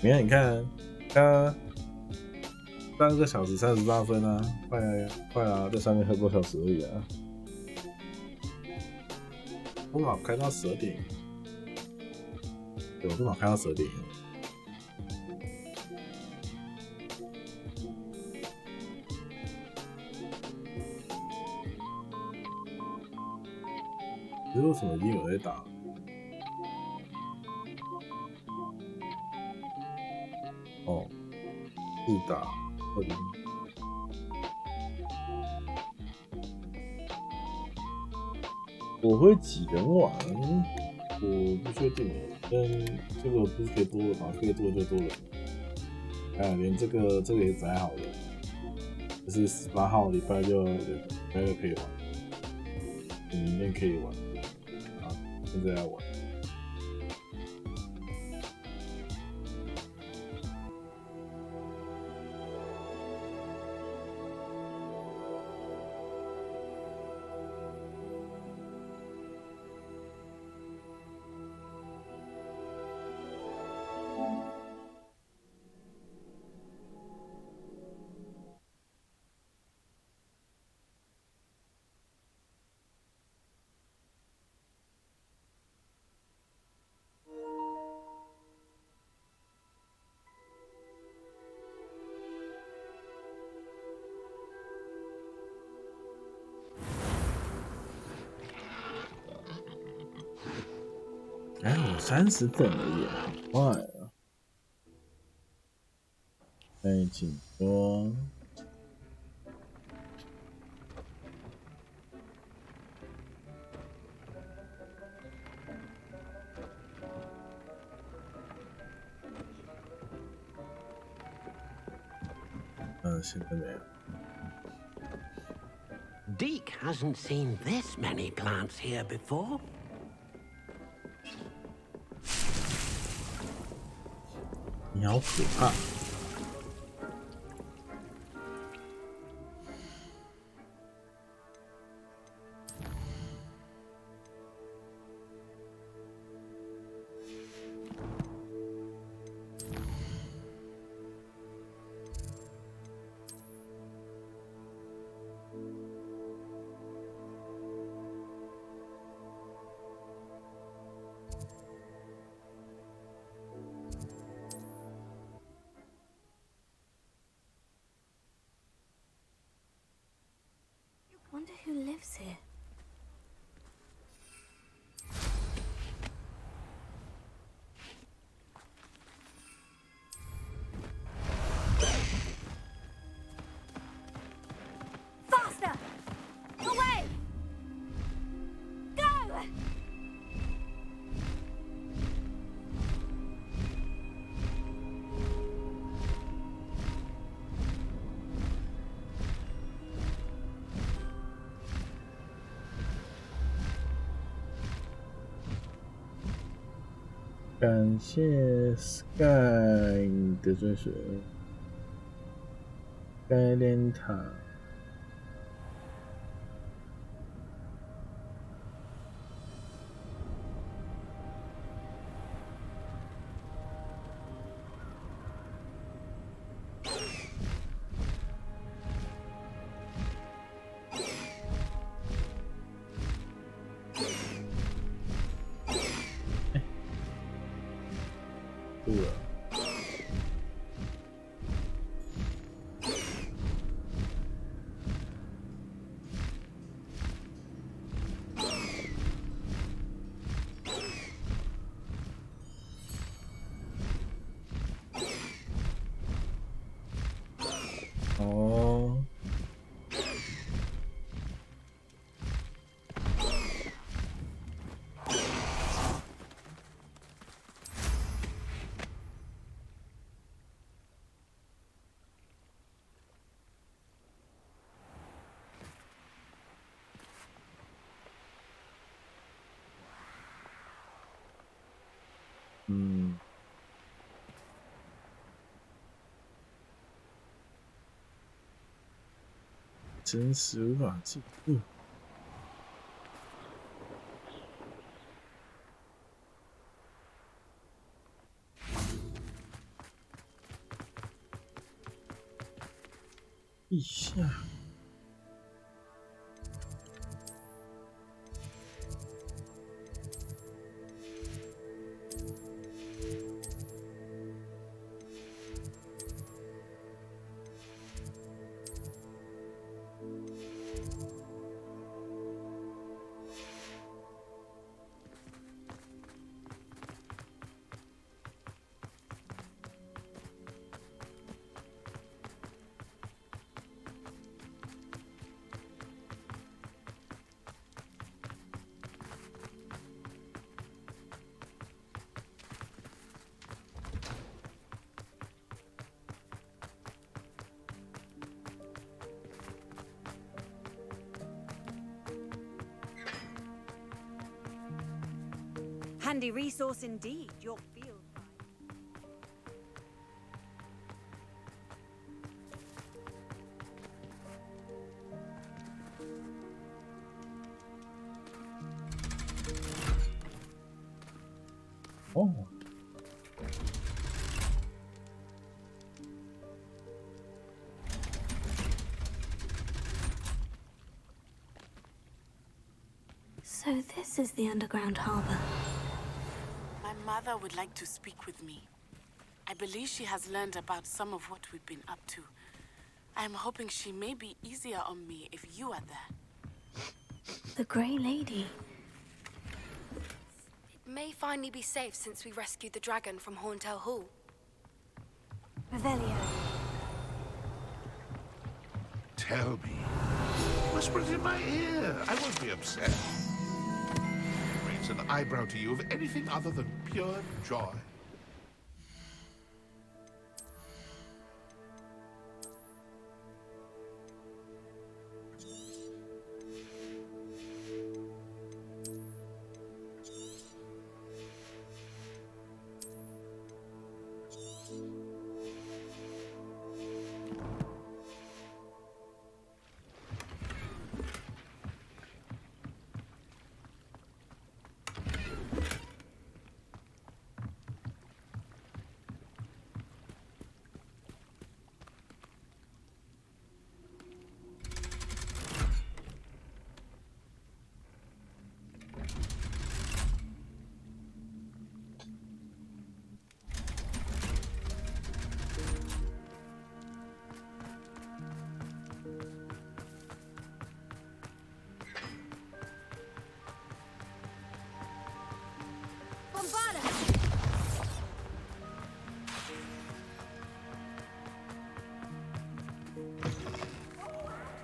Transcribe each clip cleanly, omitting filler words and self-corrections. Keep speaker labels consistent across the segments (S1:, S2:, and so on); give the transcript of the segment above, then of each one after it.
S1: 你看，他3个小时38分啊，快啊，这3个多小时而已啊。我老开到12点，对，我都老开到12点。可是为什么已经有人在打？哦，是打20。我会几人玩？我不确定耶，但这个不是可以多人吗？可以多就多人。连这个也载好了，就是18号礼拜六可以玩，明天可以玩，啊，现在要玩。我30等而已，好快啊！请说。现在没有。
S2: Deke hasn't seen this many plants here before.
S1: 你好可怕！Wonder
S3: who lives here. Faster! Away! Go!
S1: 感谢 Sky 的追随 ，Sky Lenta。对了。哦。真实无法进入。一下。
S4: Handy resource indeed, your field.
S1: Oh.
S3: So this is the underground harbor.
S5: My mother would like to speak with me. I believe she has learned about some of what we've been up to. I am hoping she may be easier on me if you are there.
S3: The Grey Lady.
S6: It may finally be safe since we rescued the dragon from Horntail Hall.
S3: Revelio.
S7: Tell me. Whisper it in my ear. I won't be upset. Raise an eyebrow to you of anything other than pure joy.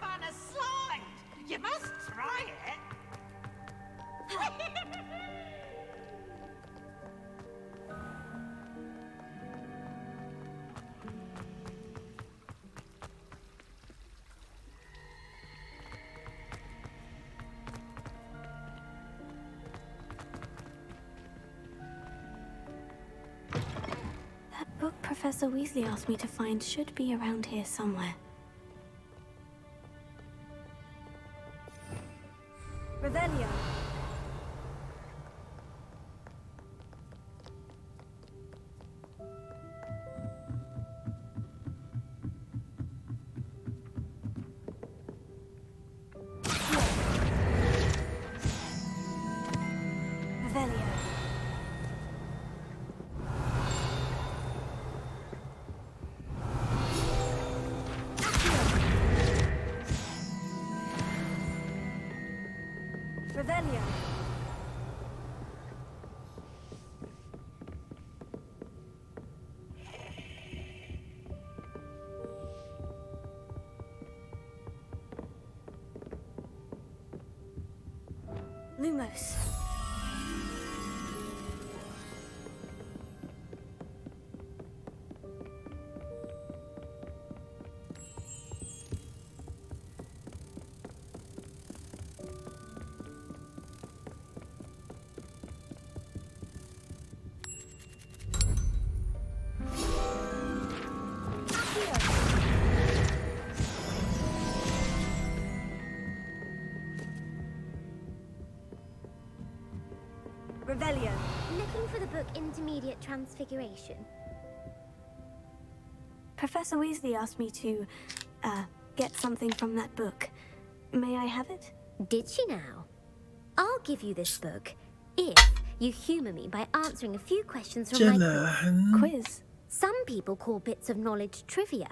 S8: On a slide! You must try it!
S3: That book Professor Weasley asked me to find should be around here somewhere. Revelio. Revelio. Revelio. Lumos. Revelio.
S9: Looking for the book Intermediate Transfiguration.
S3: Professor Weasley asked me to, get something from that book. May I have it?
S9: Did she now? I'll give you this book if you humor me by answering a few questions from my
S3: quiz.
S9: Some people call bits of knowledge trivia.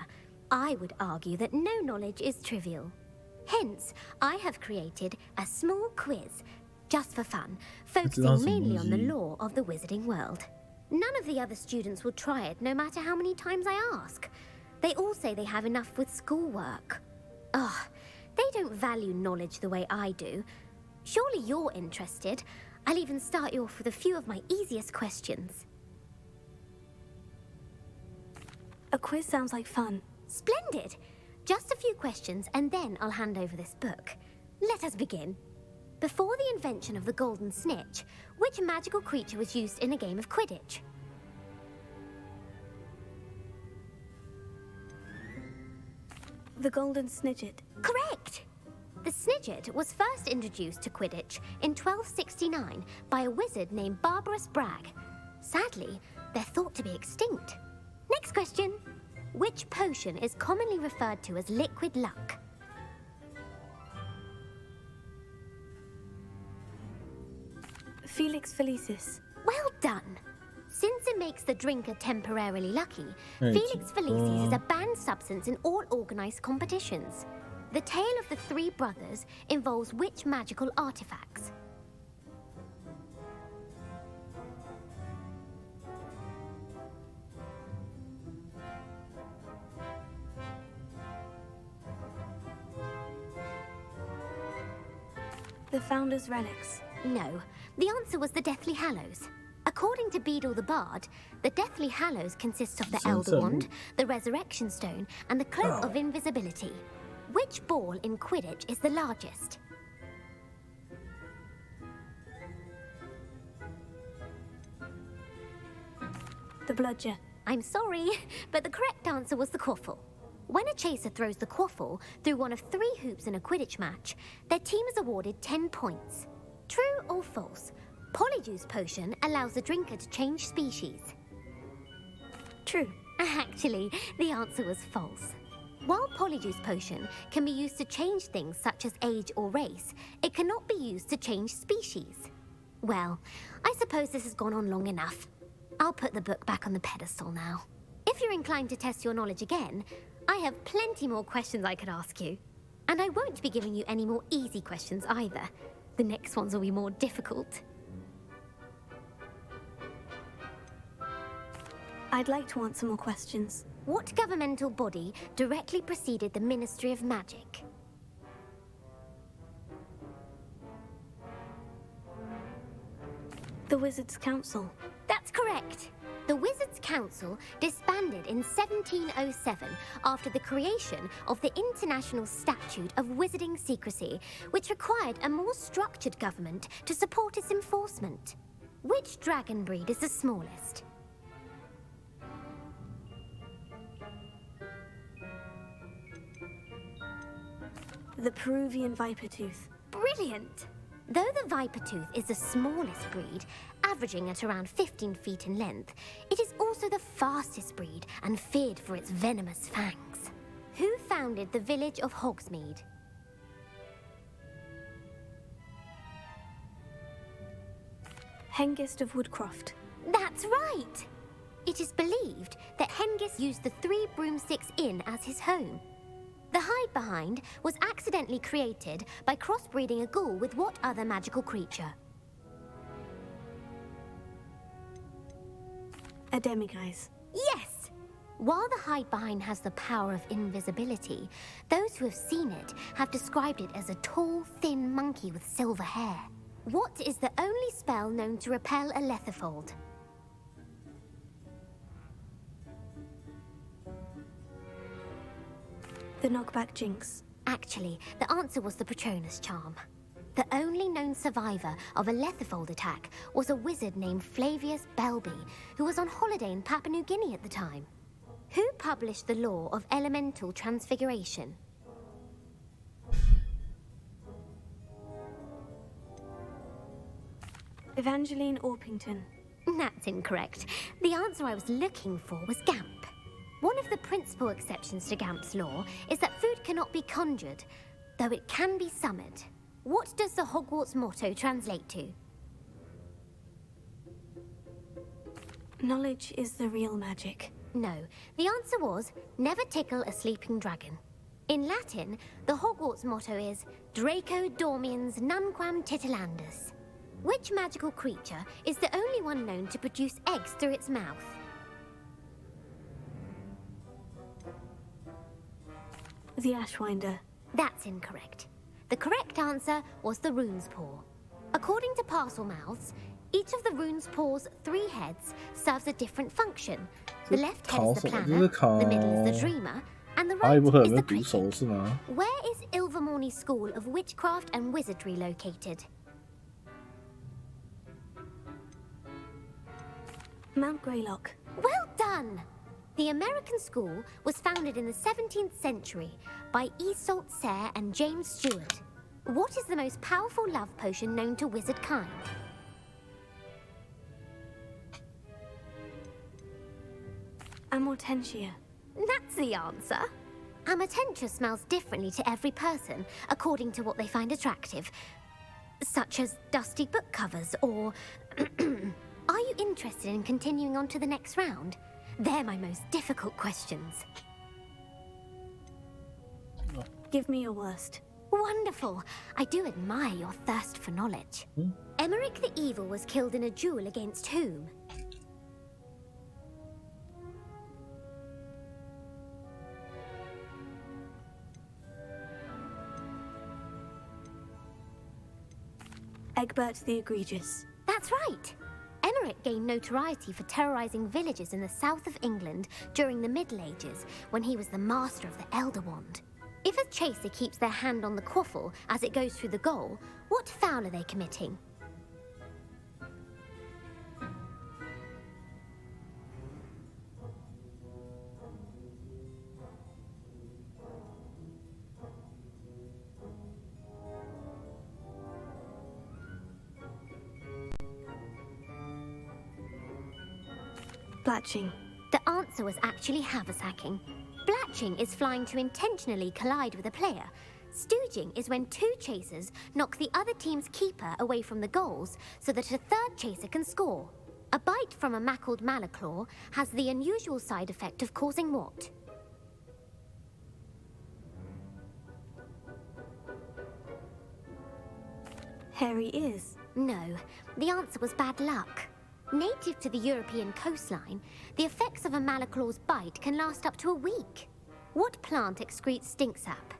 S9: I would argue that no knowledge is trivial. Hence, I have created a small quiz, just for fun, focusing mainly on the lore of the wizarding world. None of the other students will try it, no matter how many times I ask. They all say they have enough with schoolwork. Ugh, they don't value knowledge the way I do. Surely you're interested. I'll even start you off with a few of my easiest questions.
S3: A quiz sounds like fun.
S9: Splendid! Just a few questions and then I'll hand over this book. Let us begin. Before the invention of the golden snitch, which magical creature was used in a game of Quidditch?
S3: The golden snidget.
S9: Correct! The snidget was first introduced to Quidditch in 1269 by a wizard named Barbarous Bragg. Sadly, they're thought to be extinct. Next question. Which potion is commonly referred to as liquid luck?
S3: Felix Felicis.
S9: Well done. Since it makes the drinker temporarily lucky, Felix Felicis is a banned substance in all organized competitions. The tale of the three brothers involves which magical artifacts?
S3: The Founder's Relics.
S9: No, the answer was the Deathly Hallows. According to Beadle the Bard, the Deathly Hallows consists of the Elder Wand, the Resurrection Stone, and the Cloak of Invisibility. Which ball in Quidditch is the largest?
S3: The Bludger.
S9: I'm sorry, but the correct answer was the Quaffle. When a chaser throws the Quaffle through one of 3 hoops in a Quidditch match, their team is awarded 10 points. True or false? Polyjuice Potion allows the drinker to change species.
S3: True.
S9: Actually, the answer was false. While Polyjuice Potion can be used to change things such as age or race, it cannot be used to change species. Well, I suppose this has gone on long enough. I'll put the book back on the pedestal now. If you're inclined to test your knowledge again, I have plenty more questions I could ask you. And I won't be giving you any more easy questions either. The next ones will be more difficult.
S3: I'd like to answer more questions.
S9: What governmental body directly preceded the Ministry of Magic?
S3: The Wizards' Council.
S9: That's correct. The Wizards' Council disbanded in 1707 after the creation of the International Statute of Wizarding Secrecy, which required a more structured government to support its enforcement. Which dragon breed is the smallest?
S3: The Peruvian Vipertooth.
S9: Brilliant! Though the Vipertooth is the smallest breed, averaging at around 15 feet in length, it is also the fastest breed and feared for its venomous fangs. Who founded the village of Hogsmeade?
S3: Hengist of Woodcroft.
S9: That's right! It is believed that Hengist used the 3 Broomsticks Inn as his home. The hide-behind was accidentally created by crossbreeding a ghoul with what other magical creature?
S3: A demiguise.
S9: Yes! While the hide-behind has the power of invisibility, those who have seen it have described it as a tall, thin monkey with silver hair. What is the only spell known to repel a lethifold?
S3: The Knockback Jinx.
S9: Actually, the answer was the Patronus Charm. The only known survivor of a lethifold attack was a wizard named Flavius Belby, who was on holiday in Papua New Guinea at the time. Who published the law of elemental transfiguration?
S3: Evangeline Orpington.
S9: That's incorrect. The answer I was looking for was Gamp. One of of the principal exceptions to Gamp's law is that food cannot be conjured, though it can be summoned. What does the Hogwarts motto translate to?
S3: Knowledge is the real magic.
S9: No, the answer was, never tickle a sleeping dragon. In Latin, the Hogwarts motto is Draco dormiens nunquam titilandus. Which magical creature is the only one known to produce eggs through its mouth?
S3: The Ashwinder.
S9: That's incorrect. The correct answer was the rune's paw. According to parcel mouths, each of the rune's paw's 3 heads serves a different function. The left head is the planner, the middle is the dreamer, and the right is the critic. Where is Ilvermorny School of Witchcraft and Wizardry located?
S3: Mount Greylock.
S9: Well done! The American school was founded in the 17th century by Iseult Sayre and James Stewart. What is the most powerful love potion known to wizard kind?
S3: Amortentia.
S9: That's the answer. Amortentia smells differently to every person, according to what they find attractive, such as dusty book covers or... Are you interested in continuing on to the next round? They're my most difficult questions.
S3: Give me your worst.
S9: Wonderful. I do admire your thirst for knowledge. Emmerich the Evil was killed in a duel against whom?
S3: Egbert the Egregious.
S9: That's right. Emmerich gained notoriety for terrorizing villages in the south of England during the Middle Ages, when he was the master of the Elder Wand. If a chaser keeps their hand on the quaffle as it goes through the goal, what foul are they committing?
S3: Blatching.
S9: The answer was actually haversacking. Blatching is flying to intentionally collide with a player. Stooging is when 2 chasers knock the other team's keeper away from the goals so that a 3rd chaser can score. A bite from a mackled malaclaw has the unusual side effect of causing what?
S3: Hairy ears.
S9: No, the answer was bad luck. Native to the European coastline, the effects of a malaclaw's bite can last up to a week. What plant excretes stink sap?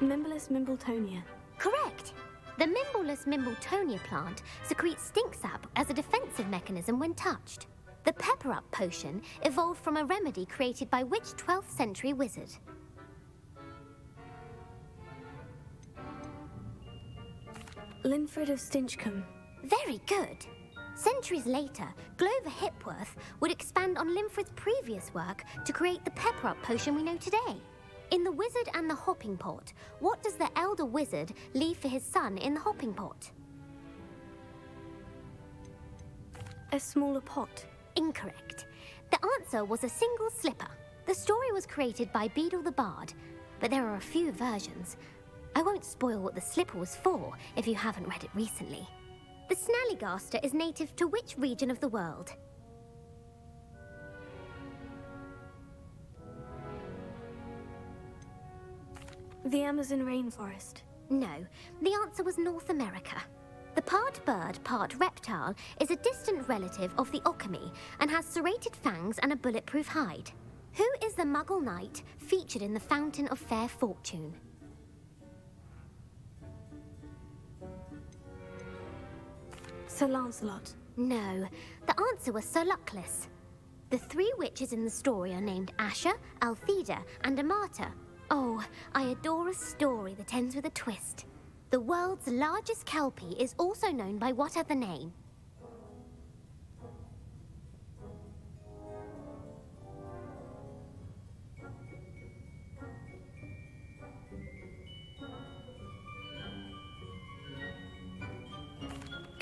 S3: Mimbless Mimbletonia.
S9: Correct! The Mimbleless Mimbletonia plant secretes stink sap as a defensive mechanism when touched. The pepper-up potion evolved from a remedy created by which 12th century wizard?
S3: Linfred of Stinchcombe.
S9: Very good. Centuries later, Glover Hipworth would expand on Linfred's previous work to create the pepper-up potion we know today. In The Wizard and the Hopping Pot, what does the elder wizard leave for his son in the hopping pot?
S3: A smaller pot.
S9: Incorrect. The answer was a single slipper. The story was created by Beadle the Bard, but there are a few versions. I won't spoil what the slipper was for if you haven't read it recently. The Snallygaster is native to which region of the world?
S3: The Amazon rainforest.
S9: No, the answer was North America. The part bird, part reptile is a distant relative of the Occamy and has serrated fangs and a bulletproof hide. Who is the Muggle knight featured in the Fountain of Fair Fortune?
S3: Sir Lancelot.
S9: No, the answer was Sir Luckless. The 3 witches in the story are named Asher, Altheda, and Amata. Oh, I adore a story that ends with a twist. The world's largest kelpie is also known by what other name?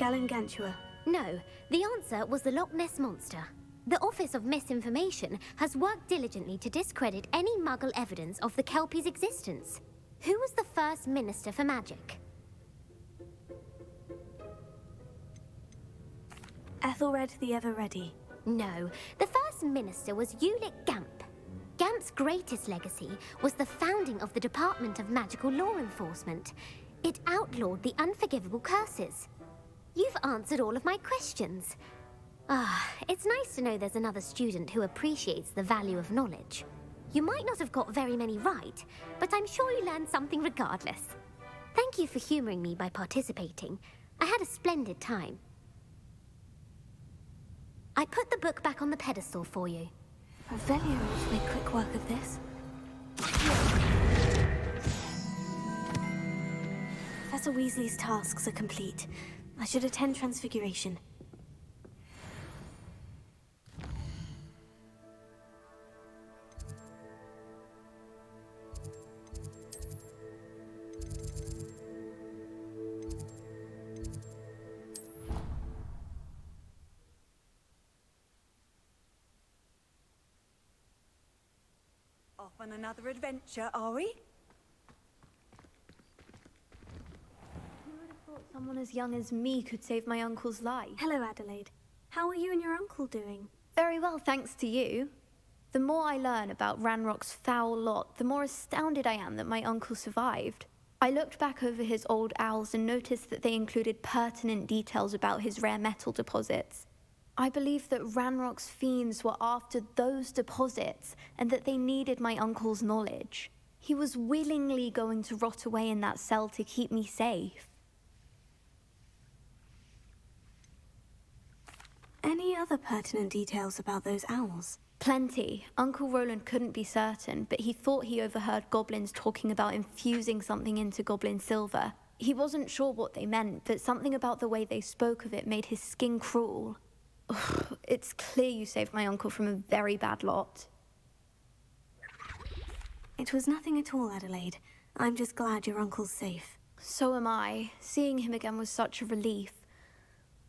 S3: Galangantua.
S9: No, the answer was the Loch Ness Monster. The Office of Misinformation has worked diligently to discredit any Muggle evidence of the Kelpie's existence. Who was the first Minister for Magic?
S3: Ethelred the Ever-Ready.
S9: No, the first Minister was Ulick Gamp. Gamp's greatest legacy was the founding of the Department of Magical Law Enforcement. It outlawed the unforgivable curses. You've answered all of my questions. It's nice to know there's another student who appreciates the value of knowledge. You might not have got very many right, but I'm sure you learned something regardless. Thank you for humoring me by participating. I had a splendid time. I put the book back on the pedestal for you.
S3: Revelio ought to make quick work of this. Professor Weasley's tasks are complete. I should attend Transfiguration.
S4: Off on another adventure, are we?
S10: Who would have thought someone as young as me could save my uncle's life?
S3: Hello, Adelaide. How are you and your uncle doing?
S10: Very well, thanks to you. The more I learn about Ranrock's foul lot, the more astounded I am that my uncle survived. I looked back over his old owls and noticed that they included pertinent details about his rare metal deposits. I believe that Ranrock's fiends were after those deposits and that they needed my uncle's knowledge. He was willingly going to rot away in that cell to keep me safe.
S3: Any other pertinent details about those owls?
S10: Plenty. Uncle Roland couldn't be certain, but he thought he overheard goblins talking about infusing something into goblin silver. He wasn't sure what they meant, but something about the way they spoke of it made his skin crawl. It's clear you saved my uncle from a very bad lot.
S3: It was nothing at all, Adelaide. I'm just glad your uncle's safe.
S10: So am I. Seeing him again was such a relief.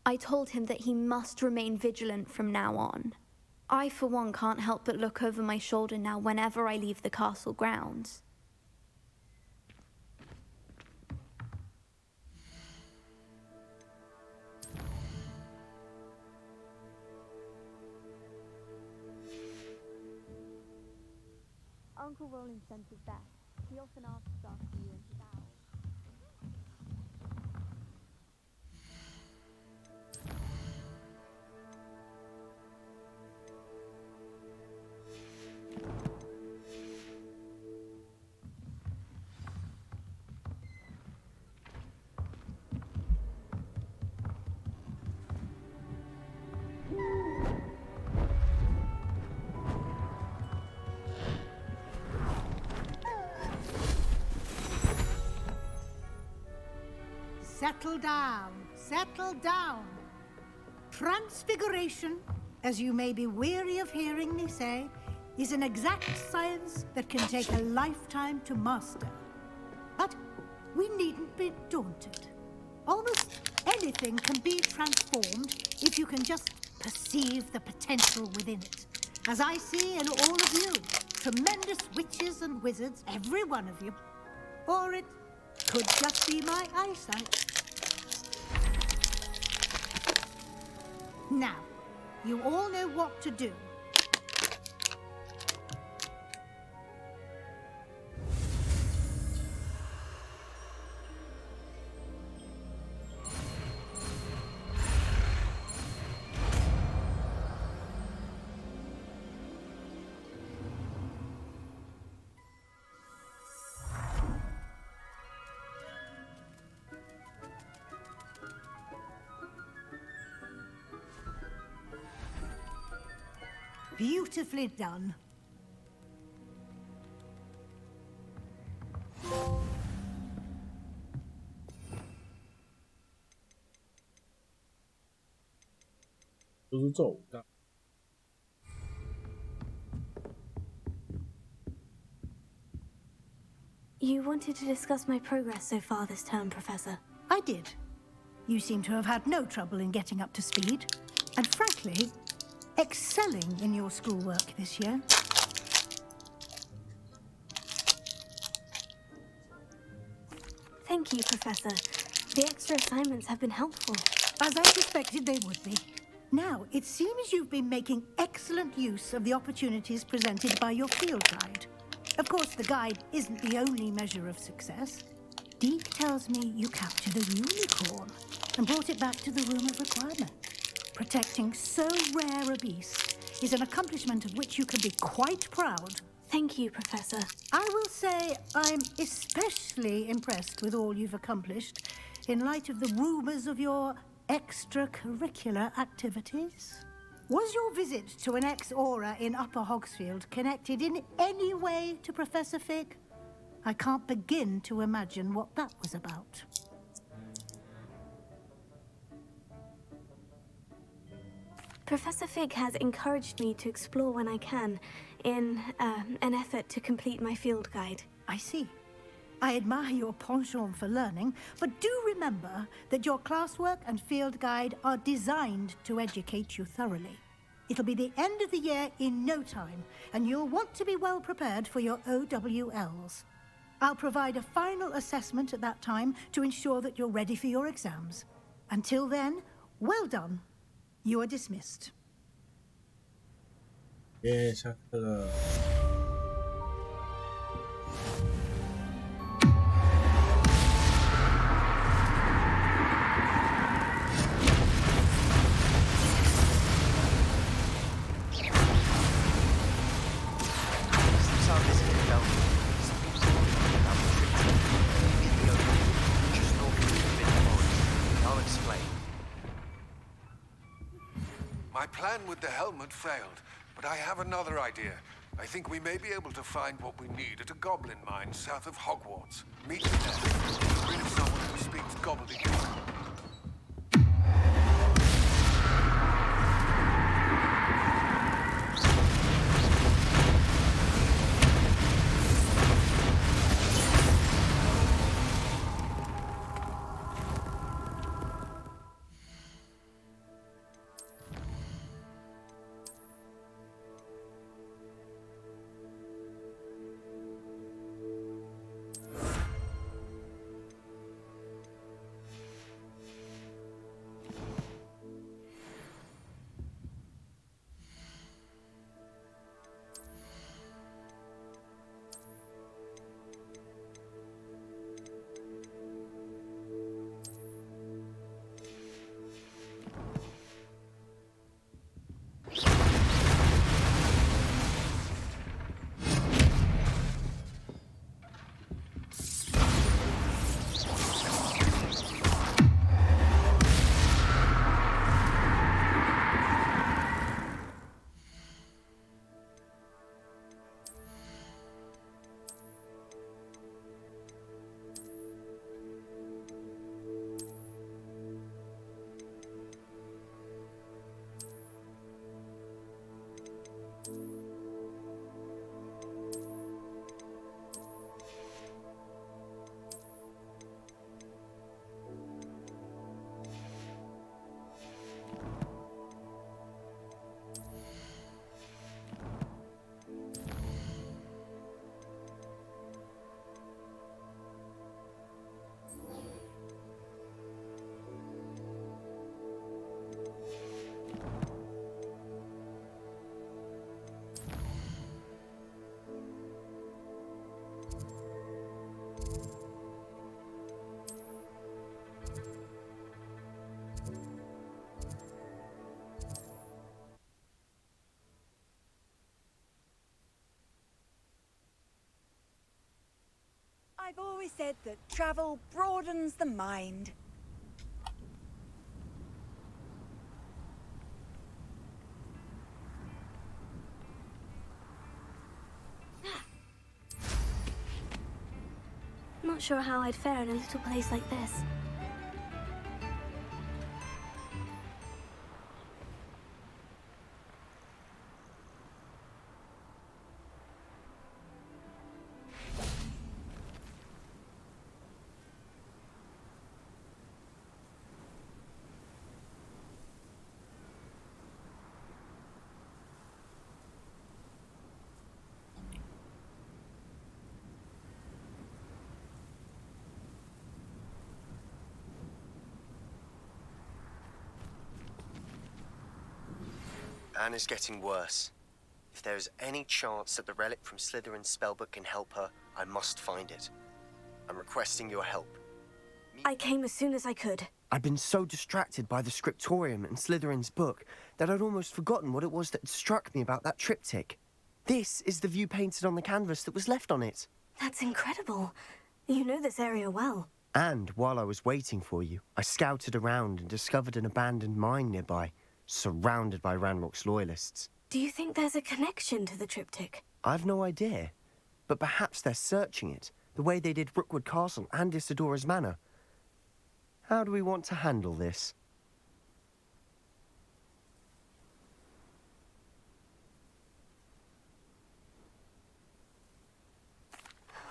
S10: I told him that he must remain vigilant from now on. I, for one, can't help but look over my shoulder now whenever I leave the castle grounds. Uncle Roland sent his best. He often asks after you and his owls.
S8: Settle down, settle down. Transfiguration, as you may be weary of hearing me say, is an exact science that can take a lifetime to master. But we needn't be daunted. Almost anything can be transformed if you can just perceive the potential within it. As I see in all of you, tremendous witches and wizards, every one of you. Or it could just be my eyesight. Now, you all know what to do. Beautifully done.
S3: You wanted to discuss my progress so far this term, Professor.
S8: I did. You seem to have had no trouble in getting up to speed, and frankly, excelling in your schoolwork this year.
S3: Thank you, Professor. The extra assignments have been helpful.
S8: As I suspected they would be. Now, it seems you've been making excellent use of the opportunities presented by your field guide. Of course, the guide isn't the only measure of success. Deke tells me you captured a unicorn and brought it back to the room of requirement. Protecting so rare a beast is an accomplishment of which you can be quite proud.
S3: Thank you, Professor.
S8: I will say I'm especially impressed with all you've accomplished in light of the rumors of your extracurricular activities. Was your visit to an ex-aura in Upper Hogsfield connected in any way to Professor Fig? I can't begin to imagine what that was about.
S3: Professor Fig has encouraged me to explore when I can, in an effort to complete my field guide.
S8: I see. I admire your penchant for learning, but do remember that your classwork and field guide are designed to educate you thoroughly. It'll be the end of the year in no time, and you'll want to be well prepared for your OWLs. I'll provide a final assessment at that time to ensure that you're ready for your exams. Until then, well done. You are dismissed.
S1: 耶，下课了。
S11: My plan with the helmet failed, but I have another idea. I think we may be able to find what we need at a goblin mine south of Hogwarts. Meet me there. Get rid of someone who speaks gobbledygook.
S4: I've always said that travel broadens the mind.
S3: Not sure how I'd fare in a little place like this.
S12: Anna's getting worse. If there is any chance that the relic from Slytherin's spellbook can help her, I must find it. I'm requesting your help.
S3: I came as soon as I could.
S12: I'd been so distracted by the scriptorium and Slytherin's book that I'd almost forgotten what it was that struck me about that triptych. This is the view painted on the canvas that was left on it.
S3: That's incredible. You know this area well.
S12: And while I was waiting for you, I scouted around and discovered an abandoned mine nearby, surrounded by Ranrock's loyalists.
S3: Do you think there's a connection to the triptych?
S12: I've no idea, but perhaps they're searching it, the way they did Rookwood Castle and Isidora's Manor. How do we want to handle this?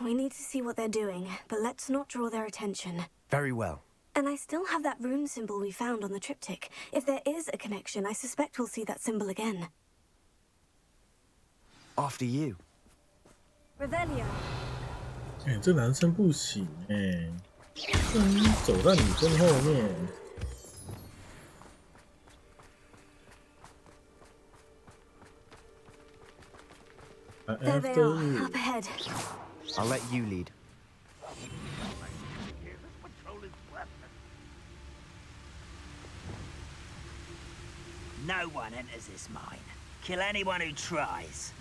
S3: We need to see what they're doing, but let's not draw their attention.
S12: Very well.
S3: And I still have that rune symbol we found on the triptych. If there is a connection, I suspect we'll see that symbol again.
S12: After you.
S3: Revelio.
S1: 这男生不行走在女生后面。
S3: There they are, up ahead.
S12: I'll let you lead.
S13: No one enters this mine. Kill anyone who tries.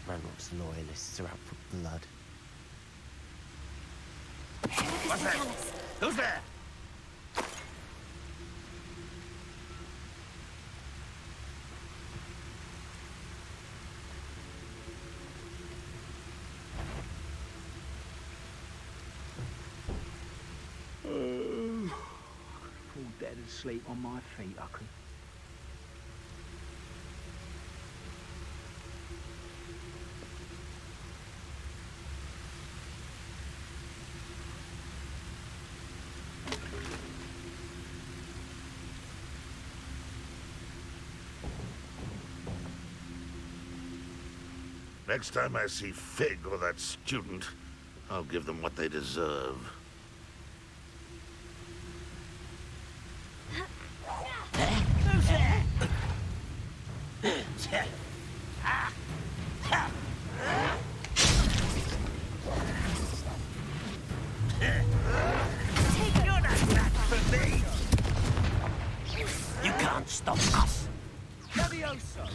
S12: Ranrock's loyalists are out for blood.
S13: What's that? Who's there? Fall dead asleep on my feet, I could.
S7: Next time I see Fig or that student, I'll give them what they deserve.
S13: Who's there? You're not that for me. You can't stop us. Levioso.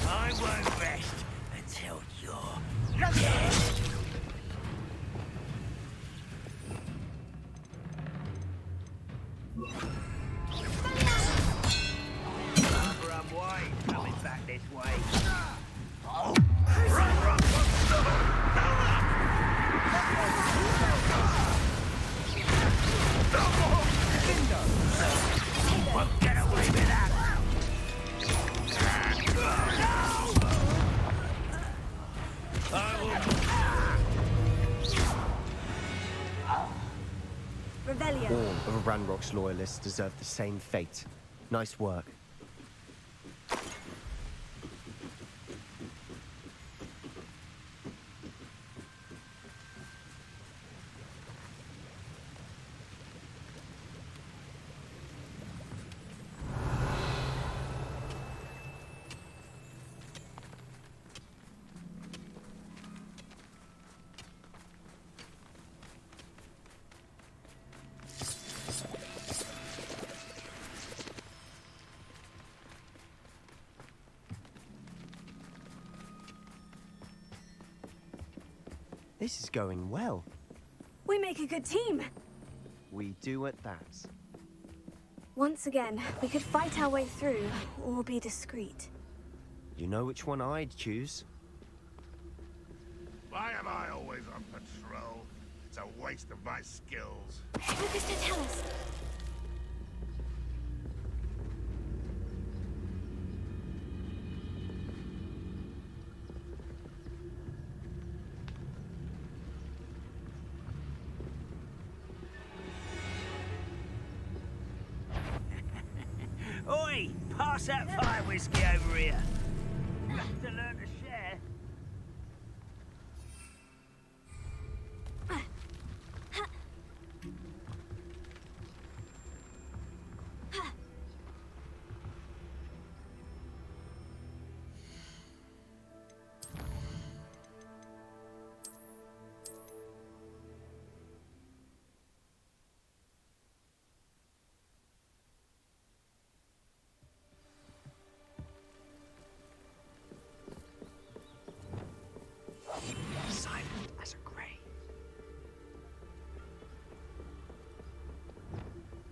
S13: I won't rest until you're dead. I'm white, coming back this way. Oh, run, won't get away with that.
S3: Revelio.
S12: All of Ranrock's loyalists deserve the same fate. Nice work. This is going well.
S3: We make a good team.
S12: We do at that.
S3: Once again, we could fight our way through, or be discreet.
S12: You know which one I'd choose.
S7: Why am I always on patrol? It's a waste of my skills.
S3: Focus to tell us.
S13: Oi, pass that fire whiskey over here. You have to learn to share.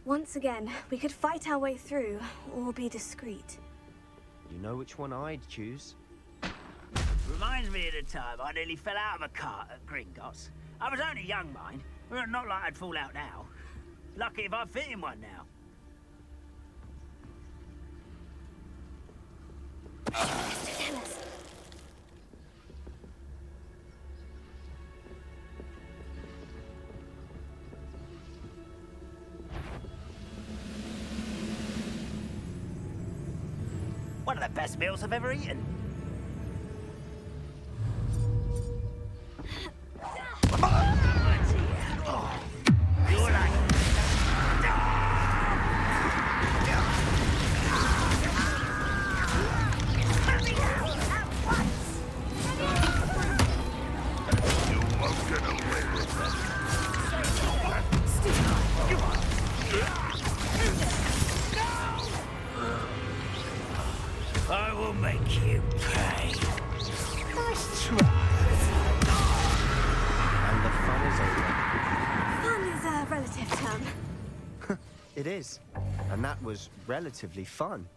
S3: Once again, we could fight our way through, or be discreet.
S12: You know which one I'd choose?
S13: Reminds me of the time I nearly fell out of a cart at Gringotts. I was only young, mind. Well, not like I'd fall out now. Lucky if I fit in one now.
S3: Tell us.
S13: One of the best meals I've ever eaten. I will make you pay. Nice try.
S12: And the fun is over.
S3: Fun is a relative term.
S12: It is. And that was relatively fun.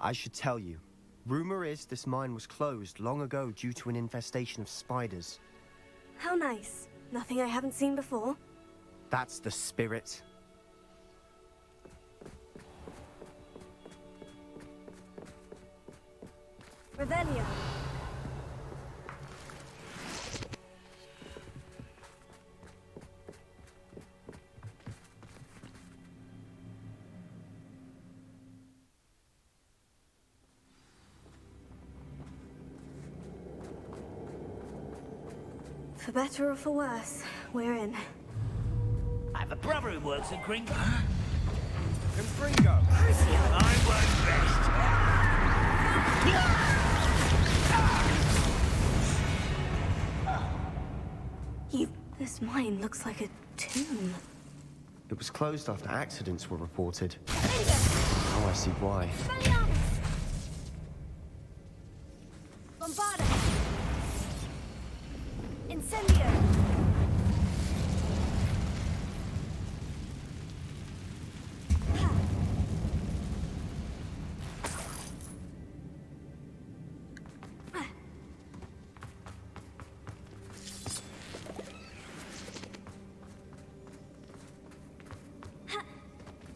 S12: I should tell you. Rumor is this mine was closed long ago due to an infestation of spiders.
S3: How nice. Nothing I haven't seen before.
S12: That's the spirit.
S3: Revelio. For better or for worse, we're in.
S13: I have a brother who works at Gringo.
S12: Confringo!
S13: I work best.
S3: This mine looks like a tomb.
S12: It was closed after accidents were reported. Now I see why.
S3: Bombarda! Incendio!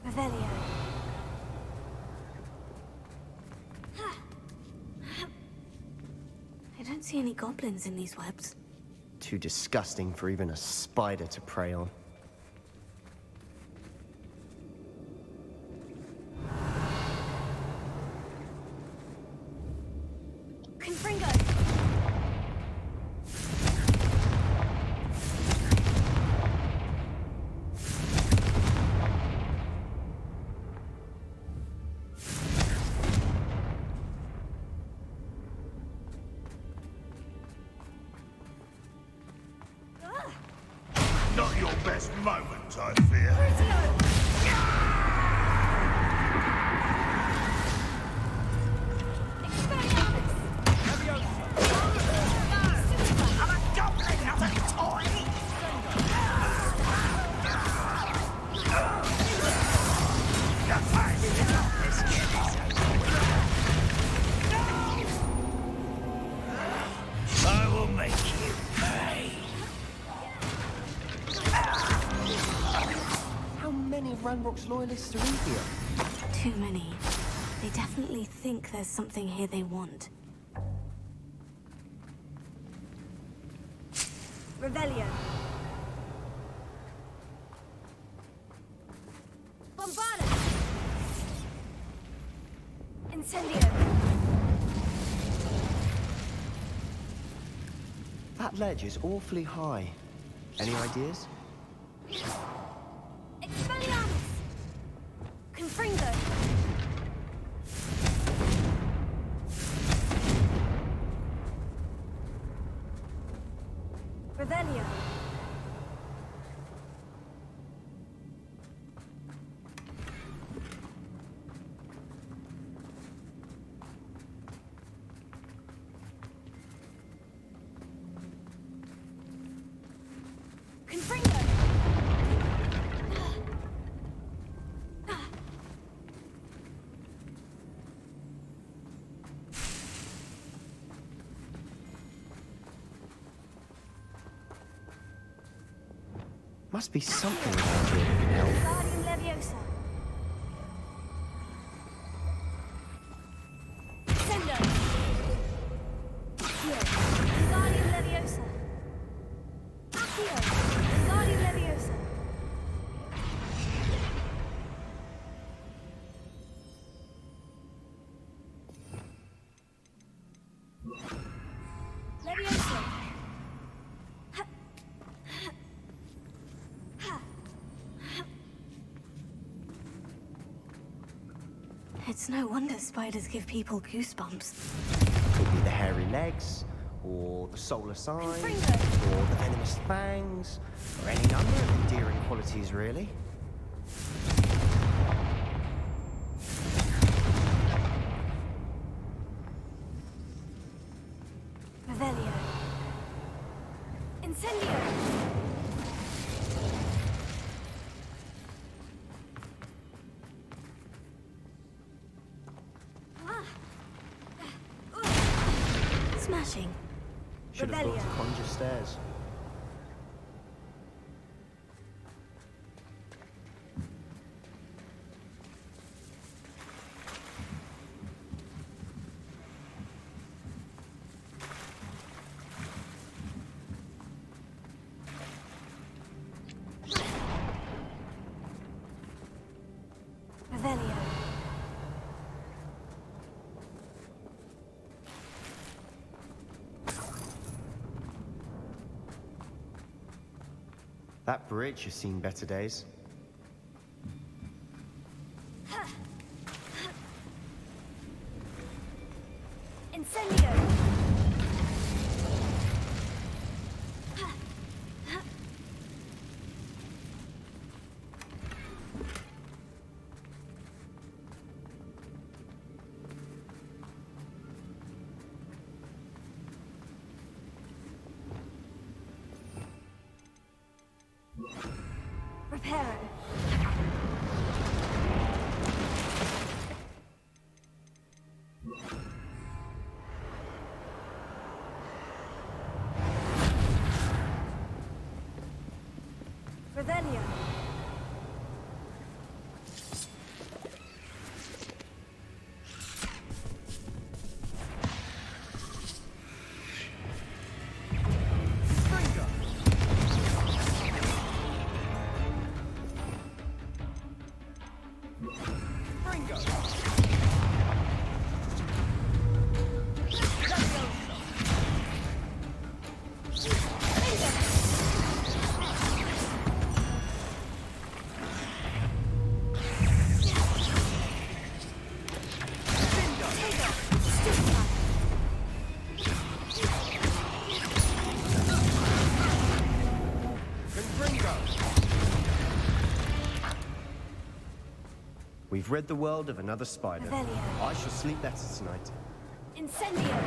S3: Revelio. I don't see any goblins in these webs.
S12: Too disgusting for even a spider to prey on.
S3: Confringo!
S7: Not your best moment, I fear.
S13: I'm a goblin, not a toy! Your face is not this kid.
S12: of Ranrock's loyalists are in here?
S3: Too many. They definitely think there's something here they want.
S4: Revelio.
S3: Bombarda! Incendio!
S12: That ledge is awfully high. Any ideas?
S3: Expelliarmus! Confringo! Revelio! Confringo!
S12: Must be something around here that can help.
S3: Guardian Leviosa! Sendo! Accio! Guardian Leviosa! Accio! Guardian Leviosa! Leviosa! It's no wonder spiders give people goosebumps.
S12: Could be the hairy legs, or the solar signs, or the venomous fangs, or any number of endearing qualities, really.
S3: Revelio. Incendio! Smashing.
S12: Should have thought to conjure stairs.
S3: Revelio.
S12: That bridge has seen better days.
S3: Incendio! Reparo. Revelio.
S12: We've rid the world of another spider.
S3: Revelio.
S12: I shall sleep better tonight.
S3: Incendio.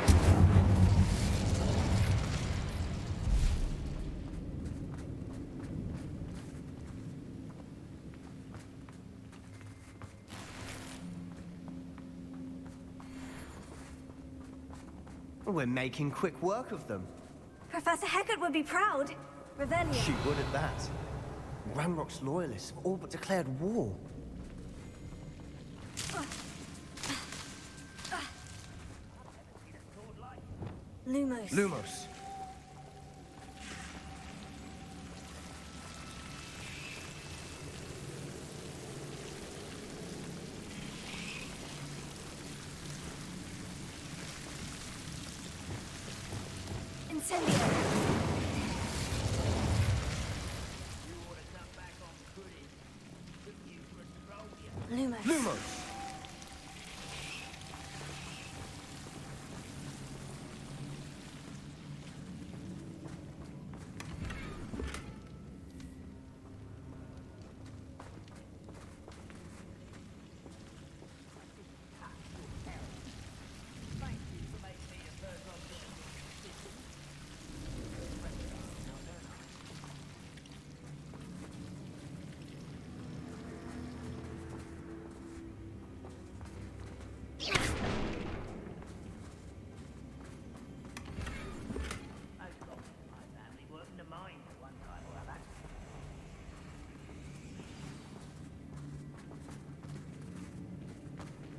S12: We're making quick work of them.
S3: Professor Hecat would be proud. Revelio.
S12: She would at that. Ranrock's loyalists have all but declared war.
S3: Lumos.
S12: Lumos.
S3: Incendio. Lumos.
S12: Lumos.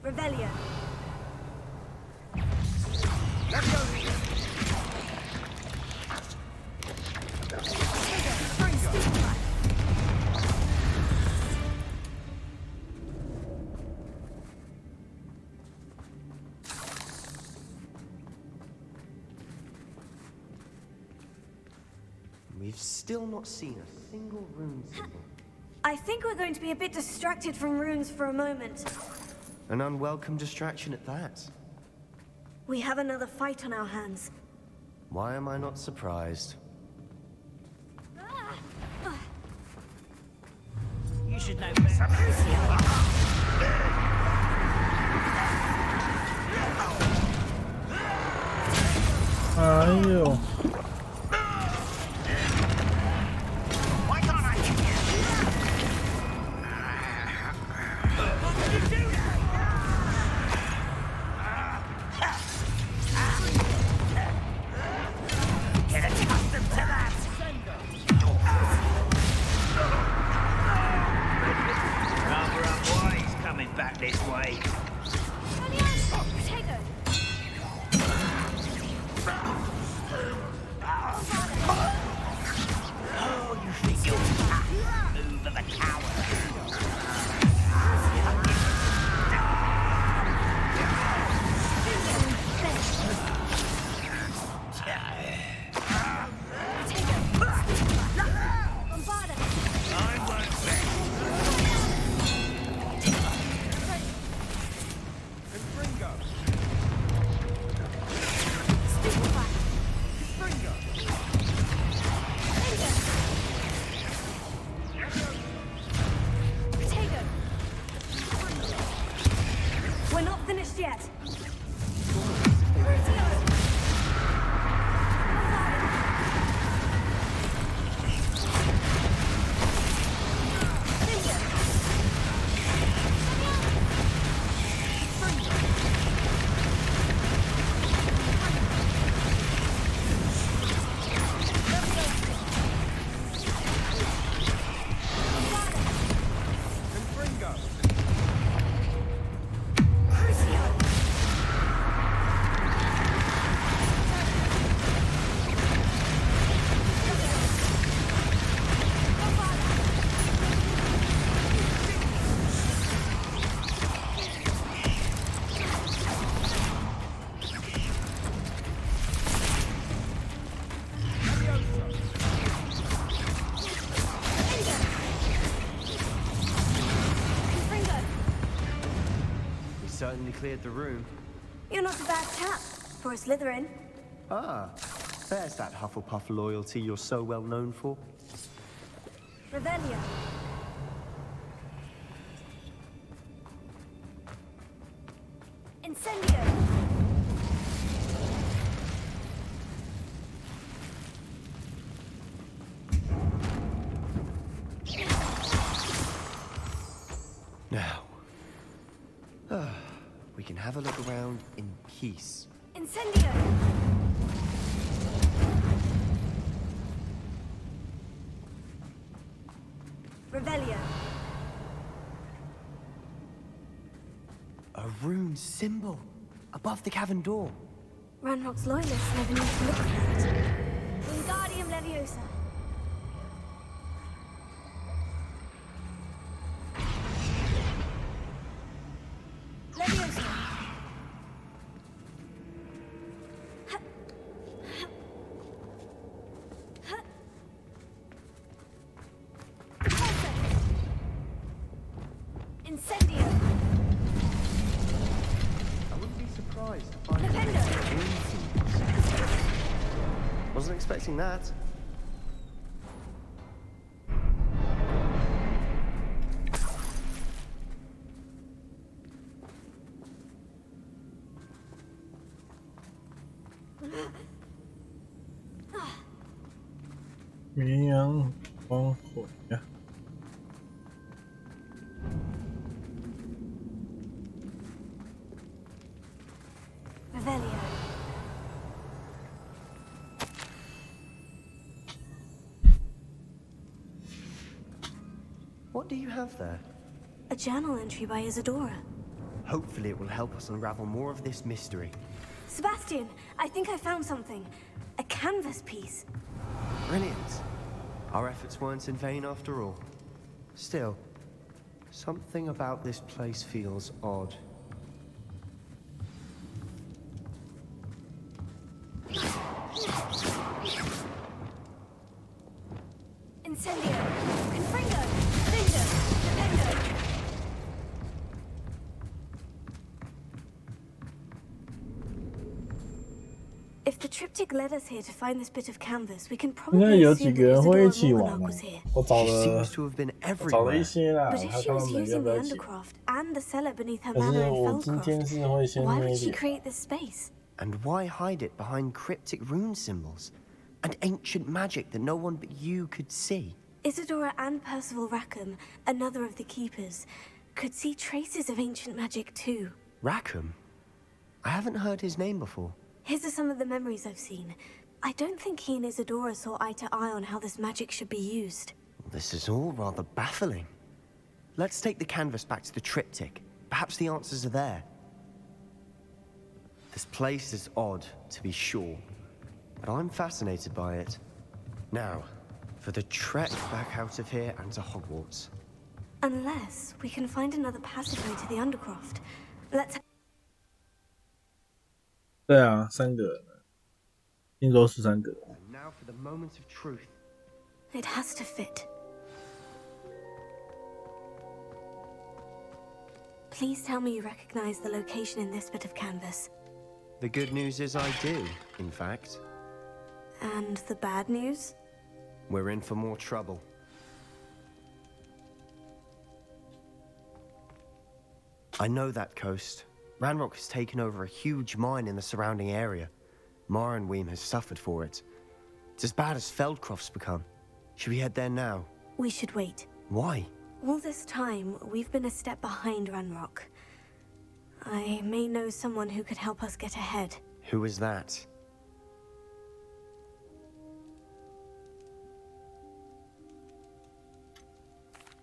S3: Revelio.
S12: We've still not seen a single rune symbol.
S3: I think we're going to be a bit distracted from runes for a moment.
S12: An unwelcome distraction at that.
S3: We have another fight on our hands.
S12: Why am I not surprised?
S13: You should know better.
S1: 哎呦！
S12: Certainly cleared the room.
S3: You're not a bad chap for a Slytherin.
S12: Ah, there's that Hufflepuff loyalty you're so well known for.
S3: Revelio. Incendio.
S12: Now, we can have a look around in peace.
S3: Incendio! Revelio.
S12: A rune symbol above the cavern door.
S3: Ranrock's loyalists never need to look for it. Wingardium Leviosa. Leviosa. Incendio.
S12: I wouldn't be surprised to find
S3: Defender.
S12: Wasn't expecting that.
S3: Revelio.
S12: What do you have there?
S3: A journal entry by Isadora.
S12: Hopefully it will help us unravel more of this mystery.
S3: Sebastian, I think I found something. A canvas piece.
S12: Brilliant. Our efforts weren't in vain after all. Still, something about this place feels odd.
S3: Incendio. Confringo. Danger. Defendo. If the triptych led us here to find this bit of canvas, we can
S1: 应该
S3: probably
S1: 有
S3: assume
S1: 几
S3: that
S1: 个人会一
S3: Isadora
S1: 起玩
S3: Morganach
S1: 嘛
S3: was here.？
S1: 我找
S12: She
S1: 了
S12: seems to have been
S1: 我找了
S12: everywhere.
S1: 一些啦，
S3: But
S1: 我
S3: if
S1: 看
S3: she
S1: 他
S3: was
S1: 们要
S3: using
S1: 不
S3: the
S1: 要一起。
S3: undercroft and the cellar beneath her
S1: 可
S3: manor
S1: 是
S3: in
S1: 我今天
S3: Feldcroft,
S1: 是会先
S3: why
S1: 那
S3: would
S1: 一
S3: she
S1: 点。
S3: create this space?
S12: And why hide it behind cryptic rune symbols? And ancient magic that no one but you could see?
S3: Isadora and Percival Rackham, another of the keepers, could see traces of ancient magic too.
S12: Rackham? I haven't heard his name before.
S3: His are some of the memories I've seen. I don't think he and Isadora saw eye to eye on how this magic should be used.
S12: This is all rather baffling. Let's take the canvas back to the triptych. Perhaps the answers are there. This place is odd, to be sure, but I'm fascinated by it. Now, for the trek back out of here and to Hogwarts.
S3: Unless we can find another passageway to the Undercroft. Let's...
S1: 对啊，3个人，听说是3个。
S12: And now for the moment of truth.
S3: It has to fit. Please tell me you recognize the location in this bit of canvas.
S12: The good news is I do, in fact.
S3: And the bad news?
S12: We're in for more trouble. I know that coast. Ranrock has taken over a huge mine in the surrounding area. Mornweem has suffered for it. It's as bad as Feldcroft's become. Should we head there now?
S3: We should wait.
S12: Why?
S3: All this time, we've been a step behind Ranrock. I may know someone who could help us get ahead.
S12: Who is that?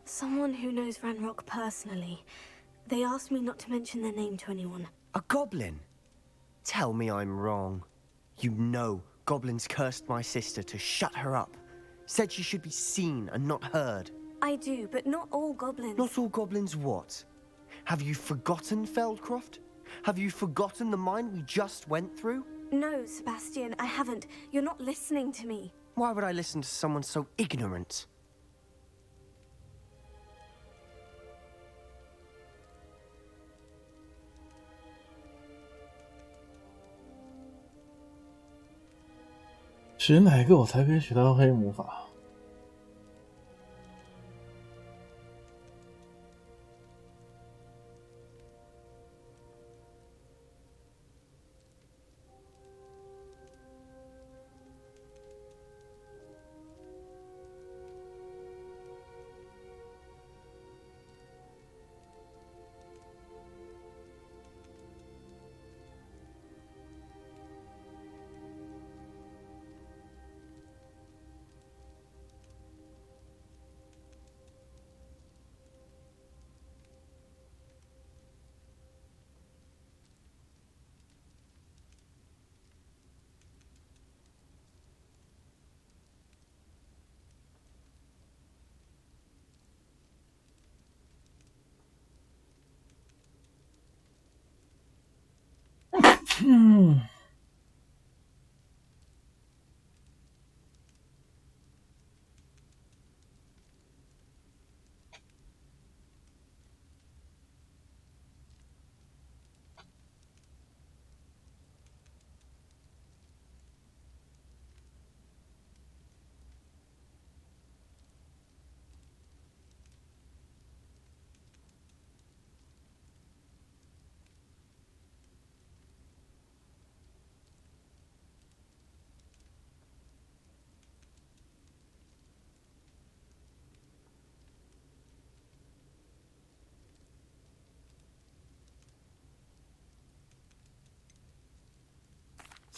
S3: Someone who knows Ranrock personally. They asked me not to mention their name to anyone.
S12: A goblin? Tell me I'm wrong. You know goblins cursed my sister to shut her up. Said she should be seen and not heard.
S3: I do, but not all goblins.
S12: Not all goblins what? Have you forgotten Feldcroft? Have you forgotten the mine we just went through?
S3: No, Sebastian, I haven't. You're not listening to me.
S12: Why would I listen to someone so ignorant?
S1: 学哪个我才可以学到黑魔法？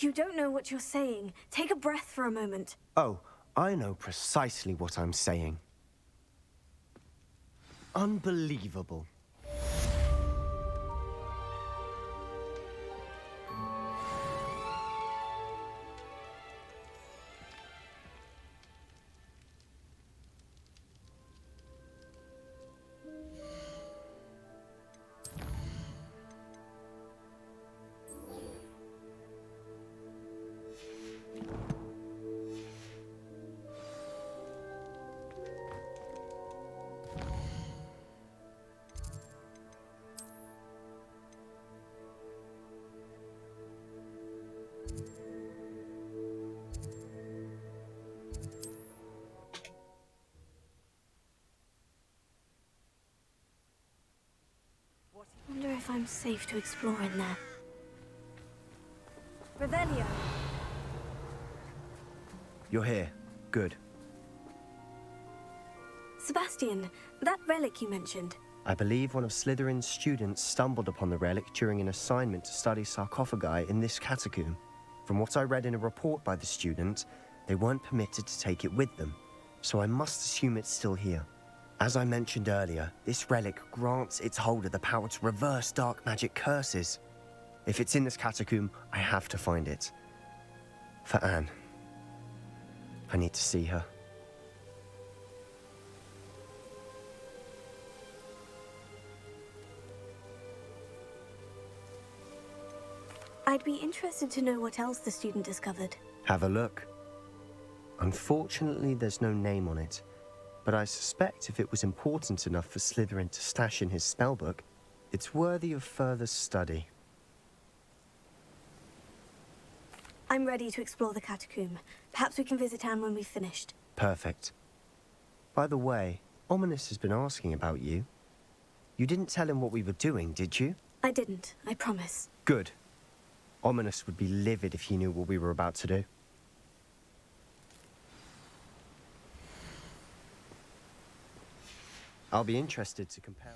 S3: You don't know what you're saying. Take a breath for a moment.
S12: Oh, I know precisely what I'm saying. Unbelievable.
S3: I wonder if I'm safe to explore in there. Revelio.
S12: You're here. Good.
S3: Sebastian, that relic you mentioned.
S12: I believe one of Slytherin's students stumbled upon the relic during an assignment to study sarcophagi in this catacomb. From what I read in a report by the student, they weren't permitted to take it with them, so I must assume it's still here. As I mentioned earlier, this relic grants its holder the power to reverse dark magic curses. If it's in this catacomb, I have to find it. For Anne. I need to see her.
S3: I'd be interested to know what else the student discovered.
S12: Have a look. Unfortunately, there's no name on it. But I suspect if it was important enough for Slytherin to stash in his spellbook, it's worthy of further study.
S3: I'm ready to explore the catacomb. Perhaps we can visit Anne when we've finished.
S12: Perfect. By the way, Ominous has been asking about you. You didn't tell him what we were doing, did you?
S3: I didn't, I promise.
S12: Good. Ominous would be livid if he knew what we were about to do. I'll be interested to compare.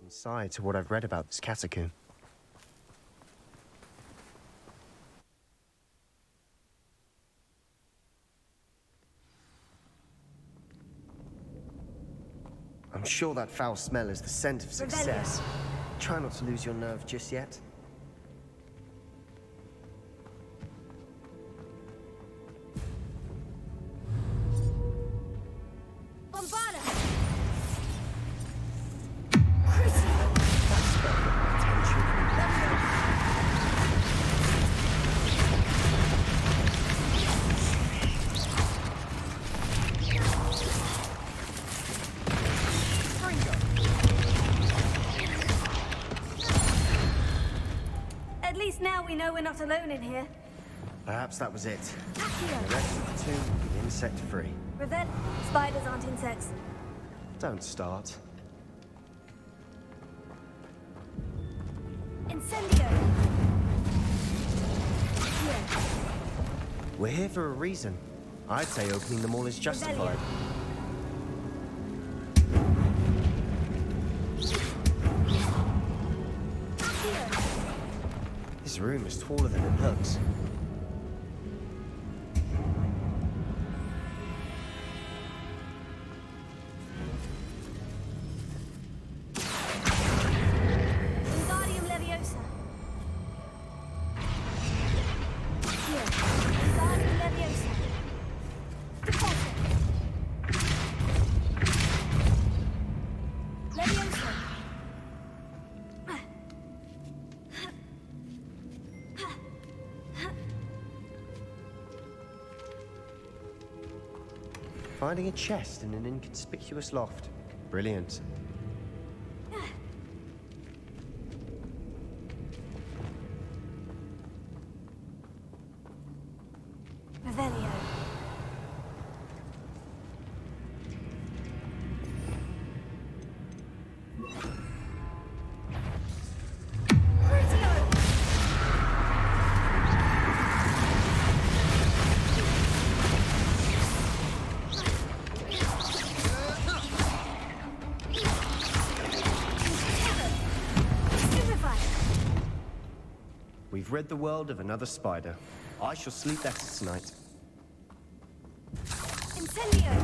S12: Inside to what I've read about this catacomb. I'm sure that foul smell is the scent of success. Try not to lose your nerve just yet.
S3: Now we know we're not alone in here.
S12: Perhaps that was it. The rest of the tomb will be insect-free.
S3: Revel, spiders aren't insects.
S12: Don't start.
S3: Incendio.
S12: We're here for a reason. I'd say opening them all is justified. This room is taller than it looks.
S3: Wingardium Leviosa. Here. Wingardium Leviosa. Repulsor. Leviosa.
S12: finding a chest in an inconspicuous loft. Brilliant.
S3: Revelio.
S12: We've rid the world of another spider. I shall sleep better tonight.
S3: Incendio.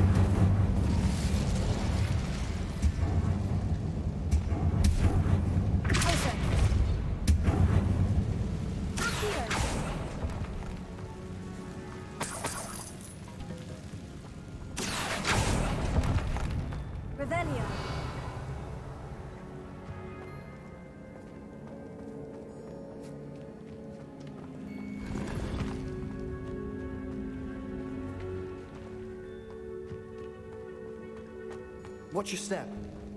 S3: Revelio.
S12: Watch your step.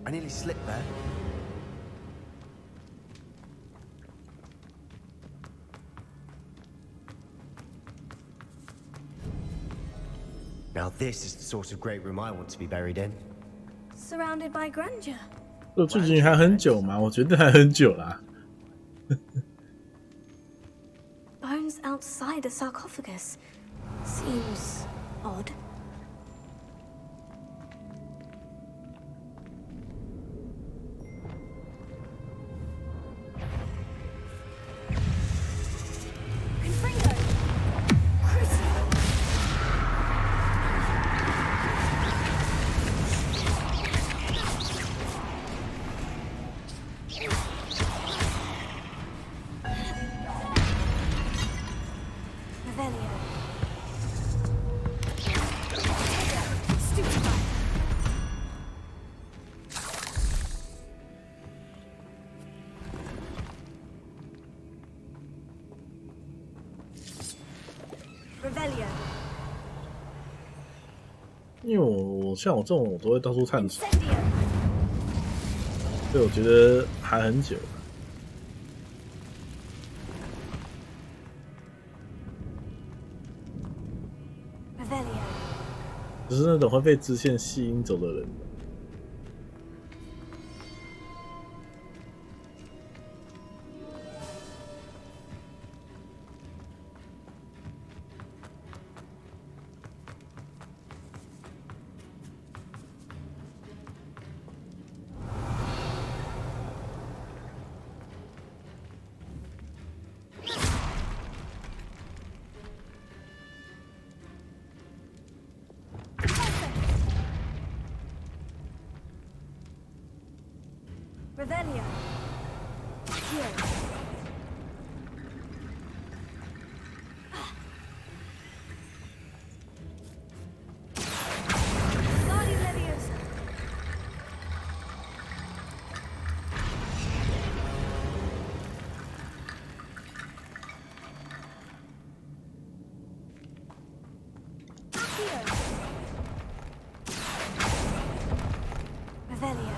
S12: I nearly slipped there. Now this is the sort of great room I want to be buried in.
S3: Surrounded by grandeur.
S1: 这剧情还很久吗？我觉得还很久啦。
S3: Bones outside a sarcophagus. Seems odd. Revelio.
S1: 因为我像我这种我都会到处探索，所以我觉得还很久。只是那种会被支线吸引走的人。
S3: Revelio. Here. Guardian Leviosa. Here. Revelio.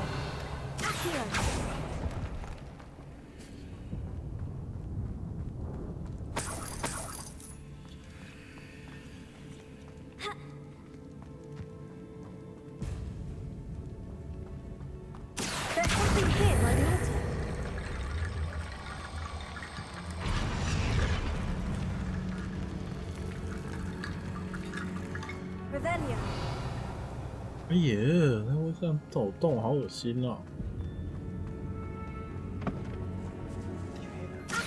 S3: Here. There's something here by the altar. Revelio.
S1: 哎呀，它会这样走动，好恶心哦！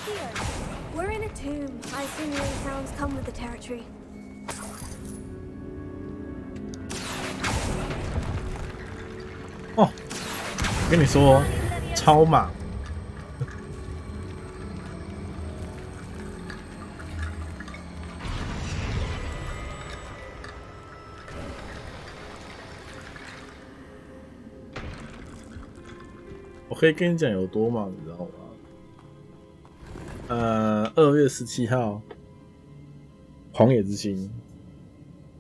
S3: Here. We're in a tomb. I assume the sounds come with the territory.
S1: 哦，跟你说，超马。我可以跟你讲有多忙，你知道吗？2月17号，狂野之心。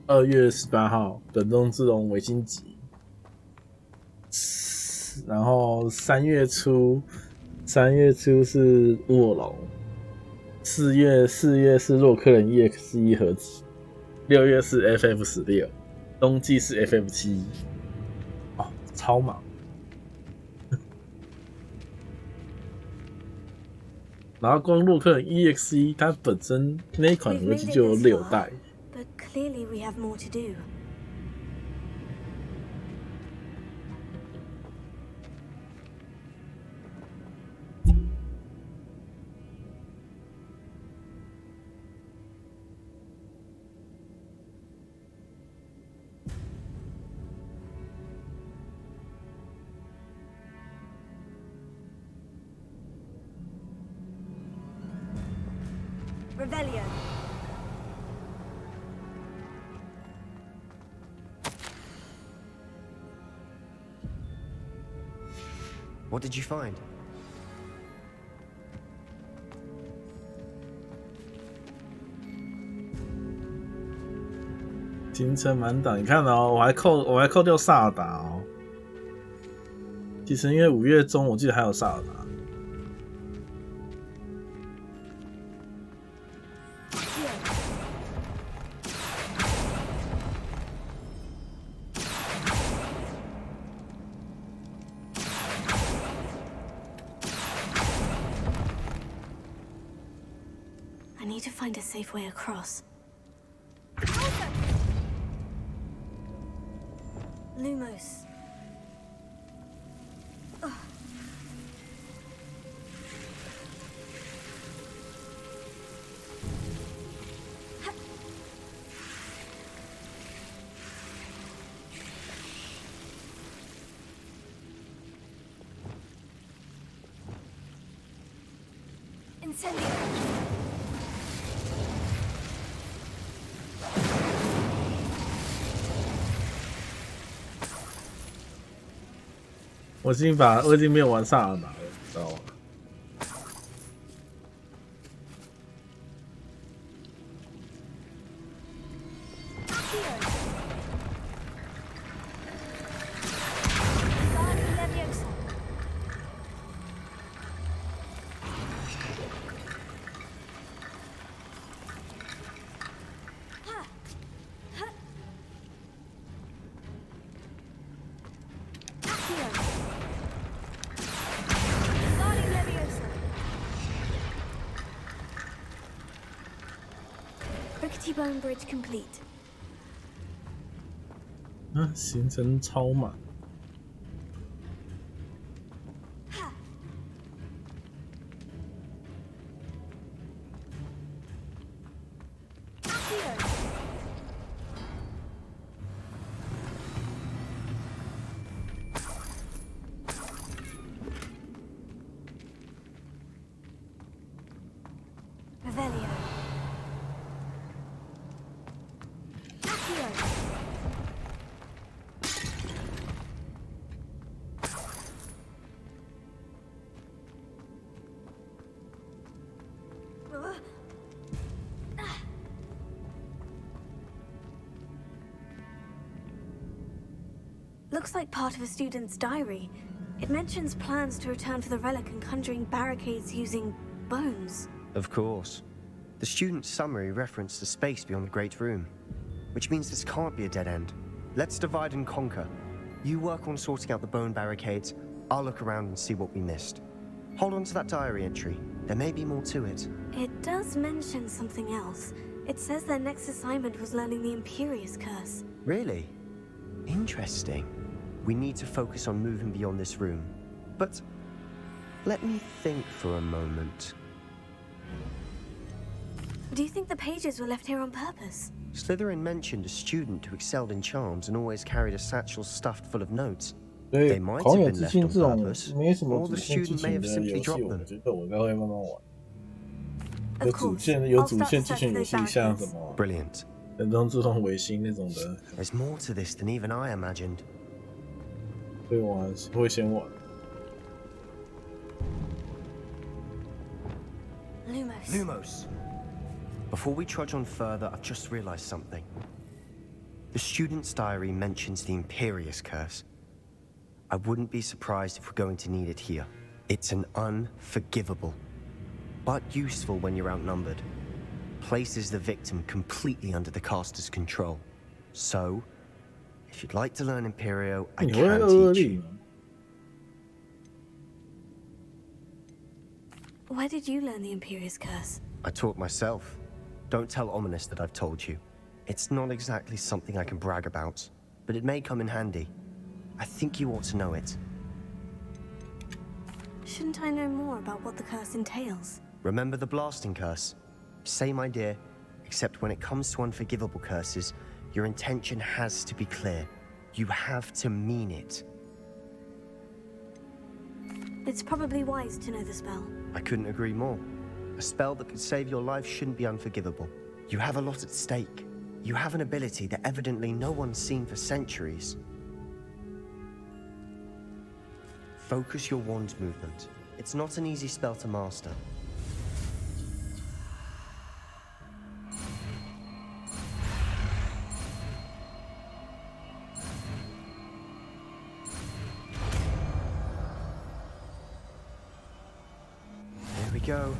S1: 2月18号冷冻之龙维新集，然后3月初是卧龙，4月是洛克人 EX1 合集，6月是 FF16，冬季是 FF7，哦，超忙。然后光洛克人 EX1 它本身那一款合集就有6代。
S3: But clearly we have more to do. Revelio.
S12: What did you find?
S1: 行程满档，你看哦，我还扣掉萨尔达哦。其实因为5月中我记得还有萨尔达。
S3: I need to find a safe way across. Lumos. Incendio.
S1: 我已经没有玩萨尔达了，你知道吗？Bone
S3: bridge complete.
S1: 行程超满。
S3: Revelio. Looks like part of a student's diary. It mentions plans to return for the relic and conjuring barricades using bones.
S12: Of course. The student's summary referenced the space beyond the Great Room, which means this can't be a dead end. Let's divide and conquer. You work on sorting out the bone barricades, I'll look around and see what we missed. Hold on to that diary entry. There may be more to it.
S3: It does mention something else. It says their next assignment was learning the Imperious Curse.
S12: Really? Interesting. We need to focus on moving beyond this room. But let me think for a moment.
S3: Do you think the pages were left here on purpose?
S12: Slytherin mentioned a student who excelled in charms and always carried a satchel stuffed full of notes.
S1: 所以
S12: They might
S1: 狂
S12: have
S1: 野
S12: been
S1: 之
S12: left
S1: 心
S12: on
S1: 这种
S12: purpose,
S1: 没什么
S12: or
S1: 主
S12: the
S1: 线剧
S12: student may
S1: 情
S12: have
S1: 的
S12: simply
S1: 游戏，
S12: dropped
S1: 我
S12: them.
S1: 觉得我应该会慢慢玩。有
S3: Of
S1: 主
S3: course.
S1: 线有
S3: I'll
S1: 主
S3: start
S1: 线
S3: to
S1: 剧
S3: search
S1: 情
S3: for
S1: 游
S3: those
S1: 戏，像
S3: barricades.
S1: 什么
S12: Brilliant.
S1: 人中自动维新那种的，
S12: There's more to this than even I imagined.
S1: 所以我还是会先玩。
S3: Lumos.
S12: Lumos. Before we trudge on further, I've just realized something. The student's diary mentions the Imperious Curse. I wouldn't be surprised if we're going to need it here. It's an unforgivable, but useful when you're outnumbered. Places the victim completely under the caster's control. So, if you'd like to learn Imperio, I can teach you.
S3: Where did you learn the Imperious Curse?
S12: I taught myself. Don't tell Ominous that I've told you. It's not exactly something I can brag about, but it may come in handy. I think you ought to know it.
S3: Shouldn't I know more about what the curse entails?
S12: Remember the blasting curse? Same idea, except when it comes to unforgivable curses, your intention has to be clear. You have to mean it.
S3: It's probably wise to know the spell.
S12: I couldn't agree more. A spell that could save your life shouldn't be unforgivable. You have a lot at stake. You have an ability that evidently no one's seen for centuries. Focus your wand's movement. It's not an easy spell to master. There we go.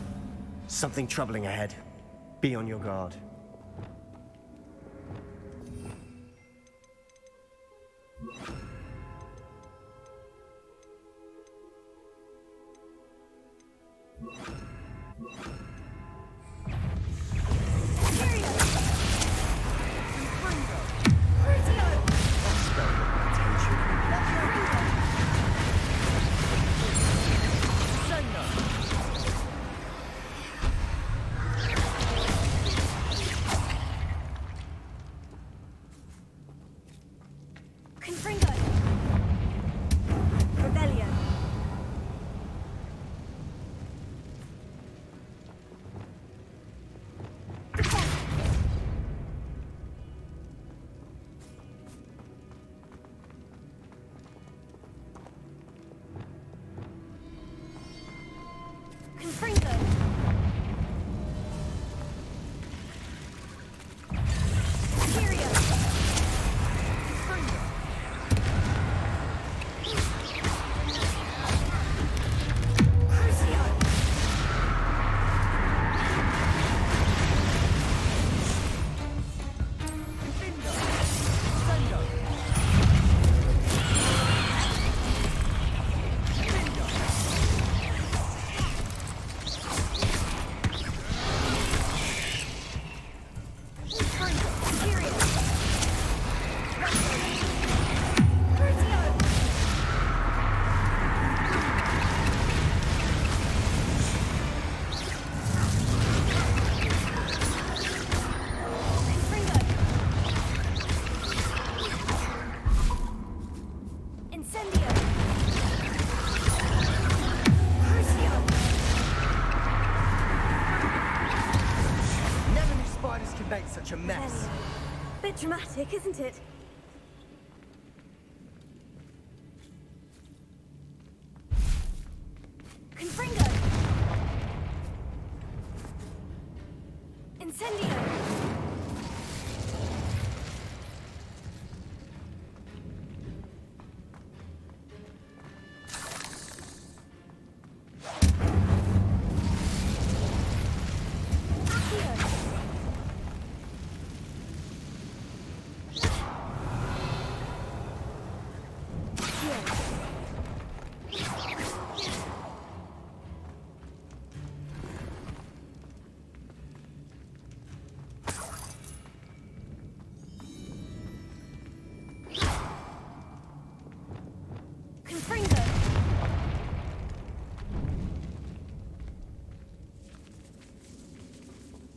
S12: Something troubling ahead. Be on your guard.
S3: Such a mess. Bit dramatic, isn't it? Confringo! Incendio!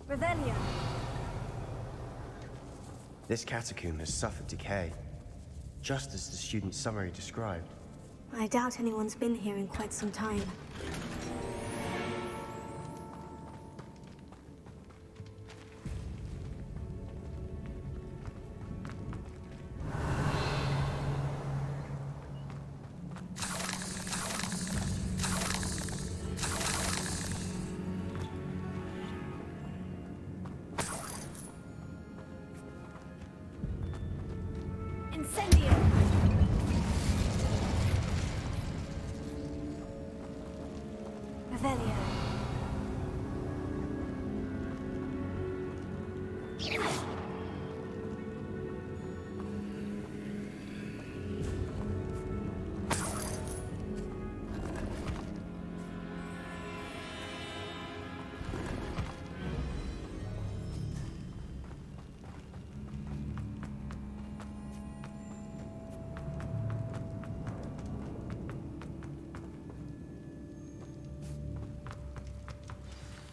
S3: Revelio.
S12: This catacomb has suffered decay, just as the student's summary described.
S3: I doubt anyone's been here in quite some time. Incendio! Revelio.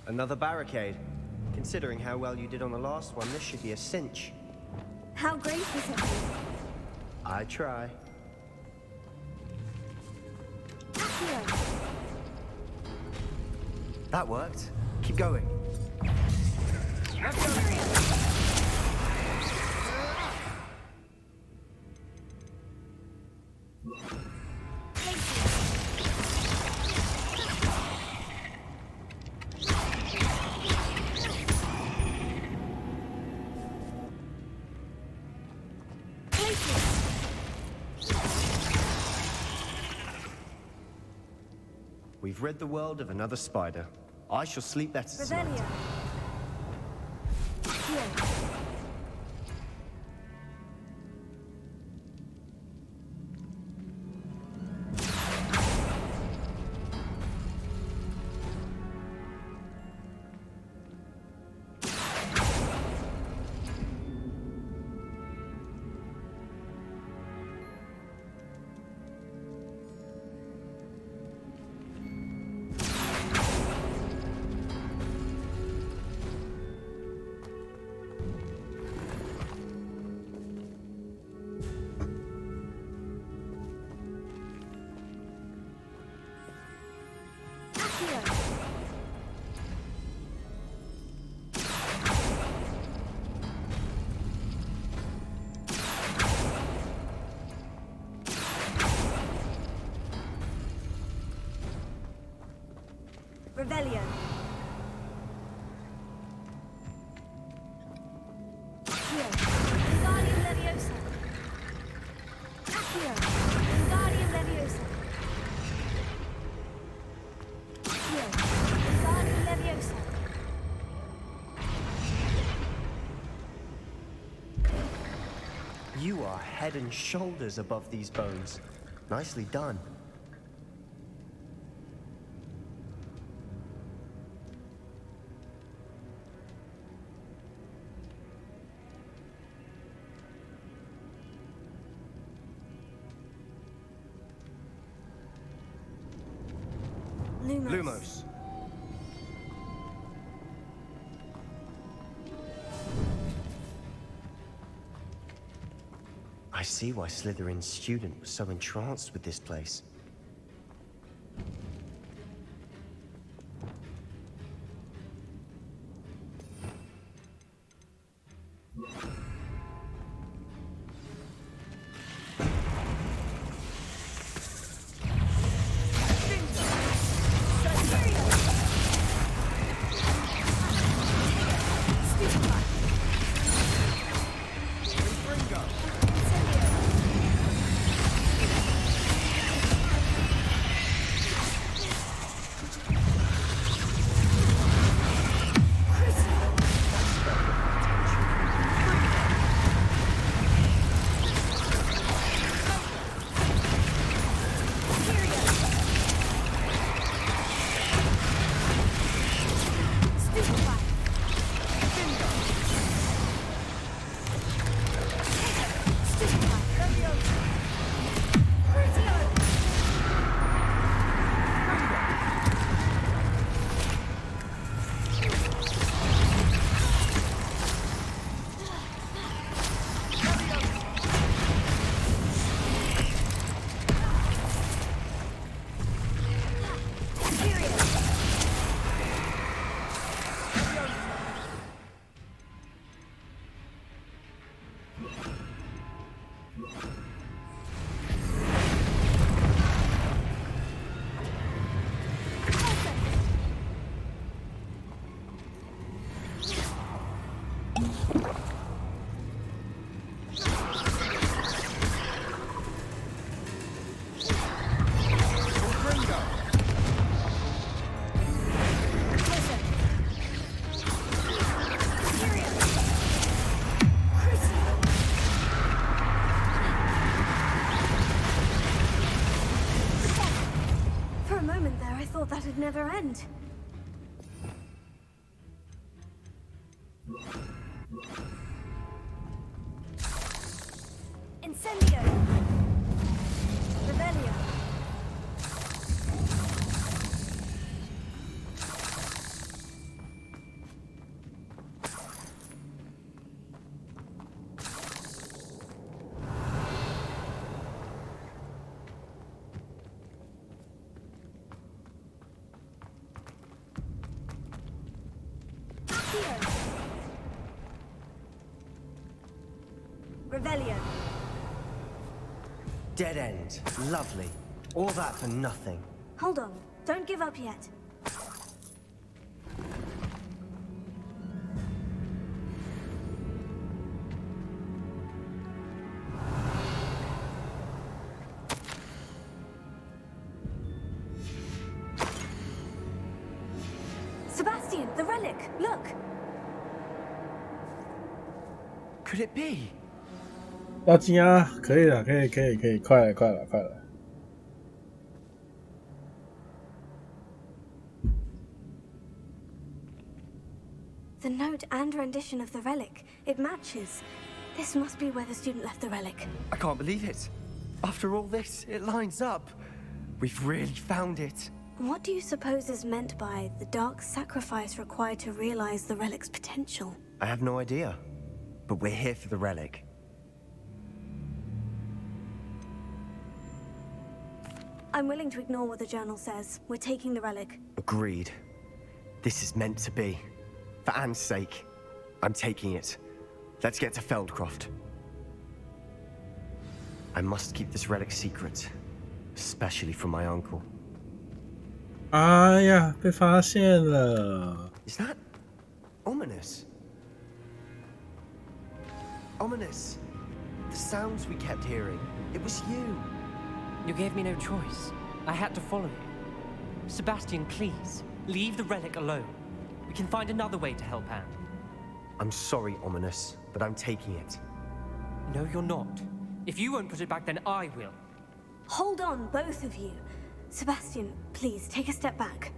S12: Another barricade. Considering how well you did on the last one, this should be a cinch.
S3: How great is it?
S12: I try.
S3: Accio.
S12: That worked. Keep going. We've rid the world of another spider. I shall sleep better tonight.
S3: Revelio. Accio. Revelio. Accio. Wingardium Leviosa. Accio. Wingardium Leviosa. Accio. Wingardium Leviosa.
S12: You are head and shoulders above these bones. Nicely done. Lumos. I see why Slytherin's student was so entranced with this place.
S3: end. Incendio. Revelio. Revelio.
S12: Dead end. Lovely. All that for nothing.
S3: Hold on. Don't give up yet. Sebastian, the relic! Look!
S12: Could it be?
S1: 要进啊！可以了，可以，快了。
S3: The note and rendition of the relic. It matches. This must be where the student left the relic.
S12: I can't believe it. After all this, it lines up. We've really found it.
S3: What do you suppose is meant by the dark sacrifice required to realize the relic's potential?
S12: I have no idea. But we're here for the relic.
S3: I'm willing to ignore what the journal says. We're taking the relic.
S12: Agreed. This is meant to be. For Anne's sake, I'm taking it. Let's get to Feldcroft. I must keep this relic secret, especially from my uncle.
S1: 哎呀，被发现了。
S12: Is that ominous? Ominous. The sounds we kept hearing. It was you.
S14: You gave me no choice. I had to follow you. Sebastian, please, leave the relic alone. We can find another way to help Anne.
S12: I'm sorry, Ominous, but I'm taking it.
S14: No, you're not. If you won't put it back, then I will.
S3: Hold on, both of you. Sebastian, please, take a step back.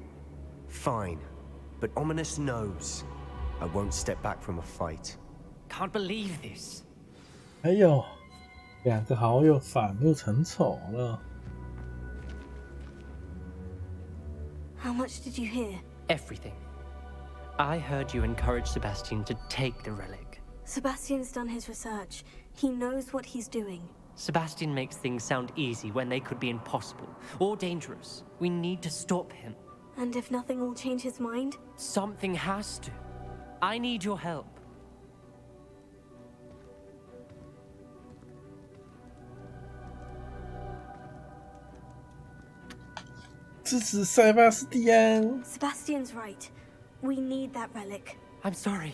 S12: Fine. But Ominous knows. I won't step back from a fight.
S14: Can't believe this.
S1: 哎呦，两个好友反目成仇了。
S3: How much did you hear?
S14: Everything. I heard you encourage Sebastian to take the relic.
S3: Sebastian's done his research. He knows what he's doing.
S14: Sebastian makes things sound easy when they could be impossible or dangerous. We need to stop him.
S3: And if nothing will change his mind?
S14: Something has to. I need your help.
S1: 支持塞巴斯蒂安。
S3: Sebastian's right. We need that relic.
S14: I'm sorry.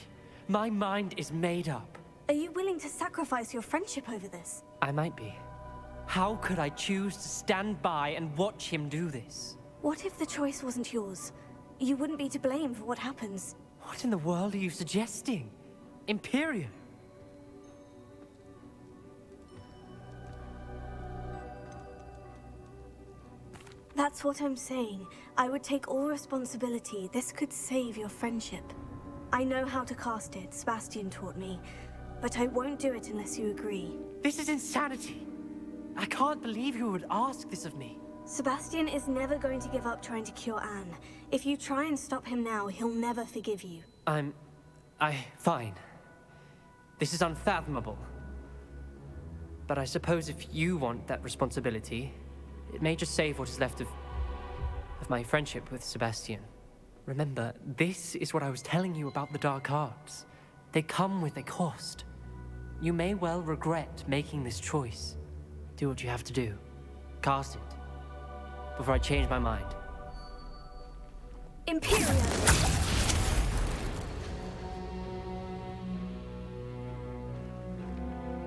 S14: My mind is made up.
S3: Are you willing to sacrifice your friendship over this?
S14: I might be. How could I choose to stand by and watch him do this?
S3: What if the choice wasn't yours? You wouldn't be to blame for what happens.
S14: What in the world are you suggesting? Imperium?
S3: That's what I'm saying. I would take all responsibility. This could save your friendship. I know how to cast it. Sebastian taught me. But I won't do it unless you agree.
S14: This is insanity. I can't believe you would ask this of me.
S3: Sebastian is never going to give up trying to cure Anne. If you try and stop him now, he'll never forgive you.
S14: Fine. This is unfathomable. But I suppose if you want that responsibility, it may just save what is left of my friendship with Sebastian. Remember, this is what I was telling you about the dark arts. They come with a cost. You may well regret making this choice. Do what you have to do. Cast it. Before I change my mind.
S3: Imperium!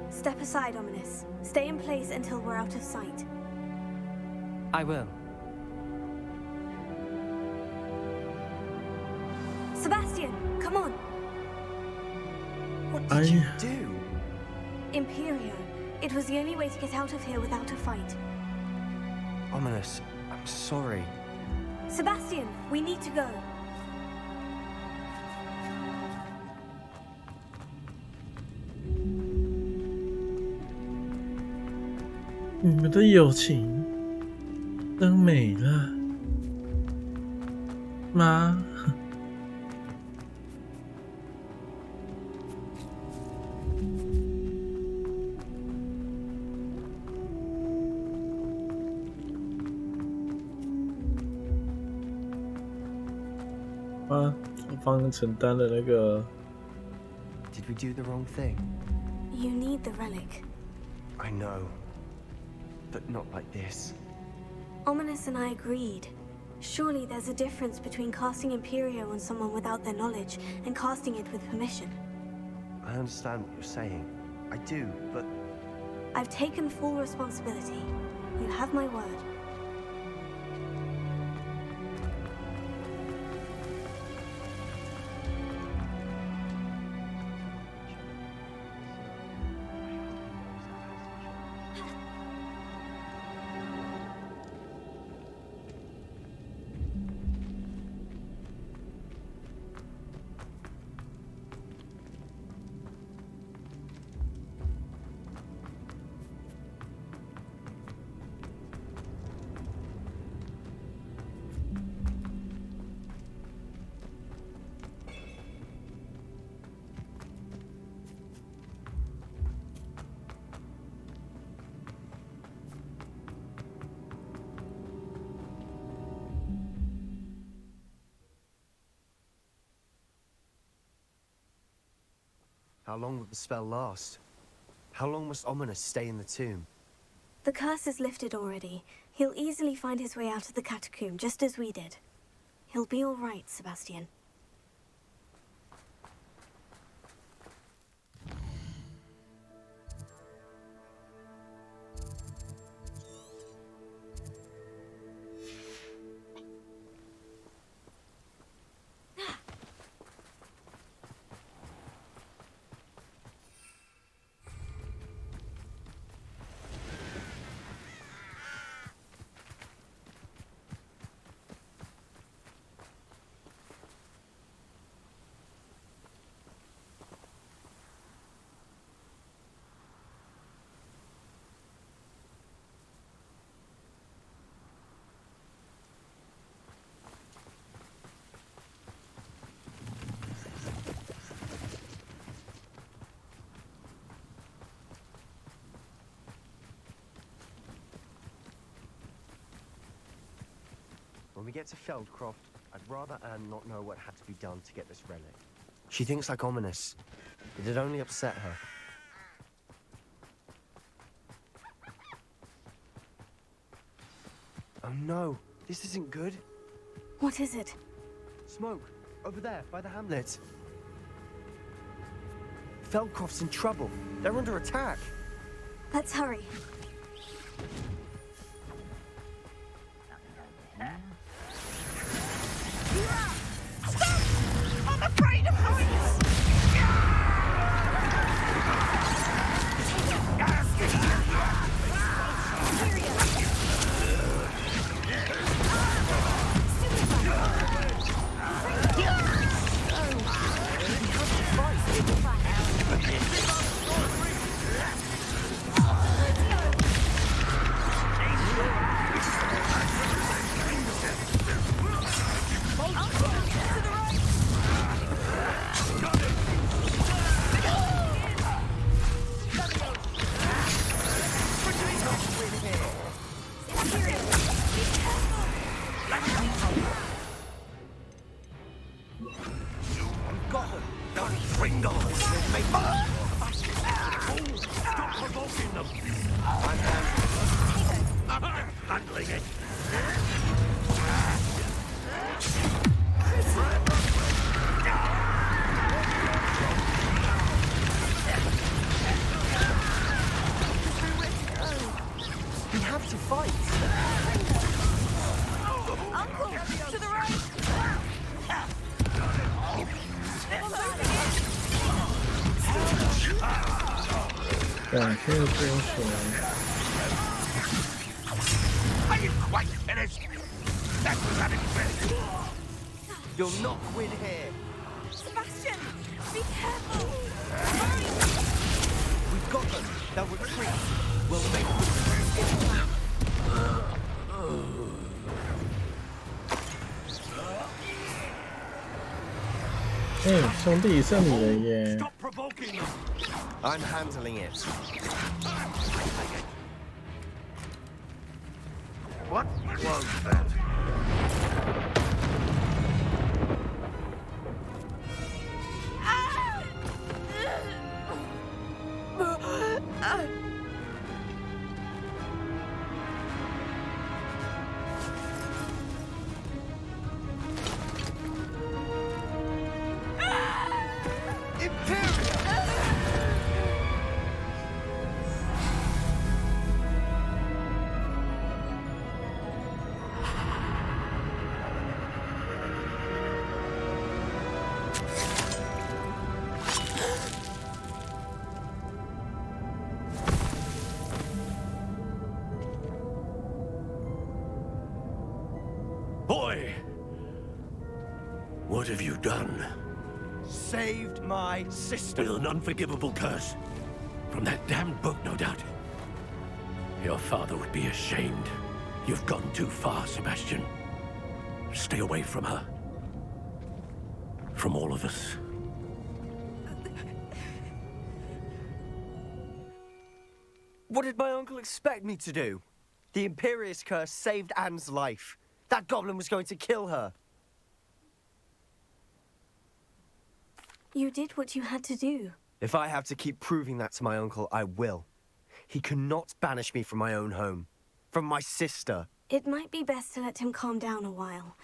S3: Step aside, Ominous. Stay in place until we're out of sight.
S14: I will.
S3: Sebastian, come on!
S12: What did you do?
S3: Imperio. It was the only way to get out of here without a fight.
S12: Ominous, I'm sorry.
S3: Sebastian, we need to go.
S1: 你们的友情真美了，妈。我帮承担了那个。
S12: Did we do the wrong thing?
S3: You need the relic.
S12: I know, but not like this.
S3: Ominous and I agreed. Surely there's a difference between casting Imperio on someone without their knowledge and casting it with permission.
S12: I understand what you're saying. I do, but...
S3: I've taken full responsibility. You have my word.
S12: How long will the spell last? How long must Ominous stay in the tomb?
S3: The curse is lifted already. He'll easily find his way out of the catacomb, just as we did. He'll be all right, Sebastian.
S12: When we get to Feldcroft, I'd rather Anne not know what had to be done to get this relic. She thinks like Ominous. It'd only upset her. Oh no, this isn't good.
S3: What is it?
S12: Smoke, over there, by the hamlet. Feldcroft's in trouble. They're under attack.
S3: Let's hurry.
S4: I'm afraid of heights!
S7: I didn't quite finish. That was unexpected.
S12: You'll not win here.
S4: Sebastian, be careful.
S12: We've got them. They'll retreat. We'll make them.
S1: 兄弟，剩你了耶！
S7: Stop provoking them.
S12: I'm handling it.
S7: What was that?
S15: Boy! What have you done?
S12: Saved my sister.
S15: With an unforgivable curse. From that damned book, no doubt. Your father would be ashamed. You've gone too far, Sebastian. Stay away from her. From all of us.
S12: What did my uncle expect me to do? The Imperious curse saved Anne's life. That goblin was going to kill her.
S3: You did what you had to do.
S12: If I have to keep proving that to my uncle, I will. He cannot banish me from my own home. From my sister.
S3: It might be best to let him calm down a while.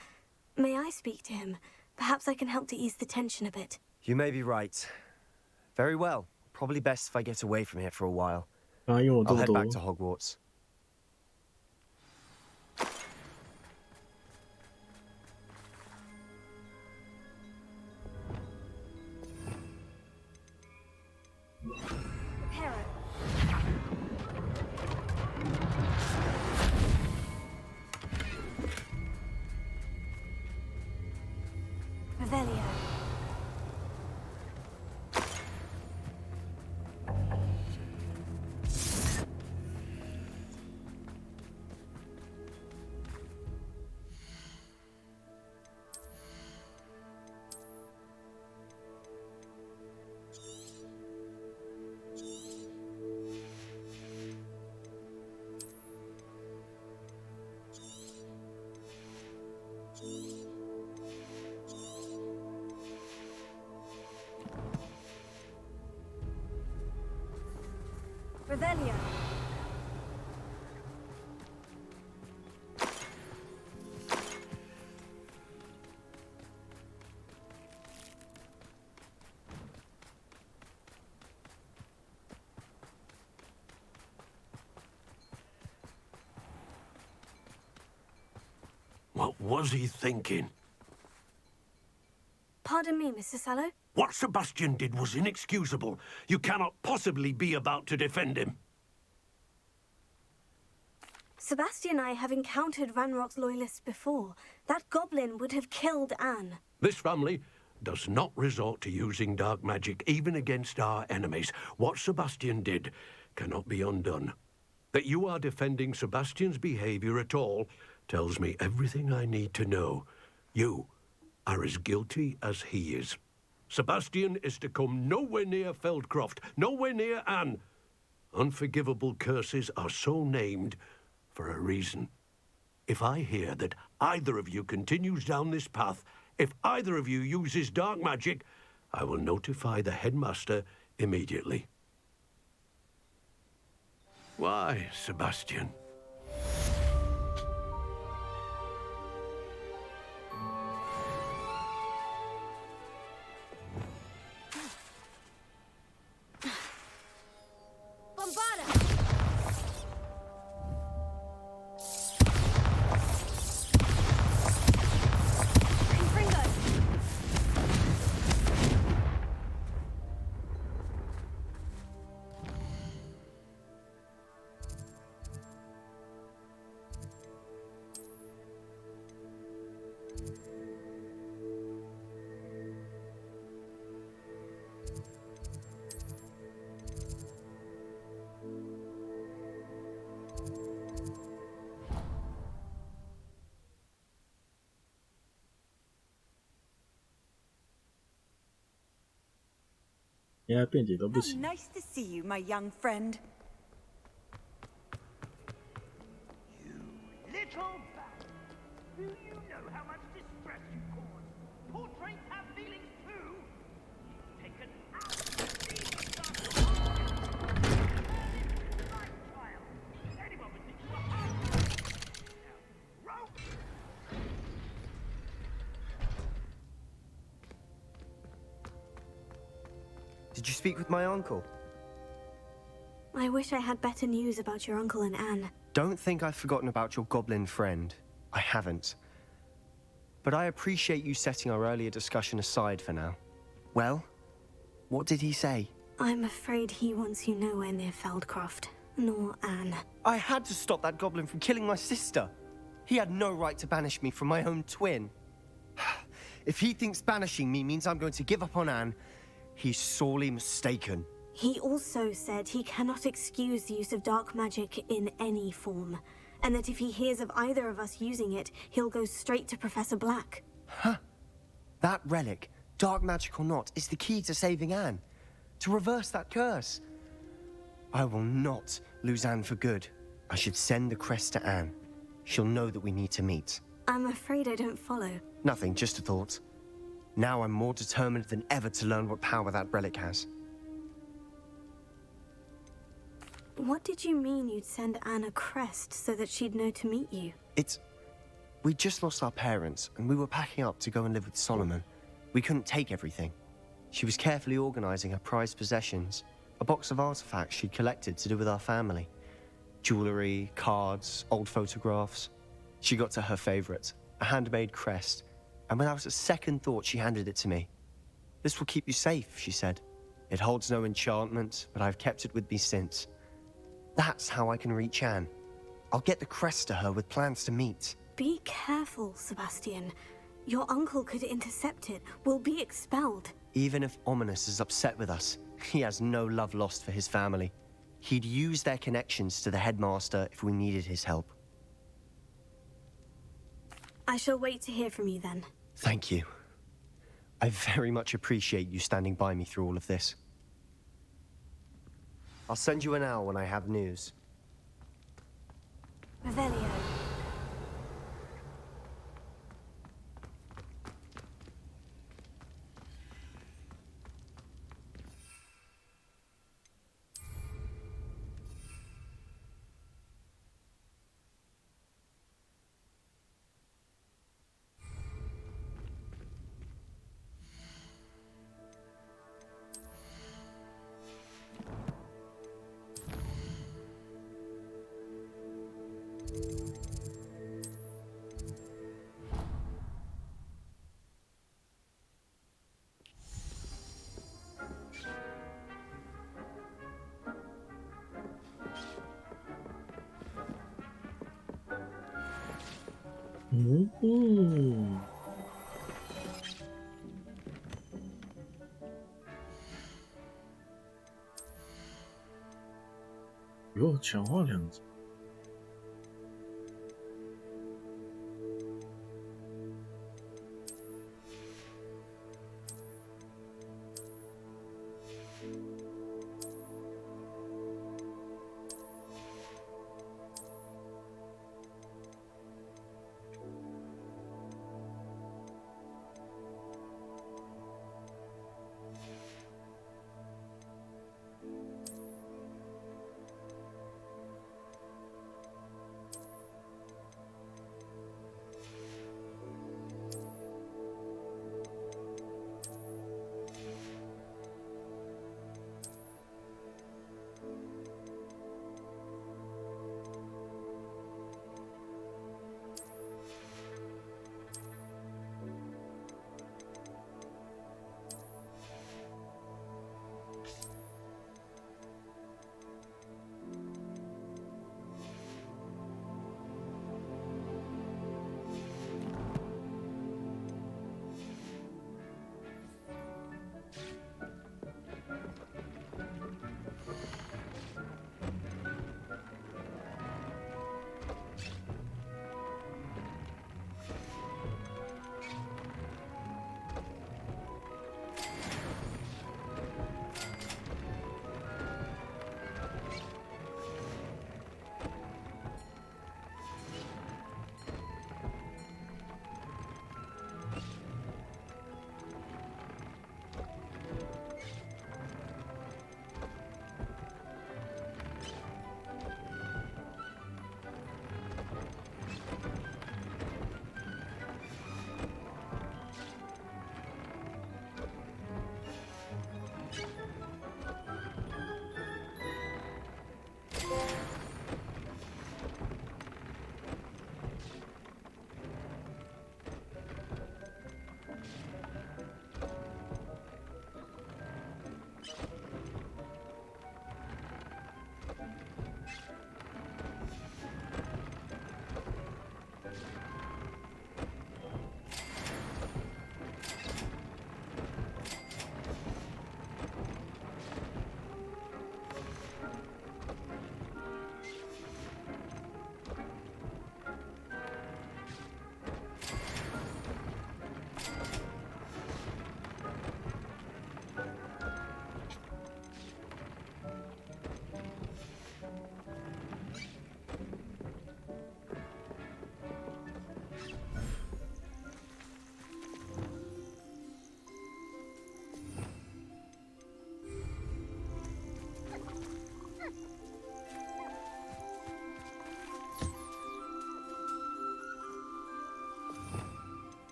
S3: May I speak to him? Perhaps I can help to ease the tension a bit.
S12: You may be right. Very well. Probably best if I get away from here for a while.
S1: I'll
S12: head back to Hogwarts.
S3: Revelio. Revelio.
S15: What was he thinking?
S3: Pardon me, Mr. Sallow?
S15: What Sebastian did was inexcusable. You cannot possibly be about to defend him.
S3: Sebastian and I have encountered Ranrock's loyalists before. That goblin would have killed Anne.
S15: This family does not resort to using dark magic even against our enemies. What Sebastian did cannot be undone. That you are defending Sebastian's behavior at all tells me everything I need to know. You are as guilty as he is. Sebastian is to come nowhere near Feldcroft, nowhere near Anne. Unforgivable curses are so named for a reason. If I hear that either of you continues down this path, if either of you uses dark magic, I will notify the headmaster immediately. Why, Sebastian?
S1: 连他辩解都不
S4: How
S1: 行。
S4: nice to see you, my young friend.
S13: Little bat, do you know how much distress you cause? Portraits have feelings too. You've taken out the child. Anyone would think you were now, rope.
S12: Did you speak with my uncle?
S3: I wish I had better news about your uncle and Anne.
S12: Don't think I've forgotten about your goblin friend. I haven't. But I appreciate you setting our earlier discussion aside for now. Well, what did he say?
S3: I'm afraid he wants you nowhere near Feldcroft, nor Anne.
S12: I had to stop that goblin from killing my sister. He had no right to banish me from my own twin. If he thinks banishing me means I'm going to give up on Anne, he's sorely mistaken.
S3: He also said he cannot excuse the use of dark magic in any form, and that if he hears of either of us using it, he'll go straight to Professor Black.
S12: Huh? That relic, dark magic or not, is the key to saving Anne. To reverse that curse. I will not lose Anne for good. I should send the crest to Anne. She'll know that we need to meet.
S3: I'm afraid I don't follow.
S12: Nothing, just a thought. Now I'm more determined than ever to learn what power that relic has.
S3: What did you mean you'd send Anne a crest so that she'd know to meet you?
S12: We just lost our parents, and we were packing up to go and live with Solomon. We couldn't take everything. She was carefully organizing her prized possessions, a box of artifacts she'd collected to do with our family. Jewelry, cards, old photographs. She got to her favorite, a handmade crest, and without a second thought, she handed it to me. This will keep you safe, she said. It holds no enchantment, but I've kept it with me since. That's how I can reach Anne. I'll get the crest to her with plans to meet.
S3: Be careful, Sebastian. Your uncle could intercept it. We'll be expelled.
S12: Even if Ominous is upset with us, he has no love lost for his family. He'd use their connections to the headmaster if we needed his help.
S3: I shall wait to hear from you then.
S12: Thank you. I very much appreciate you standing by me through all of this. I'll send you an owl when I have news.
S3: Revelio.
S1: 哟，强化2级。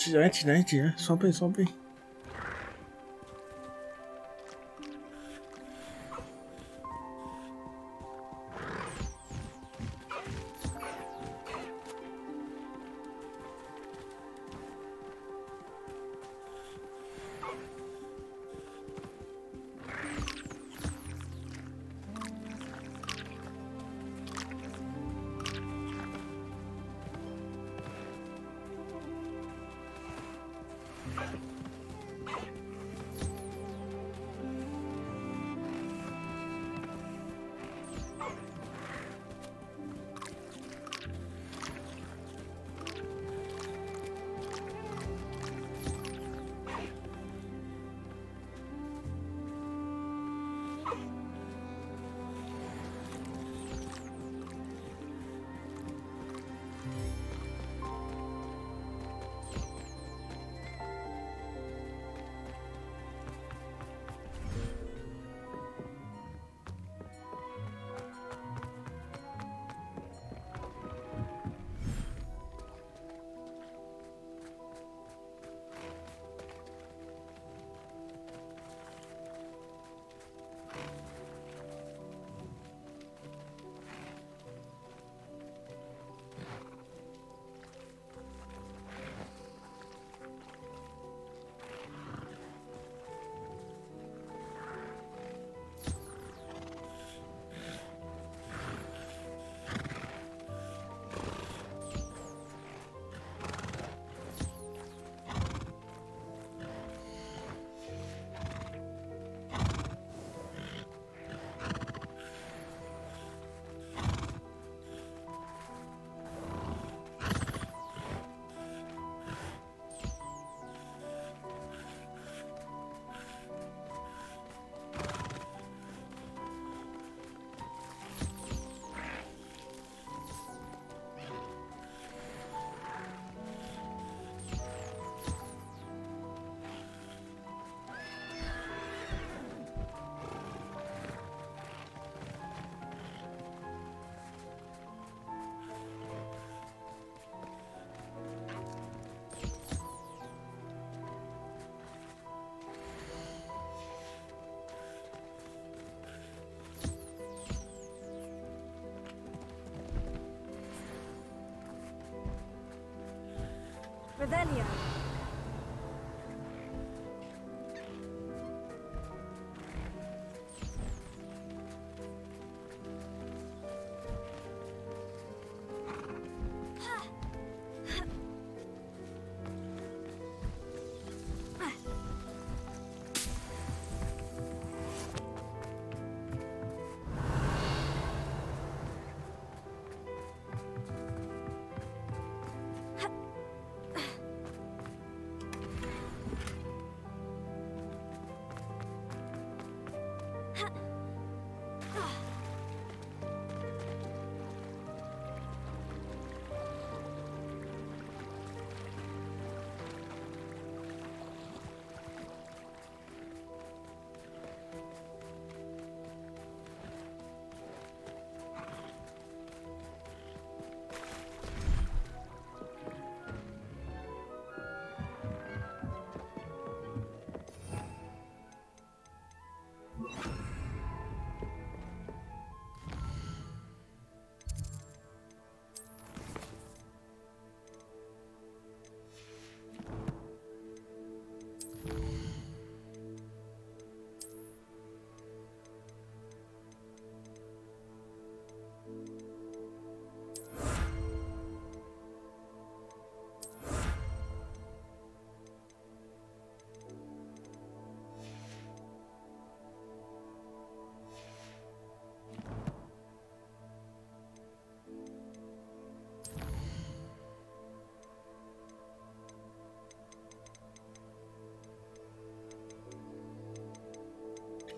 S1: 起来，起来，起来，双倍，双倍。
S3: Revelio.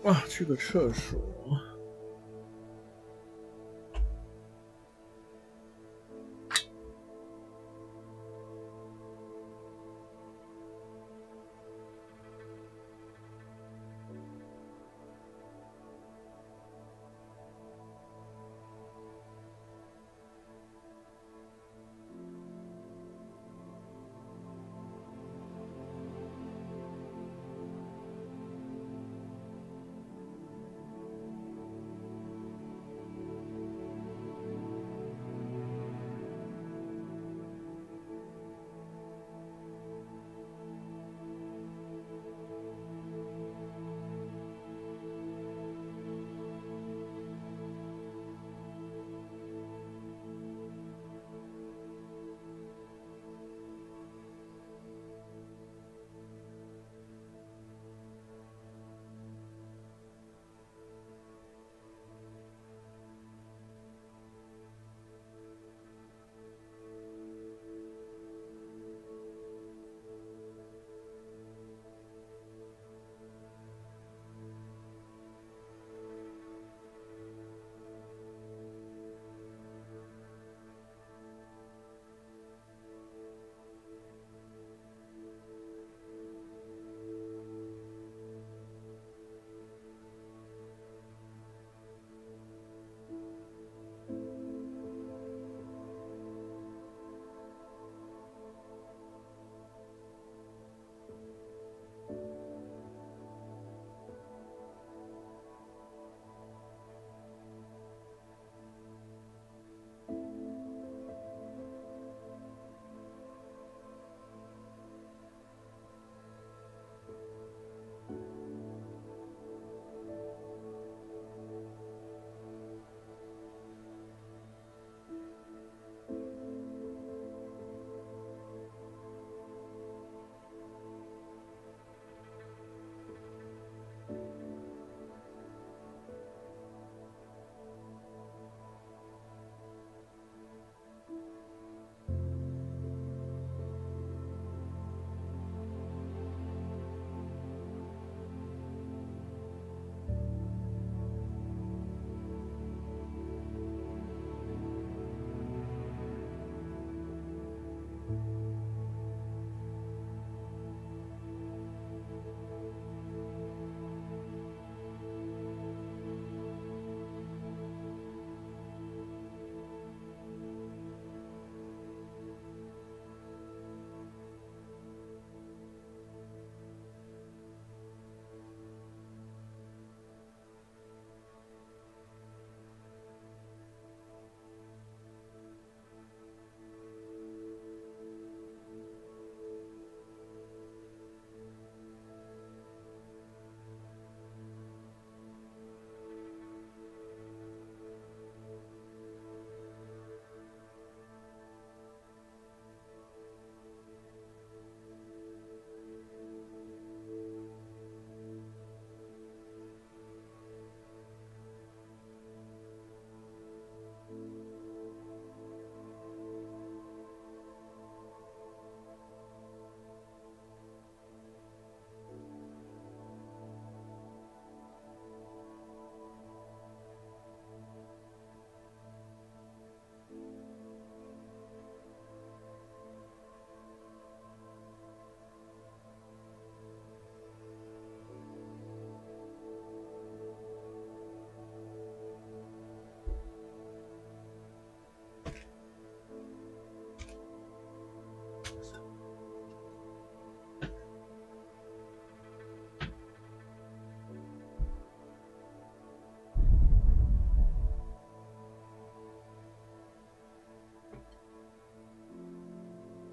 S1: 啊，去个厕所。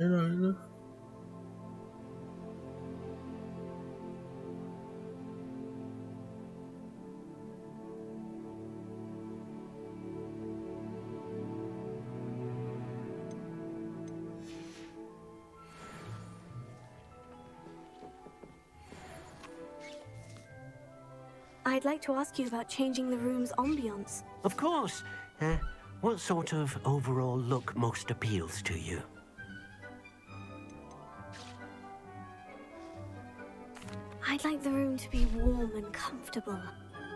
S1: 谁来了？I'd
S3: like to ask you about changing the room's ambience.
S2: Of course. What sort of overall look most appeals to you?
S3: I'd like the room to be warm and comfortable,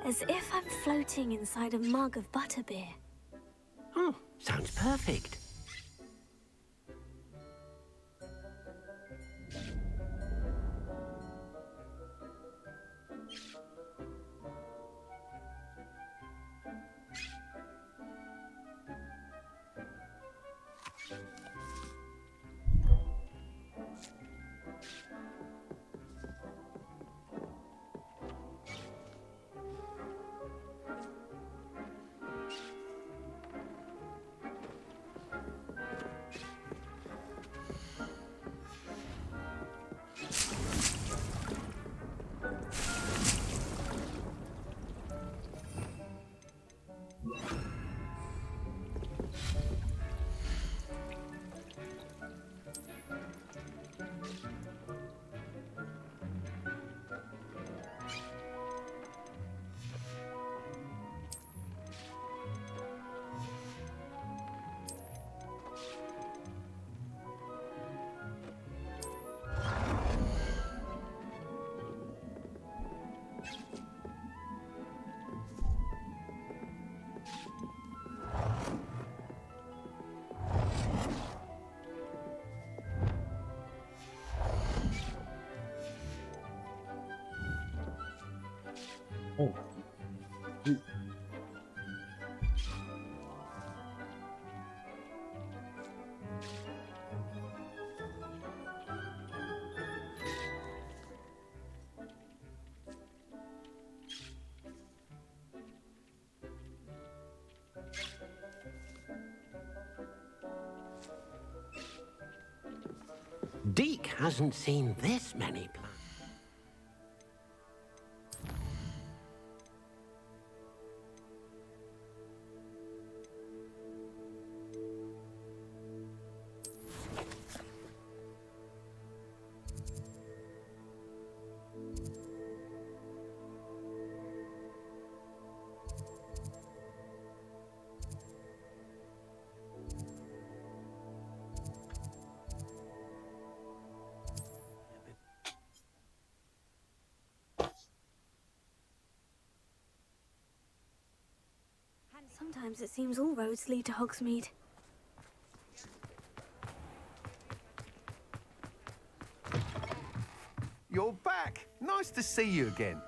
S3: as if I'm floating inside a mug of butterbeer.
S2: Oh, sounds perfect.
S1: Oh.
S2: Deke hasn't seen this many plants.
S3: Sometimes it seems all roads lead to Hogsmeade.
S11: You're back. Nice to see you again.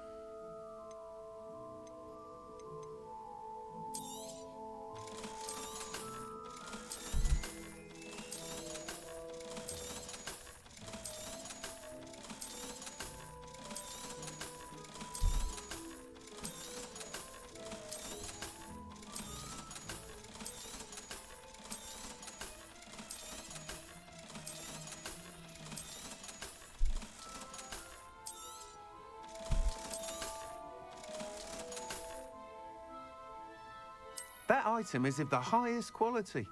S11: That item is of the highest quality.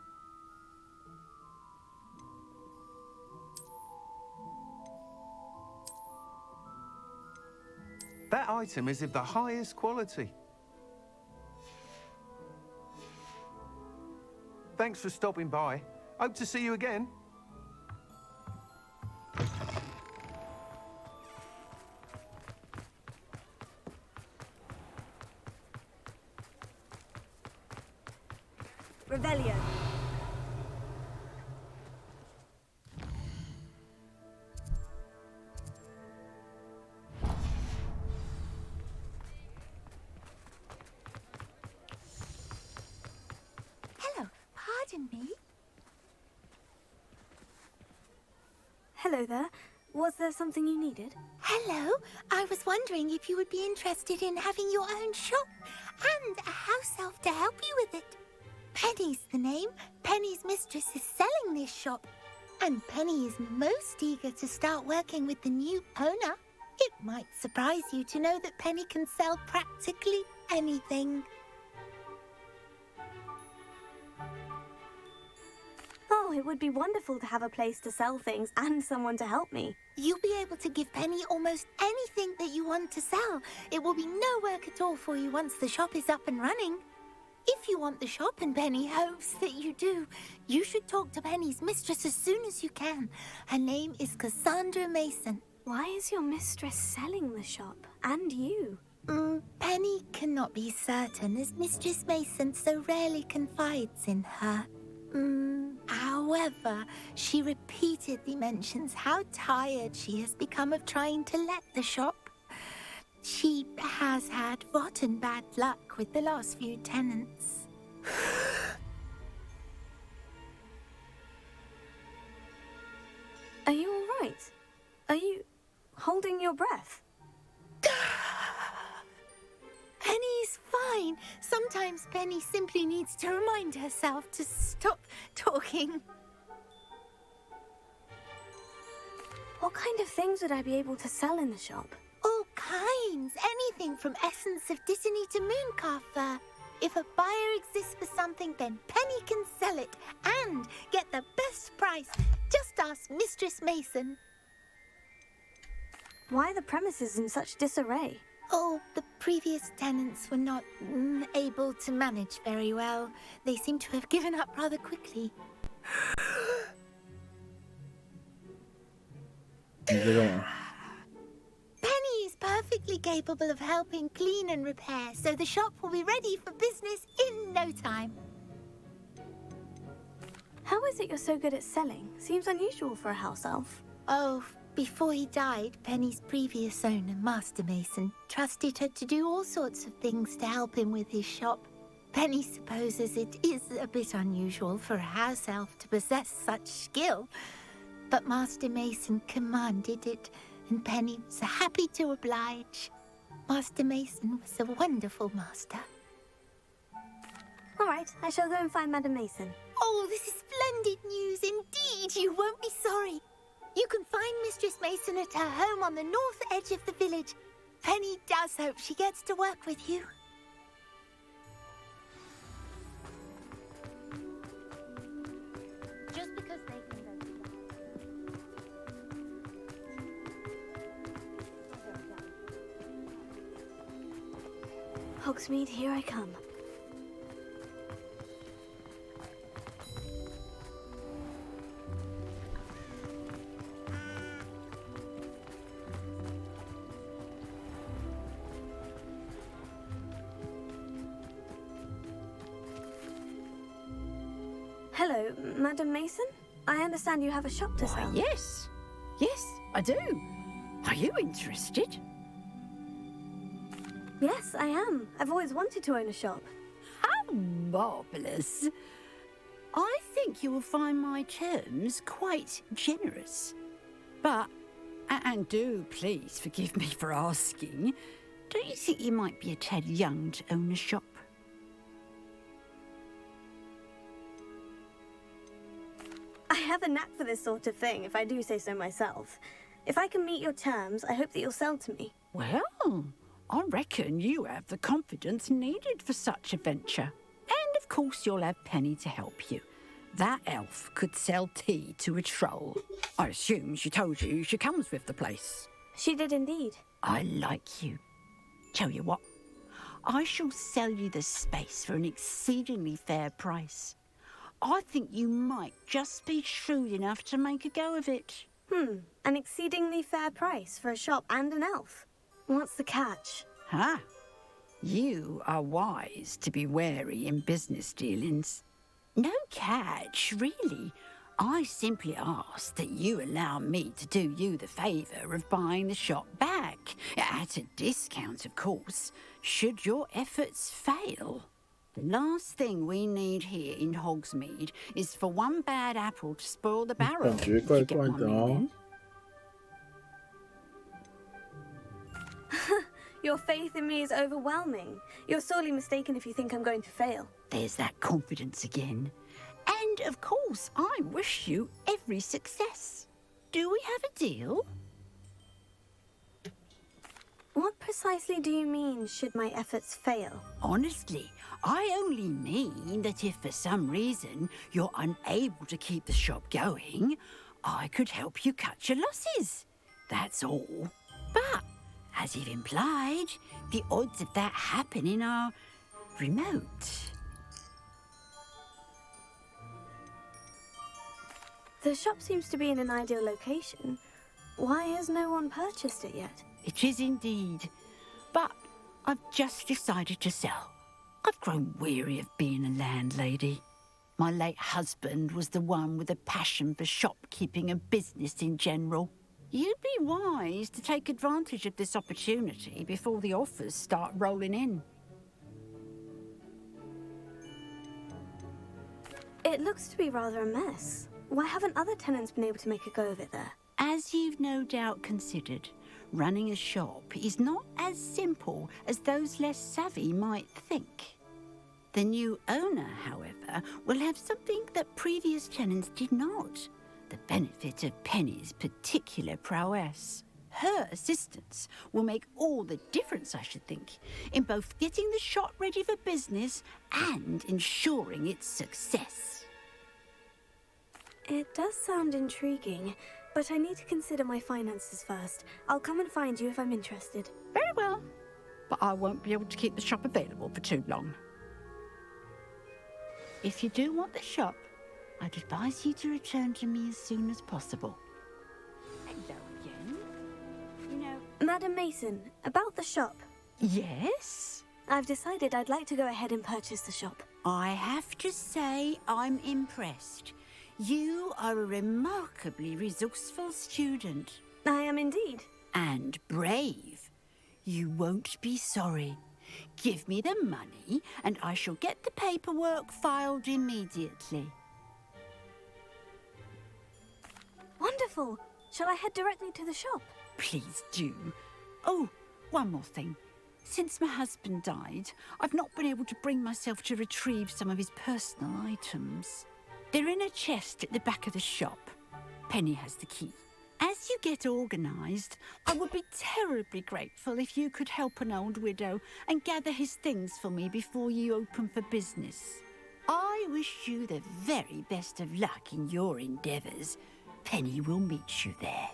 S11: That item is of the highest quality. Thanks for stopping by. Hope to see you again.
S3: Revelio.
S16: Hello, pardon me.
S3: Hello there. Was there something you needed?
S16: Hello, I was wondering if you would be interested in having your own shop and a house elf to help you with it. Penny's the name. Penny's mistress is selling this shop. And Penny is most eager to start working with the new owner. It might surprise you to know that Penny can sell practically anything.
S3: Oh, it would be wonderful to have a place to sell things and someone to help me.
S16: You'll be able to give Penny almost anything that you want to sell. It will be no work at all for you once the shop is up and running. If you want the shop, and Penny hopes that you do, you should talk to Penny's mistress as soon as you can. Her name is Cassandra Mason.
S3: Why is your mistress selling the shop? And you?
S16: Penny cannot be certain, as Mistress Mason so rarely confides in her. However, she repeatedly mentions how tired she has become of trying to let the shop. She has had rotten bad luck with the last few tenants.
S3: Are you all right? Are you holding your breath?
S16: Penny's fine. Sometimes Penny simply needs to remind herself to stop talking.
S3: What kind of things would I be able to sell in the shop?
S16: All kinds. Anything from essence of Disney to mooncar fur. If a buyer exists for something, then Penny can sell it and get the best price. Just ask Mistress Mason.
S3: Why are the premises in such disarray?
S16: Oh, the previous tenants were not able to manage very well. They seem to have given up rather quickly. Penny is perfectly capable of helping clean and repair, so the shop will be ready for business in no time.
S3: How is it you're so good at selling? Seems unusual for a house elf.
S16: Oh, before he died, Penny's previous owner, Master Mason, trusted her to do all sorts of things to help him with his shop. Penny supposes it is a bit unusual for a house elf to possess such skill, but Master Mason commanded it, and Penny was happy to oblige. Master Mason was a wonderful master.
S3: All right, I shall go and find Madam Mason.
S16: Oh, this is splendid news indeed. You won't be sorry. You can find Mistress Mason at her home on the north edge of the village. Penny does hope she gets to work with you.
S3: Just because they can go. Hogsmeade, here I come. Hello, Madam Mason. I understand you have a shop to sell.
S17: Yes. Yes, I do. Are you interested?
S3: Yes, I am. I've always wanted to own a shop.
S17: How marvellous. I think you will find my terms quite generous. But, and do please forgive me for asking, don't you think you might be a tad young to own a shop?
S3: I have a knack for this sort of thing, if I do say so myself. If I can meet your terms, I hope that you'll sell to me.
S17: Well, I reckon you have the confidence needed for such a venture. And of course you'll have Penny to help you. That elf could sell tea to a troll. I assume she told you she comes with the place.
S3: She did indeed.
S17: I like you. Tell you what, I shall sell you the space for an exceedingly fair price. I think you might just be shrewd enough to make a go of it.
S3: An exceedingly fair price for a shop and an elf. What's the catch?
S17: Ah, you are wise to be wary in business dealings. No catch, really. I simply ask that you allow me to do you the favour of buying the shop back. At a discount, of course, should your efforts fail. The last thing we need here in Hogsmeade is for one bad apple to spoil the barrel. If you get my meaning.
S3: Your faith in me is overwhelming. You're sorely mistaken if you think I'm going to fail.
S17: There's that confidence again. And And, of course, I wish you every success. Do we have a deal?
S3: What precisely do you mean, should my efforts fail?
S17: Honestly, I only mean that if for some reason you're unable to keep the shop going, I could help you cut your losses. That's all. But, as you've implied, the odds of that happening are remote.
S3: The shop seems to be in an ideal location. Why has no one purchased it yet?
S17: It is indeed. But I've just decided to sell. I've grown weary of being a landlady. My late husband was the one with a passion for shopkeeping and business in general. You'd be wise to take advantage of this opportunity before the offers start rolling in.
S3: It looks to be rather a mess. Why haven't other tenants been able to make a go of it there?
S17: As you've no doubt considered, running a shop is not as simple as those less savvy might think. The new owner, however, will have something that previous tenants did not. The benefit of Penny's particular prowess. Her assistance will make all the difference, I should think, in both getting the shop ready for business and ensuring its success.
S3: It does sound intriguing, but I need to consider my finances first. I'll come and find you if I'm interested.
S17: Very well, but I won't be able to keep the shop available for too long. If you do want the shop, I'd advise you to return to me as soon as possible. Hello again. You know...
S3: Madam Mason, about the shop.
S17: Yes?
S3: I've decided I'd like to go ahead and purchase the shop.
S17: I have to say I'm impressed. You are a remarkably resourceful student.
S3: I am indeed.
S17: And brave. You won't be sorry. Give me the money, and I shall get the paperwork filed immediately.
S3: Wonderful! Shall I head directly to the shop?
S17: Please do. Oh, one more thing. Since my husband died, I've not been able to bring myself to retrieve some of his personal items. They're in a chest at the back of the shop. Penny has the key. As you get organised, I would be terribly grateful if you could help an old widow and gather his things for me before you open for business. I wish you the very best of luck in your endeavours. Penny will meet you there.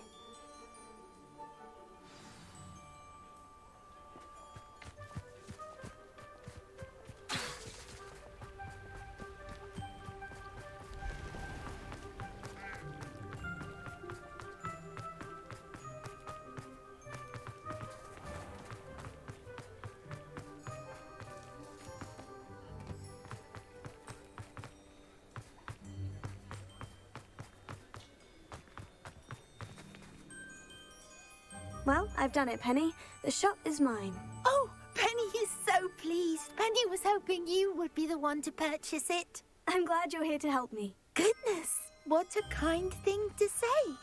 S3: Well, I've done it, Penny. The shop is mine.
S16: Oh, Penny is so pleased. Penny was hoping you would be the one to purchase it.
S3: I'm glad you're here to help me.
S16: Goodness, what a kind thing to say.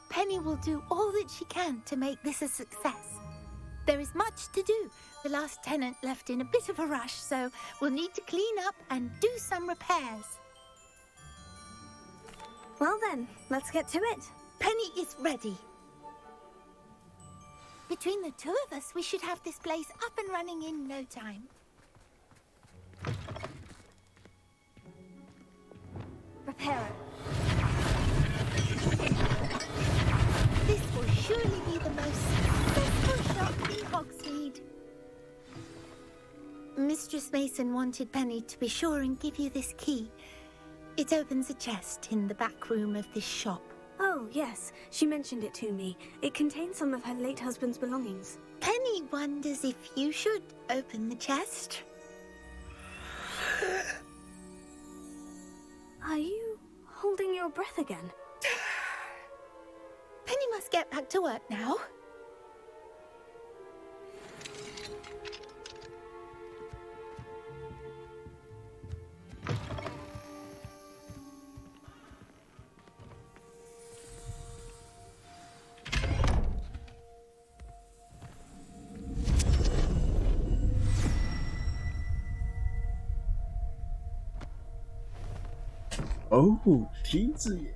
S16: Penny will do all that she can to make this a success. There is much to do. The last tenant left in a bit of a rush, so we'll need to clean up and do some repairs.
S3: Well then, let's get to it.
S16: Penny is ready. Between the two of us, we should have this place up and running in no time.
S3: Repairer.
S16: This will surely be the most successful shop in Hogsmeade. Mistress Mason wanted Penny to be sure and give you this key. It opens a chest in the back room of this shop.
S3: Oh, yes. She mentioned it to me. It contains some of her late husband's belongings.
S16: Penny wonders if you should open the chest.
S3: Are you holding your breath again?
S16: Penny must get back to work now.
S1: 哦，梯子耶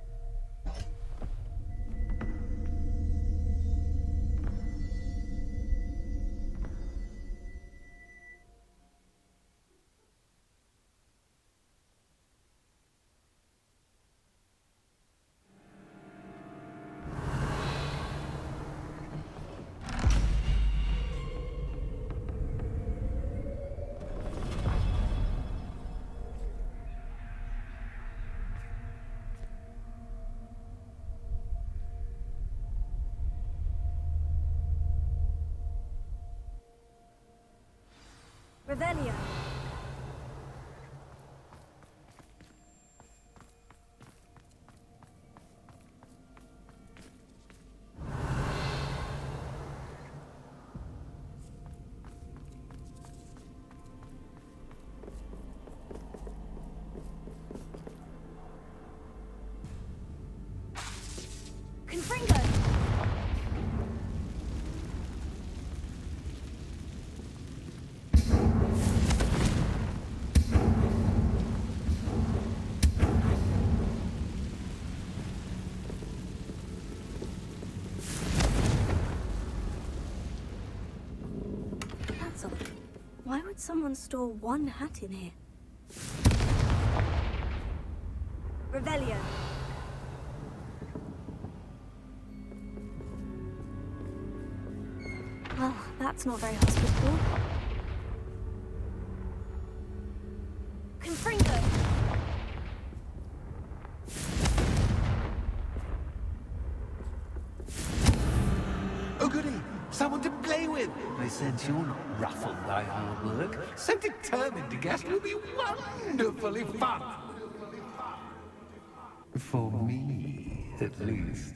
S1: ！Revelio.
S3: Confringo. That's odd. Why would someone store one hat in here? Revelio. Well, that's not very hospitable. Confringo!
S7: Oh goody! Someone to play with! I sense you're not ruffled by hard work. So determined to guess will be wonderfully fun! For me, at least.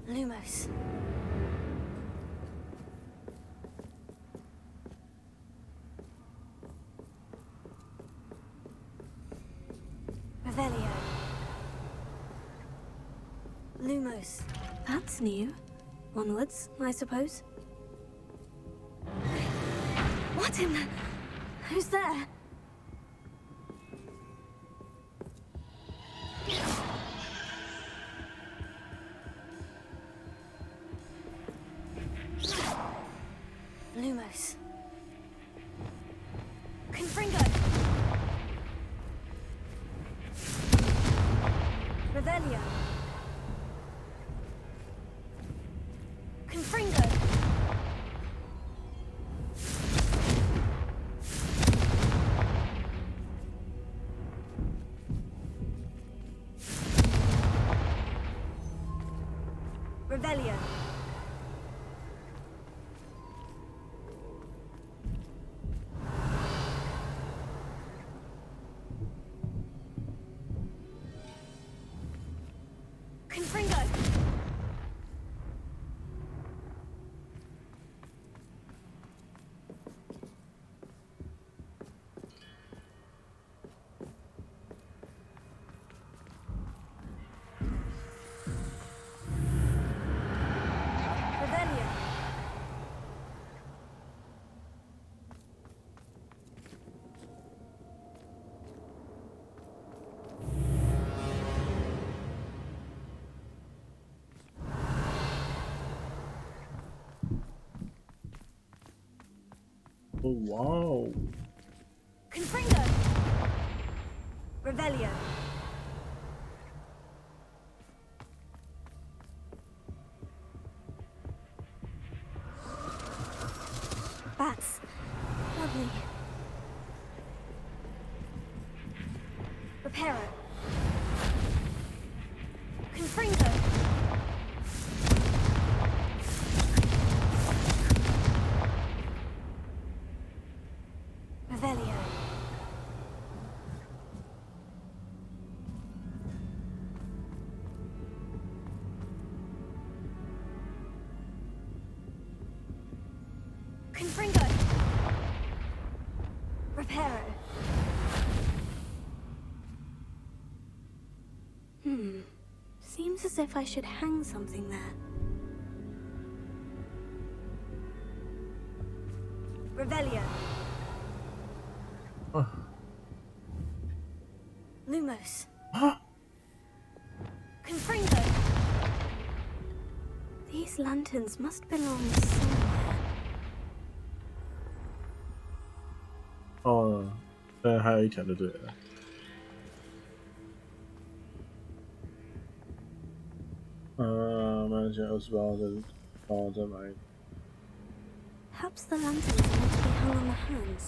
S3: Lumos. Revelio. Lumos. That's new. Onwards, I suppose. What in the... Who's there? Lumos. Confringo! Revelio. Confringo! Revelio. Confringo! Revelio.
S1: Oh, wow.
S3: Confringo! Revelio. Bats. Lovely. Reparo. Confringo. Revelio. Confringo. Reparo. Seems as if I should hang something there. Revelio. Lumos. Confringo. These lanterns must belong somewhere.
S1: 哦，对，还有一条就对了。没关系，28再帮我再买一个。
S3: Perhaps the lanterns are meant to be hung on the hands.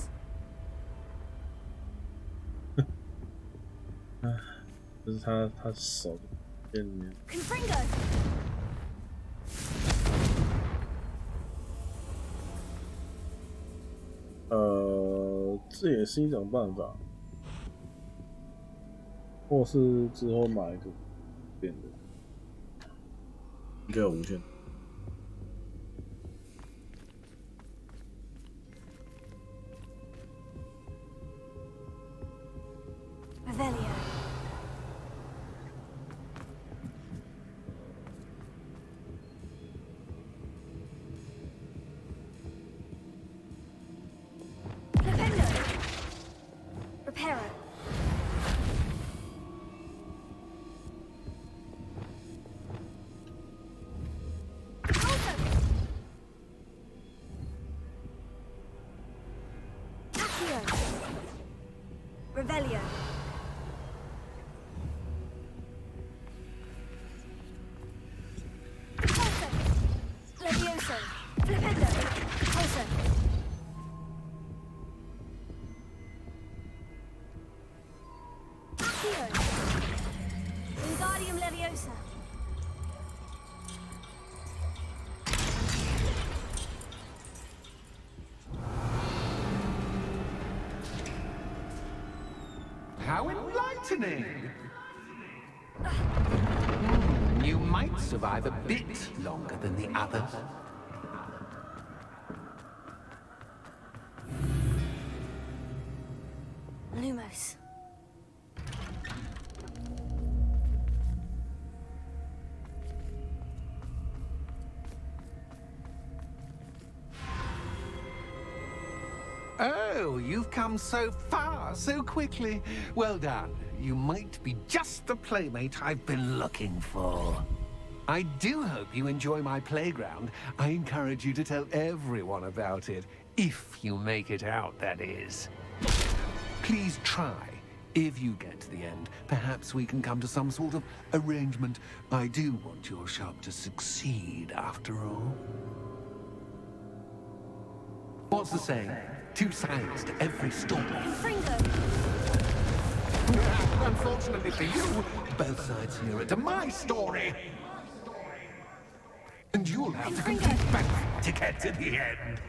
S1: 就是他手变面。
S3: Confringo.
S1: 这也是一种办法，或是之后买一个变的，应该有无限。
S3: Revelio. Flipendo. Reparo. Accio. Revelio. Pulso. Levioso. Flipendo. Pulso. Accio. Wingardium Leviosa.
S18: How enlightening! You might survive a bit longer than the others.
S3: Lumos.
S18: Oh, you've come so far so quickly. Well done. You might be just the playmate I've been looking for. I do hope you enjoy my playground. I encourage you to tell everyone about it. If you make it out, that is. Please try. If you get to the end, perhaps we can come to some sort of arrangement. I do want your shop to succeed, after all. What's the saying? Two sides to every story.
S3: Fringo.
S18: Unfortunately for you, both sides hear it to my story. And you'll have to complete both to get to the end.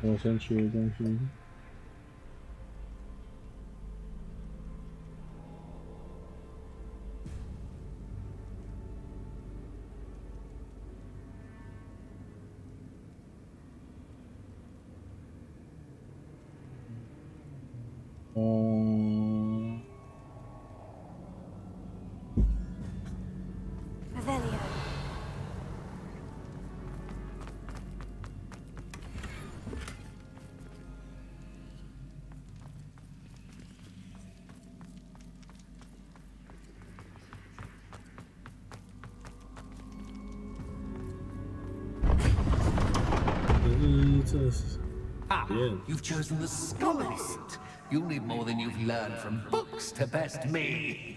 S1: 我先去东西。
S3: Revelio.
S18: You've chosen the scholar route. You'll need more than you've learned from books to best me.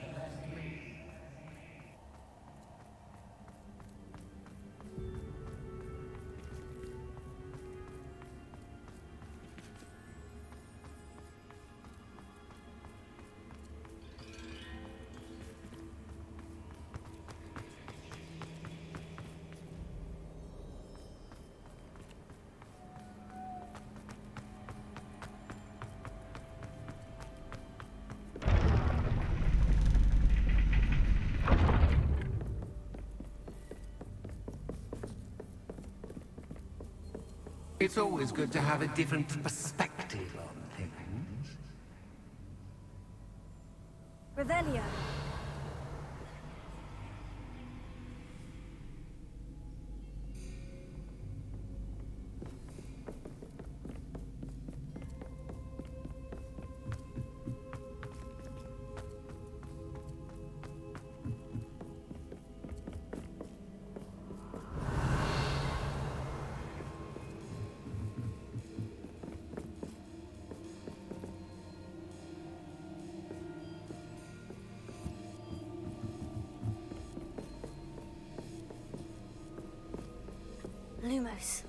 S18: It's always good to have a different perspective on things.
S3: Revelio. Lumos.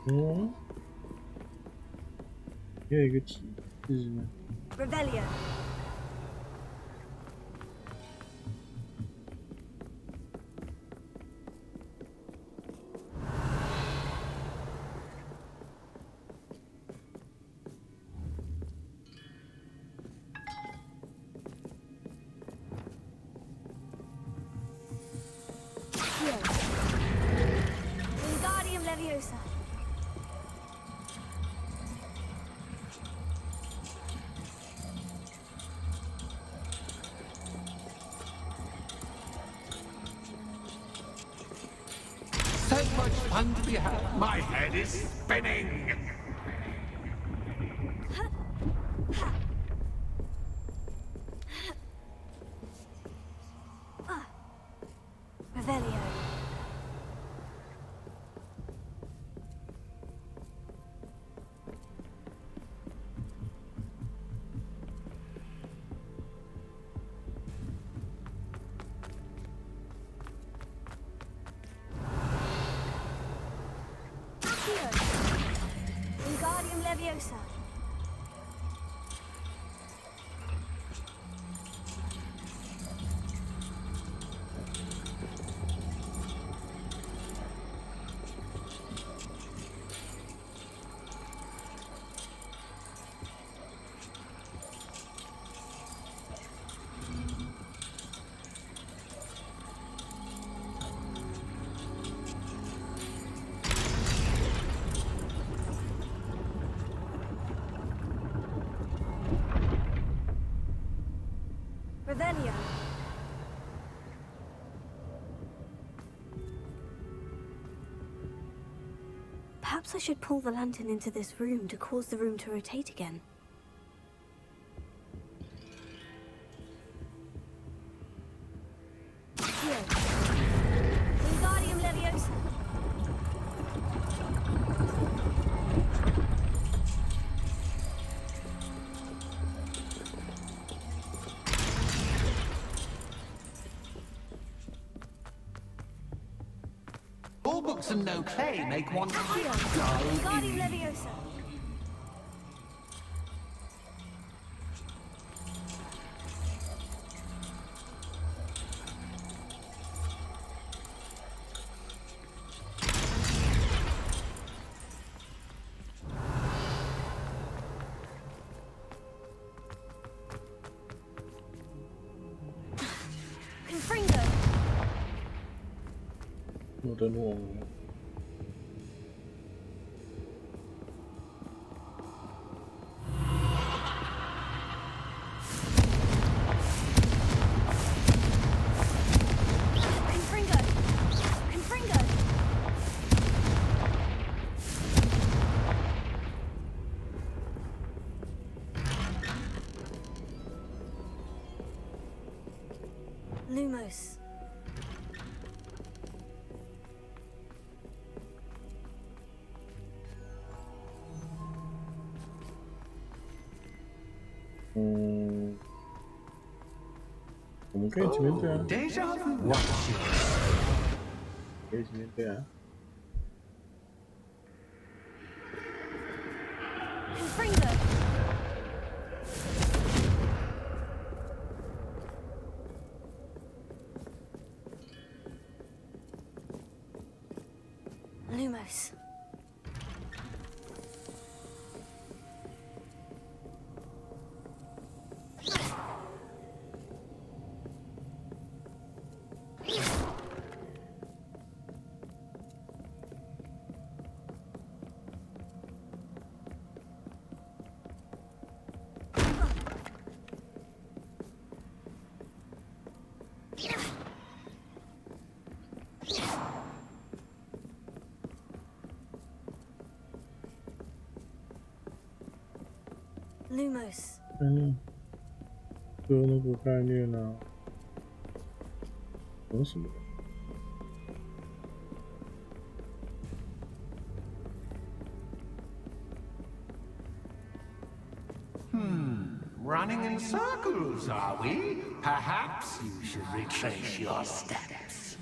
S1: 어? 야, 이거 지.
S3: Revelio. Wingardium Leviosa.
S18: So much fun to be had. My head is spinning.
S3: Revelio. Wingardium Leviosa. Revelio. Perhaps I should pull the lantern into this room to cause the room to rotate again. Here. Wingardium Leviosa.
S18: All books and no play make one dull.
S3: Wingardium Leviosa. Confringo.
S1: 我的诺。
S3: Confringo. Confringo. Lumos.
S1: 음, 我们可以前面对啊，可以前面对啊。
S3: Confringo. Lumos. Lumos.
S1: 就那个概念啊，有什么？
S18: Running in circles, are we? Perhaps you should retrace your steps.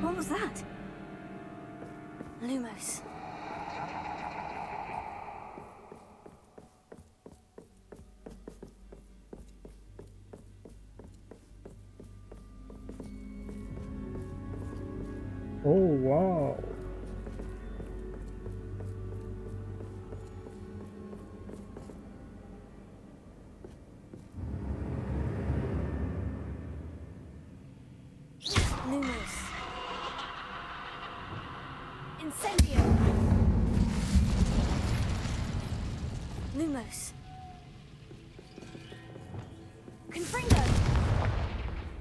S3: What was that? Lumos.
S1: Oh wow.
S3: Lumos. Incendio. Lumos. Confringo.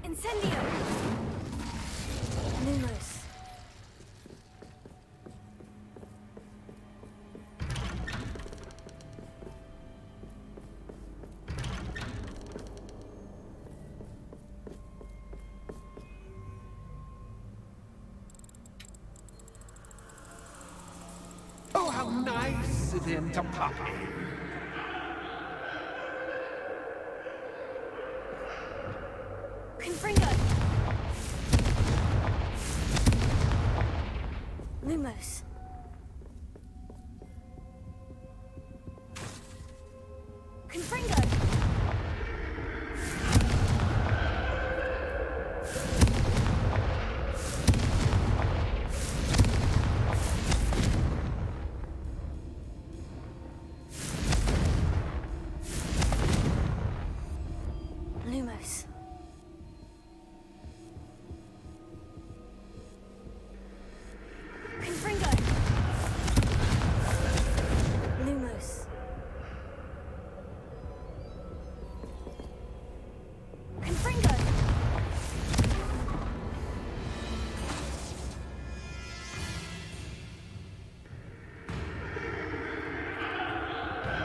S3: Incendio. Lumos.
S18: Oh, how nice of him to pop in.
S3: Confringo. Lumos. Confringo. Lumos. Confringo. Lumos. Confringo.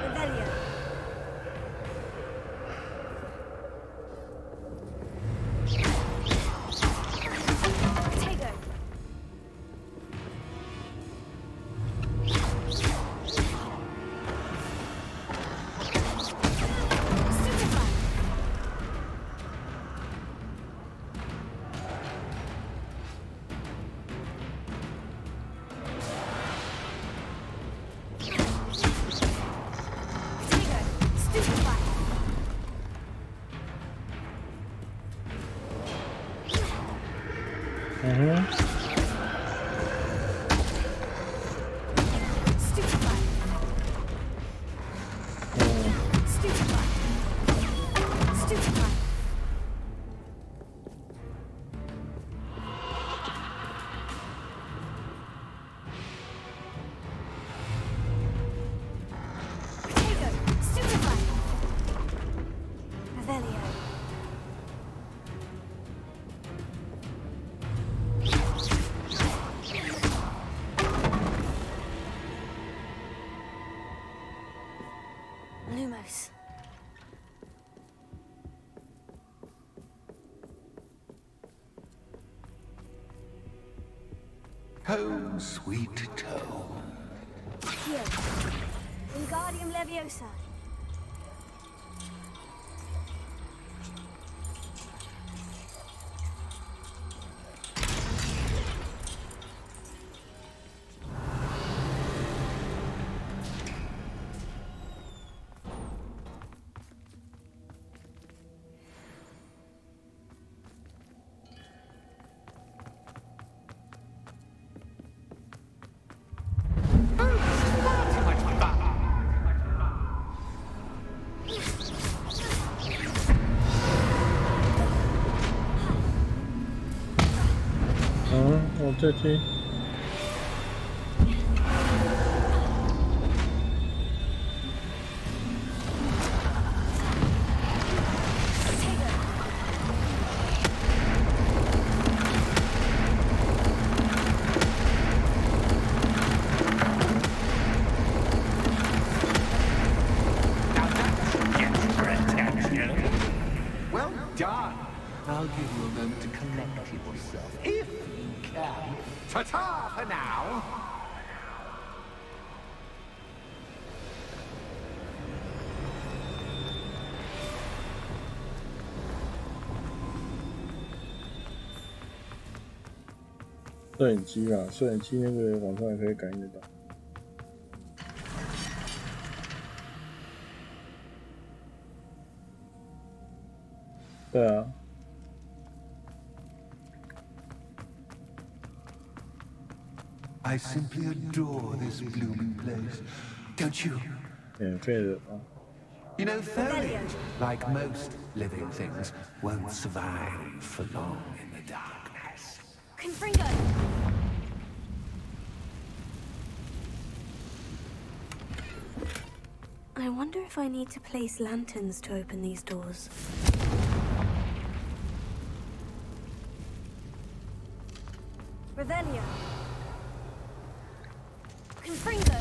S3: Revelio. Potato. Stupefy. Potato. Stupefy. Stupefy. Stupefy. Stupefy. Potato. Stupefy. Revelio. Lumos.
S18: Home, sweet home.
S3: Here. Wingardium Leviosa.
S1: 我在听。
S18: Well done. I'll give you a moment to collect yourself, if you can. Ta-ta for now.
S1: 摄影机啊，摄影机那个晚上也可以感应得到。对啊。
S18: I simply adore this blooming place, don't you?
S1: 免费的啊。
S18: You know, foliage, like most living things, won't survive for long in the darkness.
S3: Confringo! I wonder if I need to place lanterns to open these doors. Revelio! Confringo!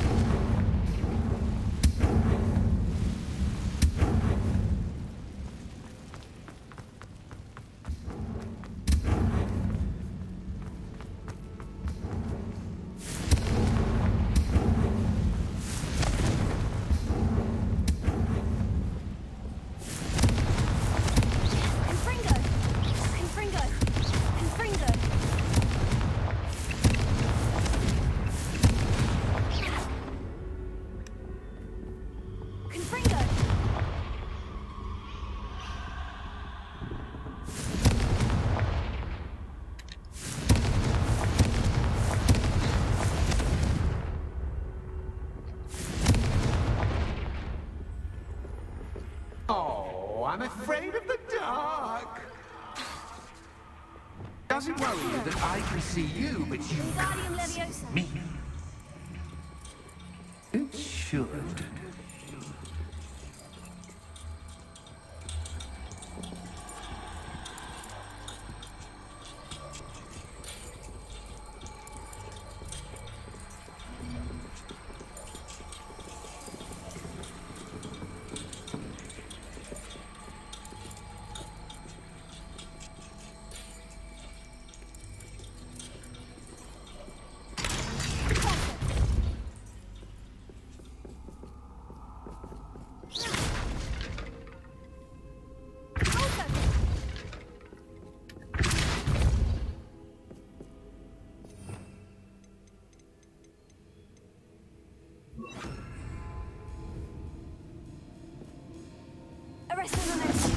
S18: Oh, I'm afraid of the dark. Does it worry you that I can see you, but you can't see me? It should.
S3: Arresto momentum.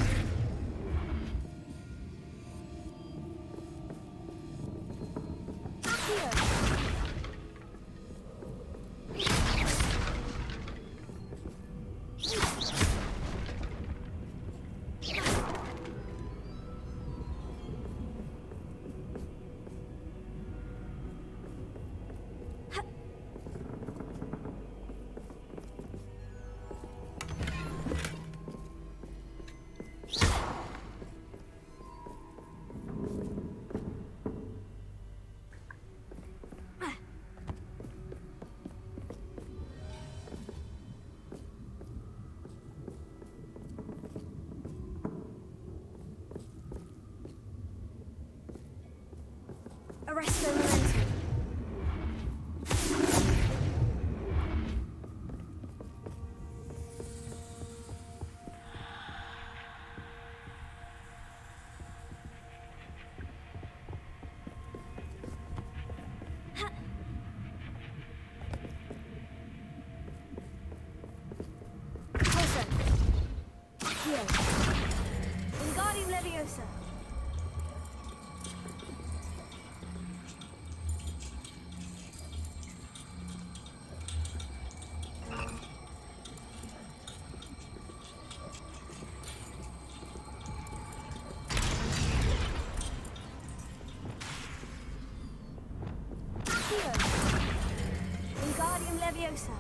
S3: Leviosa.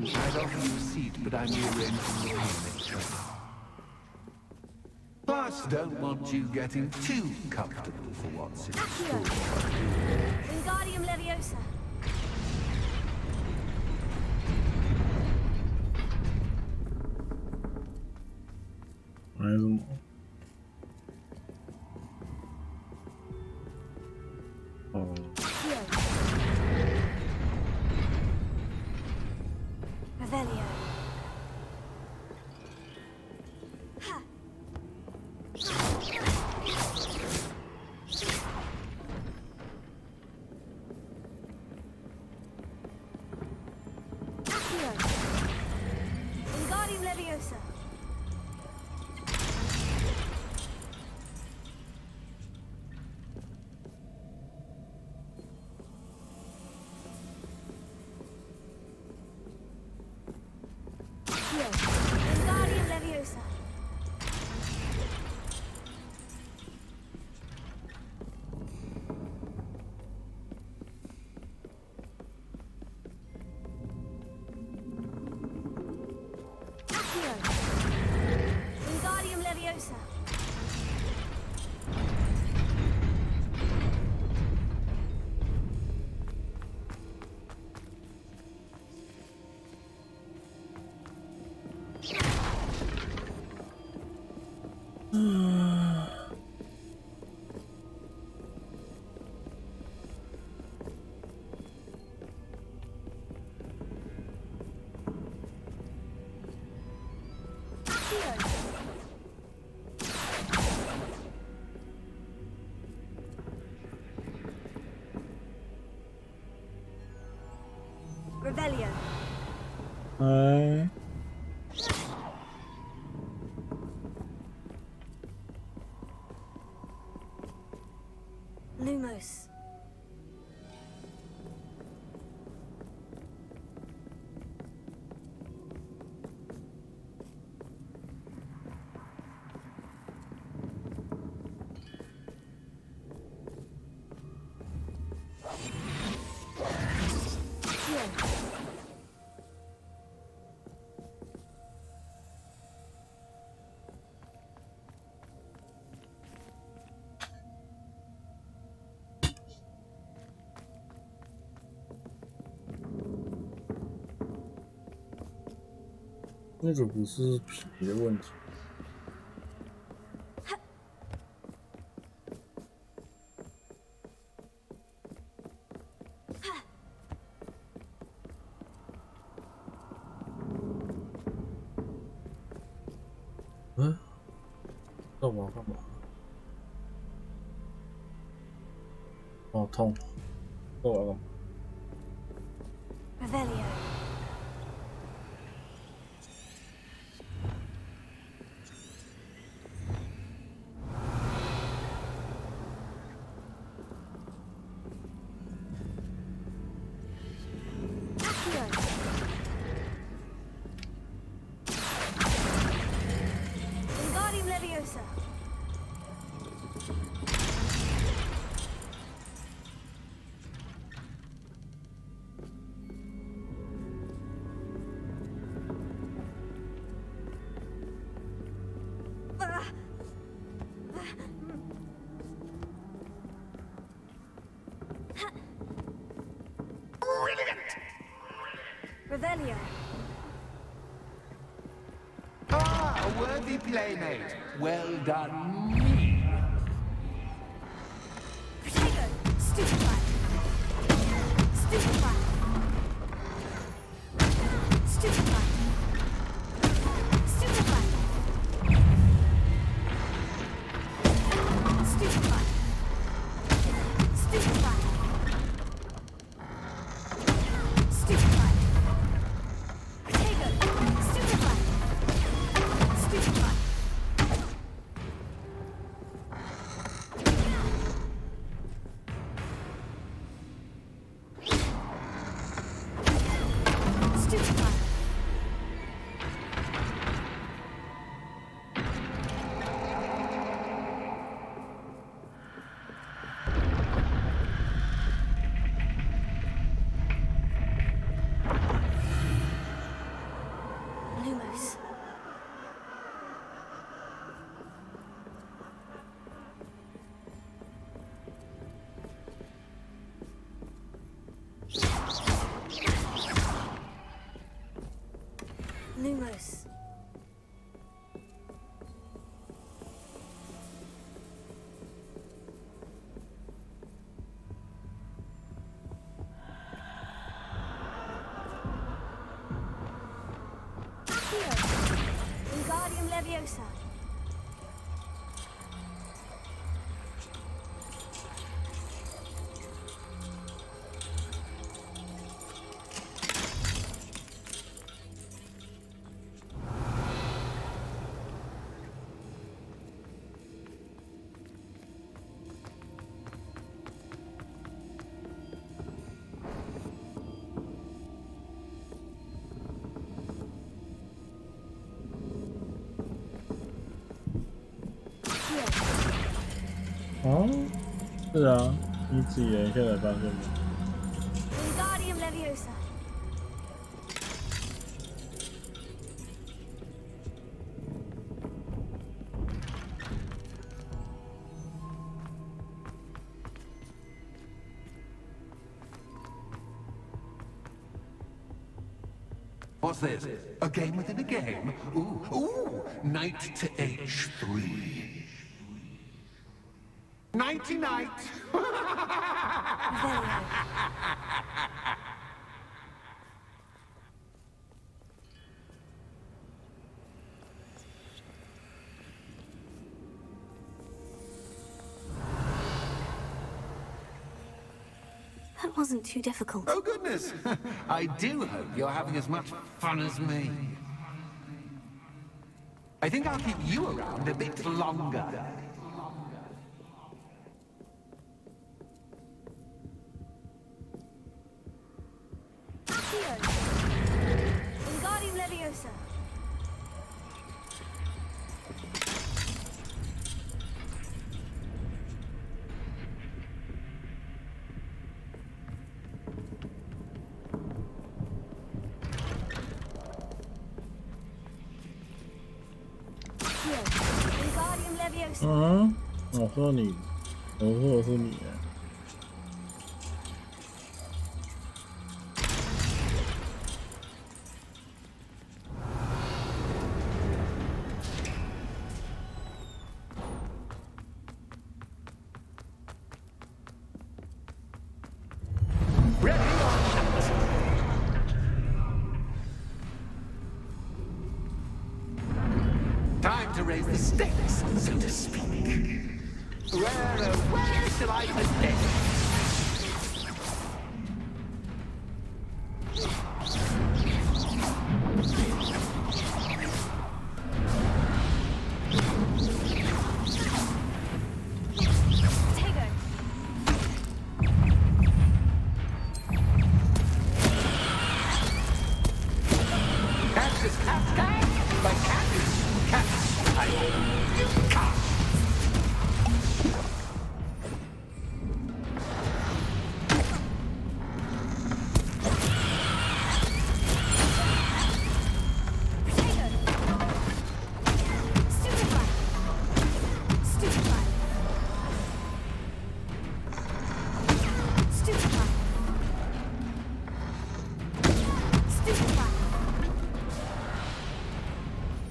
S18: I'd offer you a seat, but I'm rearranging the payment. Plus, don't want you getting too comfortable for once in school.
S3: Wingardium Leviosa. Revelio. Ha. Wingardium Leviosa. Wingardium Leviosa. Wingardium Leviosa. Revelio. Lumos.
S1: 那个不是皮的问题。嗯？干嘛？哦，痛！干嘛？
S3: Revelio. Wingardium Leviosa. Revelio.
S18: Ah, a worthy playmate. Well done, me.
S3: Protego. Stupefy. Stupefy. Stupefy. Stupefy. Stupefy. Stupefy. Stupefy. Protego. Stupefy. Stupefy. Lumos. Lumos. Wingardium Leviosa.
S1: Oh, 是啊，你指言一下才发现吗？
S3: Wingardium Leviosa.
S18: What's this? A game within a game? Ooh, knight to H3. Nighty night.
S3: That wasn't too difficult.
S18: Oh goodness! I do hope you're having as much fun as me. I think I'll keep you around a bit longer.
S3: Wingardium Leviosa. Wingardium Leviosa.
S1: 嗯，我说你，我说的是你。
S18: Time to raise the stakes, so to speak. Where shall I begin? Catch this cat guy, but cat is cat.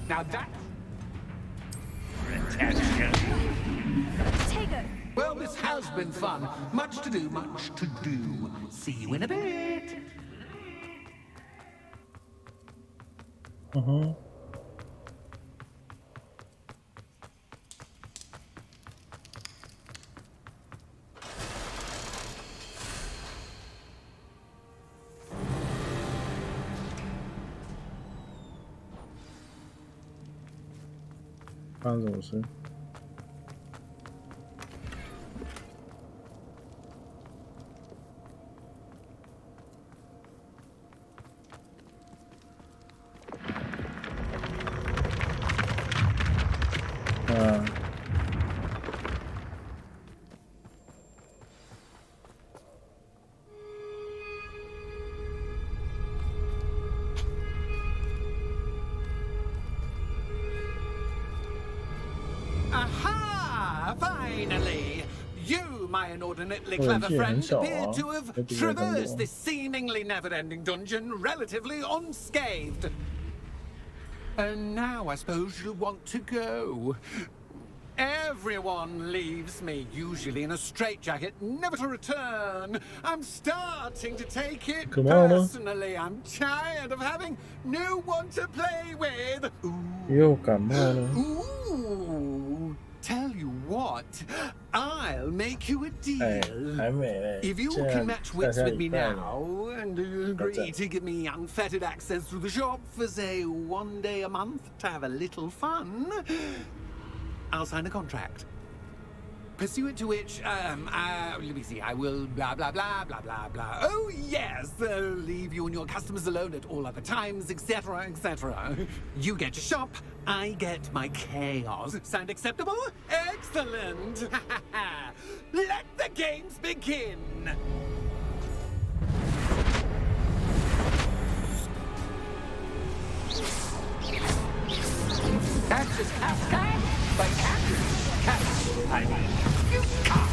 S18: Now that... Well, this has been fun. Much to do, much to do. See you in a bit.
S1: 嗯哼。发生什么事？
S18: Finally! You, my inordinately clever friend, appear to have traversed this seemingly never-ending dungeon relatively unscathed. And now I suppose you'll want to go. Everyone leaves me, usually in a straitjacket, never to return. I'm starting to take it personally. I'm tired of having no one to play with. Ooh. Tell you what, I'll make you a deal. If you can match wits with me now and agree to give me unfettered access to the shop for, say, 1 day a month to have a little fun, I'll sign a contract. Pursuant to which, let me see, I will blah, blah, blah, blah, blah, blah. Oh, yes, leave you and your customers alone at all other times, etc., etc. You get your shop, I get my chaos. Sound acceptable? Excellent! Let the games begin! That's just half time, but after I mean, you can't.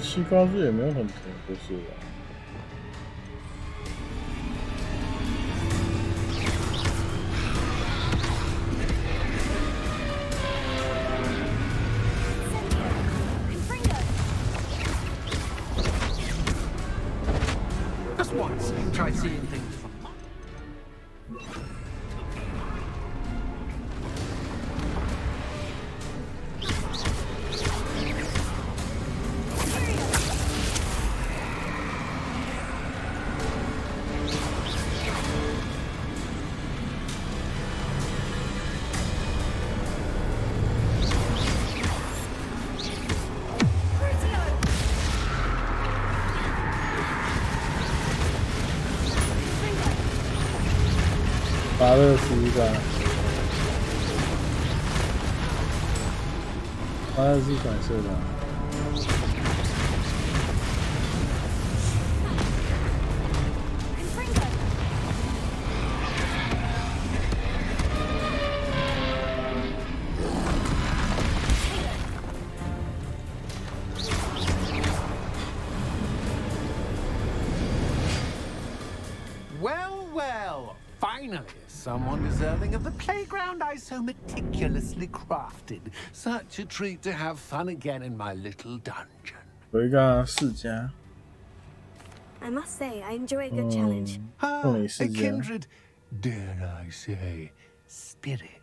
S1: 西瓜汁也没有很甜，不是吧？Just
S18: once, try seeing things.
S1: 拔乐是一个，拔乐是反射的。
S18: Well, well, finally, someone deserving of the playground I so meticulously crafted. Such a treat to have fun again in my little dungeon.
S1: 有一个世家。
S3: I must say, I enjoy a good challenge.
S18: A kindred, dare I say, spirit.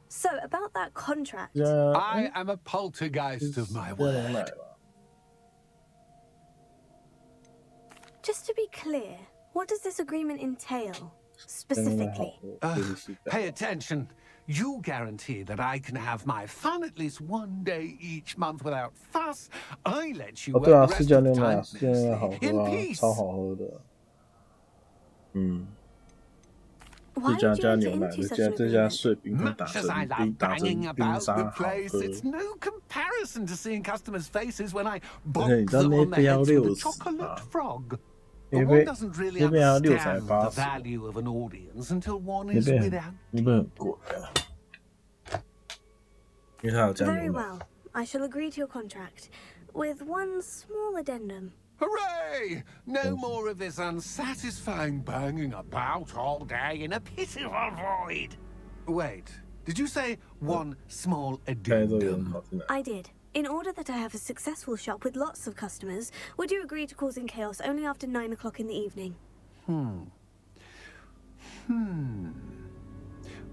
S3: So, about that contract.
S18: I am a poltergeist of my word.
S3: Just to be clear, what does this agreement entail, specifically?
S18: Pay attention. You guarantee that I can have my fun at least 1 day each month without fuss. I let you work the rest of the time in peace.
S3: Why
S1: 这家
S3: did you
S1: 加
S3: enter
S1: 牛奶，
S3: into
S1: 这
S3: such
S1: 家
S3: an
S1: 这家
S3: agreement?
S1: 碎冰可以打
S18: Much
S1: 成
S18: as I love
S1: 打成
S18: banging
S1: 冰
S18: about
S1: 沙
S18: the
S1: 好喝。
S18: place, it's no comparison to seeing customers' faces when I
S1: 而且
S18: bonk
S1: 你知道
S18: them
S1: 那
S18: on the
S1: 杯要
S18: heads with a
S1: 60
S18: chocolate
S1: 啊，
S18: frog.
S1: 那
S18: One
S1: 杯
S18: doesn't really
S1: 那杯要6才
S18: understand the
S1: 80，
S18: value of an audience until one
S1: 那
S18: is
S1: 杯很
S18: without.
S1: 那杯很贵啊，因为它有加
S3: Very
S1: 牛奶。
S3: well. I shall agree to your contract, with one small addendum.
S18: Hooray! No more of this unsatisfying banging about all day in a pitiful void. Wait, did you say one small addendum?
S3: I did. In order that I have a successful shop with lots of customers, would you agree to causing chaos only after 9 o'clock in the evening?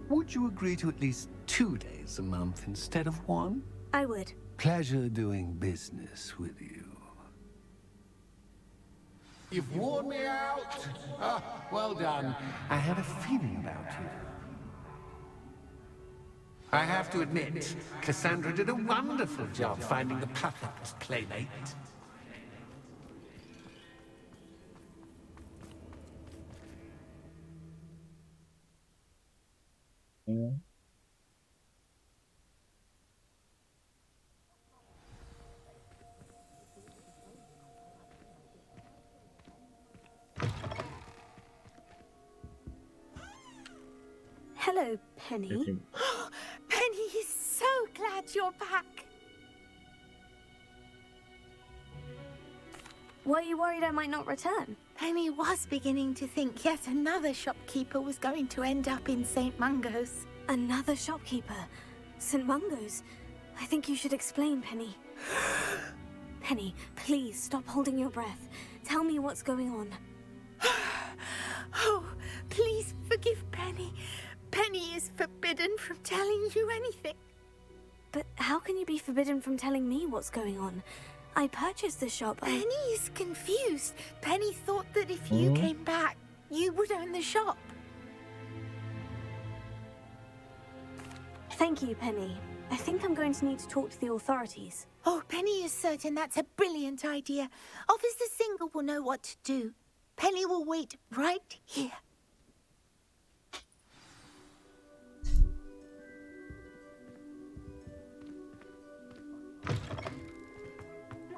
S18: Would you agree to at least 2 days a month instead of 1?
S3: I would.
S18: Pleasure doing business with you. You've worn me out. Ah, well done. I had a feeling about you. I have to admit, Cassandra did a wonderful job finding the perfect playmate.
S3: Hello, Penny.
S16: Penny is so glad you're back.
S3: Were you worried I might not return?
S16: Penny was beginning to think yet another shopkeeper was going to end up in St. Mungo's.
S3: Another shopkeeper? St. Mungo's? I think you should explain, Penny. Penny, please stop holding your breath. Tell me what's going on.
S16: Oh, please forgive Penny. Penny is forbidden from telling you anything.
S3: But how can you be forbidden from telling me what's going on? I purchased the shop.
S16: Penny is confused. Penny thought that if you came back, you would own the shop.
S3: Thank you, Penny. I think I'm going to need to talk to the authorities.
S16: Oh, Penny is certain that's a brilliant idea. Officer Singer will know what to do. Penny will wait right here.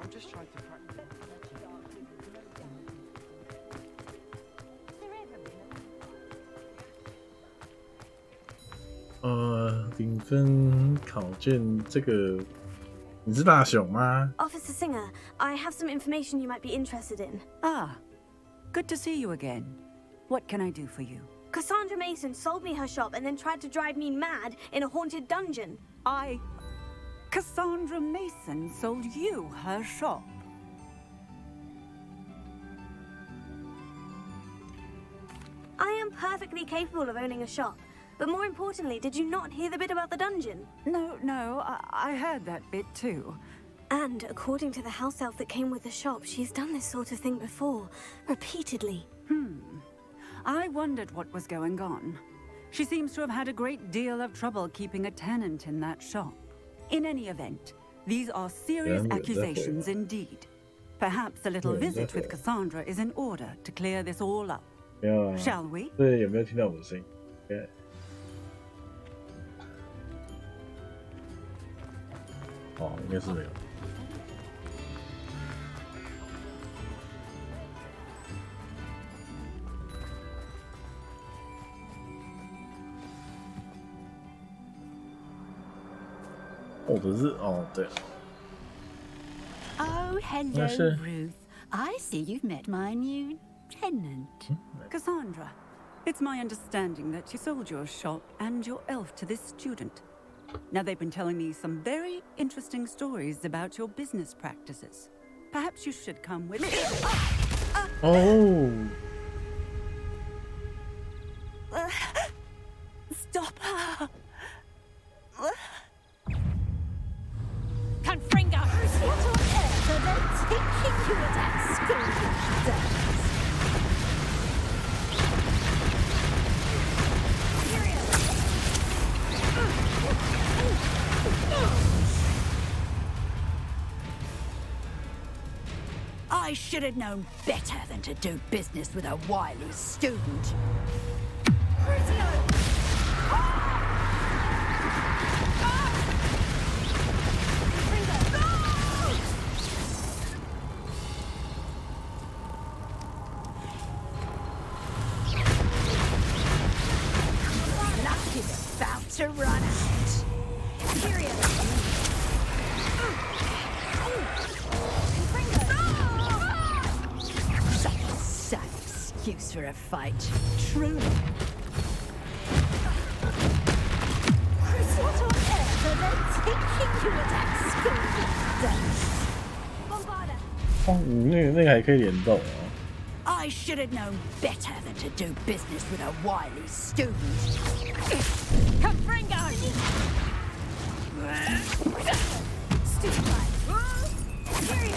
S12: I'm just trying to practice.
S1: 顶分考卷这个，你是大雄吗？
S3: Officer Singer, I have some information you might be interested in.
S19: Ah, good to see you again. What can I do for you?
S3: Cassandra Mason sold me her shop and then tried to drive me mad in a haunted dungeon.
S19: Cassandra Mason sold you her shop.
S3: I am perfectly capable of owning a shop. But more importantly, did you not hear the bit about the dungeon?
S19: No, I heard that bit too.
S3: And according to the house elf that came with the shop, she's done this sort of thing before, repeatedly.
S19: I wondered what was going on. She seems to have had a great deal of trouble keeping a tenant in that shop. In any event, these are serious accusations indeed. Perhaps a little visit with Cassandra is in order to clear this all up. Shall we?
S1: 对，有没有听到我的声音？哦，应该是没有。我的是哦，对。
S17: Oh, hello, Ruth. I see you've met my new tenant.
S19: Cassandra, it's my understanding that you sold your shop and your elf to this student. Now, they've been telling me some very interesting stories about your business practices. Perhaps you should come with me.
S1: Oh.
S17: Stop her. Confringo! What on earth are they teaching you at that school these days? I should have known better than to do business with a wily student. To run out. Period. Such a sad excuse for a fight. Truly. What on earth are they teaching you at that school these days?
S1: 哦，那个还可以联动哦。
S17: I should have known better than to do business with a wily student. Confringo! Stupid guy. Period.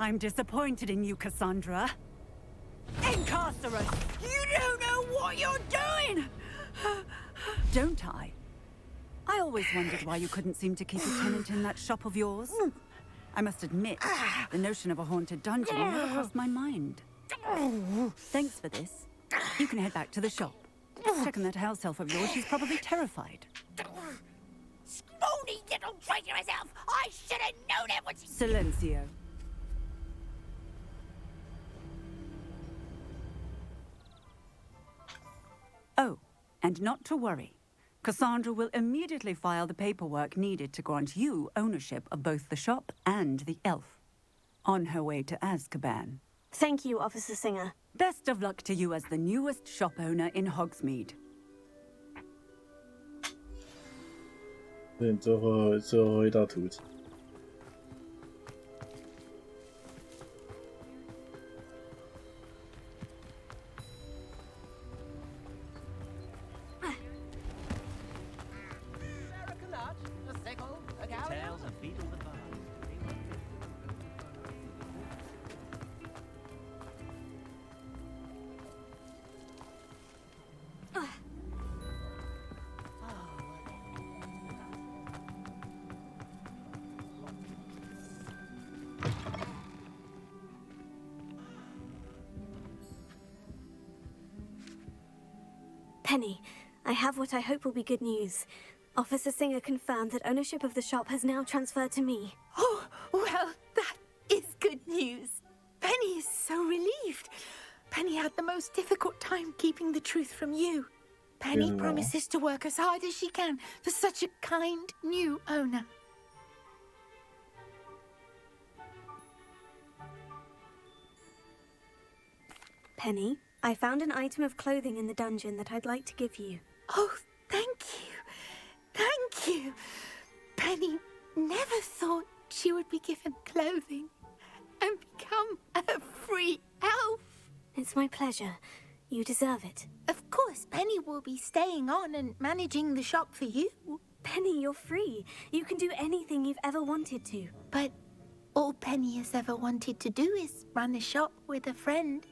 S19: I'm disappointed in you, Cassandra. Incarcerate! You don't know what you're doing! Don't I? I always wondered why you couldn't seem to keep a tenant in that shop of yours. I must admit, the notion of a haunted dungeon never crossed my mind. Thanks for this. You can head back to the shop. Checking that house elf of yours, she's probably terrified.
S17: Spoony little traitor herself! I should have known it was...
S19: Silencio. Oh, and not to worry. Cassandra will immediately file the paperwork needed to grant you ownership of both the shop and the elf. On her way to Azkaban.
S3: Thank you, Officer Singer.
S19: Best of luck to you as the newest shop owner in Hogsmeade.
S1: 最后一道图集。
S3: Penny, I have what I hope will be good news. Officer Singer confirmed that ownership of the shop has now transferred to me.
S16: Oh, well, that is good news. Penny is so relieved. Penny had the most difficult time keeping the truth from you. Penny promises to work as hard as she can for such a kind new owner.
S3: Penny, I found an item of clothing in the dungeon that I'd like to give you.
S16: Oh, thank you. Thank you. Penny never thought she would be given clothing and become a free elf.
S3: It's my pleasure. You deserve it.
S16: Of course, Penny will be staying on and managing the shop for you.
S3: Penny, you're free. You can do anything you've ever wanted to.
S16: But all Penny has ever wanted to do is run a shop with a friend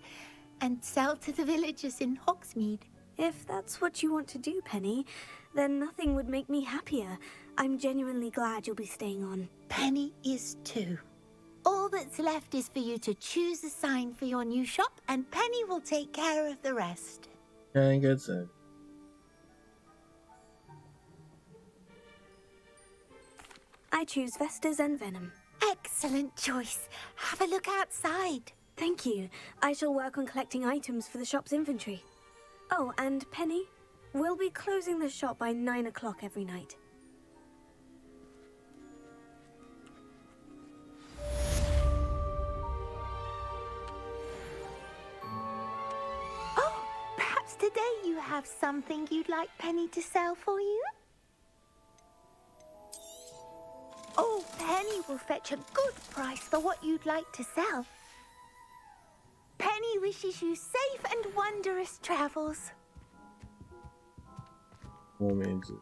S16: and sell to the villagers in Hogsmeade.
S3: If that's what you want to do, Penny, then nothing would make me happier. I'm genuinely glad you'll be staying on.
S16: Penny is too. All that's left is for you to choose a sign for your new shop, and Penny will take care of the rest.
S1: I guess so.
S3: I choose Vestas and Venom.
S16: Excellent choice. Have a look outside.
S3: Thank you. I shall work on collecting items for the shop's inventory. Oh, and Penny, we'll be closing the shop by 9 o'clock every night.
S16: Oh, perhaps the Today you have something you'd like Penny to sell for you? Oh, Penny will fetch a good price for what you'd like to sell. Penny wishes you safe and wondrous travels.
S1: 我名字。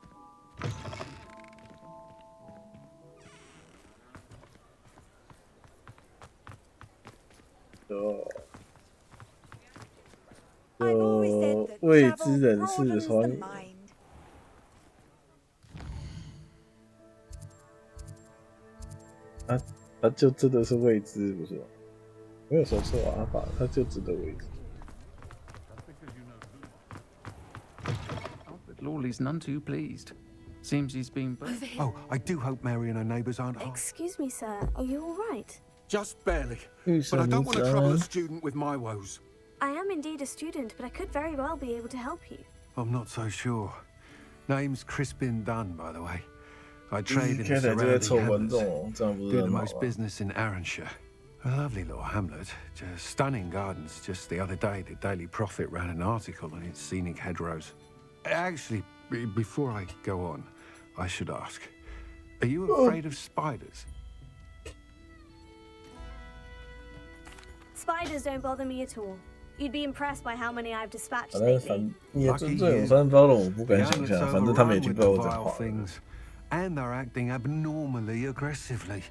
S1: 未知人士欢迎。他就真的是未知，不是吗？没有说错啊，他就值得未知。
S20: Lawley's none too pleased. Seems he's been.
S11: Oh, I do hope Mary and her neighbours aren't.
S3: Excuse me, sir. Are you all right?
S11: Just barely. But I don't want to trouble a student with my woes.
S3: I am indeed a student, but I could very well be able to help you.
S11: I'm not so sure. Name's Crispin Dunn, by the way. I trade in the surrounding hamlets. Do the most business in Arranshire. A lovely little hamlet. Just stunning gardens. Just the other day, the Daily Prophet ran an article on its scenic hedgerows. Actually, before I go on, I should ask. Are you afraid of spiders?
S3: Spiders don't bother me at all. You'd be impressed by how many I've dispatched
S1: 反正你的尊重有三包容，我不敢想象。反正他们也听不到我讲话。
S11: And they're acting abnormally aggressively.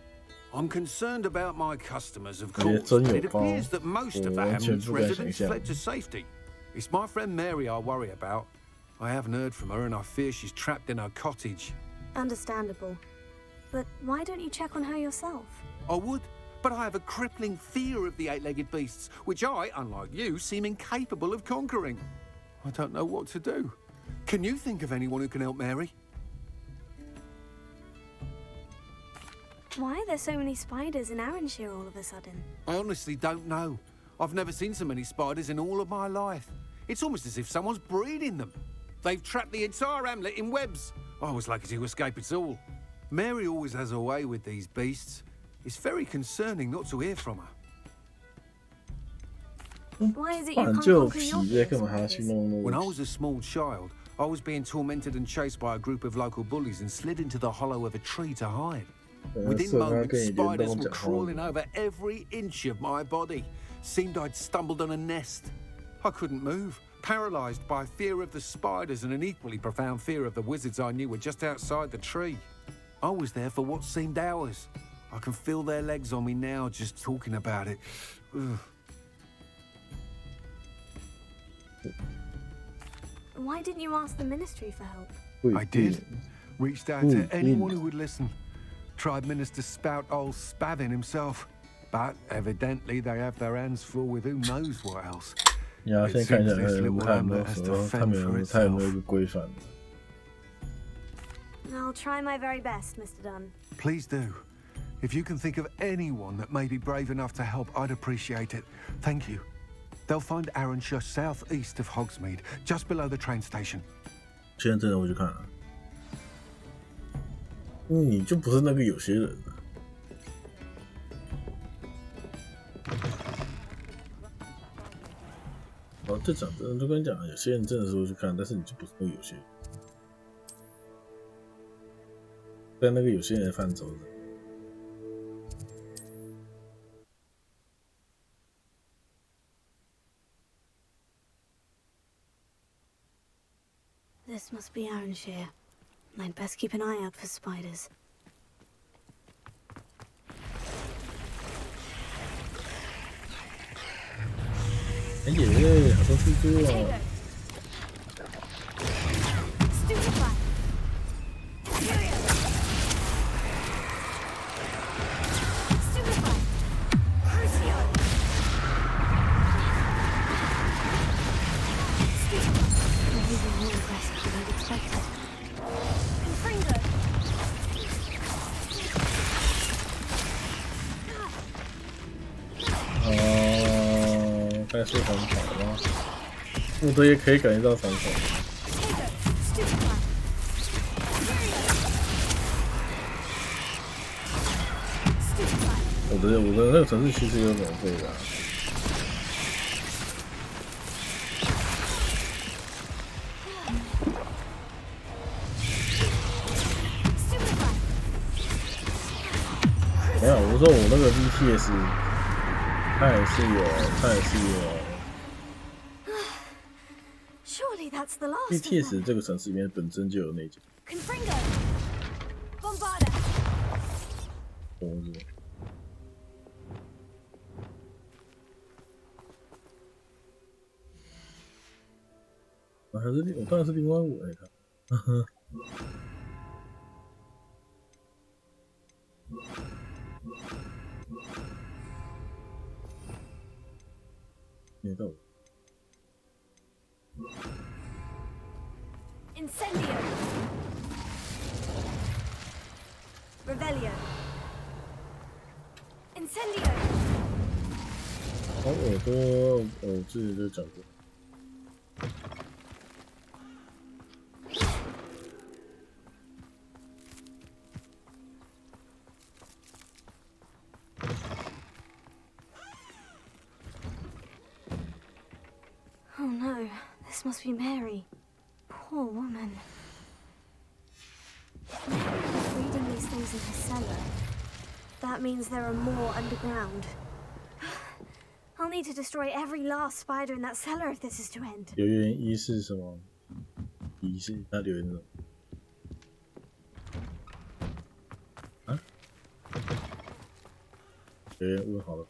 S11: I'm concerned about my customers, of course, but it appears that most of the hamlet's residents fled to safety. It's my friend Mary I worry about. I haven't heard from her and I fear she's trapped in her cottage.
S3: Understandable. But why don't you check on her yourself?
S11: I would, but I have a crippling fear of the eight-legged beasts, which I, unlike you, seem incapable of conquering. I don't know what to do. Can you think of anyone who can help Mary?
S3: Why are there so many spiders in Arranshire all of a sudden?
S11: I honestly don't know. I've never seen so many spiders in all of my life. It's almost as if someone's breeding them. They've trapped the entire hamlet in webs. I was lucky to escape it all. Mary always has a way with these beasts. It's very concerning not to hear from her.
S3: Why is it you can't conquer your fears?
S11: When I was a small child, I was being tormented and chased by a group of local bullies and slid into the hollow of a tree to hide. Within moments, spiders were crawling over every inch of my body. Seemed I'd stumbled on a nest. I couldn't move, paralysed by fear of the spiders and an equally profound fear of the wizards I knew were just outside the tree. I was there for what seemed hours. I can feel their legs on me now just talking about it. Ugh.
S3: Why didn't you ask the ministry for help?
S11: I did. Reached out to anyone who would listen. Tried Minister Spout old Spavin himself. But evidently they have their hands full with who knows what else.
S1: Yeah, it seems this little hamlet has to fend for itself.
S3: I'll try my very best, Mr. Dunn.
S11: Please do. If you can think of anyone that may be brave enough to help, I'd appreciate it. Thank you. They'll find Arranshire southeast of Hogsmeade, just below the train station.
S1: 现在真的我去看了，你就不是那个有些人啊。哦，这讲真的，就跟你讲，有些人真的是会去看，但是你就不是那个有些人，在那个有些人的范畴的。
S3: This must be Arranshire. I'd best keep an eye out for spiders.
S1: Eh yeah, 好多蜘蛛哦。该是反跑吗？我的也可以感觉到反跑。我的那个城市其实有免费的。说我那个 BTS， 它也是有。
S3: Surely that's the last.
S1: BTS 这个城市里面本身就有内景。
S3: Confringo, Bombarda.
S1: 还是我当然是另外我来看。没到。
S3: Incendio. Revelio. Incendio.
S1: 好耳朵，我之前就讲过。
S3: Oh no, this must be Mary. Poor woman. Mary was reading these things in her cellar. That means there are more underground. I'll need to destroy every last spider in that cellar if this is to end.
S1: 留言一是什么？一是他留言什么？啊？留言问好了。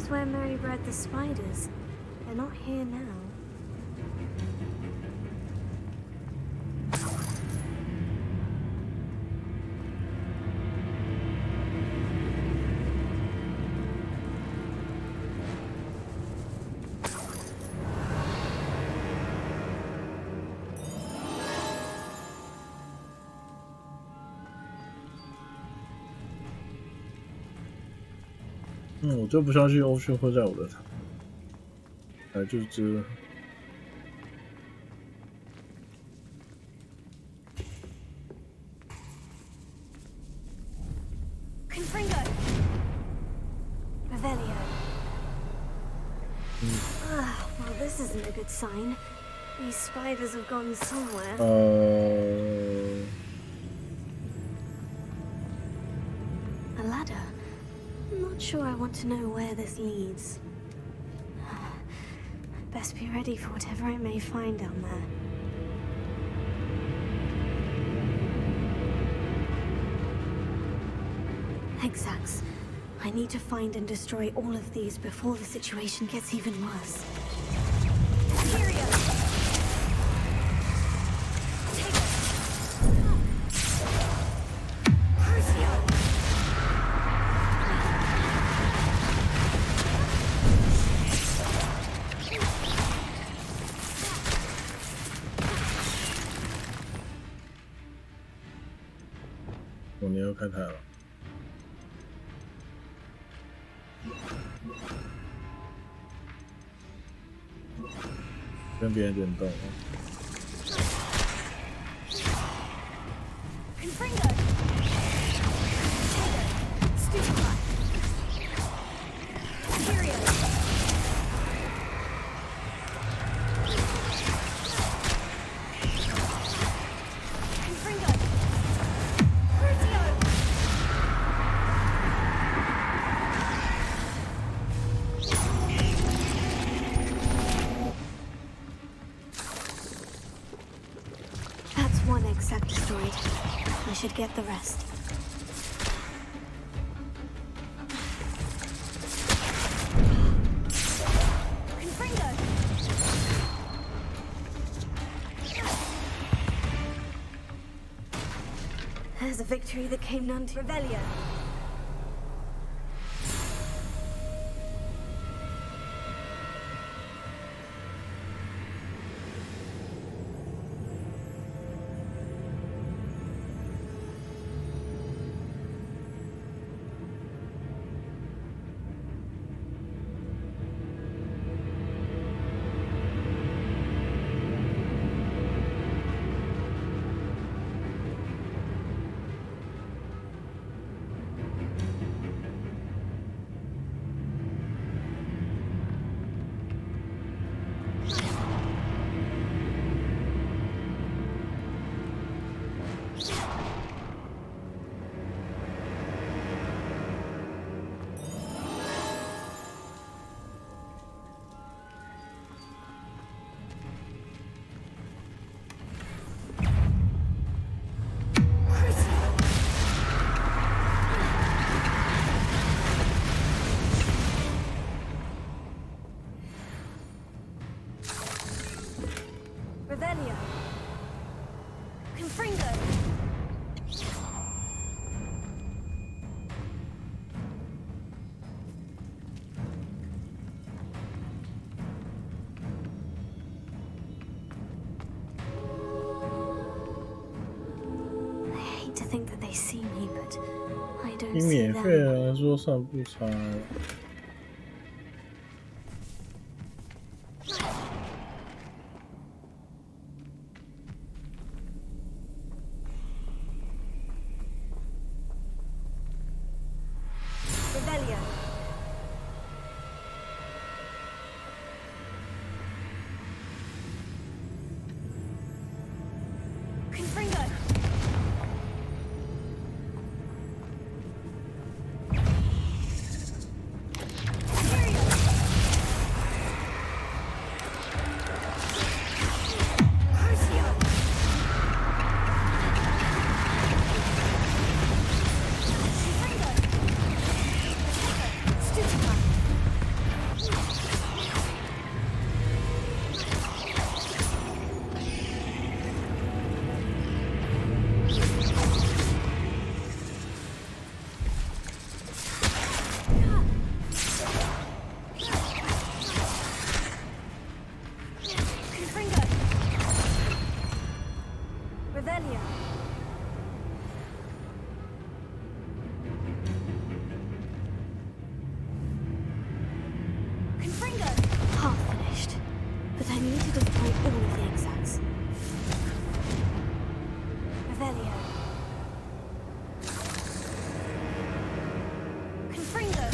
S3: Where Mary bred the spiders. They're not here now.
S1: 我就不相信欧迅会在我的台，就是这。
S3: Confringo, Revelio. Well, this isn't a good sign. These spiders have gone somewhere. A ladder. I'm not sure I want to know where this leads. I'd best be ready for whatever I may find down there. Exacts. I need to find and destroy all of these before the situation gets even worse. Syria!
S1: 你又开台了，跟别人联动啊。
S3: Exact destroyed. I should get the rest. Confringo! There's a victory that came none to Revelio. Revelio. Confringo. I hate to think that they see me, but I don't
S1: 你
S3: see
S1: 免费
S3: them.
S1: 啊，说上不差。
S3: Revelio. Confringo. Revelio. Confringo. Half finished, but I need to destroy all of the execs. Revelio. Confringo.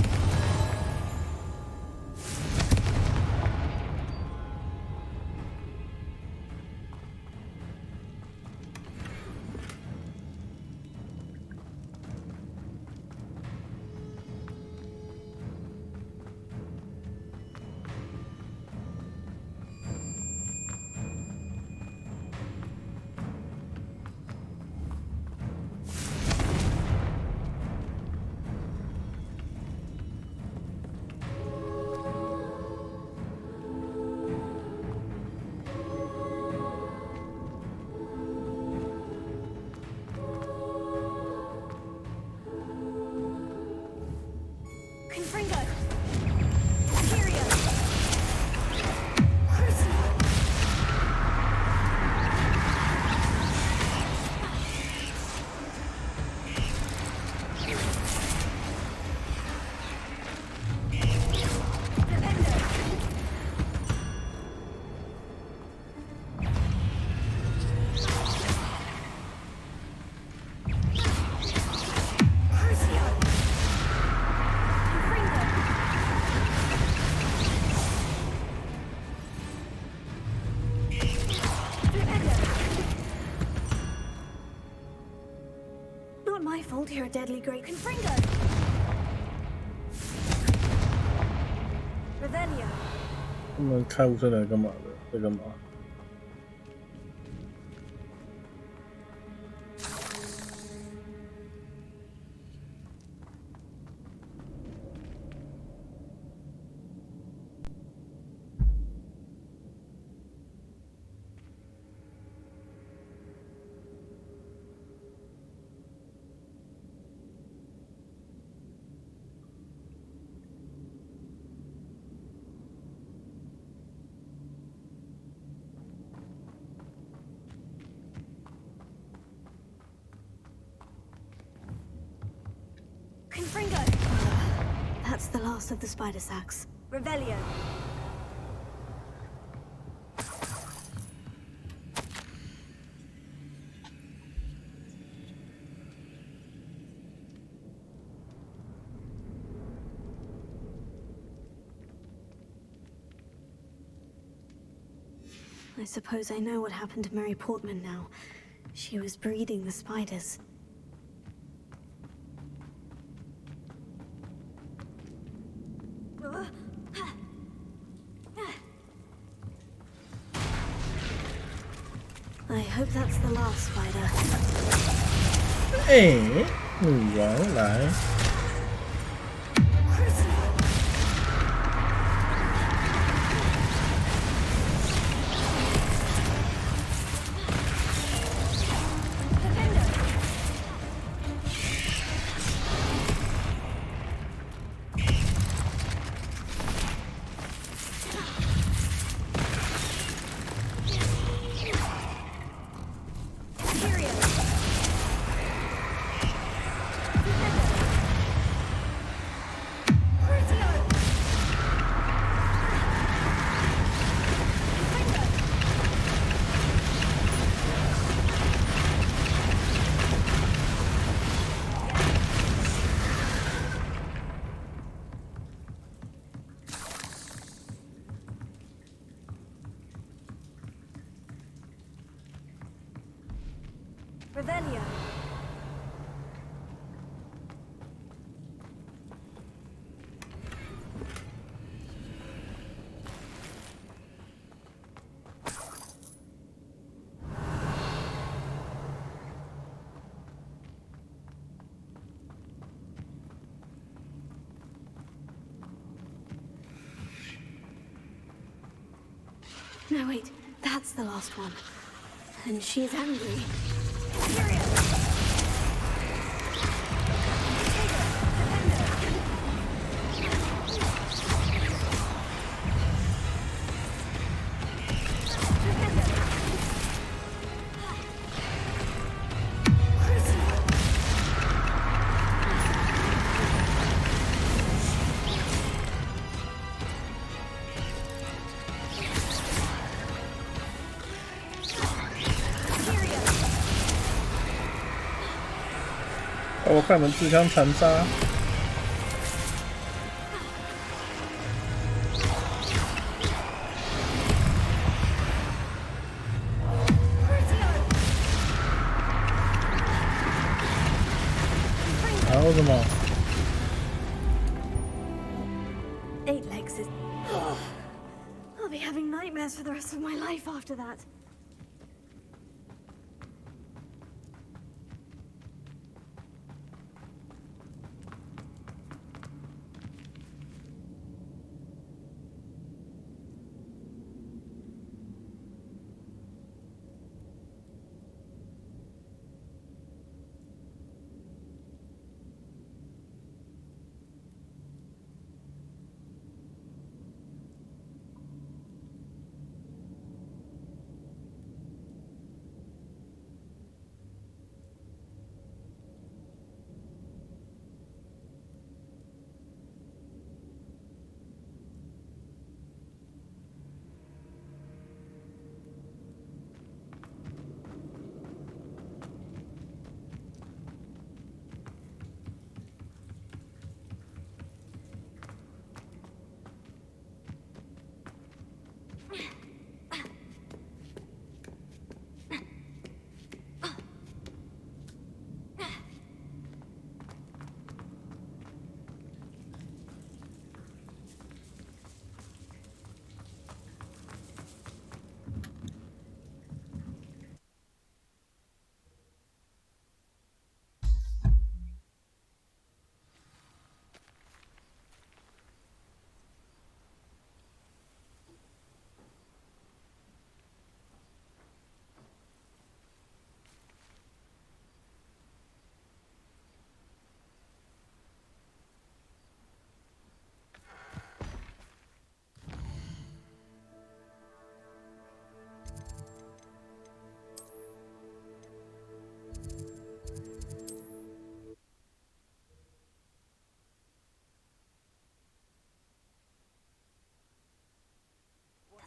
S3: Confringo. Imperio. Crucio. Defender. Crucio. Not my fault you're a deadly great Confringo. Revelio.
S1: 他们开无声来干嘛的？在干嘛？Confringo.
S3: That's the last of the spider sacks. Revelio. I suppose I know what happened to Mary Portman now. She was breeding the spiders. I hope that's the last spider.
S1: 哎，女王来。
S3: Revelio. No, wait. That's the last one. And she's angry.
S1: 我看你们自相残杀。还有什么
S3: 8 legs is... I'll be having nightmares for the rest of my life after that.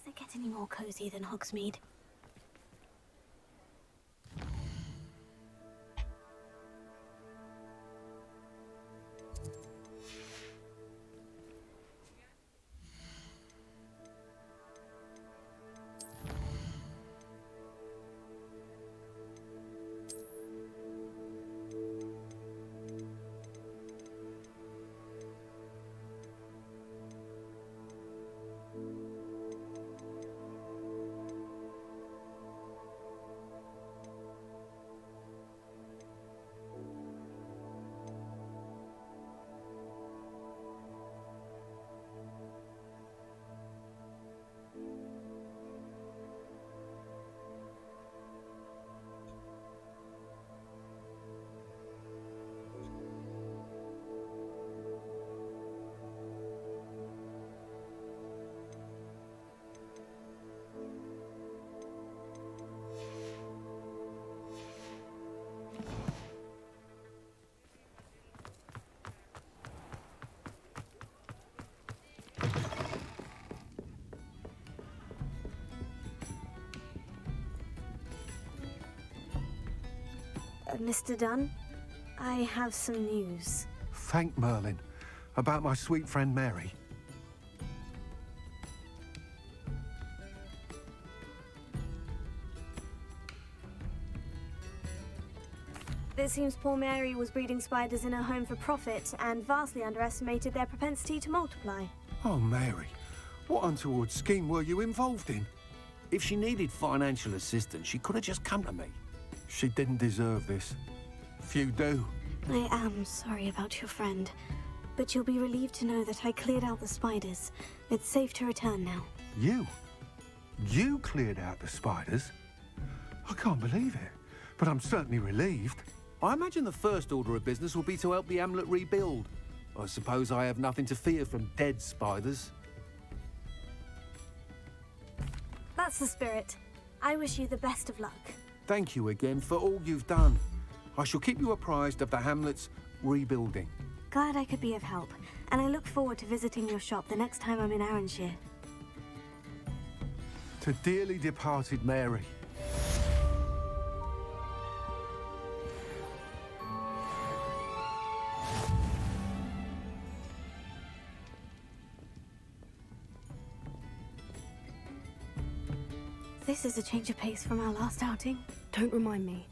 S3: Does it get any more cozy than Hogsmeade? Mr. Dunn, I have some news.
S11: Thank Merlin. About my sweet friend Mary.
S3: It seems poor Mary was breeding spiders in her home for profit and vastly underestimated their propensity to multiply.
S11: Oh, Mary, what untoward scheme were you involved in? If she needed financial assistance, she could have just come to me. She didn't deserve this. Few do.
S3: I am sorry about your friend, but you'll be relieved to know that I cleared out the spiders. It's safe to return now.
S11: You? You cleared out the spiders? I can't believe it, but I'm certainly relieved. I imagine the first order of business will be to help the hamlet rebuild. I suppose I have nothing to fear from dead spiders.
S3: That's the spirit. I wish you the best of luck.
S11: Thank you again for all you've done. I shall keep you apprised of the hamlet's rebuilding.
S3: Glad I could be of help, and I look forward to visiting your shop the next time I'm in Arranshire.
S11: To dearly departed Mary.
S3: This is a change of pace from our last outing.
S21: Don't remind me.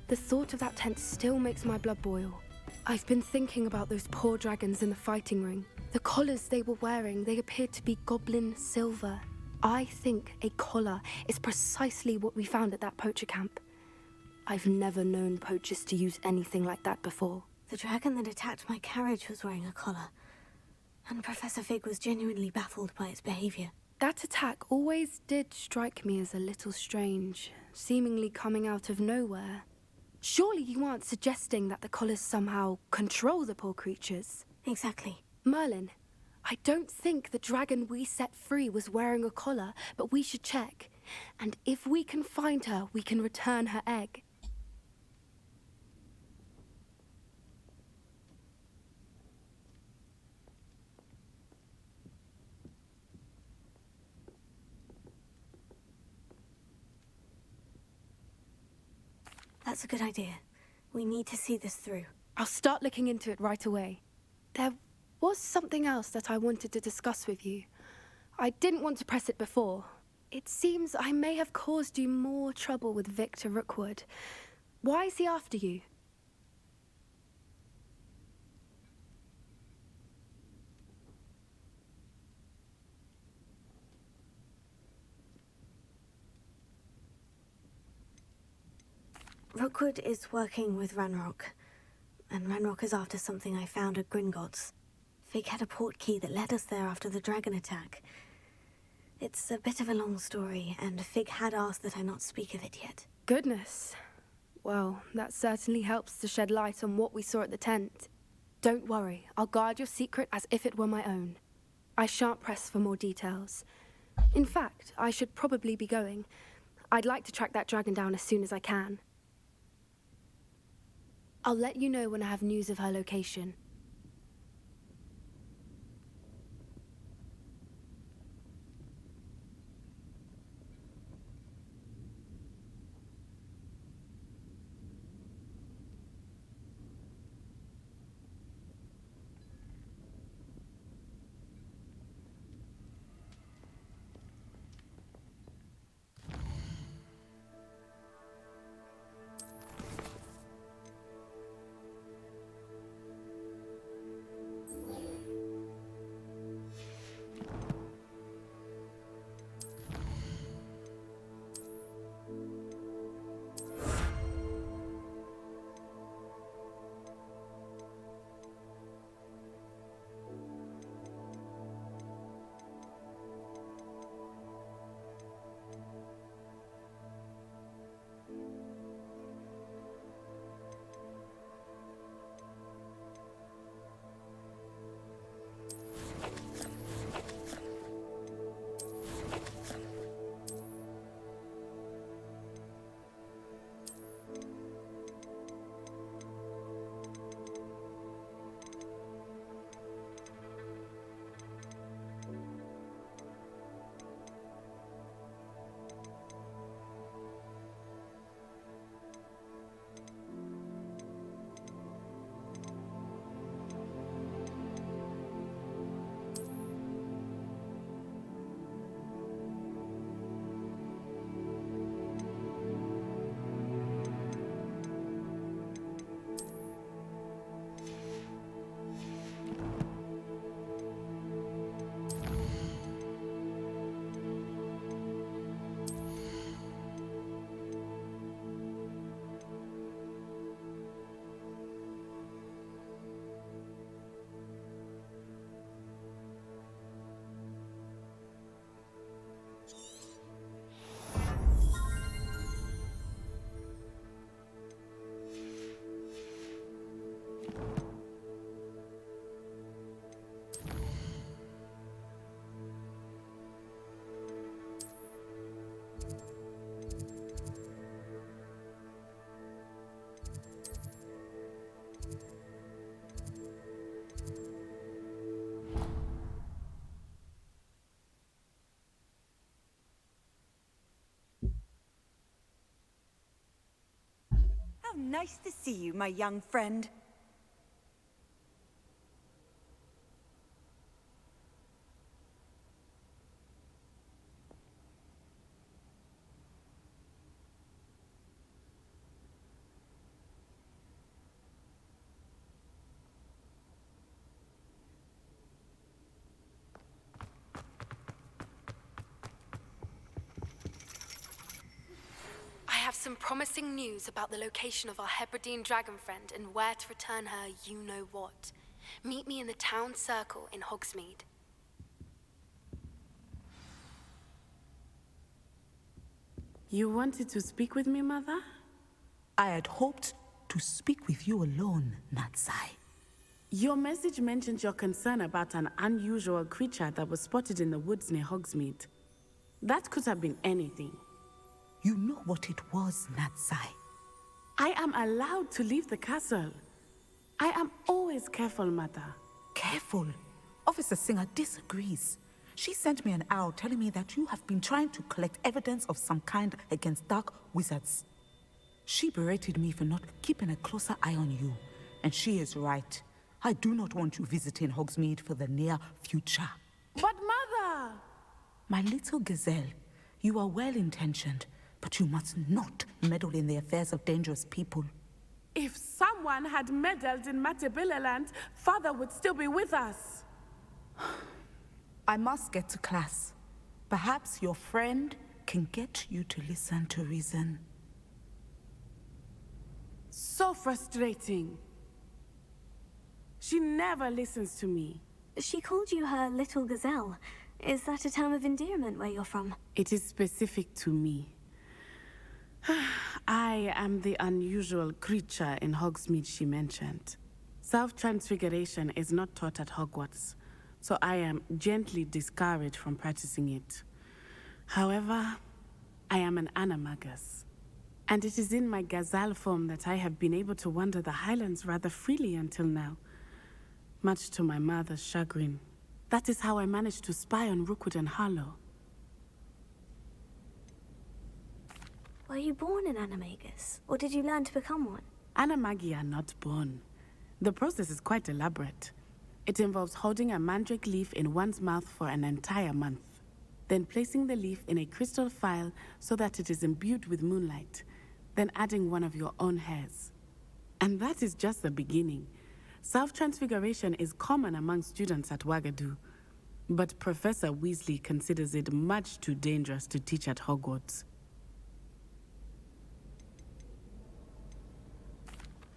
S21: The thought of that tent still makes my blood boil. I've been thinking about those poor dragons in the fighting ring. The collars they were wearing, they appeared to be goblin silver. I think a collar is precisely what we found at that poacher camp. I've never known poachers to use anything like that before.
S3: The dragon that attacked my carriage was wearing a collar, and Professor Fig was genuinely baffled by its behavior.
S21: That attack always did strike me as a little strange, seemingly coming out of nowhere. Surely you aren't suggesting that the collars somehow control the poor creatures?
S3: Exactly.
S21: Merlin, I don't think the dragon we set free was wearing a collar, but we should check. And if we can find her, we can return her egg.
S3: That's a good idea. We need to see this through.
S21: I'll start looking into it right away. There was something else that I wanted to discuss with you. I didn't want to press it before. It seems I may have caused you more trouble with Victor Rookwood. Why is he after you?
S3: Rookwood is working with Ranrock, and Ranrock is after something I found at Gringotts. Fig had a port key that led us there after the dragon attack. It's a bit of a long story, and Fig had asked that I not speak of it yet.
S21: Goodness. Well, that certainly helps to shed light on what we saw at the tent. Don't worry, I'll guard your secret as if it were my own. I shan't press for more details. In fact, I should probably be going. I'd like to track that dragon down as soon as I can. I'll let you know when I have news of her location.
S4: nice to see you, my young friend.
S6: I have some promising news about the location of our Hebridean dragon friend and where to return her you-know-what. Meet me in the town circle in Hogsmeade.
S5: You wanted to speak with me, Mother?
S22: I had hoped to speak with you alone, Natsai.
S5: Your message mentioned your concern about an unusual creature that was spotted in the woods near Hogsmeade. That could have been anything.
S22: You know what it was, Natsai.
S5: I am allowed to leave the castle. I am always careful, Mother.
S22: Careful? Officer Singer disagrees. She sent me an owl telling me that you have been trying to collect evidence of some kind against dark wizards. She berated me for not keeping a closer eye on you. And she is right. I do not want you visiting Hogsmeade for the near future.
S5: But Mother!
S22: My little gazelle, you are well-intentioned, but you must not meddle in the affairs of dangerous people.
S5: If someone had meddled in Matabilaland, Father would still be with us.
S22: I must get to class. Perhaps your friend can get you to listen to reason.
S5: So frustrating. She never listens to me.
S3: She called you her little gazelle. Is that a term of endearment where you're from?
S5: It is specific to me. I am the unusual creature in Hogsmeade she mentioned. Self-transfiguration is not taught at Hogwarts, so I am gently discouraged from practicing it. However, I am an animagus, and it is in my gazelle form that I have been able to wander the Highlands rather freely until now, much to my mother's chagrin. That is how I managed to spy on Rookwood and Harlow.
S3: Were you born an animagus, or did you learn to become one?
S5: Animagi are not born. The process is quite elaborate. It involves holding a mandrake leaf in one's mouth for an entire month, then placing the leaf in a crystal phial so that it is imbued with moonlight, then adding one of your own hairs. And that is just the beginning. Self-transfiguration is common among students at Wagadu, but Professor Weasley considers it much too dangerous to teach at Hogwarts.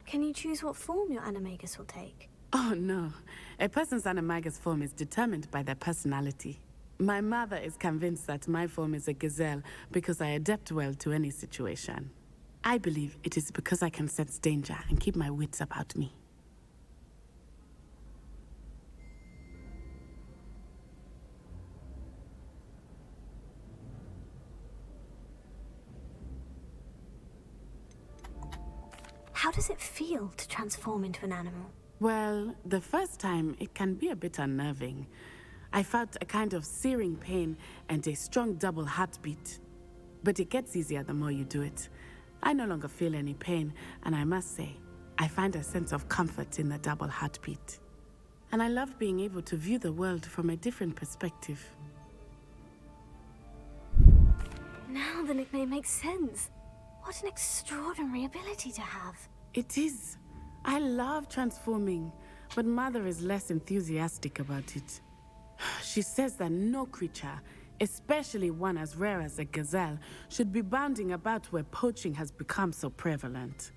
S3: Can you choose what form your animagus will take?
S5: Oh no, a person's animagus form is determined by their personality. My mother is convinced that my form is a gazelle because I adapt well to any situation. I believe it is because I can sense danger and keep my wits about me.
S3: How does it feel to transform into an animal?
S5: Well, the first time, it can be a bit unnerving. I felt a kind of searing pain and a strong double heartbeat. But it gets easier the more you do it. I no longer feel any pain, and I must say, I find a sense of comfort in the double heartbeat. And I love being able to view the world from a different perspective.
S3: Now the nickname makes sense. What an extraordinary ability to have.
S5: It is. I love transforming, but Mother is less enthusiastic about it. She says that no creature, especially one as rare as a gazelle, should be bounding about where poaching has become so prevalent.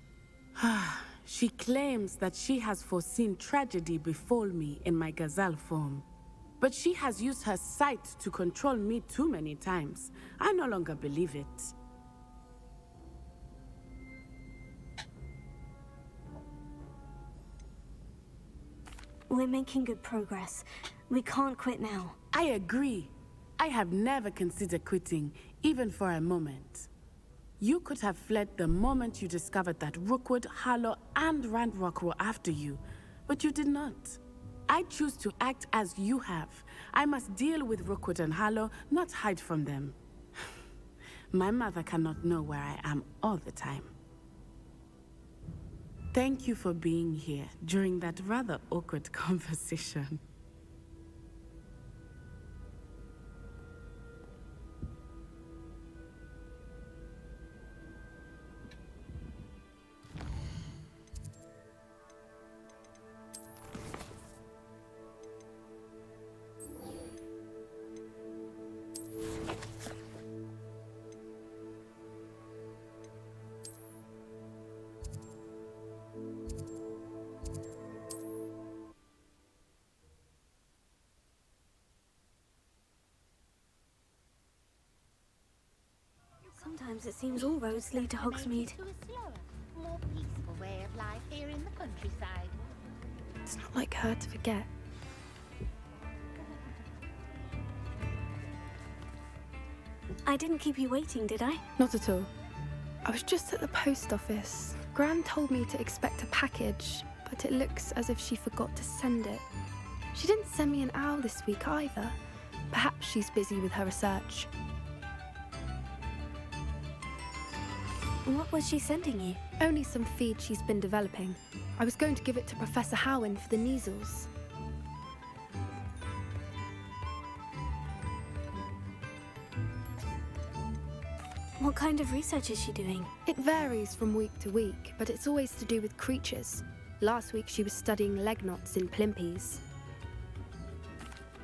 S5: She claims that she has foreseen tragedy befall me in my gazelle form. But she has used her sight to control me too many times. I no longer believe it.
S3: We're making good progress. We can't quit now.
S5: I agree. I have never considered quitting, even for a moment. You could have fled the moment you discovered that Rookwood, Harlow, and Ranrock were after you, but you did not. I choose to act as you have. I must deal with Rookwood and Harlow, not hide from them. My mother cannot know where I am all the time. Thank you for being here during that rather awkward conversation.
S3: Sometimes it seems all roads lead to Hogsmeade.
S16: More peaceful way of life here in the countryside.
S21: It's not like her to forget.
S3: I didn't keep you waiting, did I?
S21: Not at all. I was just at the post office. Gran told me to expect a package, but it looks as if she forgot to send it. She didn't send me an owl this week either. Perhaps she's busy with her research.
S3: What was she sending you?
S21: Only some feed she's been developing. I was going to give it to Professor Howin for the measles.
S3: What kind of research is she doing?
S21: It varies from week to week, but it's always to do with creatures. Last week she was studying leg knots in plimpies.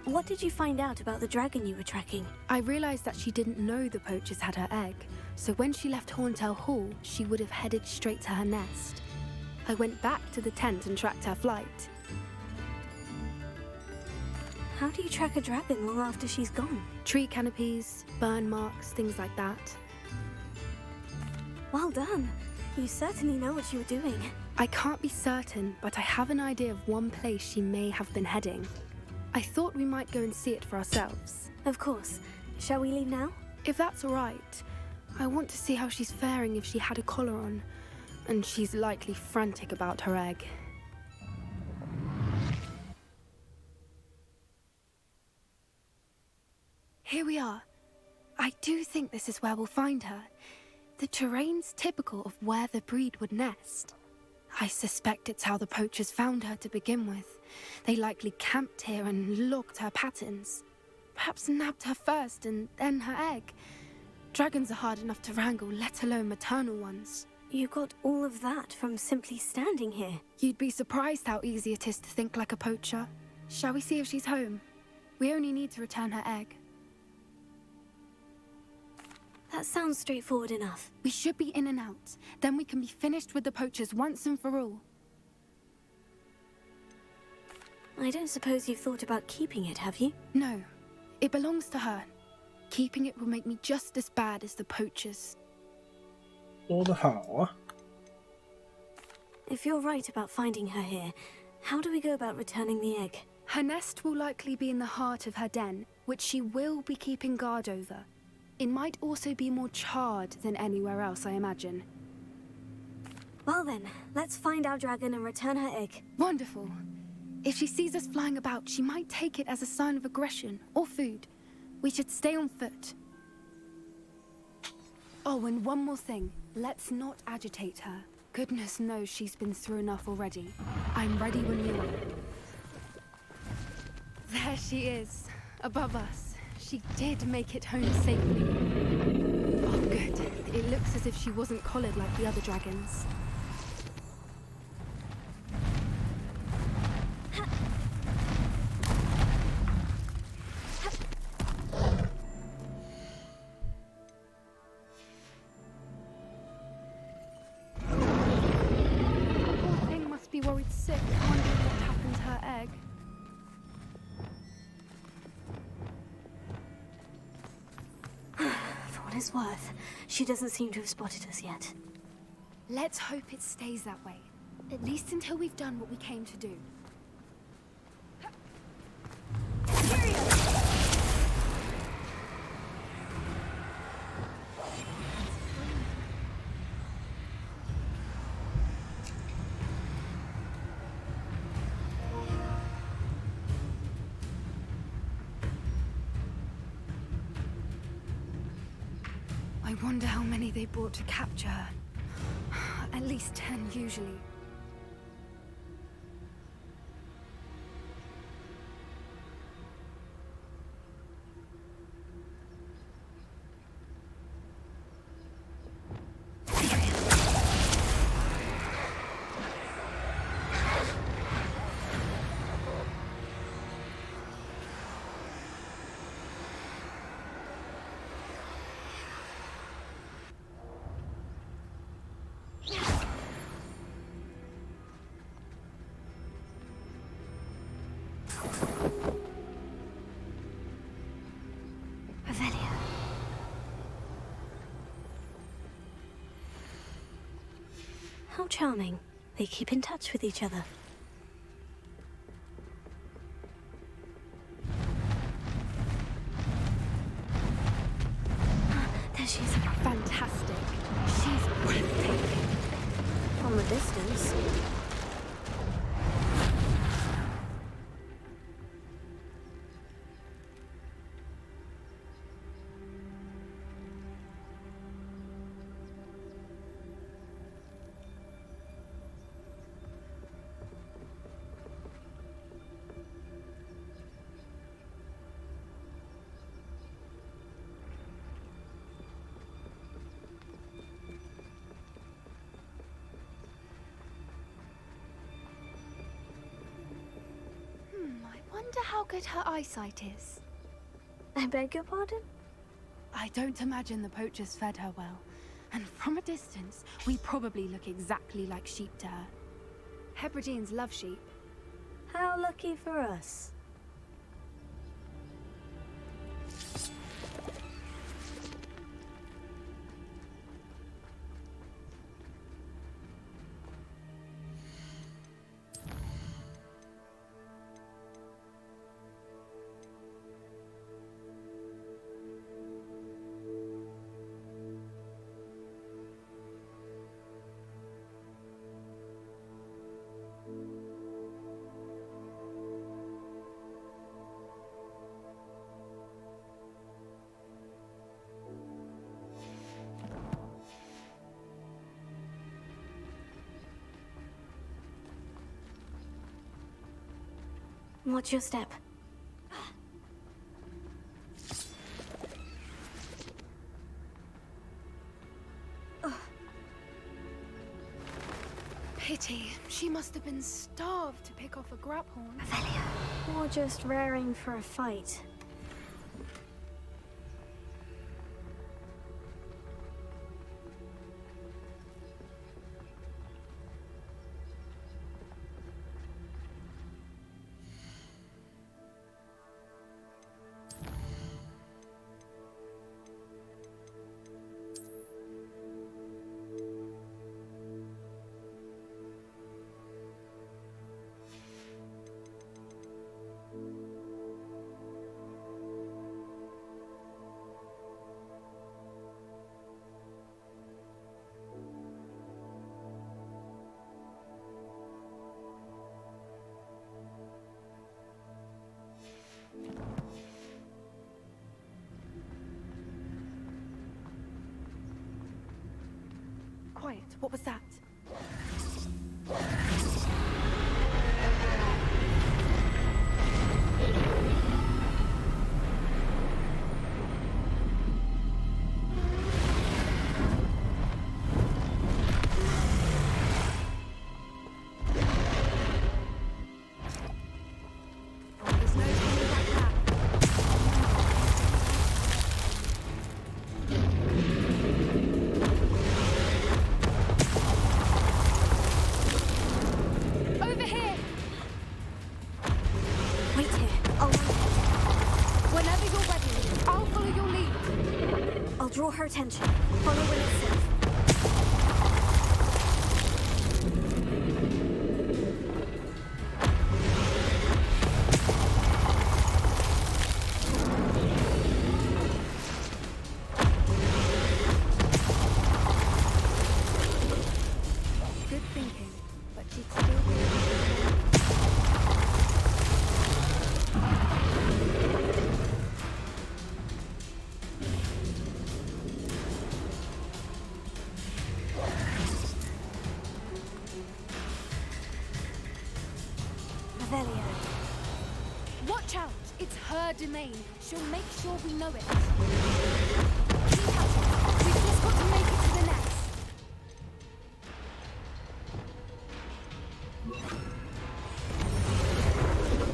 S3: What did you find out about the dragon you were tracking?
S21: I realized that she didn't know the poachers had her egg, so when she left Horntail Hall, she would have headed straight to her nest. I went back to the tent and tracked her flight.
S3: How do you track a dragon long after she's gone?
S21: Tree canopies, burn marks, things like that.
S3: Well done. You certainly know what you were doing.
S21: I can't be certain, but I have an idea of one place she may have been heading. I thought we might go and see it for ourselves.
S3: Of course. Shall we leave now?
S21: If that's all right. I want to see how she's faring if she had a collar on. And she's likely frantic about her egg. Here we are. I do think this is where we'll find her. The terrain's typical of where the breed would nest. I suspect it's how the poachers found her to begin with. They likely camped here and logged her patterns. Perhaps nabbed her first and then her egg. Dragons are hard enough to wrangle, let alone maternal ones.
S3: You got all of that from simply standing here.
S21: You'd be surprised how easy it is to think like a poacher. Shall we see if she's home? We only need to return her egg.
S3: That sounds straightforward enough.
S21: We should be in and out. Then we can be finished with the poachers once and for all.
S3: I don't suppose you've thought about keeping it, have you?
S21: No. It belongs to her. Keeping it will make me just as bad as the poachers.
S1: 说得好啊。
S3: If you're right about finding her here, how do we go about returning the egg?
S21: Her nest will likely be in the heart of her den, which she will be keeping guard over. It might also be more charred than anywhere else, I imagine.
S3: Well then, let's find our dragon and return her egg.
S21: Wonderful. If she sees us flying about, she might take it as a sign of aggression or food. We should stay on foot. Oh, and one more thing. Let's not agitate her. Goodness knows she's been through enough already. I'm ready when you are. There she is, above us. She did make it home safely. Oh, good. It looks as if she wasn't collared like the other dragons. Poor thing must be worried sick, wondering what happened to her egg.
S3: For what it's worth, she doesn't seem to have spotted us yet.
S21: Let's hope it stays that way. At least until we've done what we came to do. I wonder how many they brought to capture her. At least 10 usually.
S3: Revelio. How charming. They keep in touch with each other. There she is.
S21: Fantastic. She's breathtaking.
S3: From a distance.
S21: I wonder how good her eyesight is.
S3: I beg your pardon?
S21: I don't imagine the poachers fed her well. And from a distance, we probably look exactly like sheep to her. Hebrideans love sheep.
S3: How lucky for us. Watch your step.
S21: Pity. She must have been starved to pick off a graphorn.
S3: Or just raring for a fight.
S21: Quiet. What was that? There's no turning back now. Over here!
S3: Wait here. I'll run ahead.
S21: Whenever you're ready, I'll follow your lead.
S3: I'll draw her attention. Follow when it's safe.
S21: Good thinking, but she'd still be
S3: Revelio.
S21: Watch out! It's her domain. She'll make sure we know it. Keep at it. We've just got to make it to the nest.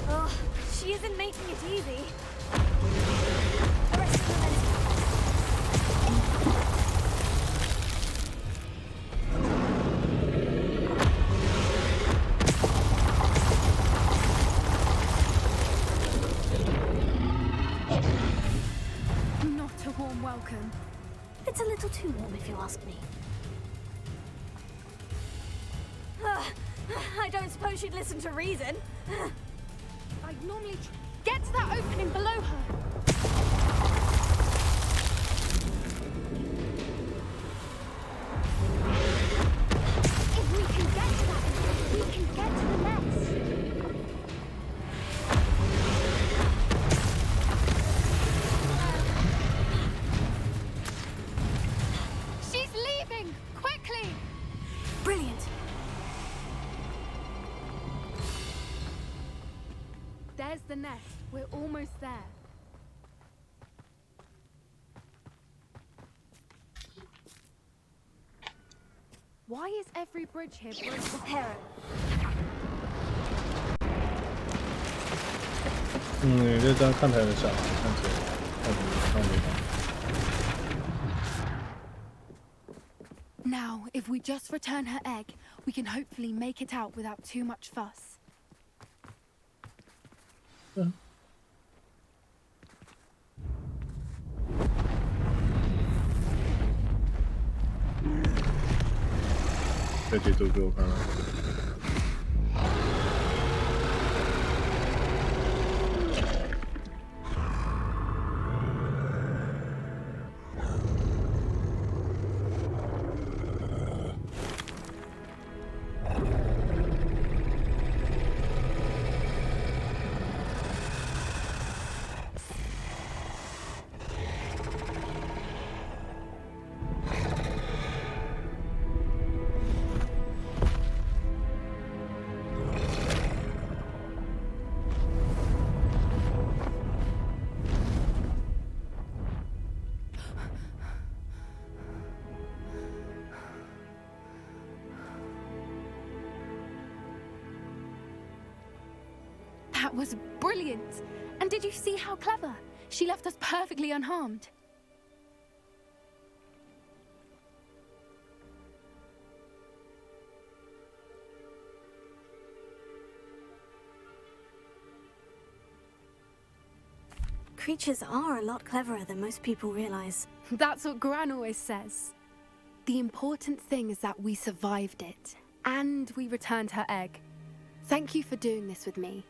S3: Oh, she isn't making it easy. Arrest the momentum. too warm if you ask me. I don't suppose she'd listen to reason.
S21: I'd normally get to that opening below her.
S3: If we can get to that, we can get to the nest.
S21: She's leaving! Quickly!
S3: Brilliant.
S21: There's the nest. We're almost there. Why is every bridge here broken?
S3: Repair it.
S1: 你这张看起来很小，看起来看没到。
S21: Now, if we just return her egg, we can hopefully make it out without too much fuss.
S1: 再截图给我看看。
S21: That was brilliant! And did you see how clever? She left us perfectly unharmed.
S3: Creatures are a lot cleverer than most people realize.
S21: That's what Gran always says. The important thing is that we survived it, and we returned her egg. Thank you for doing this with me.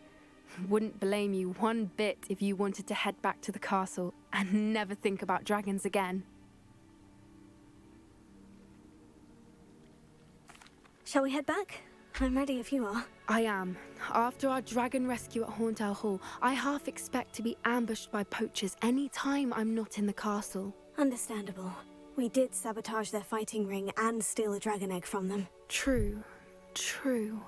S21: Wouldn't blame you one bit if you wanted to head back to the castle and never think about dragons again.
S3: Shall we head back? I'm ready if you are.
S21: I am. After our dragon rescue at Hauntel Hall, I half expect to be ambushed by poachers any time I'm not in the castle.
S3: Understandable. We did sabotage their fighting ring and steal a dragon egg from them.
S21: True. True.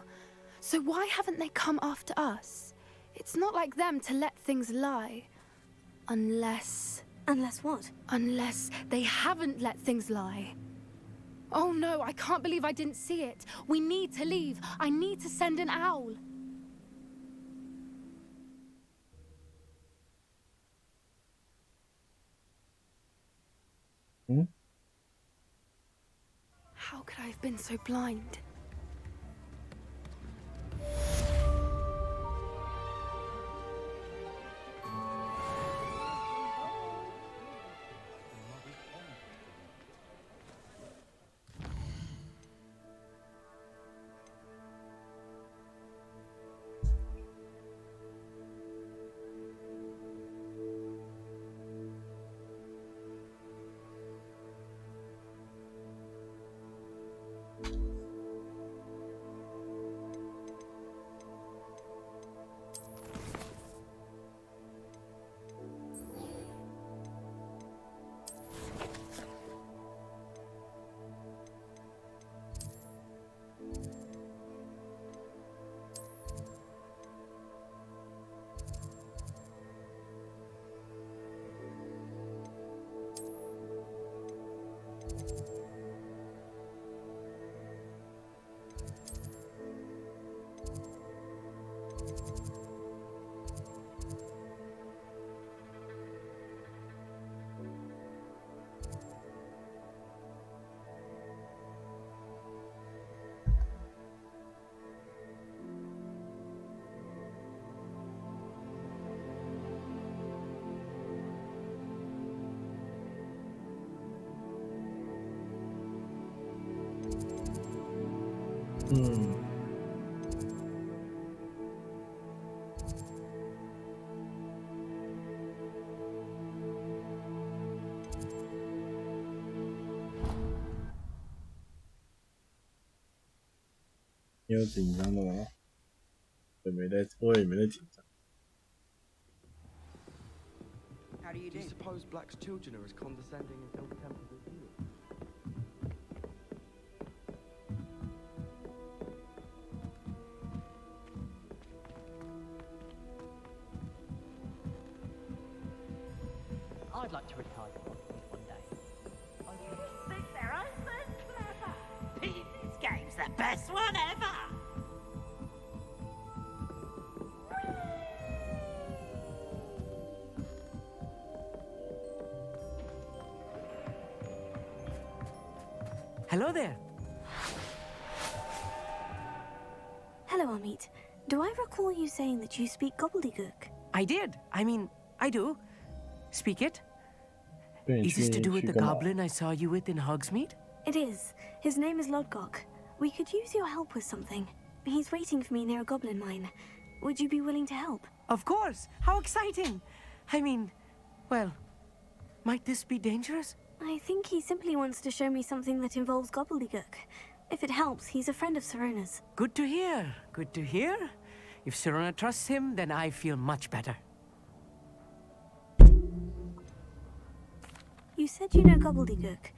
S21: So why haven't they come after us? It's not like them to let things lie. Unless...
S3: Unless what?
S21: Unless they haven't let things lie. Oh no, I can't believe I didn't see it. We need to leave. I need to send an owl. How could I have been so blind?
S1: 嗯。你有紧张的吗？我也没在紧张。
S12: How do you suppose Black's children are as condescending and ill-tempered as you?
S14: I'd like to retire one day.
S13: I think their husband's clever. This game's the best one ever.
S9: Hello there.
S3: Hello, Amit. Do I recall you saying that you speak gobbledygook?
S9: I did. I mean, I do. Speak it. Is this to do with the goblin I saw you with in Hogsmeade?
S3: It is. His name is Lodgok. We could use your help with something. He's waiting for me near a goblin mine. Would you be willing to help?
S9: Of course. How exciting. I mean, well, might this be dangerous?
S3: I think he simply wants to show me something that involves gobbledygook. If it helps, he's a friend of Sirona's.
S9: Good to hear. Good to hear. If Sirona trusts him, then I feel much better.
S3: You said you know gobbledygook,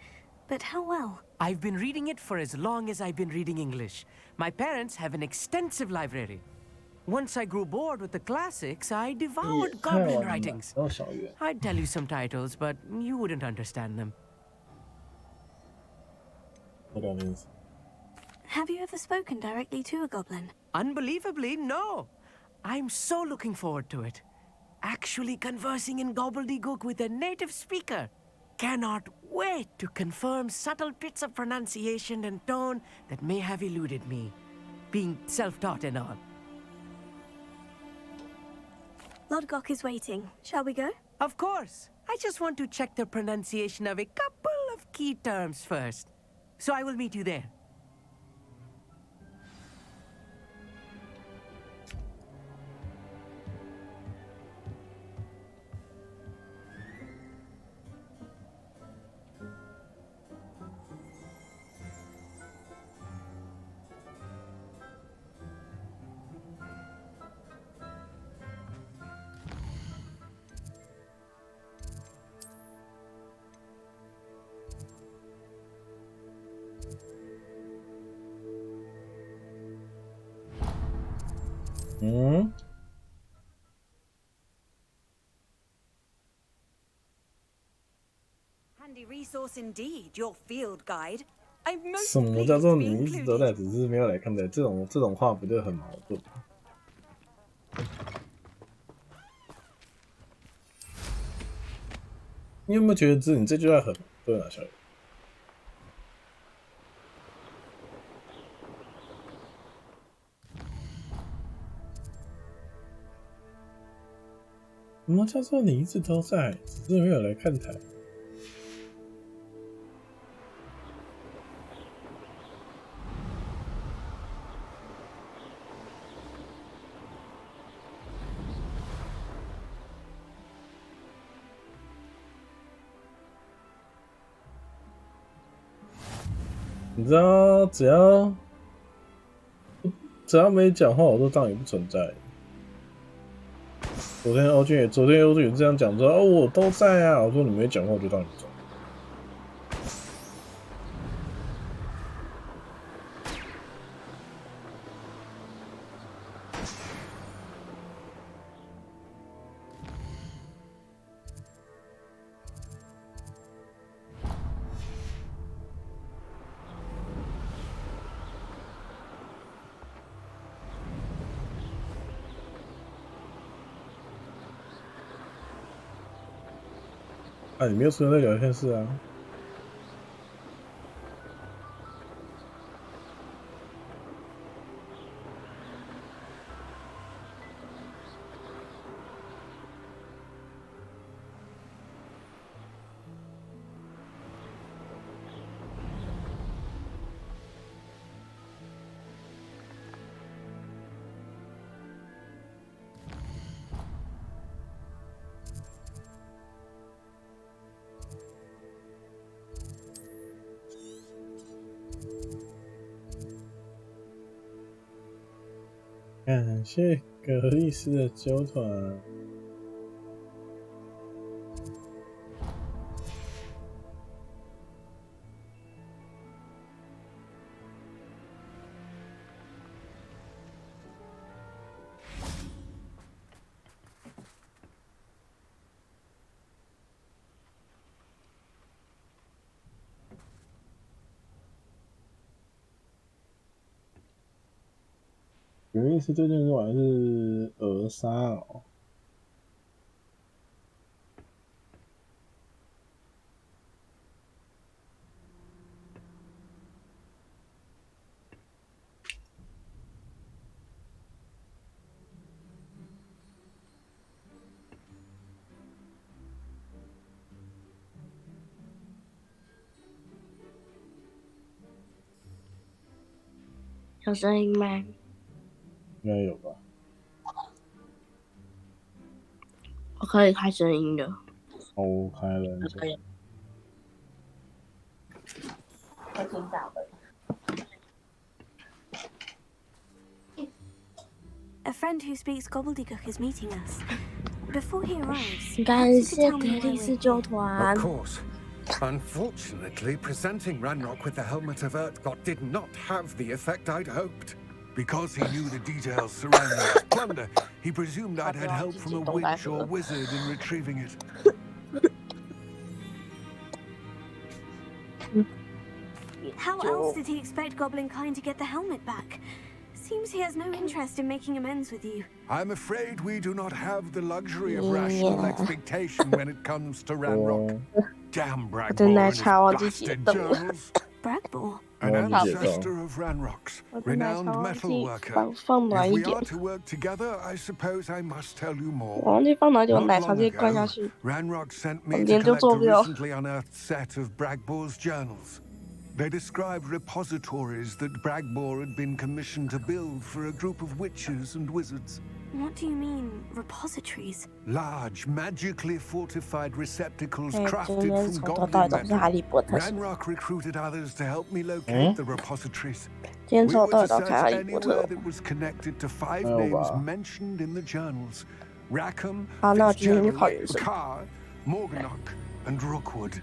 S3: but how well?
S9: I've been reading it for as long as I've been reading English. My parents have an extensive library. Once I grew bored with the classics, I devoured goblin writings. I'd tell you some titles, but you wouldn't understand them.
S1: What that means?
S3: Have you ever spoken directly to a goblin?
S9: Unbelievably, no. I'm so looking forward to it. Actually conversing in gobbledygook with a native speaker. Cannot wait to confirm subtle bits of pronunciation and tone that may have eluded me, being self-taught and all.
S3: Lodgok is waiting. Shall we go?
S9: Of course. I just want to check the pronunciation of a couple of key terms first. So I will meet you there.
S4: Handy resource indeed, your field guide.
S1: 什么叫做你一直都在，只是没有来看的？这种话不就很矛盾？你有没有觉得你这句话很矛盾啊，小雨？什么叫做你一直都在，只是没有来看台？你知道，只要没讲话，我都当你不存在。昨天欧俊也这样讲说，哦，我都在啊。我说你没讲话，我就当你不存在。啊，你没有出现在聊天室啊？感谢格丽斯的纠团。格丽斯最近玩的是鹅杀哦。
S8: 有声音吗？
S1: 应该有吧。
S8: 我可以开声音的。
S1: 哦，开了。
S8: 可以。会听到的。
S3: A friend who speaks gobbledygook is meeting us. Before he arrives,
S8: 感谢格丽斯纠团。
S11: Of course. Unfortunately, presenting Ranrock with the Helmet of Urtkot did not have the effect I'd hoped. Because he knew the details surrounding its plunder, he presumed I'd had help from a witch or wizard in retrieving it.
S3: How else did he expect Goblinkind to get the helmet back? Seems he has no interest in making amends with you.
S11: I'm afraid we do not have the luxury of rational expectation when it comes to Ranrock. Damn Bragbor and his blasted journals.
S3: Bragbor?
S11: An ancestor of Ranrock's, renowned metalworker. If we are to work together, I suppose I must tell you more. Not long ago, Ranrock sent me to collect a recently unearthed set of Bragbor's journals. They described repositories that Bragbor had been commissioned to build for a group of witches and wizards.
S3: What do you mean, repositories?
S11: Large, magically fortified receptacles crafted from goblin metal. Ranrock recruited others to help me locate the repositories. We were to search anywhere that was connected to 5 names mentioned in the journals. Rackham, Fitzgerald, Carr, Morganach, and Rookwood.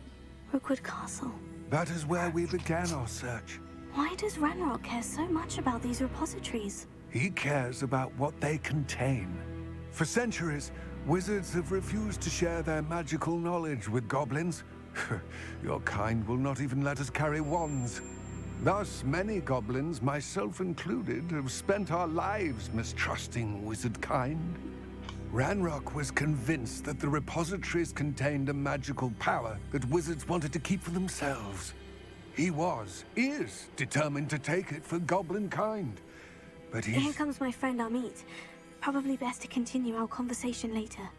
S3: Rookwood Castle.
S11: That is where we began our search.
S3: Why does Ranrock care so much about these repositories?
S11: He cares about what they contain. For centuries, wizards have refused to share their magical knowledge with goblins. Your kind will not even let us carry wands. Thus, many goblins, myself included, have spent our lives mistrusting wizard kind. Ranrock was convinced that the repositories contained a magical power that wizards wanted to keep for themselves. He is determined to take it for goblin kind. But
S3: Here comes my friend Amit. Probably best to continue our conversation later.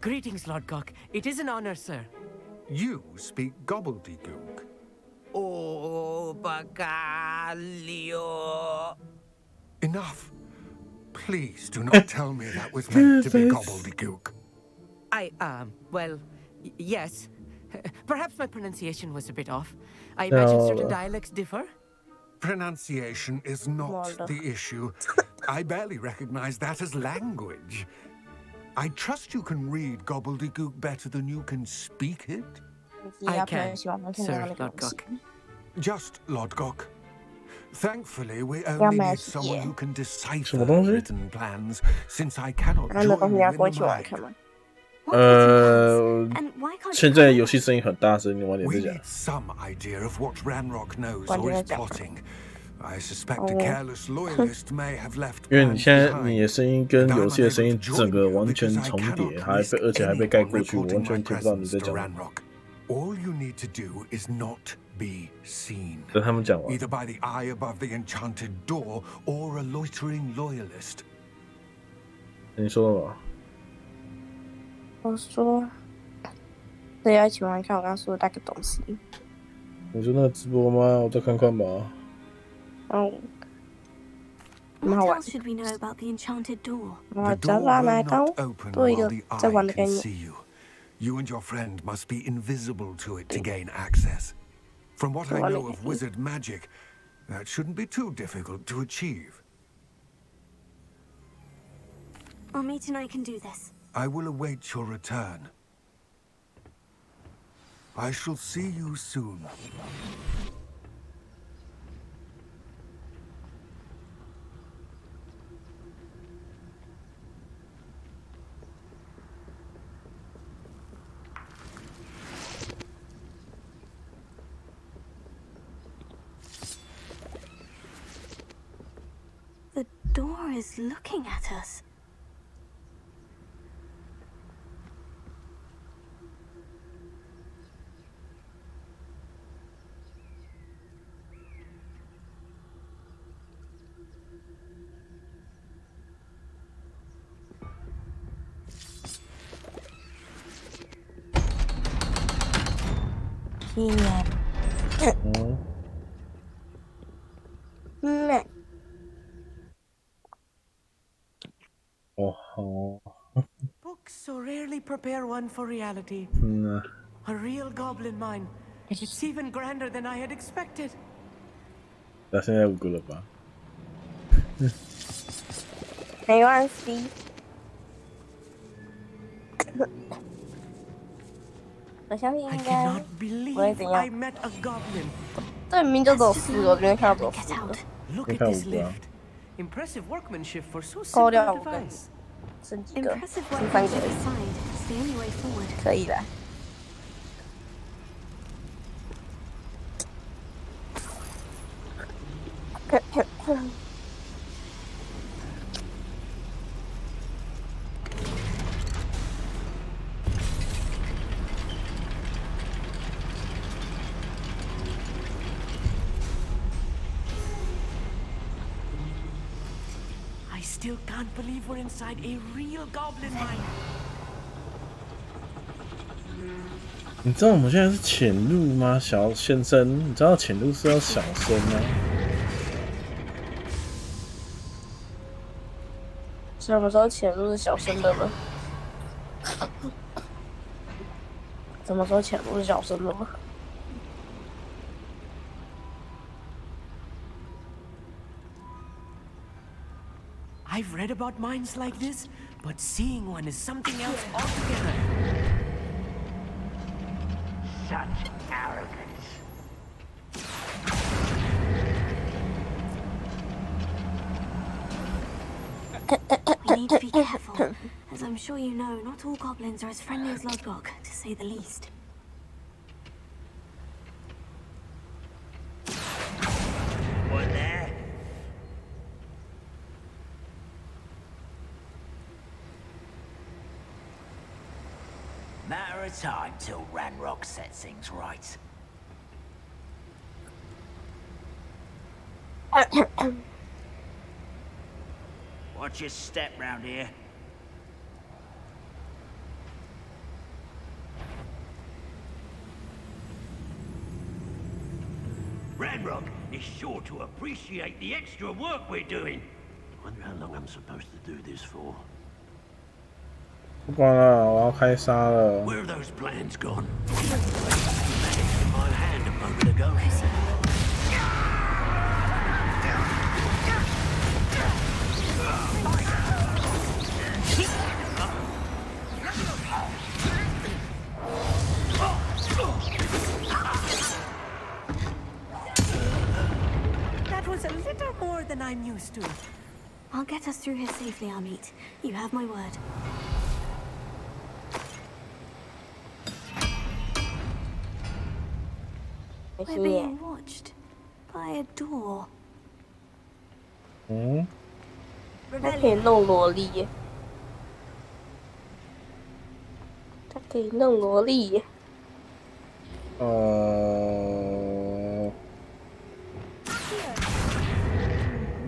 S9: Greetings, Lord Gok. It is an honor, sir.
S11: You speak gobbledygook.
S9: Oh, Bacalio.
S11: Enough. Please do not tell me that was meant to be gobbledygook.
S9: Well, yes. Perhaps my pronunciation was a bit off. I imagine certain dialects differ.
S11: Pronunciation is not the issue. I barely recognize that as language. I trust you can read gobbledygook better than you can speak it.
S9: I can, sir, Lord Gok.
S11: Just Lord Gok. Thankfully, we only need someone who can decipher written plans, since I cannot join you in the mic.
S1: 现在游戏声音很大声，你晚点再讲。
S11: We need some idea of what Ranrock knows or is plotting. I suspect a careless loyalist may have left.
S1: 因为你现在你的声音跟游戏的声音整个完全重叠，而且还被盖过去，我完全听不到你在讲。
S11: All you need to do is not be seen.
S1: 等他们讲完。
S11: Either by the eye above the enchanted door or a loitering loyalist.
S1: 你说了吗？
S8: 我说，大家一起玩看我刚刚说的那个东西。
S1: 你说那个直播吗？我再看看吧。
S8: 哦，蛮
S3: What
S8: 好玩。
S3: else should we know about the enchanted door?
S8: 我找到哪个多一个在玩的概念。
S11: You and your friend must be invisible to it to gain access. From what I know of wizard magic, that shouldn't be too difficult to achieve.
S3: Armit and I can do this.
S11: I will await your return. I shall see you soon.
S3: The door is looking at us.
S9: Books so rarely prepare one for reality. A real goblin mine. It's even grander than I had expected.
S1: 他现在5个了吧？
S8: 没关系。我相信应该不会怎样。这明明就只有4个，我这边看到只有4个。
S9: Look at this lift. Impressive workmanship for so
S8: 扣
S9: simple
S8: 掉
S9: a
S8: 5个，
S9: device.
S8: 剩几个？
S3: Impressive
S8: 剩3
S3: workmanship
S8: 个而已。
S3: aside, it's the only way forward.
S8: 可以的。
S9: I still can't believe we're inside a real goblin mine.
S1: 你知道我们现在是潜入吗，小先生？你知道潜入是要小声吗？
S8: 什么时候潜入是小声的了？什么时候潜入是小声的了？
S9: I've read about mines like this, but seeing one is something else altogether.
S13: Such arrogance.
S3: We need to be careful. As I'm sure you know, not all goblins are as friendly as Lodgok, to say the least.
S13: What there? Matter of time till Ranrock sets things right. Watch your step round here. Ranrock is sure to appreciate the extra work we're doing.
S2: Wonder how long I'm supposed to do this for.
S1: 不管了，我要开杀了。
S2: Where are those plans gone? In my hand a moment ago.
S9: That was a little more than I'm used to.
S3: I'll get us through here safely, Armit. You have my word. We're being watched by a door.
S8: 嗯，他可以弄萝莉耶，他可以弄萝莉耶。
S3: We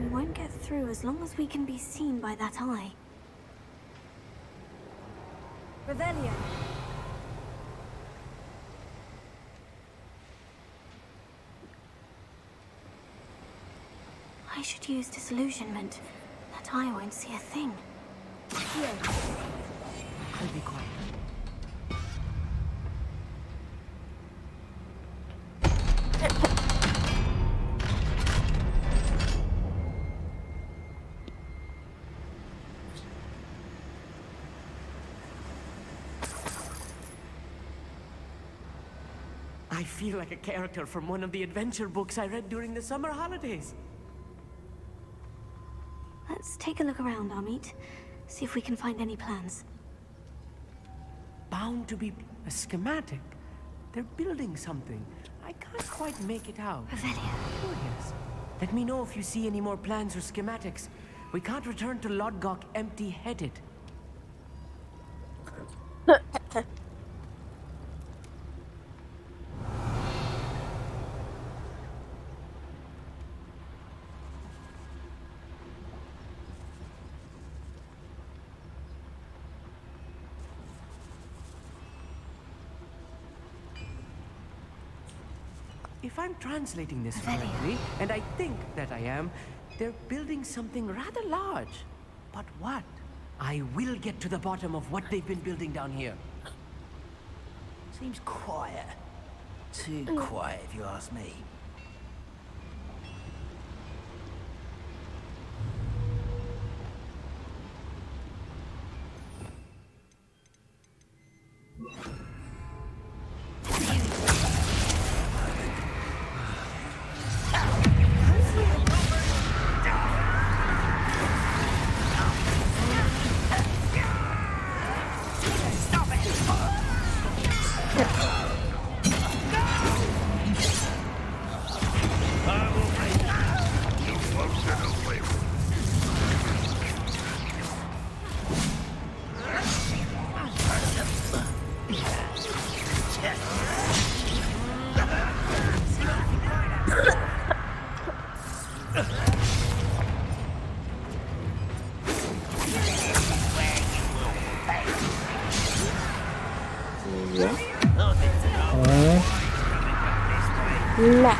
S3: won't get through as long as we can be seen by that eye. Revelio. I should use disillusionment. That eye won't see a thing.
S9: I'll be quiet. feel like a character from one of the adventure books I read during the summer holidays.
S3: Let's take a look around, Amit. See if we can find any plans.
S9: Bound to be a schematic. They're building something. I can't quite make it out. Curious. Let me know if you see any more plans or schematics. We can't return to Lodgok empty-headed. If I'm translating this correctly, and I think that I am, they're building something rather large. But what? I will get to the bottom of what they've been building down here.
S13: Seems quiet. Too quiet, if you ask me.
S8: Nah.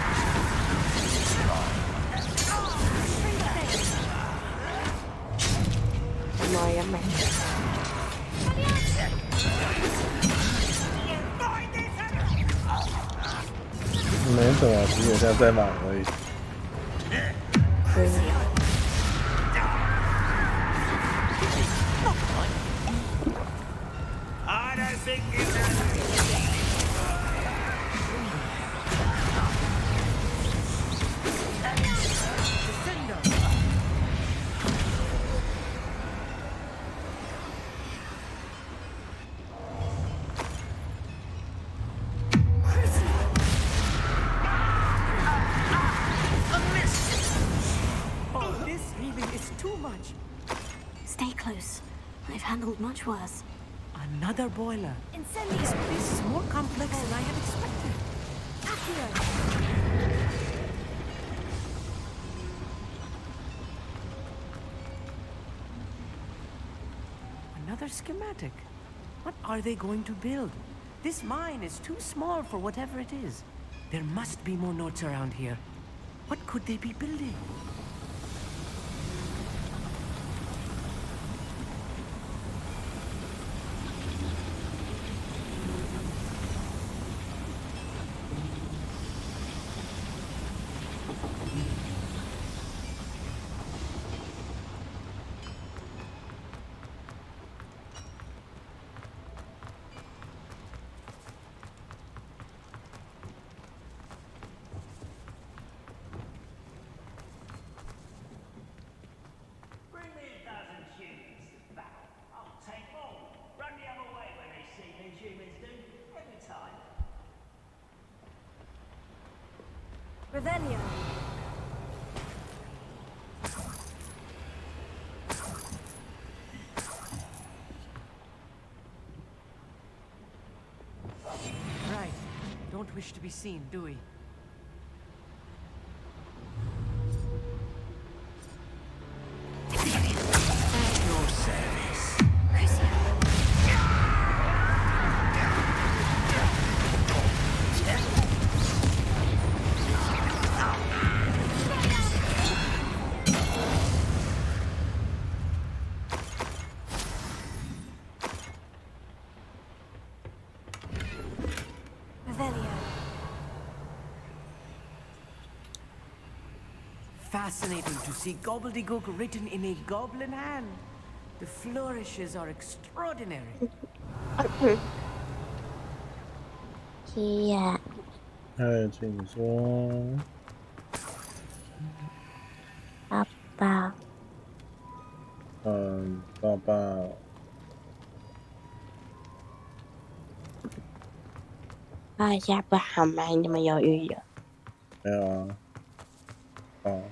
S8: Nói mày.
S1: 没什么，只是在忙而已。
S13: I don't think you
S3: Stay close. I've handled much worse.
S9: Another boiler. This place is more complex than I had expected. Another schematic. What are they going to build? This mine is too small for whatever it is. There must be more notes around here. What could they be building?
S3: Revelio.
S9: Right. Don't wish to be seen, do we? Fascinating to see gobbledygook written in a goblin hand. The flourishes are extraordinary.
S8: Yeah.
S1: 请说。
S8: 爸爸。
S1: 爸爸。
S8: 爸一下不好吗？你怎么犹豫了？
S1: 没有啊。哦。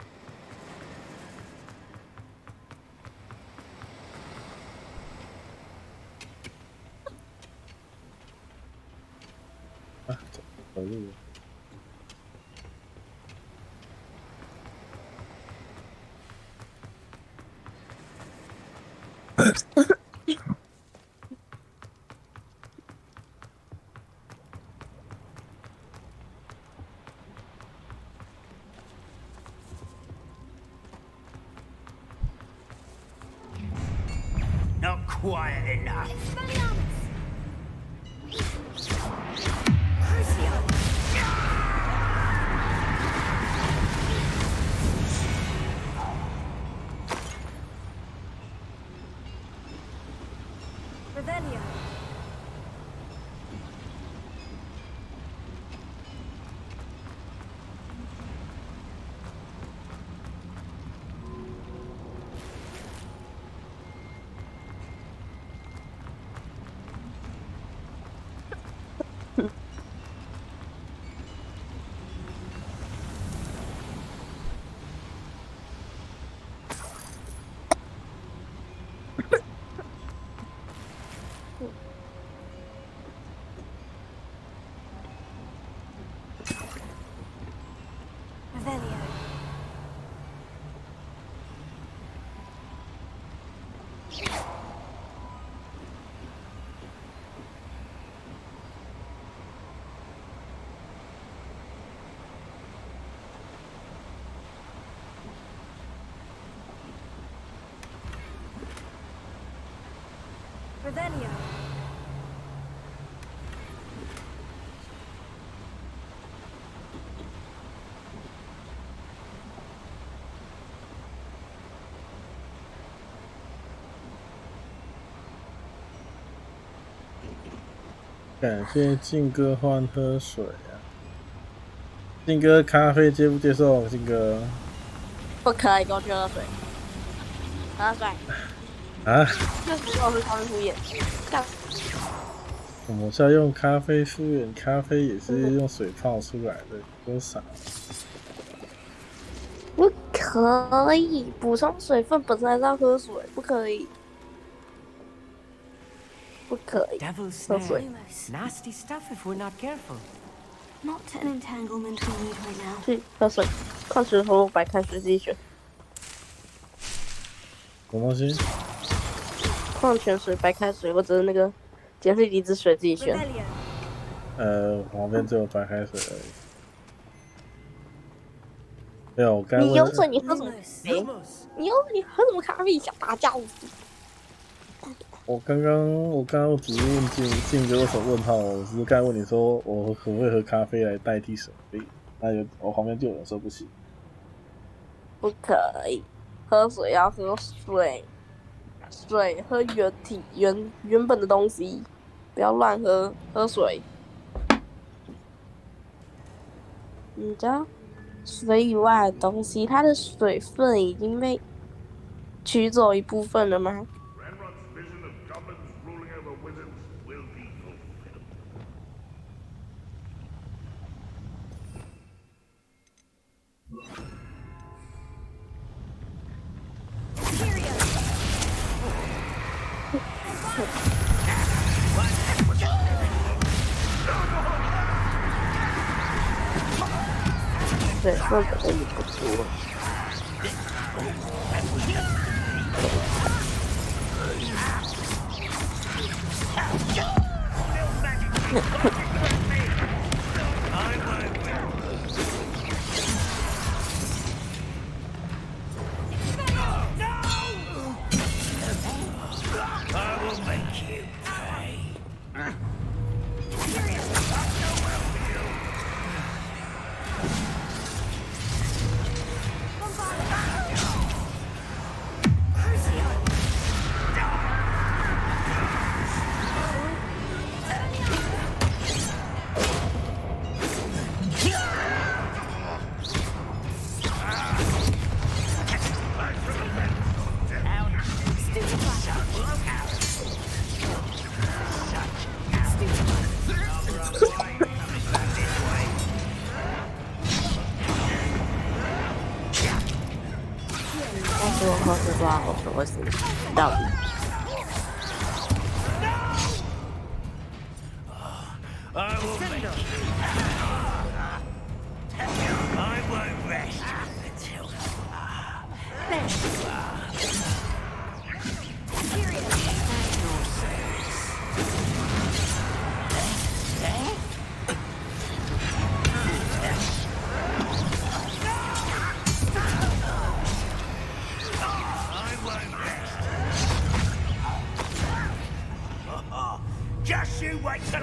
S1: 啊，走路。
S13: Not quiet enough.
S3: Revelio. Revelio. Revelio.
S1: 感谢靖哥换喝水啊！靖哥咖啡接不接受？靖哥
S8: 不可以，给我去喝水。喝水。
S1: 啊？
S8: 就是我是咖啡敷衍。干。
S1: 我们是要用咖啡敷衍，咖啡也是用水泡出来的，多少？
S8: 不可以，补充水分本身还是要喝水，不可以。不可以。
S9: Devil's
S8: 喝水。
S9: Nasty stuff if we're not careful.
S3: Not an entanglement we need right now.
S8: 去喝水，矿泉水、白开水自己选。
S1: 什么东西？
S8: 矿泉水、白开水或者是那个碱性离子水自己选。
S1: 旁边只有白开水而已。没有，我刚
S8: 你有水，你喝什么？你有水，你喝什么咖啡？想打架子？
S1: 我刚刚只是问靖哥为什么问号，我只是刚才问你说我可不可以喝咖啡来代替水而已。那我旁边就有人说不行。
S8: 不可以，喝水要喝水，喝原本的东西，不要乱喝水。你知道，水以外的东西，它的水分已经被取走一部分了吗？对，日本的也不多。但是我喝水多少口水会死？到底？
S13: I will make I won't rest until Just you wait till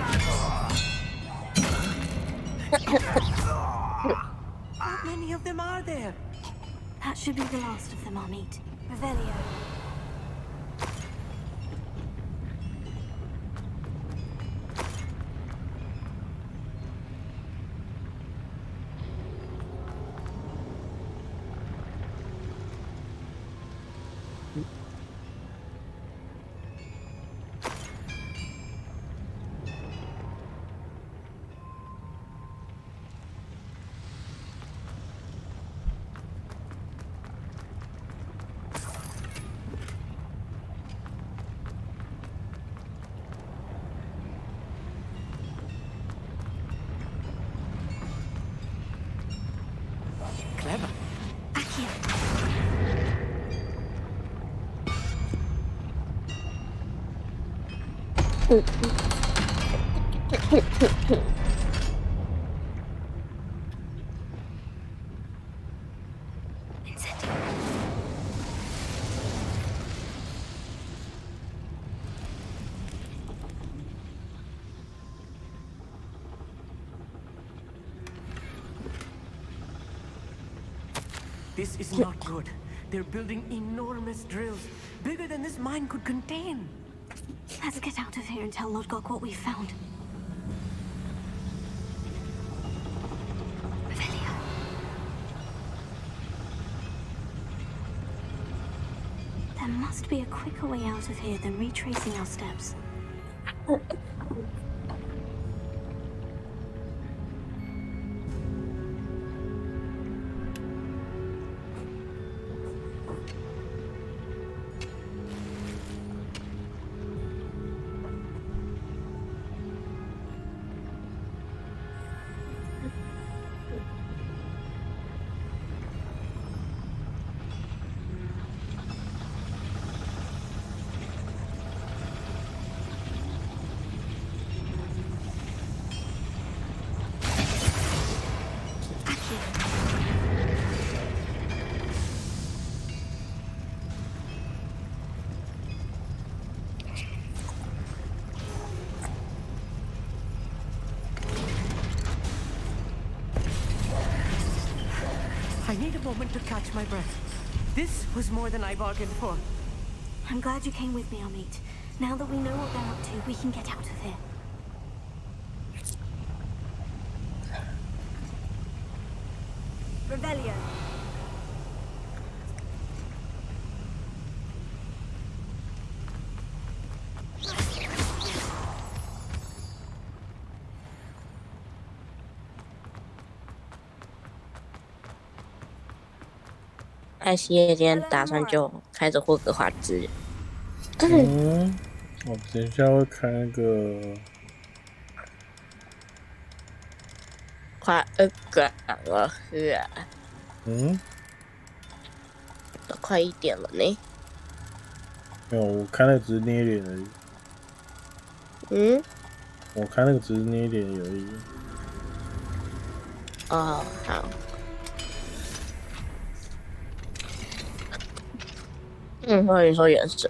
S9: How many of them are there?
S3: That should be the last of them, I'll meet. Revelio.
S9: Clever. This is not good. They're building enormous drills, bigger than this mine could contain.
S3: Let's get out of here and tell Lodgok what we found. Revelio. There must be a quicker way out of here than retracing our steps.
S9: I need a moment to catch my breath. This was more than I bargained for.
S3: I'm glad you came with me, Amit. Now that we know what they're up to, we can get out of here. Revelio.
S8: 艾希今天打算就开着霍格华兹。
S1: 我等一下会开那个。
S8: 快2点了，是啊。都快1点了呢。
S1: 没有，我开那个只是捏脸而已。我开那个只是捏脸而已。
S8: 哦，好。我跟你说原神。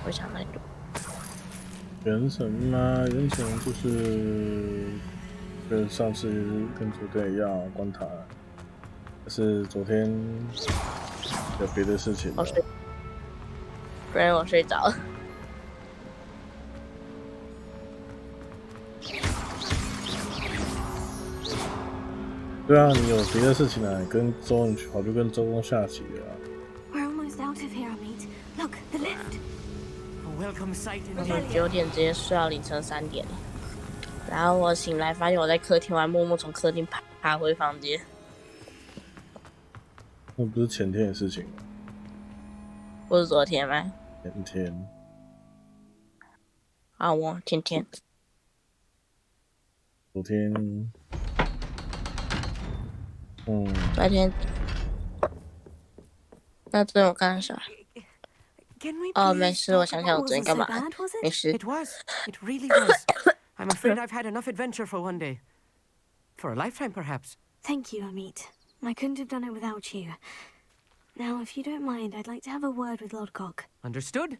S8: 我想太多。
S1: 原神吗？原神就是跟上次跟昨天一样关塔，但是昨天有别的事情。
S8: 不然我睡着了。
S1: 对啊，你有别的事情啊，你跟周你跑去跟周公下棋了。
S3: We're almost out of here, Amit. Look, the lift.
S9: Welcome sight in
S8: 我9点直接睡到凌晨3点，然后我醒来发现我在客厅，我还默默从客厅爬回房间。
S1: 那不是前天的事情吗？
S8: 不是昨天吗？
S1: 前天。
S8: 好哦，前天。
S1: 昨天。
S8: 白天。那昨天我干啥？哦，没事，我想想我昨天干嘛。没事。
S9: It was. It really was. I'm afraid I've had enough adventure for one day. For a lifetime, perhaps.
S3: Thank you, Amit. I couldn't have done it without you. Now, if you don't mind, I'd like to have a word with Lodgok.
S9: Understood?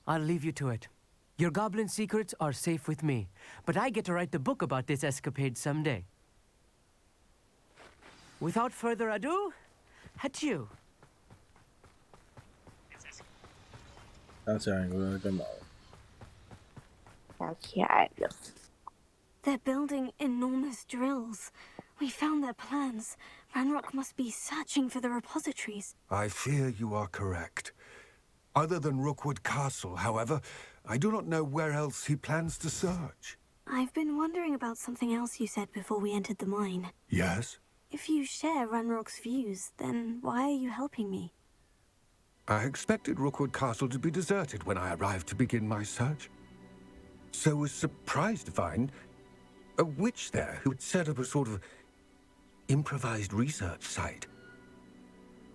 S9: I'll leave you to it. Your goblin secrets are safe with me, but I get to write the book about this escapade someday. Without further ado, adieu.
S1: 大家两个人在干嘛？
S8: 想起来了。
S3: They're building enormous drills. We found their plans. Ranrock must be searching for the repositories.
S11: I fear you are correct. Other than Rookwood Castle, however, I do not know where else he plans to search.
S3: I've been wondering about something else you said before we entered the mine.
S11: Yes?
S3: If you share Ranrock's views, then why are you helping me?
S11: I expected Rookwood Castle to be deserted when I arrived to begin my search. So was surprised to find a witch there who had set up a sort of improvised research site.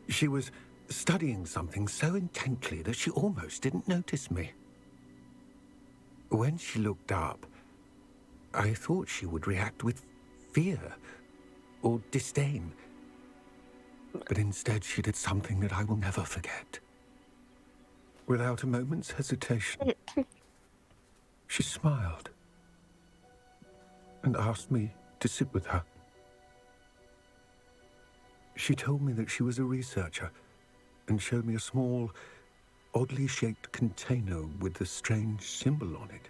S11: She was studying something so intently that she almost didn't notice me. When she looked up, I thought she would react with fear or disdain. But instead she did something that I will never forget. Without a moment's hesitation, she smiled and asked me to sit with her. She told me that she was a researcher and showed me a small, oddly shaped container with a strange symbol on it.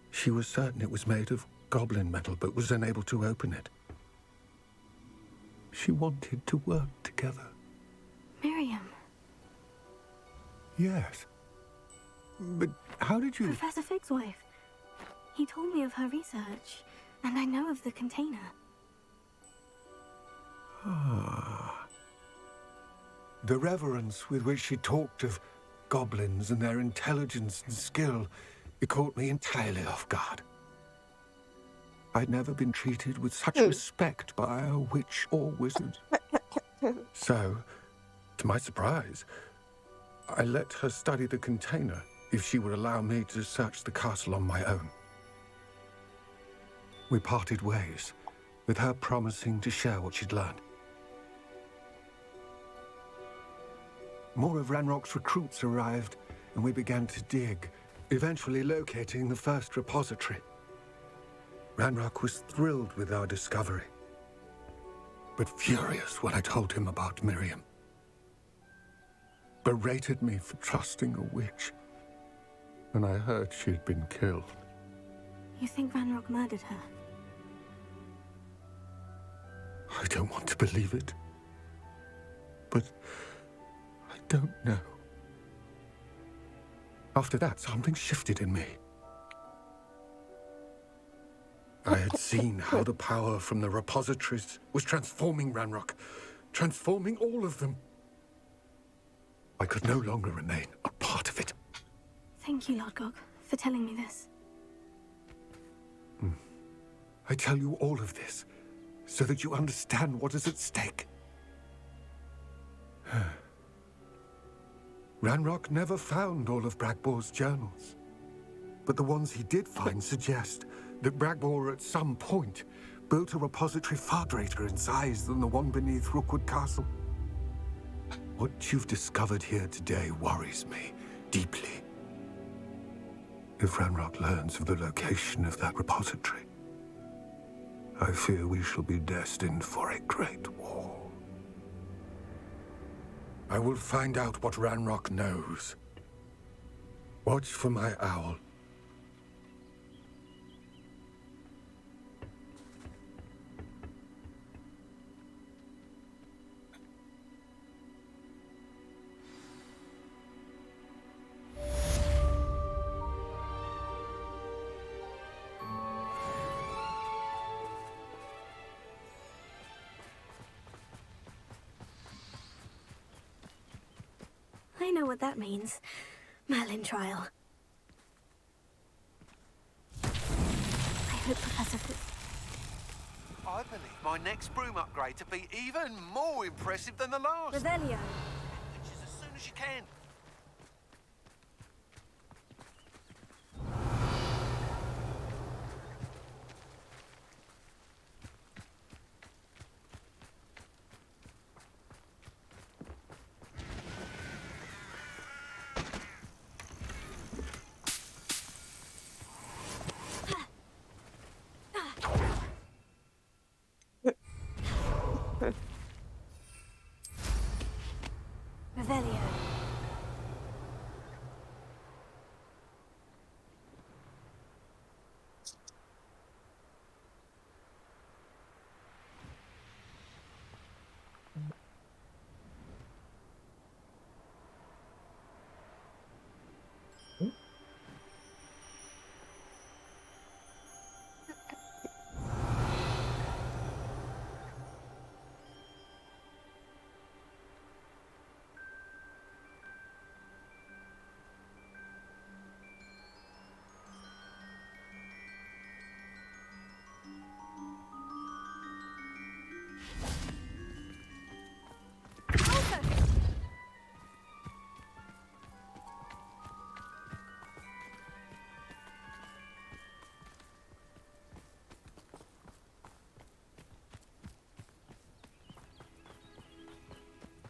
S11: She was certain it was made of goblin metal, but was unable to open it. She wanted to work together.
S3: Miriam.
S11: Yes. But how did you...
S3: Professor Fig's wife. He told me of her research, and I know of the container.
S11: Ah. The reverence with which she talked of goblins and their intelligence and skill, it caught me entirely off guard. I'd never been treated with such respect by a witch or wizard. So, to my surprise, I let her study the container if she would allow me to search the castle on my own. We parted ways, with her promising to share what she'd learned. More of Ranrock's recruits arrived, and we began to dig, eventually locating the first repository. Ranrock was thrilled with our discovery, but furious when I told him about Miriam. Berated me for trusting a witch, and I heard she'd been killed.
S3: You think Ranrock murdered her?
S11: I don't want to believe it, but I don't know. After that, something shifted in me. I had seen how the power from the repositories was transforming Ranrock, transforming all of them. I could no longer remain a part of it.
S3: Thank you, Lodgok, for telling me this.
S11: I tell you all of this so that you understand what is at stake. Ranrock never found all of Bragbor's journals, but the ones he did find suggest that Bragbor at some point built a repository far greater in size than the one beneath Rookwood Castle. What you've discovered here today worries me deeply. If Ranrock learns of the location of that repository, I fear we shall be destined for a great war. I will find out what Ranrock knows. Watch for my owl.
S3: I know what that means. Merlin trial. I hope Professor
S10: I believe my next broom upgrade to be even more impressive than the last.
S3: Revelio.
S10: Just as soon as you can.
S3: Revelio.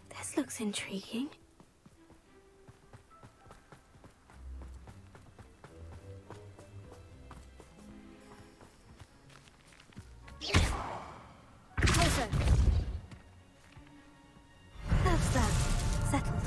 S3: This looks intriguing. Closer. That's that. Settled.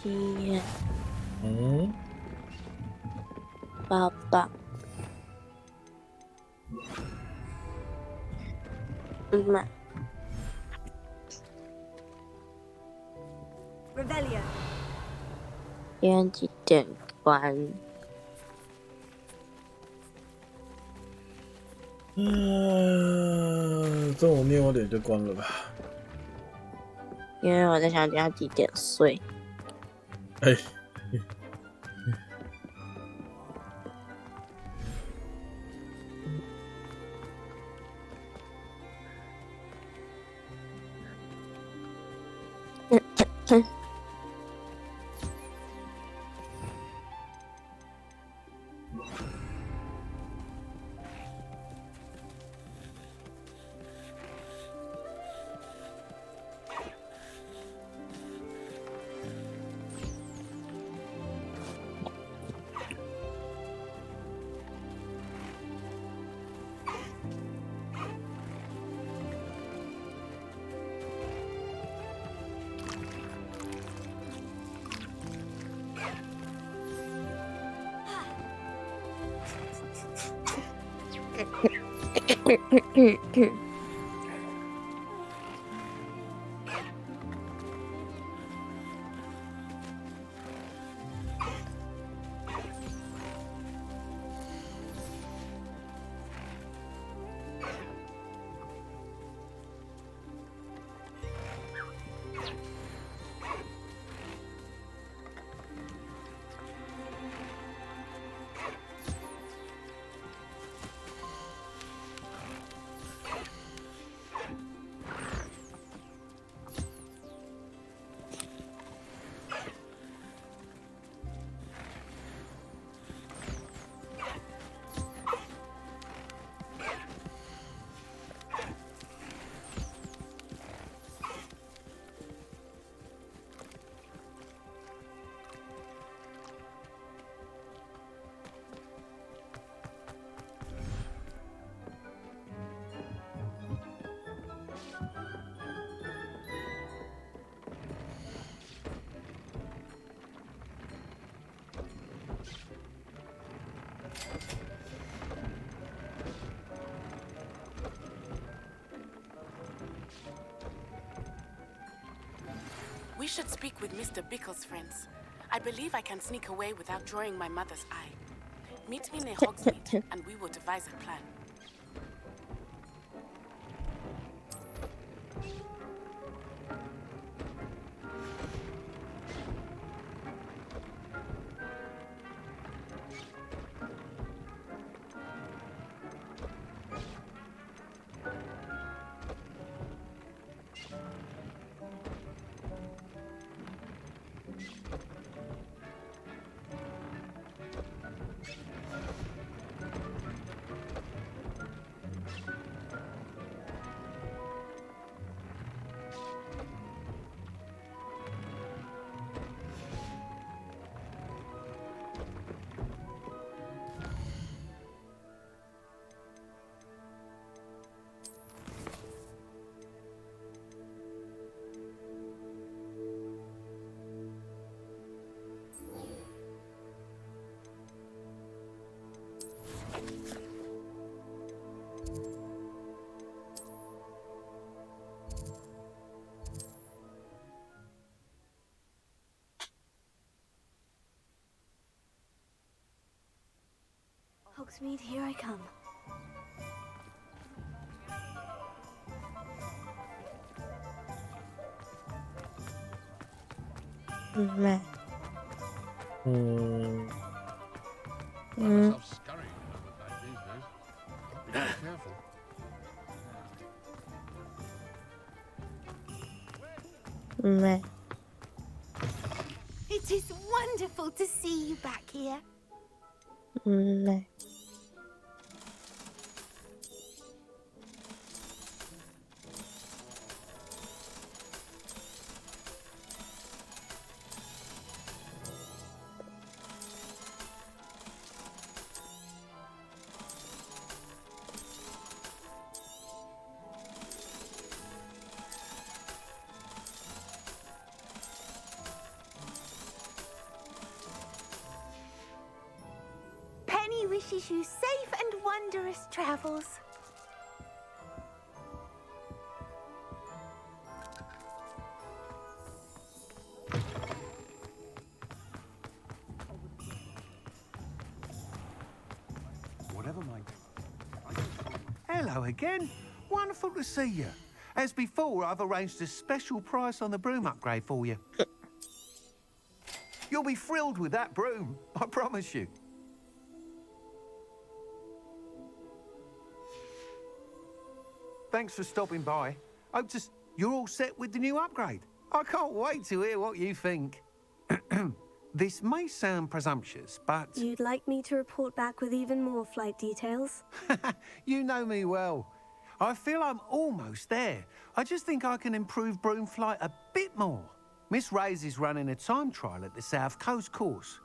S8: 天，爸爸，妈。
S3: Revelio.
S8: 今天几点关？
S1: 中午念5点就关了吧。
S8: 因为我在想今天几点睡。
S1: 哎。
S7: We should speak with Mr. Bickle's friends. I believe I can sneak away without drawing my mother's eye. Meet me near Hogsmeade, and we will devise a plan.
S3: Hogsmeade, here I come.
S8: Meh.
S11: Find myself scurrying another day these days. Be careful.
S8: Meh.
S16: It is wonderful to see you back here.
S8: Meh.
S16: Penny wishes you safe and wondrous travels.
S18: Whatever my... Hello again. Wonderful to see you. As before, I've arranged a special price on the broom upgrade for you. You'll be thrilled with that broom, I promise you. Thanks for stopping by. You're all set with the new upgrade. I can't wait to hear what you think. This may sound presumptuous, but...
S3: You'd like me to report back with even more flight details?
S18: You know me well. I feel I'm almost there. I just think I can improve broom flight a bit more. Miss Ray's is running a time trial at the South Coast course.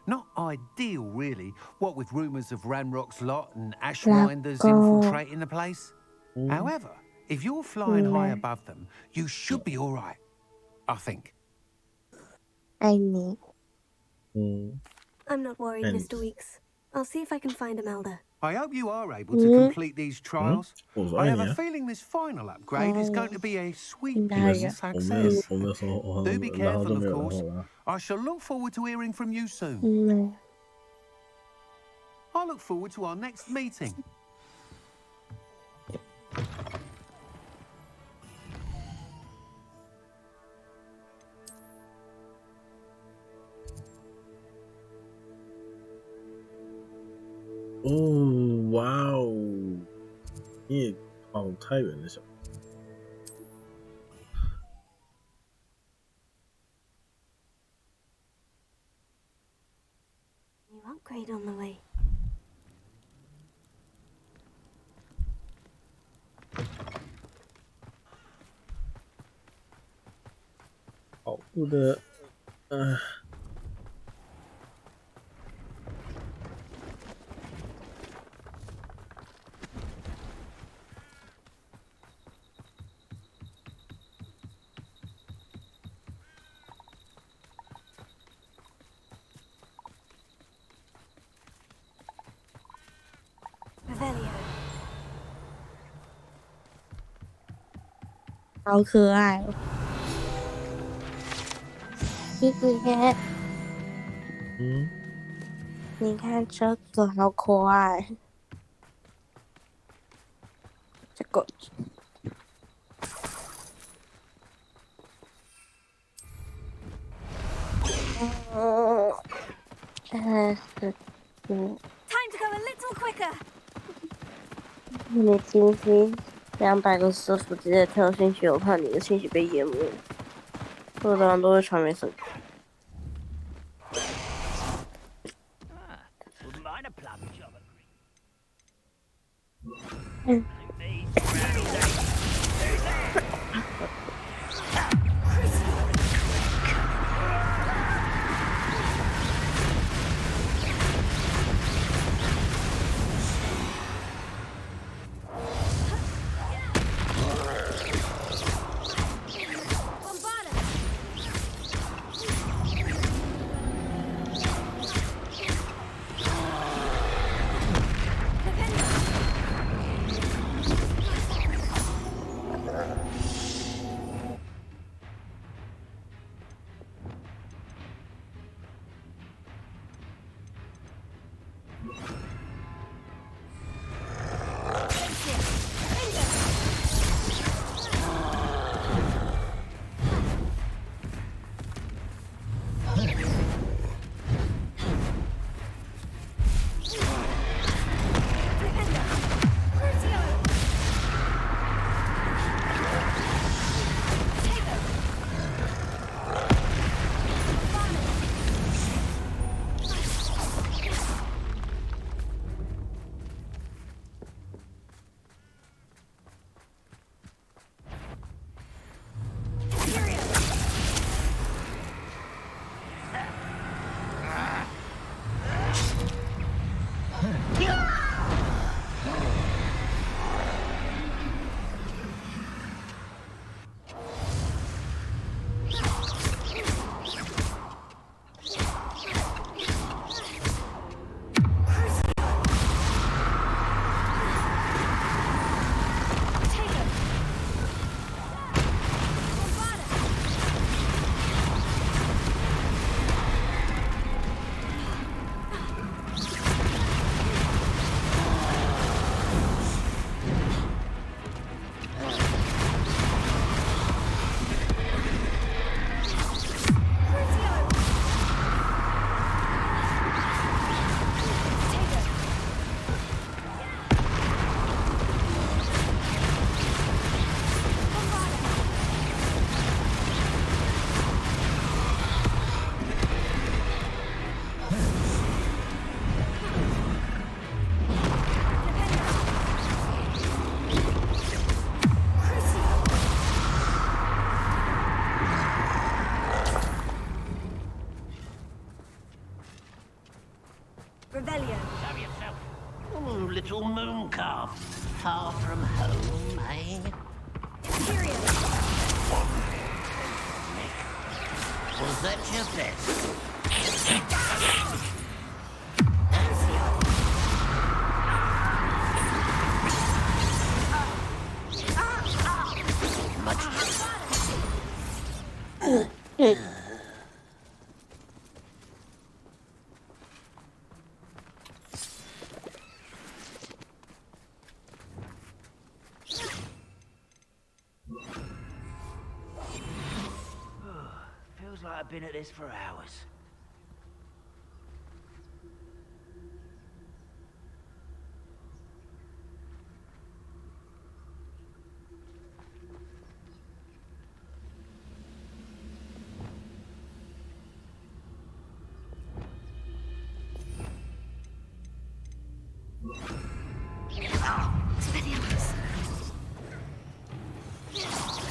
S18: Not ideal, really, what with rumours of Ranrock's lot and Ashwinders infiltrating the place. However, if you're flying high above them, you should be all right, I think.
S8: I need.
S3: I'm not worried, Mr. Weeks. I'll see if I can find Imelda.
S18: I hope you are able to complete these trials.
S1: Mm-hmm.
S18: I have a feeling this final upgrade is going to be a sweeping success. Do be careful, of course. I shall look forward to hearing from you soon. I look forward to our next meeting.
S1: Oh, wow. 你也跑太远了，小。
S3: New upgrade on the way.
S1: 跑步的，
S8: 好可爱哦！谢谢。你看这个好可爱，这个。
S3: Time to go a little quicker.
S8: 你听听，200个师傅直接跳进去，我怕你的信息被淹没。我当然都会传没事。
S13: Little moon calf, far from home, eh? Was that your best? been at this for hours.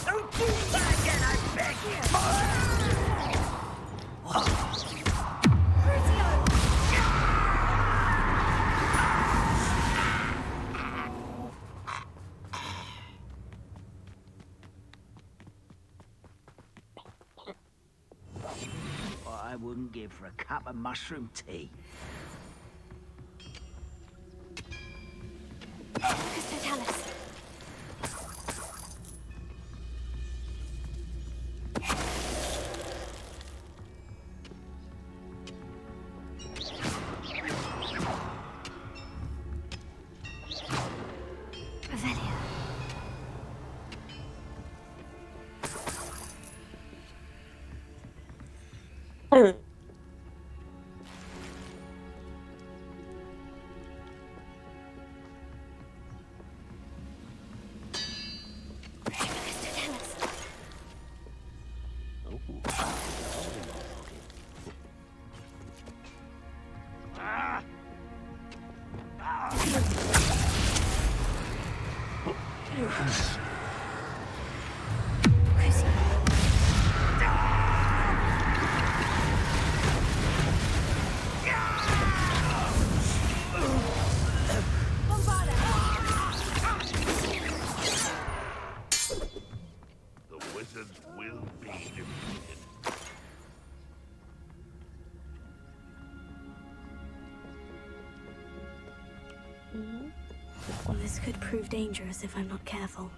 S13: Don't do that again, I beg you! What I wouldn't give for a cup of mushroom tea.
S3: This could prove dangerous if I'm not careful.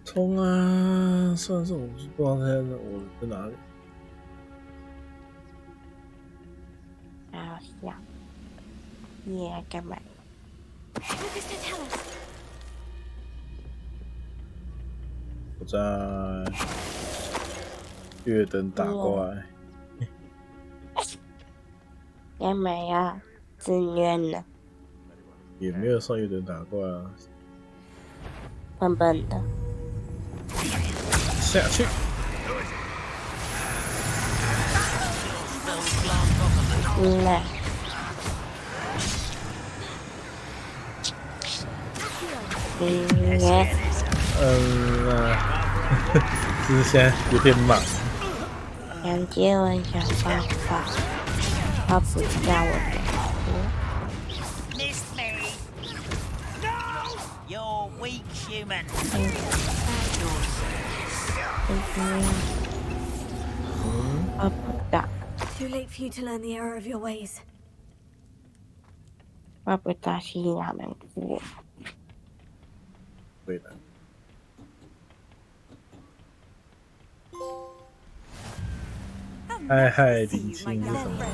S1: 冲啊！算是我不知道我在哪里。
S8: 好像也干嘛？
S1: 我在月灯打怪。
S8: 干嘛呀？自愿呢？
S1: 也没有上月灯打怪啊。
S8: 笨笨的。
S1: 下去。
S8: 来。
S1: 只是现在有点忙。
S8: 想接吻想办法，他不叫我的。
S13: Miss me! No! You're weak, human.
S3: Too late for you to learn the error of your ways.
S8: 我不大西亚难过。
S1: 对的。嗨嗨，林青是什么？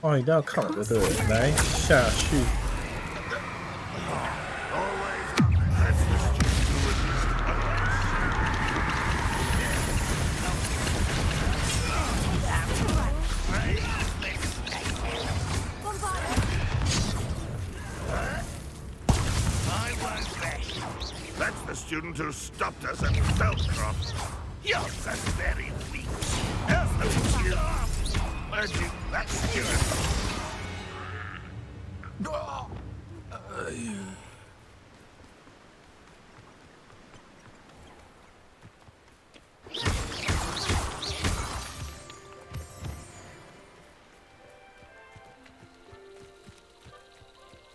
S1: 哦，一定要看我的，对，来下去。
S11: That's the student who stopped us at Feldcroft. You're so very weak. There's no cure. Where'd you... That student...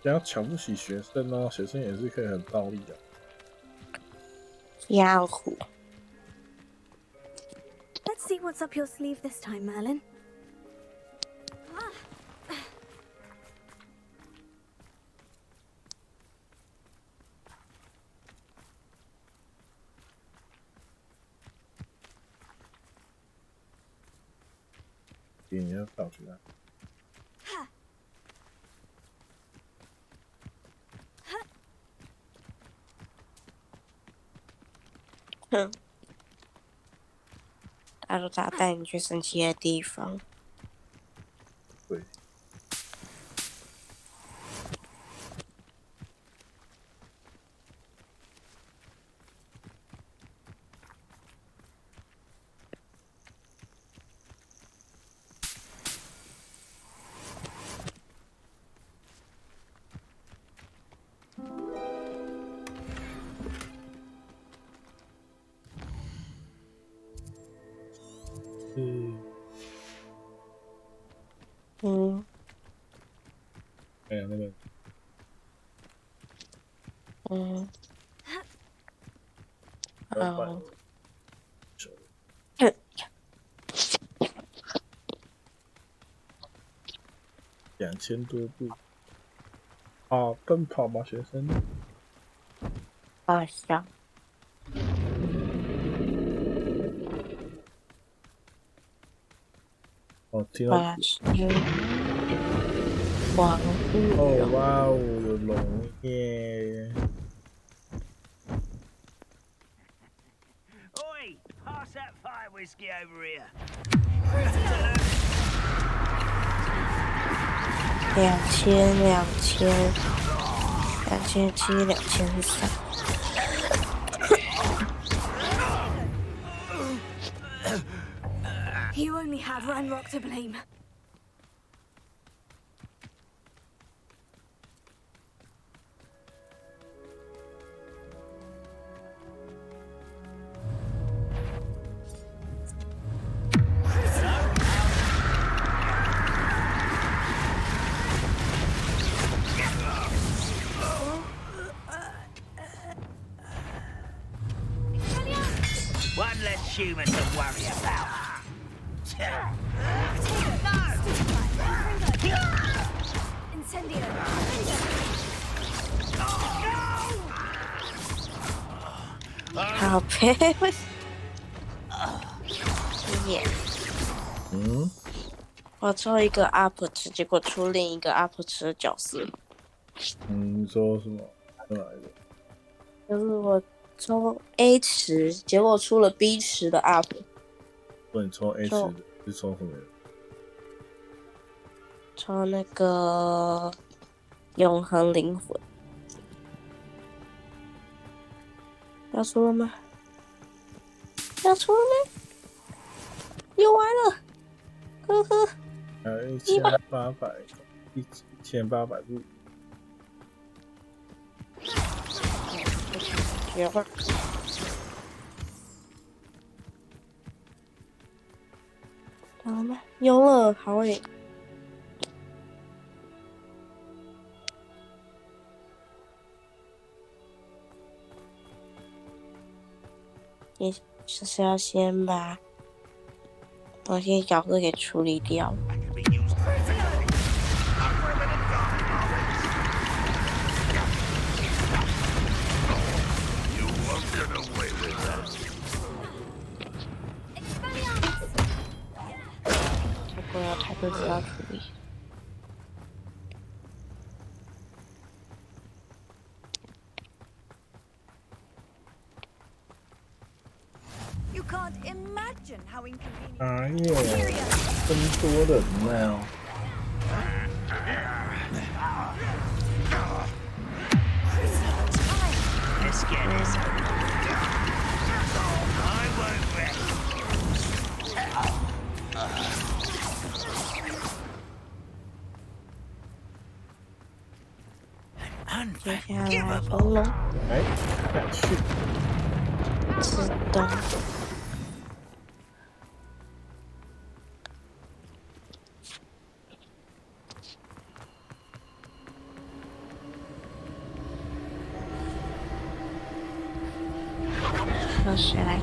S1: 不要瞧不起学生哦，学生也是可以很暴力的。
S8: 压虎。
S3: Let's see what's up your sleeve this time, Merlin.
S1: 你要跑去哪？
S8: 哼，他说他带你去神奇的地方。
S1: 对。哎呀，那个，
S8: 好。
S1: 2000多步。啊，奔跑吧，学生。
S8: 好笑。
S1: 哦，听到。
S8: 王
S1: 哦，哇哦，有龙耶！
S13: Oi, pass that fire whiskey over here.
S8: 2700，2300。You
S3: only have Ranrock to blame.
S13: One less human to worry about.
S3: Incendio.
S8: 好佩服。耶。我抽一个 UP 池，结果出另一个 UP 池的角色。
S1: 你说什么？哪一个？
S8: 就是我抽 A 池，结果出了 B 池的 UP。
S1: 说你抽 A 池的是抽什么？
S8: 抽那个永恒灵魂。要出了吗？要出了吗？又完了，呵呵。
S1: 还有1800步。
S8: 一会儿。到了吗？有了，好诶。你就是要先把某些角色给处理掉。不要太多资料处理。
S4: You can't imagine how inconvenient.
S1: 哎呦，真多人呢！
S13: Let's get this over. I won't rest.
S8: 接下来红龙。
S1: 哎，下去。
S8: 自动。那谁来？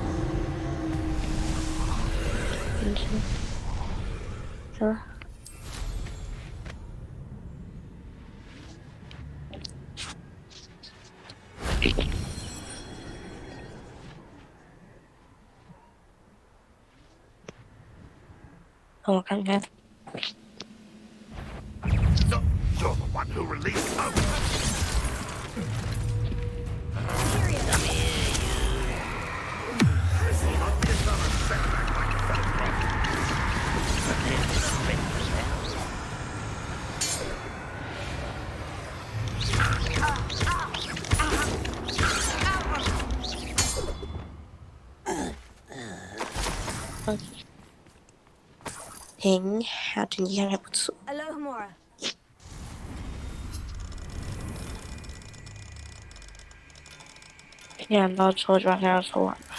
S8: 进去，走。让我看看。
S11: You're the one who released them.
S8: Hello,
S3: Mora.
S8: 既然都抽，就把它要抽完吧。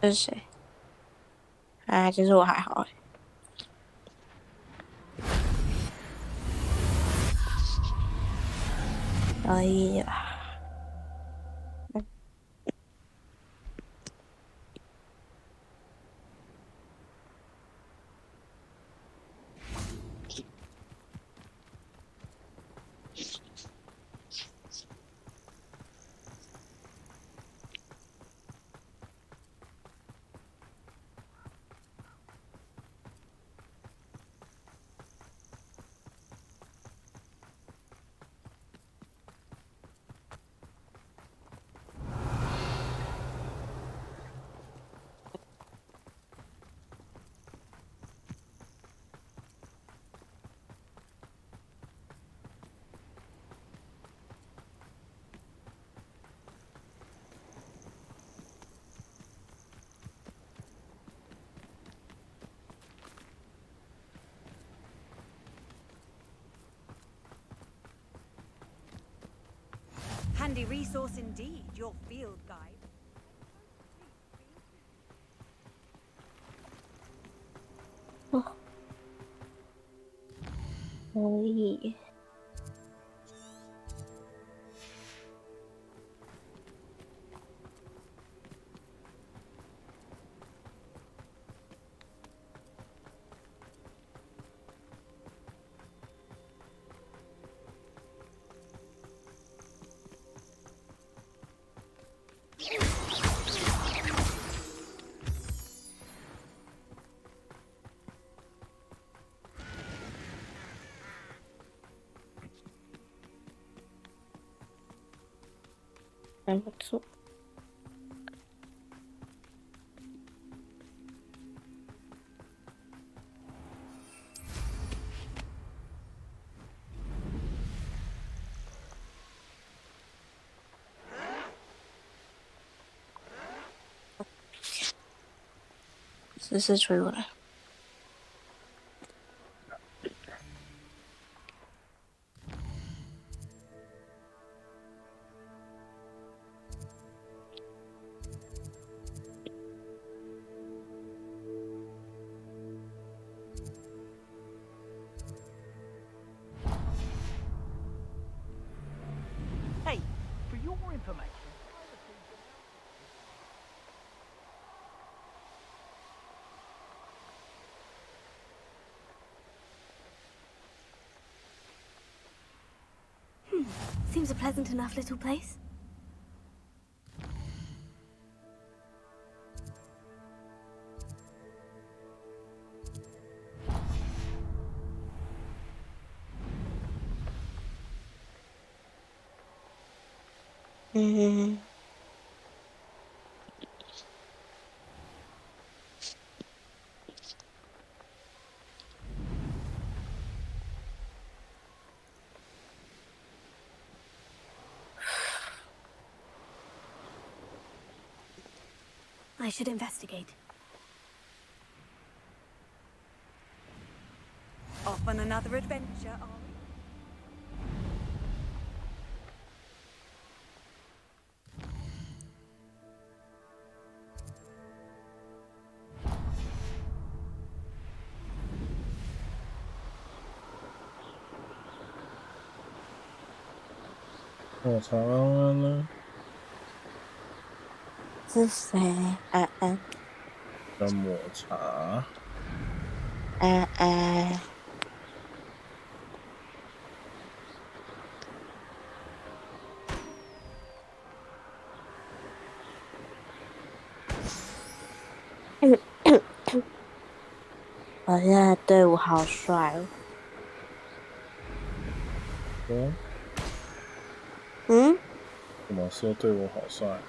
S8: 这是谁？哎，其实我还好哎。可以啦。
S4: Handy resource indeed, your field guide.
S8: 可以。还不错。丝丝吹过来。
S13: Hey, for your information.
S3: Seems a pleasant enough little place. I should investigate.
S4: Off on another adventure, are we?
S1: 抹茶呢？
S8: 是谁？安安。
S1: 叫抹茶。
S8: 安安。我现在队伍好帅哦。
S1: 怎么说队伍好帅？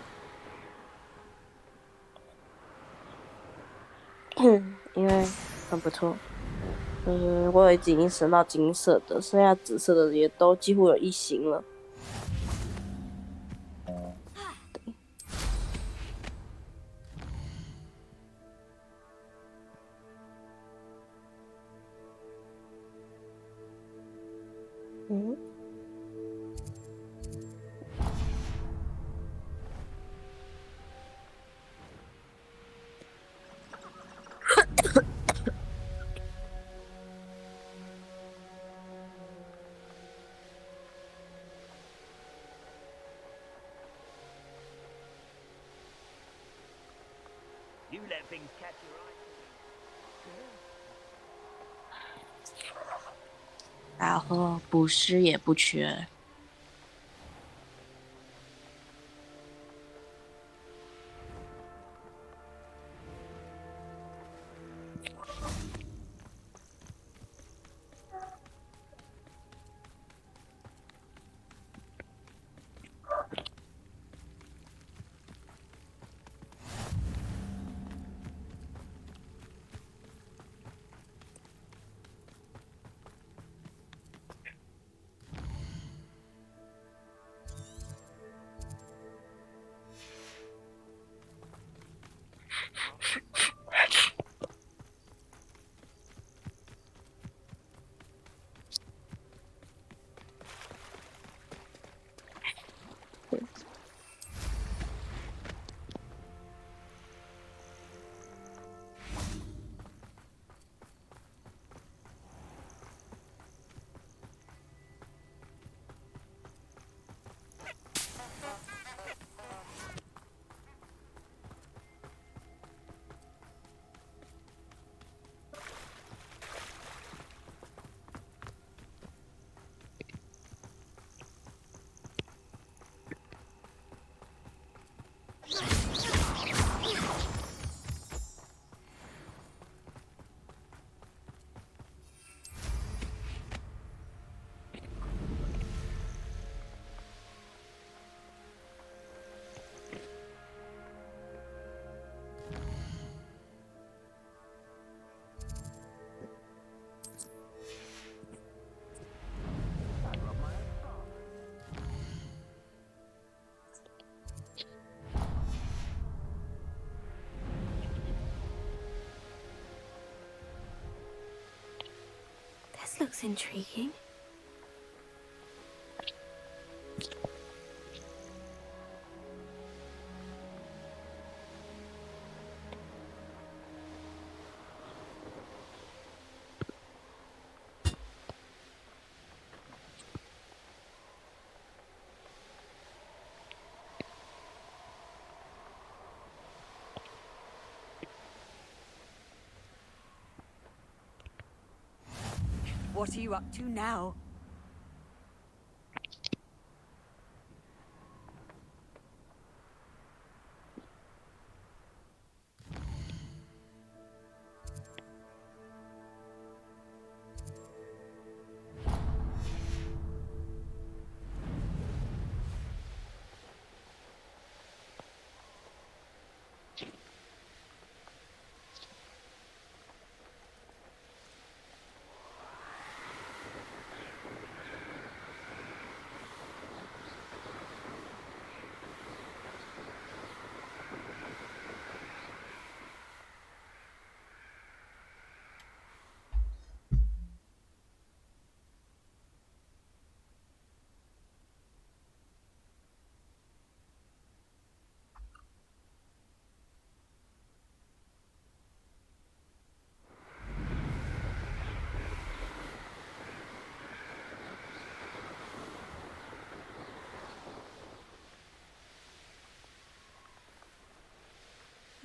S8: 因为很不错。我已经升到金色的，剩下紫色的也都几乎有1星了。
S13: You let things catch your eye.
S8: 然后捕食也不缺。
S3: This looks intriguing.
S4: What are you up to now?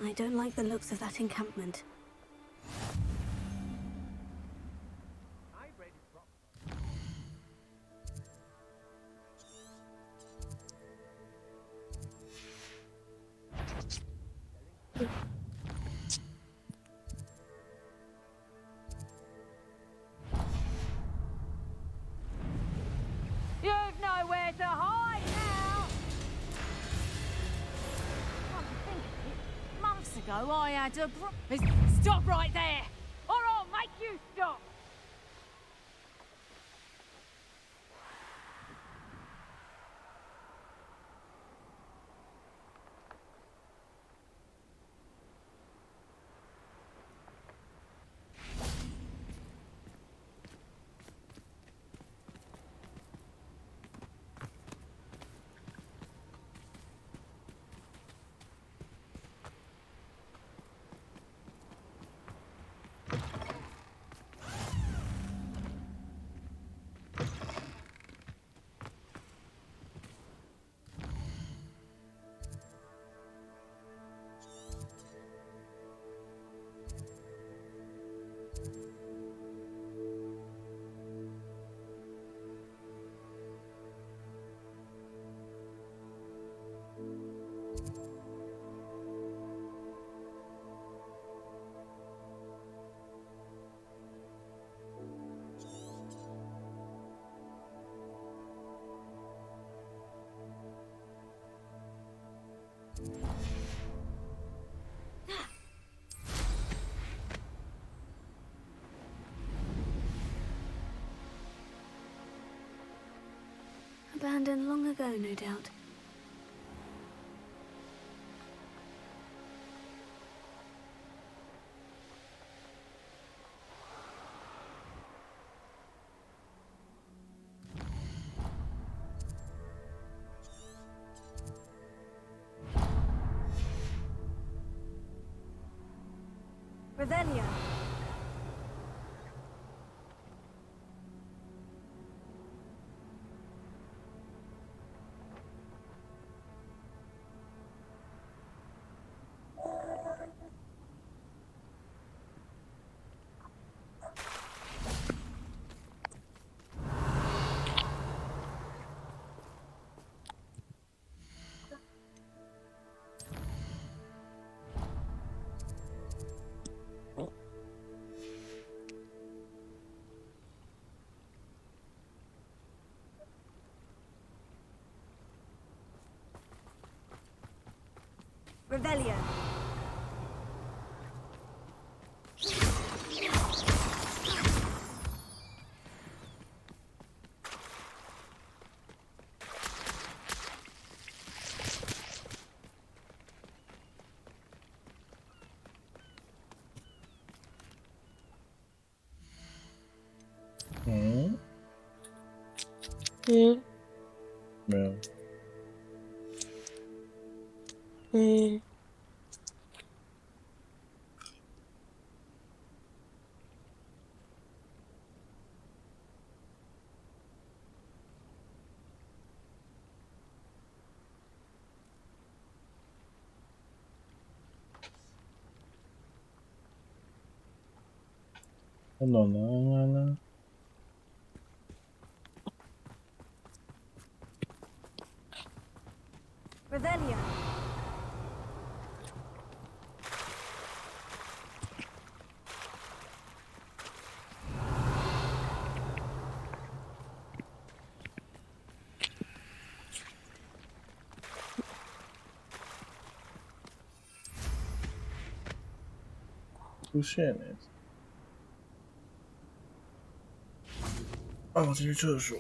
S3: I don't like the looks of that encampment.
S15: You've nowhere to hide now! Come to think of it, months ago I had a Stop right there! Or I'll make you stop!
S3: Abandoned long ago, no doubt. Revelio. Revelio.
S1: No. 暖了。
S3: Revelio.
S1: Shit. 我进去厕所。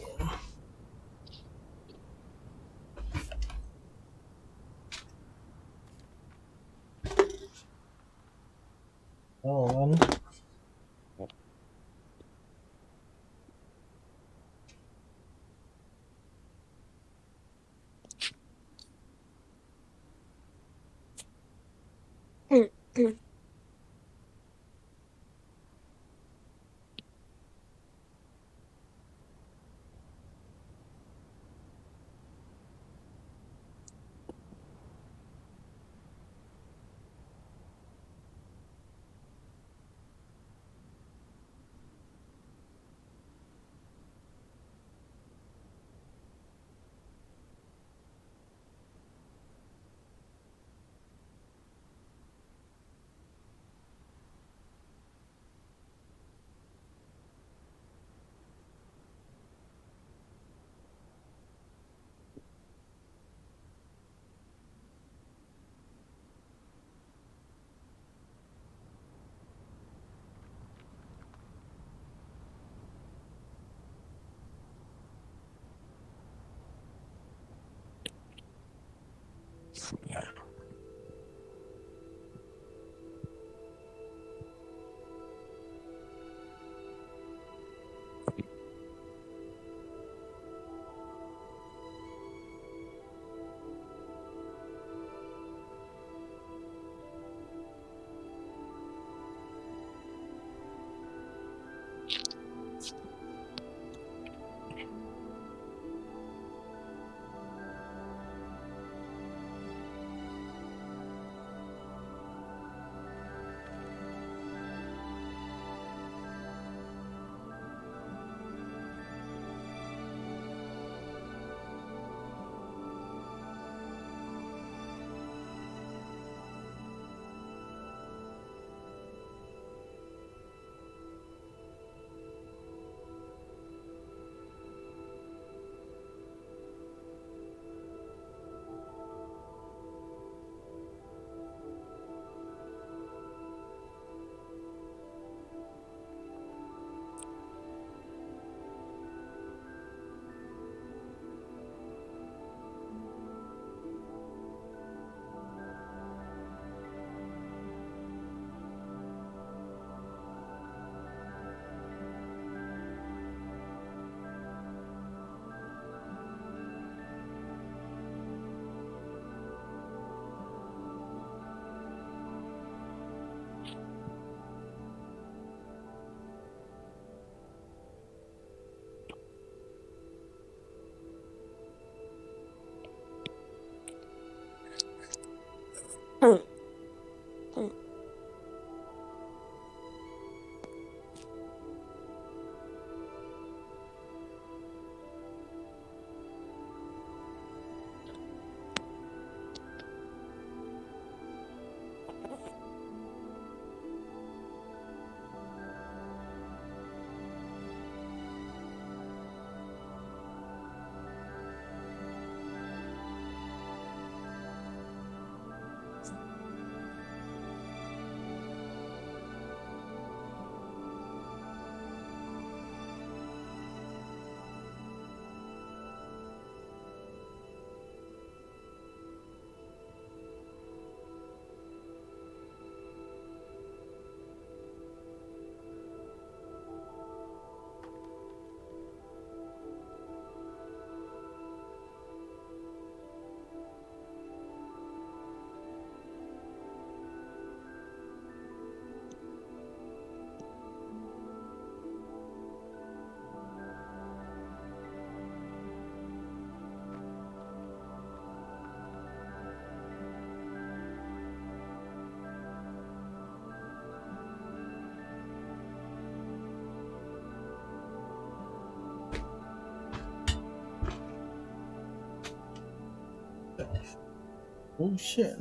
S1: Oh shit.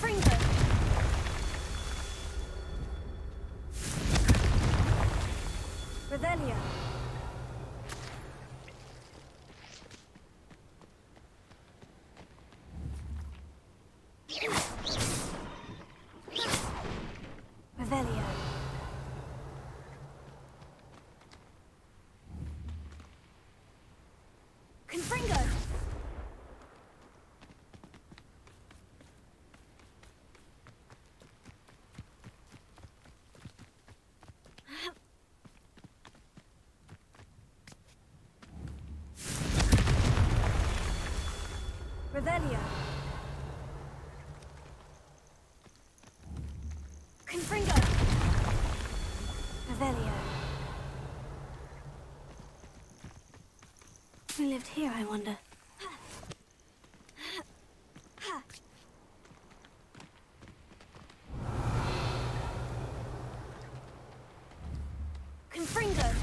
S3: Confringo! Revelio! Revelio. Confringo! Revelio. Confringo. Revelio. Who lived here, I wonder? Confringo.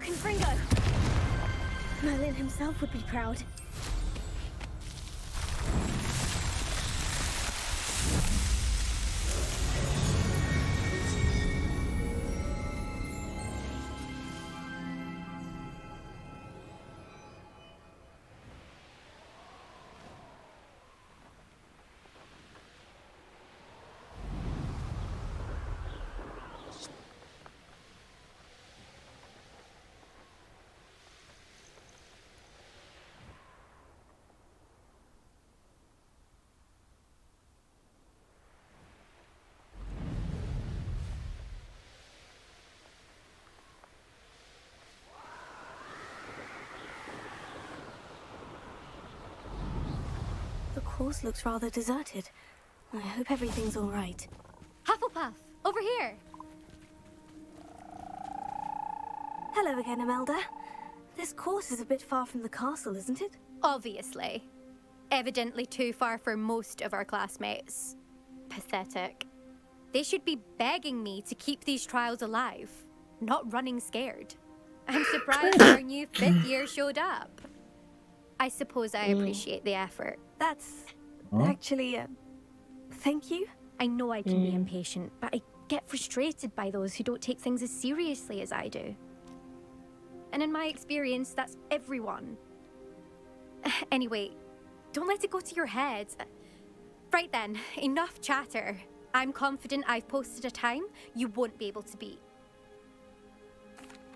S3: Confringo! Merlin himself would be proud. The course looks rather deserted. I hope everything's all right.
S21: Hufflepuff, over here!
S3: Hello again, Imelda. This course is a bit far from the castle, isn't it?
S21: Obviously. Evidently too far for most of our classmates. Pathetic. They should be begging me to keep these trials alive, not running scared. I'm surprised our new 5th year showed up. I suppose I appreciate the effort.
S3: That's actually, thank you.
S21: I know I can be impatient, but I get frustrated by those who don't take things as seriously as I do. And in my experience, that's everyone. Anyway, don't let it go to your head. Right then, enough chatter. I'm confident I've posted a time you won't be able to beat.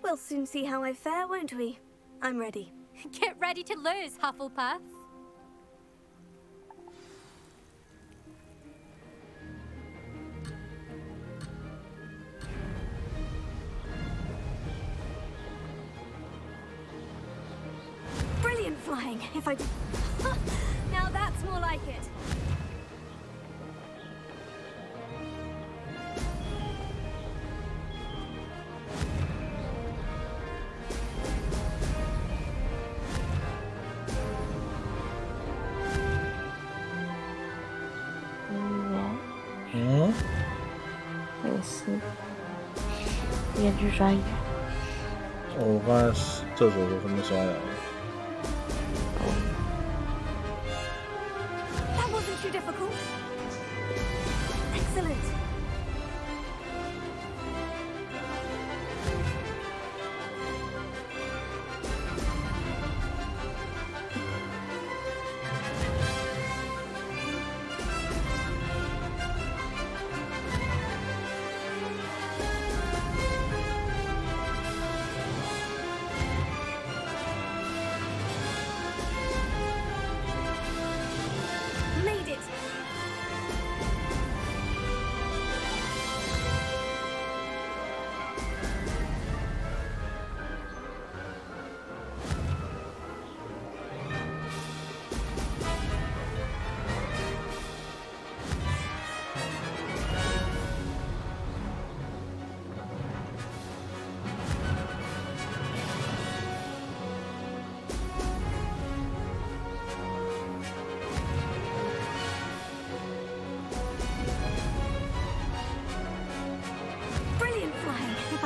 S3: We'll soon see how I fare, won't we? I'm ready.
S21: Get ready to lose, Hufflepuff.
S3: Brilliant flying, if I... Now that's more like it.
S1: 我刚才厕所有什么刷牙？
S3: That wasn't too difficult. Excellent.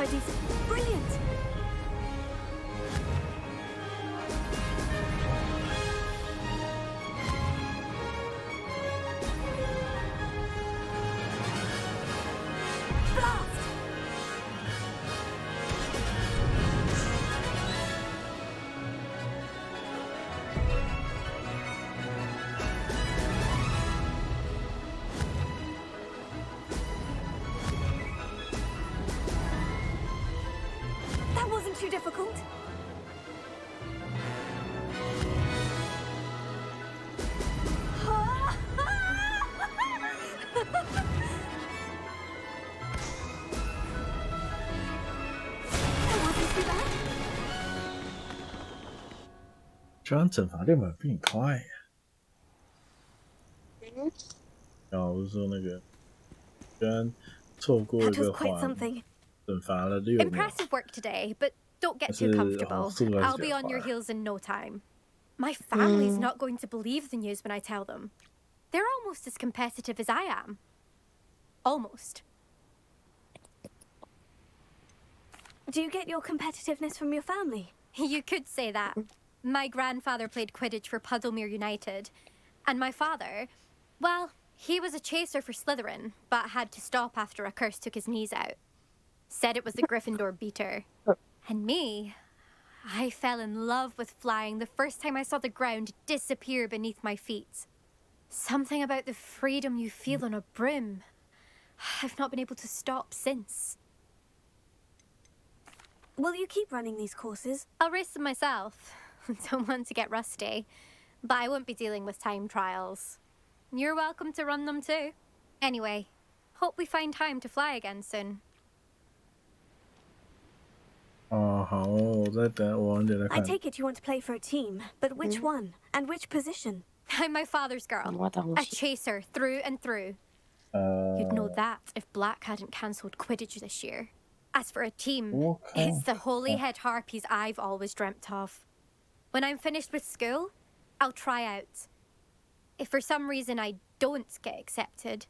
S3: I do... Brilliant! That wasn't too difficult. That wasn't too bad.
S1: 居然整法练板比你快。然后我是说那个，居然错过一
S3: That was
S1: 个
S3: quite
S1: 环，
S3: something.
S1: 整罚了6秒。
S21: Impressive work today, but don't get too
S1: 但是
S21: comfortable.
S1: 速度还是
S21: I'll
S1: 比
S21: be
S1: 较
S21: on your
S1: 快。
S21: heels in no time. My family's not going to believe the news when I tell them. They're almost as competitive as I am. Almost.
S3: Do you get your competitiveness from your family?
S21: You could say that. My grandfather played Quidditch for Puddlemere United. And my father, well, he was a chaser for Slytherin, but had to stop after a curse took his knees out. Said it was the Gryffindor beater. And me, I fell in love with flying the first time I saw the ground disappear beneath my feet. Something about the freedom you feel on a broom. I've not been able to stop since.
S3: Will you keep running these courses?
S21: I'll race them myself. Don't want to get rusty. But I won't be dealing with time trials. You're welcome to run them too. Anyway, hope we find time to fly again soon.
S1: 哦，好，我在等，我晚点来
S3: I
S1: 看。
S3: take it you want to play for a team, but which one? And which position?
S21: I'm my father's girl. A chaser through and through. You'd know that if Black hadn't cancelled Quidditch this year. As for a team, it's the Holyhead Harpies I've always dreamt of. When I'm finished with school, I'll try out. If for some reason I don't get accepted,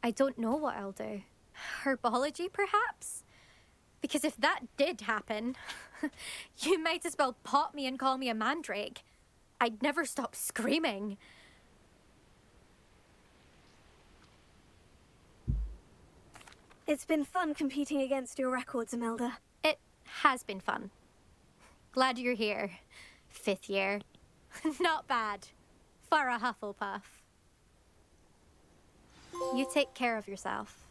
S21: I don't know what I'll do. Herbology, perhaps? Because if that did happen, you might as well pop me and call me a mandrake. I'd never stop screaming.
S3: It's been fun competing against your records, Imelda.
S21: It has been fun. Glad you're here. 5th year. Not bad. For a Hufflepuff. You take care of yourself.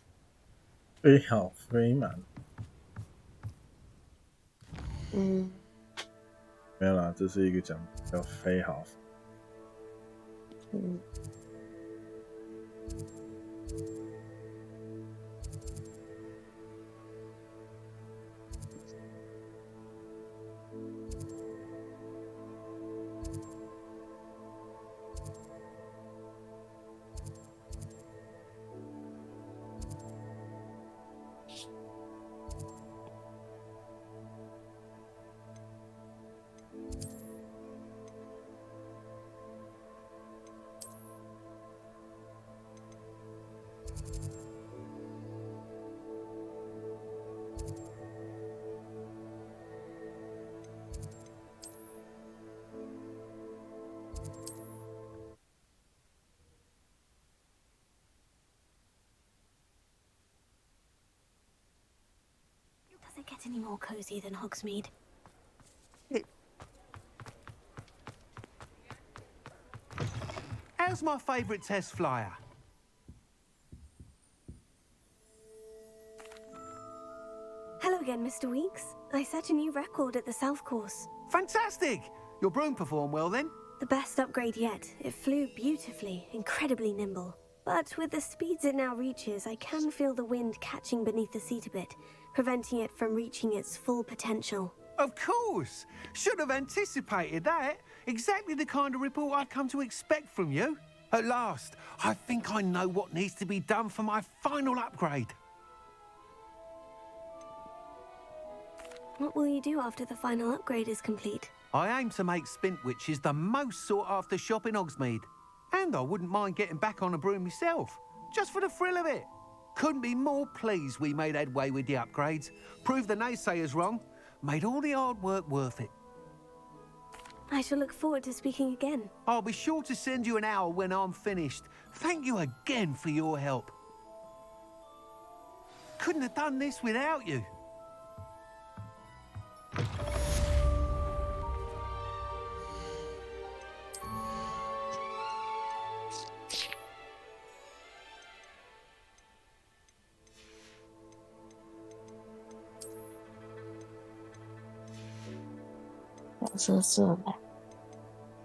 S1: 飞好飞满。没有啦，这是一个奖叫飞好。
S3: Does it get any more cozy than Hogsmeade?
S10: How's my favourite test flyer?
S3: Hello again, Mr. Weeks. I set a new record at the South course.
S10: Fantastic! Your broom performed well then?
S3: The best upgrade yet. It flew beautifully, incredibly nimble. But with the speeds it now reaches, I can feel the wind catching beneath the seat a bit, preventing it from reaching its full potential.
S10: Of course! Should have anticipated that. Exactly the kind of report I've come to expect from you. At last, I think I know what needs to be done for my final upgrade.
S3: What will you do after the final upgrade is complete?
S10: I aim to make Spintwitches the most sought-after shop in Hogsmeade. And I wouldn't mind getting back on a broom myself, just for the thrill of it. Couldn't be more pleased we made headway with the upgrades. Proved the naysayers wrong. Made all the hard work worth it.
S3: I shall look forward to speaking again.
S10: I'll be sure to send you an hour when I'm finished. Thank you again for your help. Couldn't have done this without you.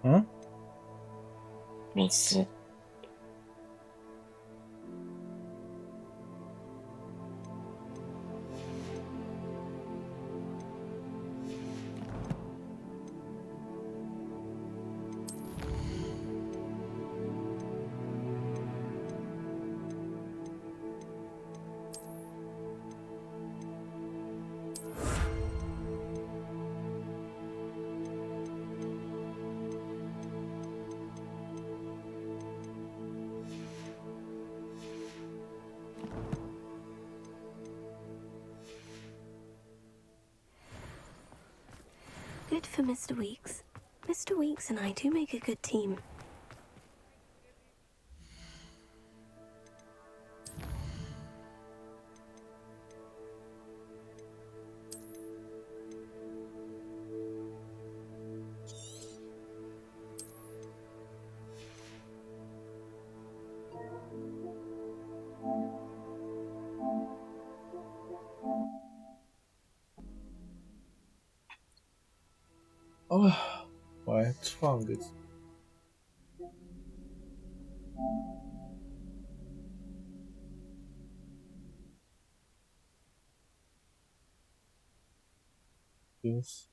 S1: Hmm?
S8: 没事。
S3: Good for Mr. Weeks. Mr. Weeks and I do make a good team.
S1: Oh, 我来创个。Yes.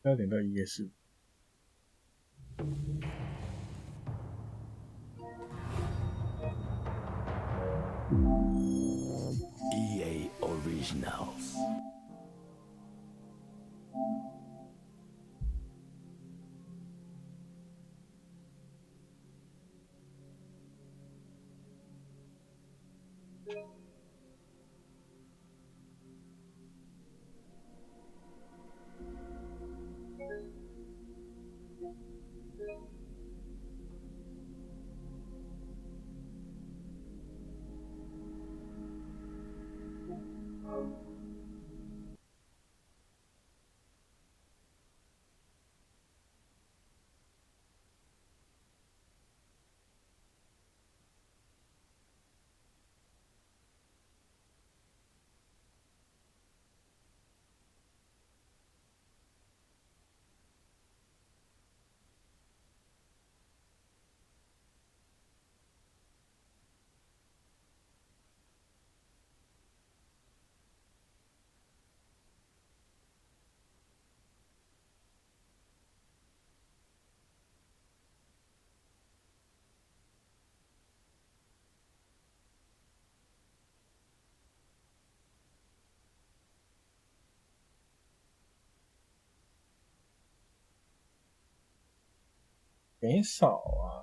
S1: 要点到1夜市。
S17: EA Originals.
S1: 没少啊。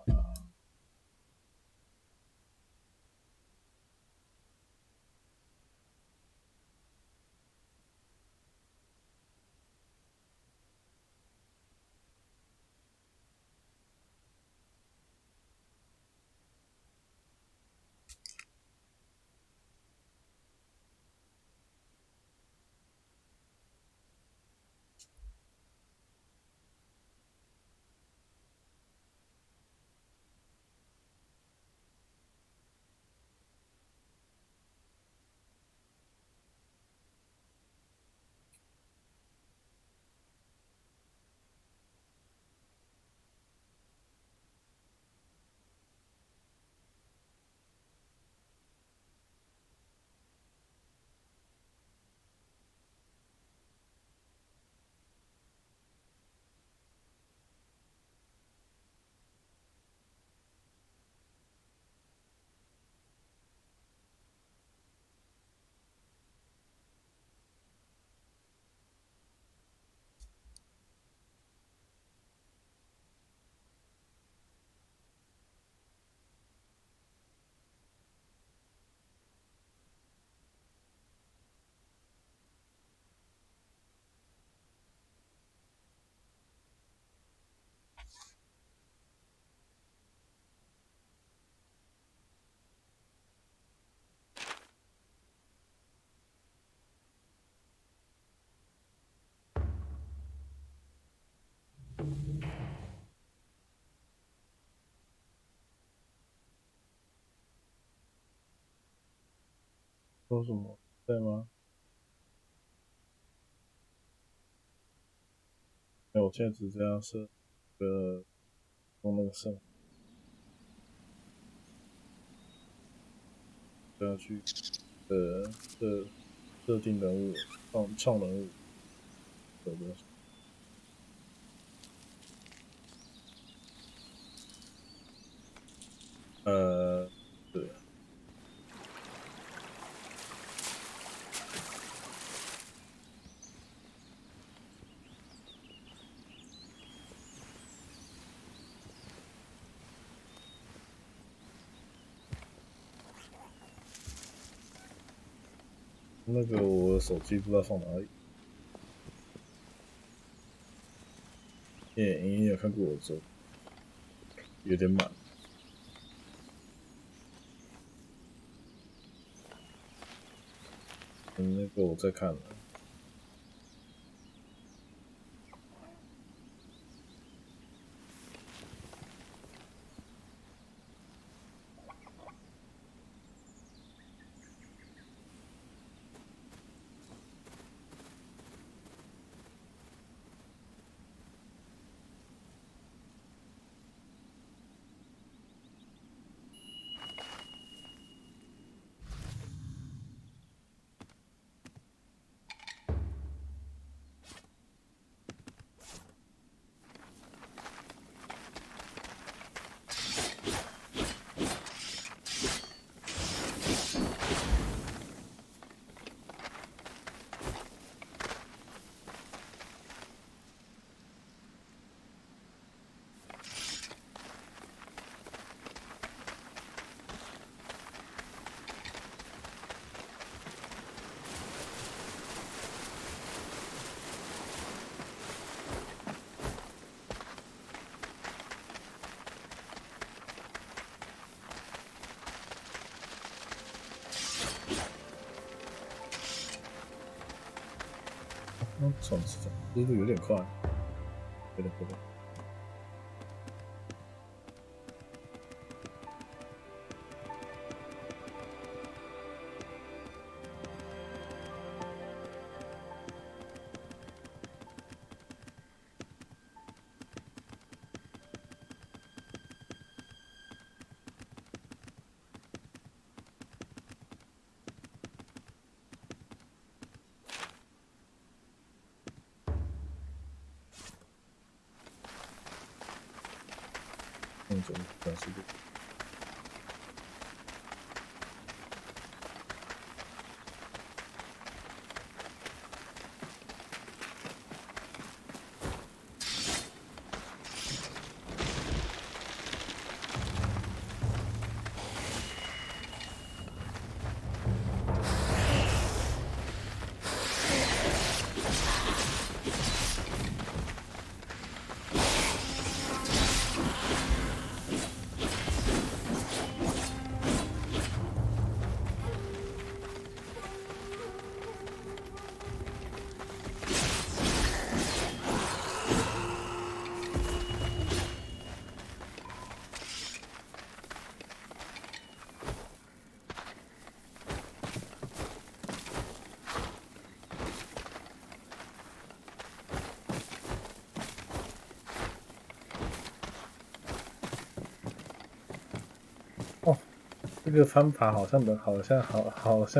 S1: 说什么？在吗？没有，我现在只这样设，用那个设，这样去设定人物，创人物的东西。对。那个我的手机不知道放哪里。你有看过我做，有点满。那个我在看了。冲刺速度有点快，有点快。转速度。这个翻爬好像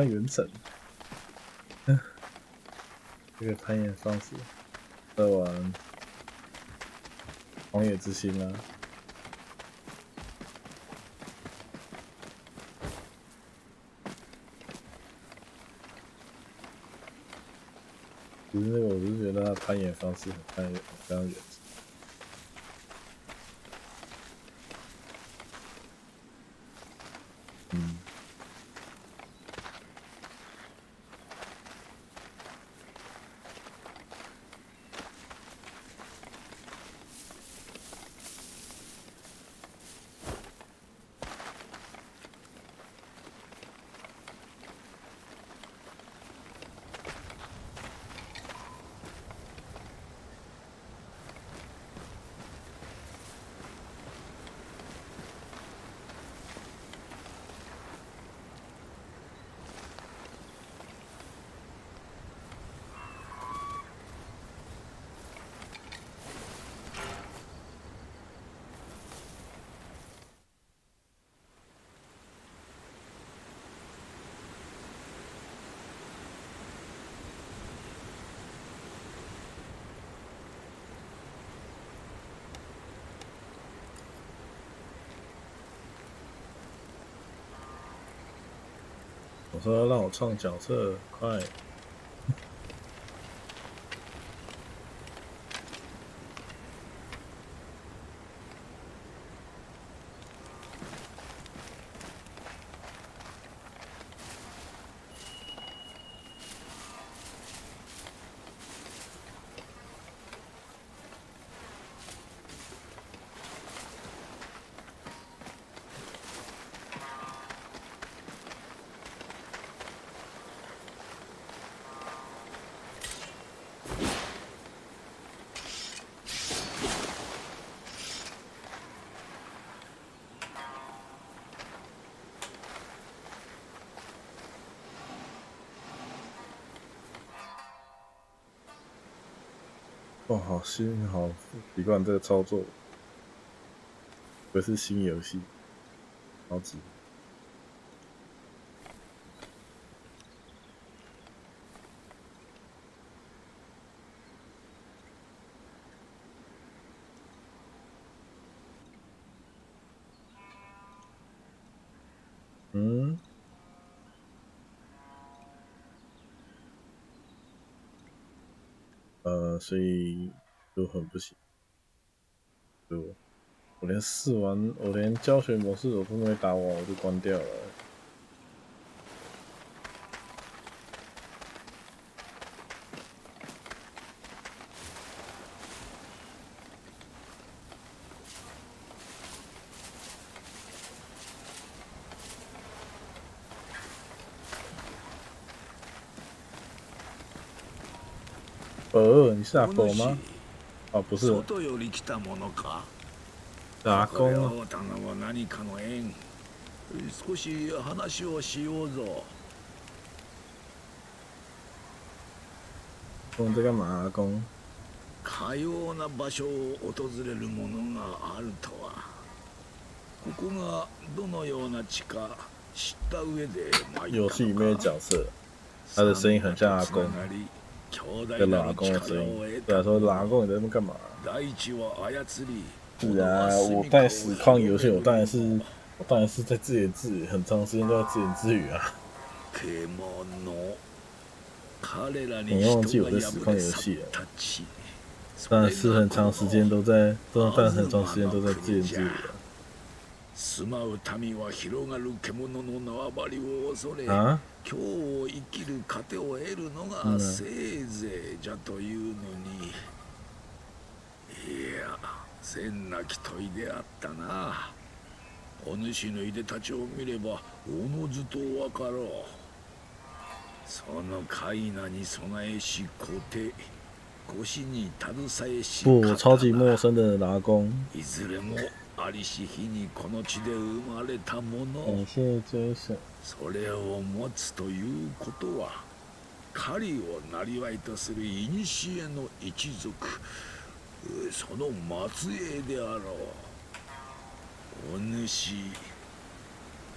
S1: 原神，这个攀岩方式，在玩狂野之心啦。只是那个，我是觉得他攀岩方式很像原神。我说让我创角色，快！哇，好新，好习惯这个操作，不是新游戏，超级。所以就很不行，我连试完，我连教学模式我都没打完，我就关掉了。你是阿狗吗？啊，不是。阿公啊。
S17: 少し話をしようぞ。
S1: 公在干嘛？阿公。
S17: かような場所を訪れるものがあるとは。ここがどのような地か知った上で参ったのか。
S1: 游戏里面的角色，他的声音很像阿公。跟老阿公的声音，对啊，说老阿公你在那边干嘛？是啊，我带实况游戏，我当然是在自言自语，很长时间都在自言自语啊。你忘记我在实况游戏了？当然是很长时间都在自言自语了。
S17: 住まう民は広がる獣の縄張りを恐れ、
S1: 今
S17: 日を生きる糧を得るのがせいぜいじゃというのに、いや、善なき問いであったな。お主のいでたちを見ればおのずとわかろう。その快なに備えし皇帝、ご死に携えし
S1: 不，我超级陌生的老阿公。
S17: いずれもありし日にこの地で生まれたもの、それを持つということは狩りをなりわいとする古の一族、その末裔であろう。お主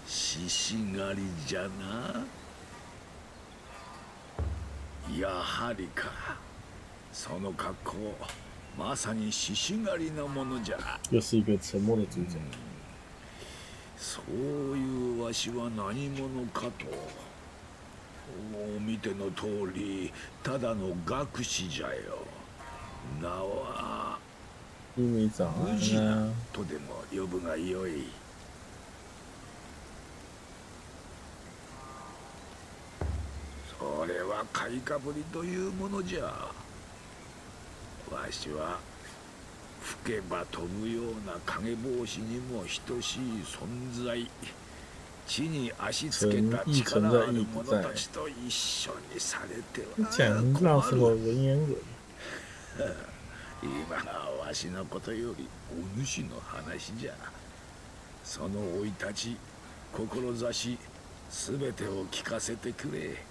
S17: 獅子狩りじゃな。やはりか。その格好、まさに獅子狩りのものじゃ。
S1: 又是一个沉默的主角。
S17: そういうわしは何者かと。見ての通り、ただの学士じゃよ。名は
S1: 無事
S17: なとでも呼ぶがよい。それは買いかぶりというものじゃ。わしは吹けば飛ぶような影帽子にも等しい存在。地に足つけた力ある者たちと一緒にされては困る。今はわしのことよりお主の話じゃ。その生い立ち、志、すべてを聞かせてくれ。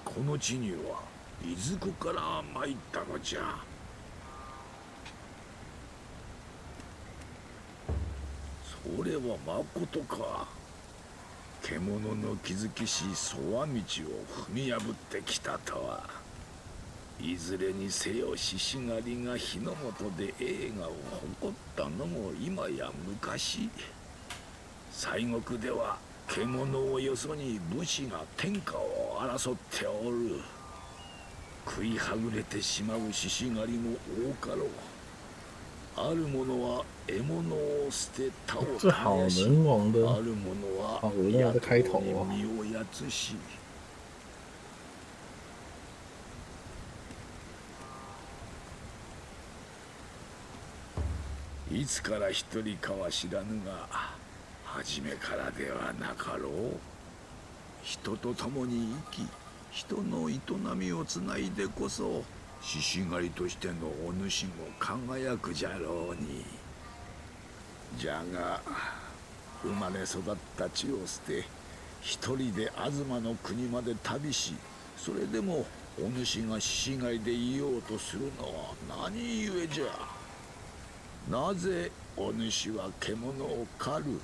S17: この地にはいずこから参ったのじゃ。それはまことか。獣の気づきし曽我道を踏み破ってきたとは。いずれにせよ獅子狩りが日の本で栄華を誇ったのも今や昔。西国では獣をよそに武士が天下を争っておる。食いはぐれてしまう獅子狩りも多かろう。ある者は獲物を捨て他を耕し、ある者は野党に身をやつし。いつから一人かは知らぬが、初めからではなかろう。人と共に生き、人の営みをつないでこそ、獅子狩りとしてのお主も輝くじゃろうに。じゃが生まれ育った地を捨て、一人で東の国まで旅し、それでもお主が獅子狩りでいようとするのは何故じゃ。なぜお主は獣を狩る。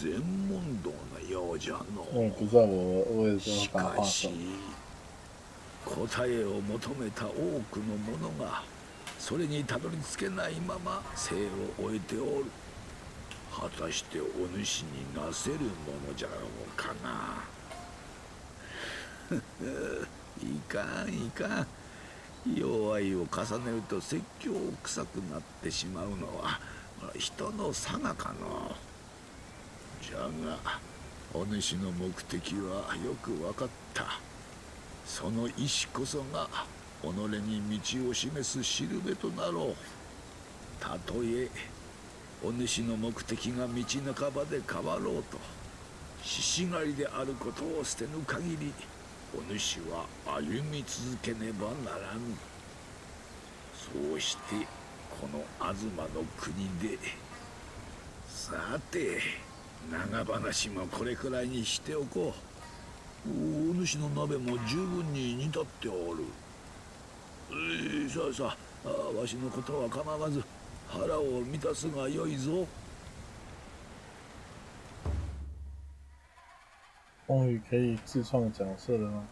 S17: 全問答のようじゃの。しかし答えを求めた多くの者がそれにたどり着けないまま生を終えておる。果たしてお主になせるものじゃろうかな。いかんいかん。弱いを重ねると説教臭くなってしまうのは人のさがかの。じゃがお主の目的はよく分かった。その意志こそが己に道を示すしるべとなろう。たとえお主の目的が道半ばで変わろうと、獅子狩りであることを捨てぬ限りお主は歩み続けねばならぬ。そうしてこの東の国で。さて長話もこれくらいにしておこう。お主の鍋も十分に煮立っておる。さあさあ、わしのことは構わず腹を満たすがよいぞ。
S1: 终于可以自创角色了吗？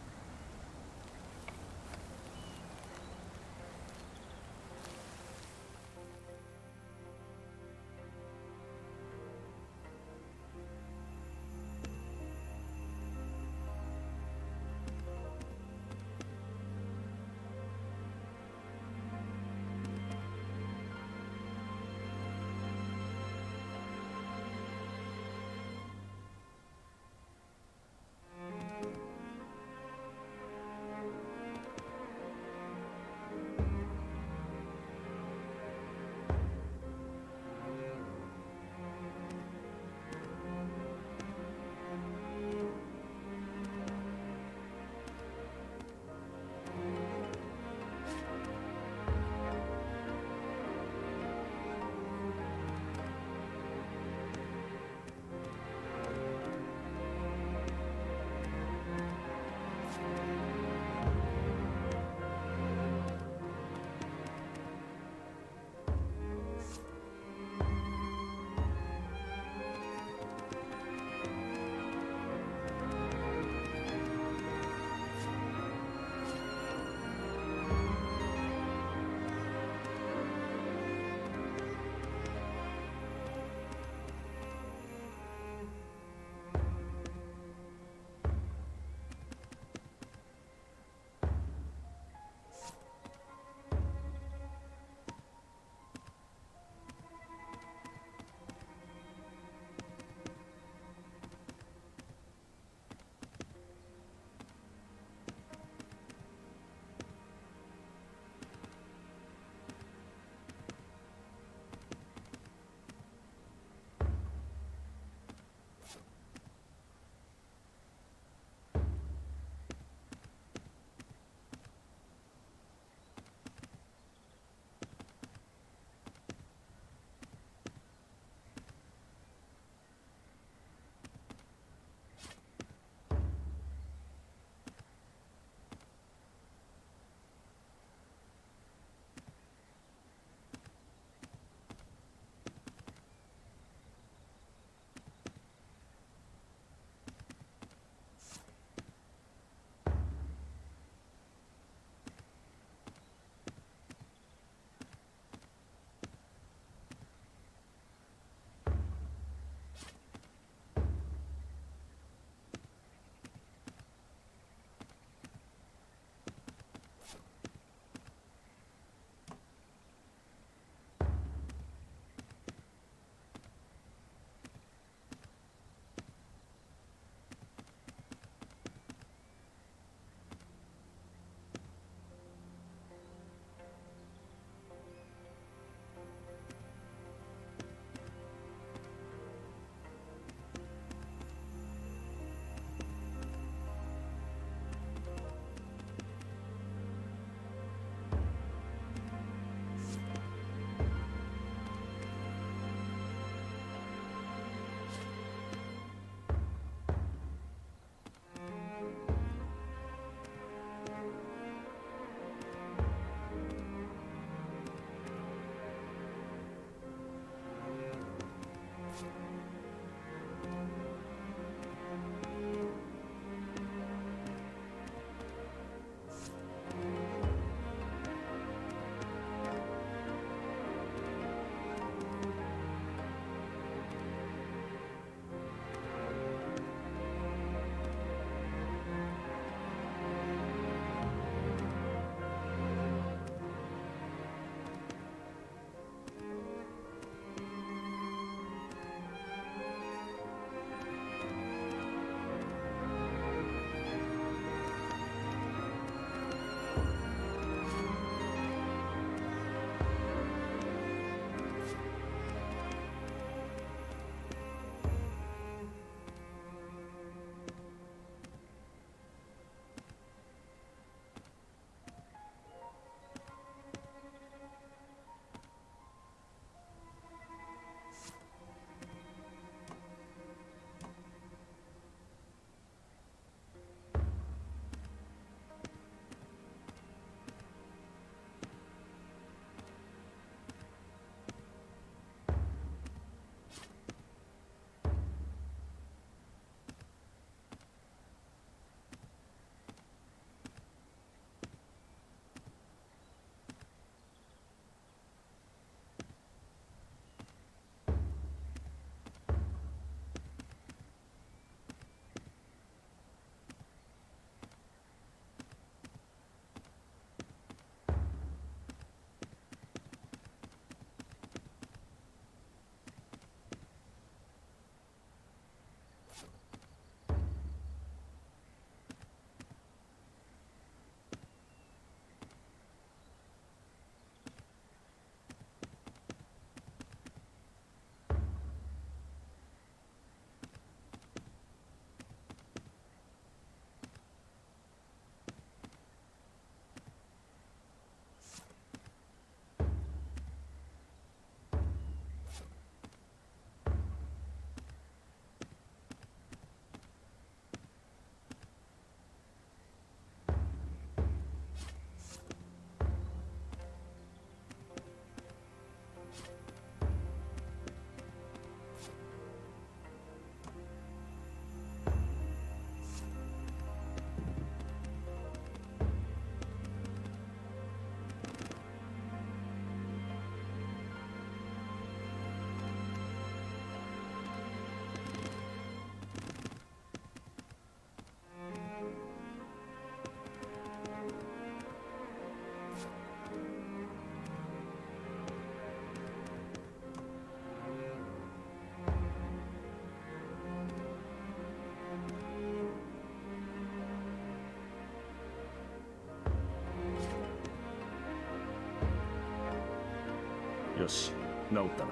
S17: よし、治ったな。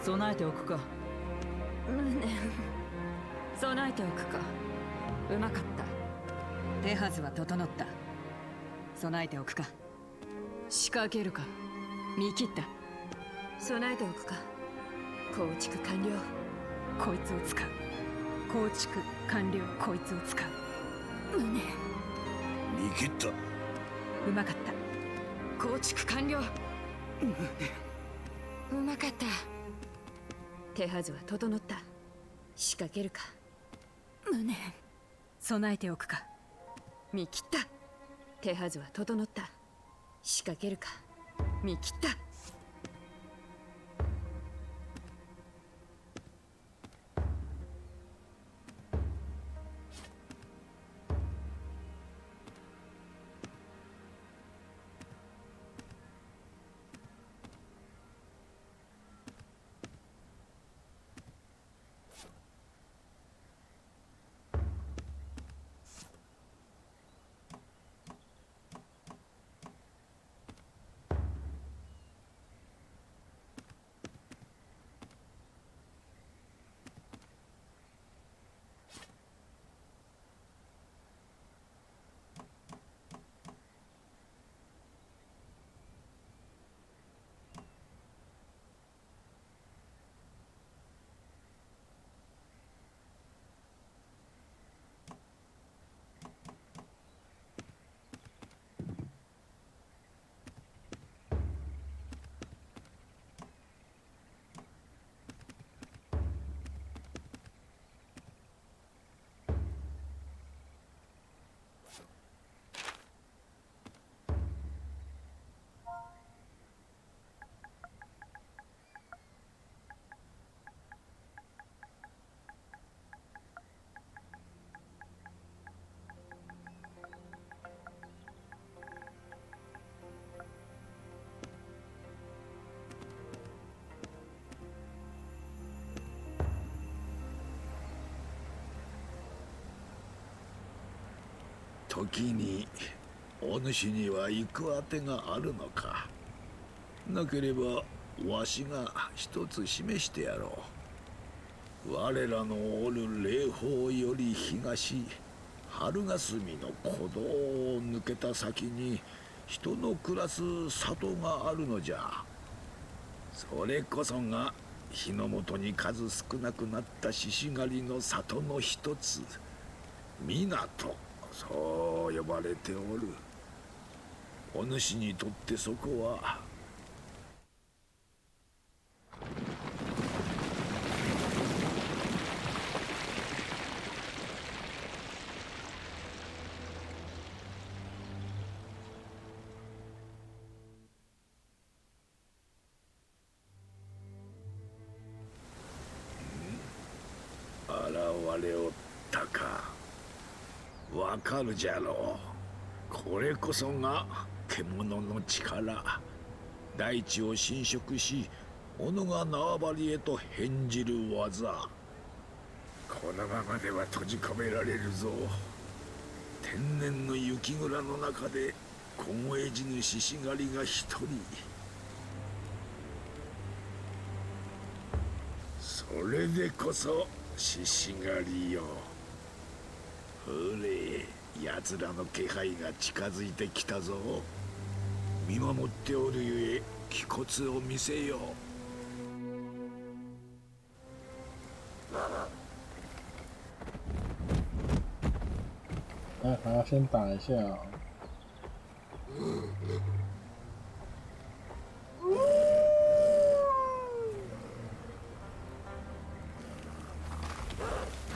S19: 備えておくか。備えておくか。うまかった。手はずは整った。備えておくか。仕掛けるか。見切った。
S20: 備えておくか。構築完了。
S19: こいつを使う。構築完了。こいつを使う。
S20: 胸。
S17: 見切った。
S19: うまかった。構築完了。
S20: うまかった。手はずは整った。仕掛けるか。
S19: 胸。備えておくか。見切った。
S20: 手はずは整った。仕掛けるか。
S19: 見切った。
S17: 時にお主には行くあてがあるのか。なければわしが一つ示してやろう。我らのおる霊峰より東、春霞の鼓動を抜けた先に人の暮らす里があるのじゃ。それこそが日の本に数少なくなった獅子狩りの里の一つ、港、そう呼ばれておる。お主にとってそこは現れおったか。わかるじゃろう。これこそが獣の力。大地を侵食し、己が縄張りへと変じる技。このままでは閉じ込められるぞ。天然の雪蔵の中で凍え死ぬ獅子狩りが一人。それでこそ獅子狩りよ。ほれ、奴らの気配が近づいてきたぞ。見守っておるゆえ気骨を見せよ
S1: う。还要先打一下哦。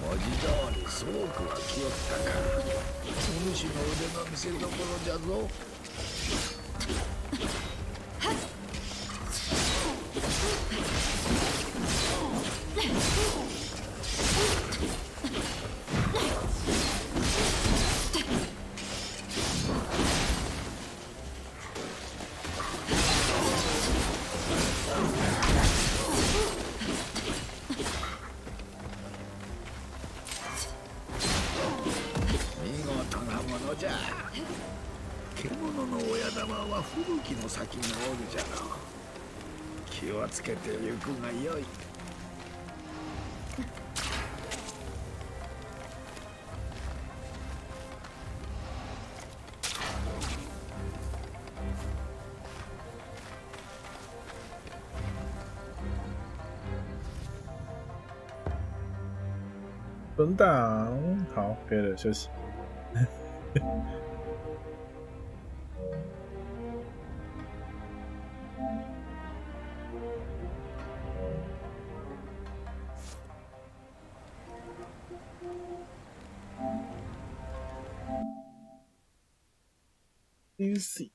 S17: 文字通りすごくは来よったか。お主の腕の見せ所じゃぞ。見事なものじゃ。獣の親玉玉は吹雪の先におるじゃろう。気をつけて行くがよい。
S1: 存档好，可以了，休息。Easy。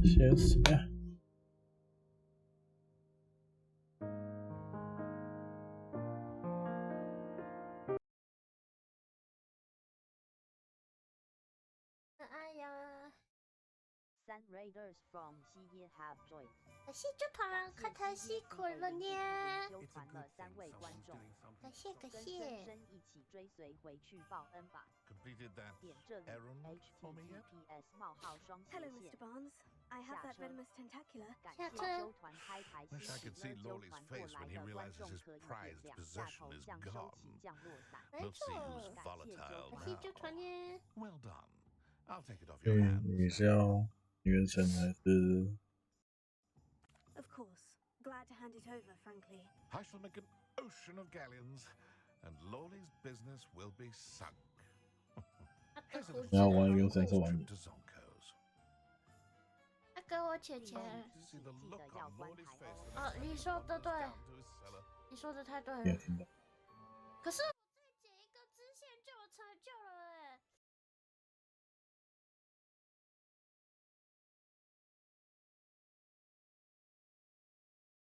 S1: 写什么呀？
S6: 哎呀
S22: Sun Raiders from 西耶 have joined。
S6: 感谢这团看太辛苦了呢。
S22: 纠团了3位观众，
S6: 感谢感
S22: 跟
S6: 谢。
S22: 深深一起追随回去报恩吧。点这里 https://双斜
S3: Hello,
S22: 线
S3: Mr. Barnes. I have that venomous tentacular.
S22: 感谢纠团开台新
S11: Wish I
S22: 喜
S11: could see
S22: 乐纠
S11: Lolly's
S22: 团过
S11: face
S22: 来
S11: when he
S22: 的观
S11: realizes
S22: 众
S11: his
S22: 可以
S11: prized
S22: 点2下
S11: possession
S22: 头
S11: is
S22: 像收
S11: gone.
S22: 起降落伞。
S11: We'll see who's
S22: 感谢
S11: volatile
S22: 纠团。
S6: 感谢这团呢。
S11: Well done. I'll take it off
S1: 对
S11: your hands.
S1: 你是要原神还是？
S3: Of course. Glad to hand it over, frankly.
S11: I shall make an ocean of galleons, and Lolly's business will be sunk.
S1: 你要玩原神是玩
S11: to Zonko's.
S6: 他给我钱钱。
S11: See the look on Lolly's face.
S6: 哦，你说的对，你说的太对
S1: 也
S6: 了。
S1: 听到。
S6: 可是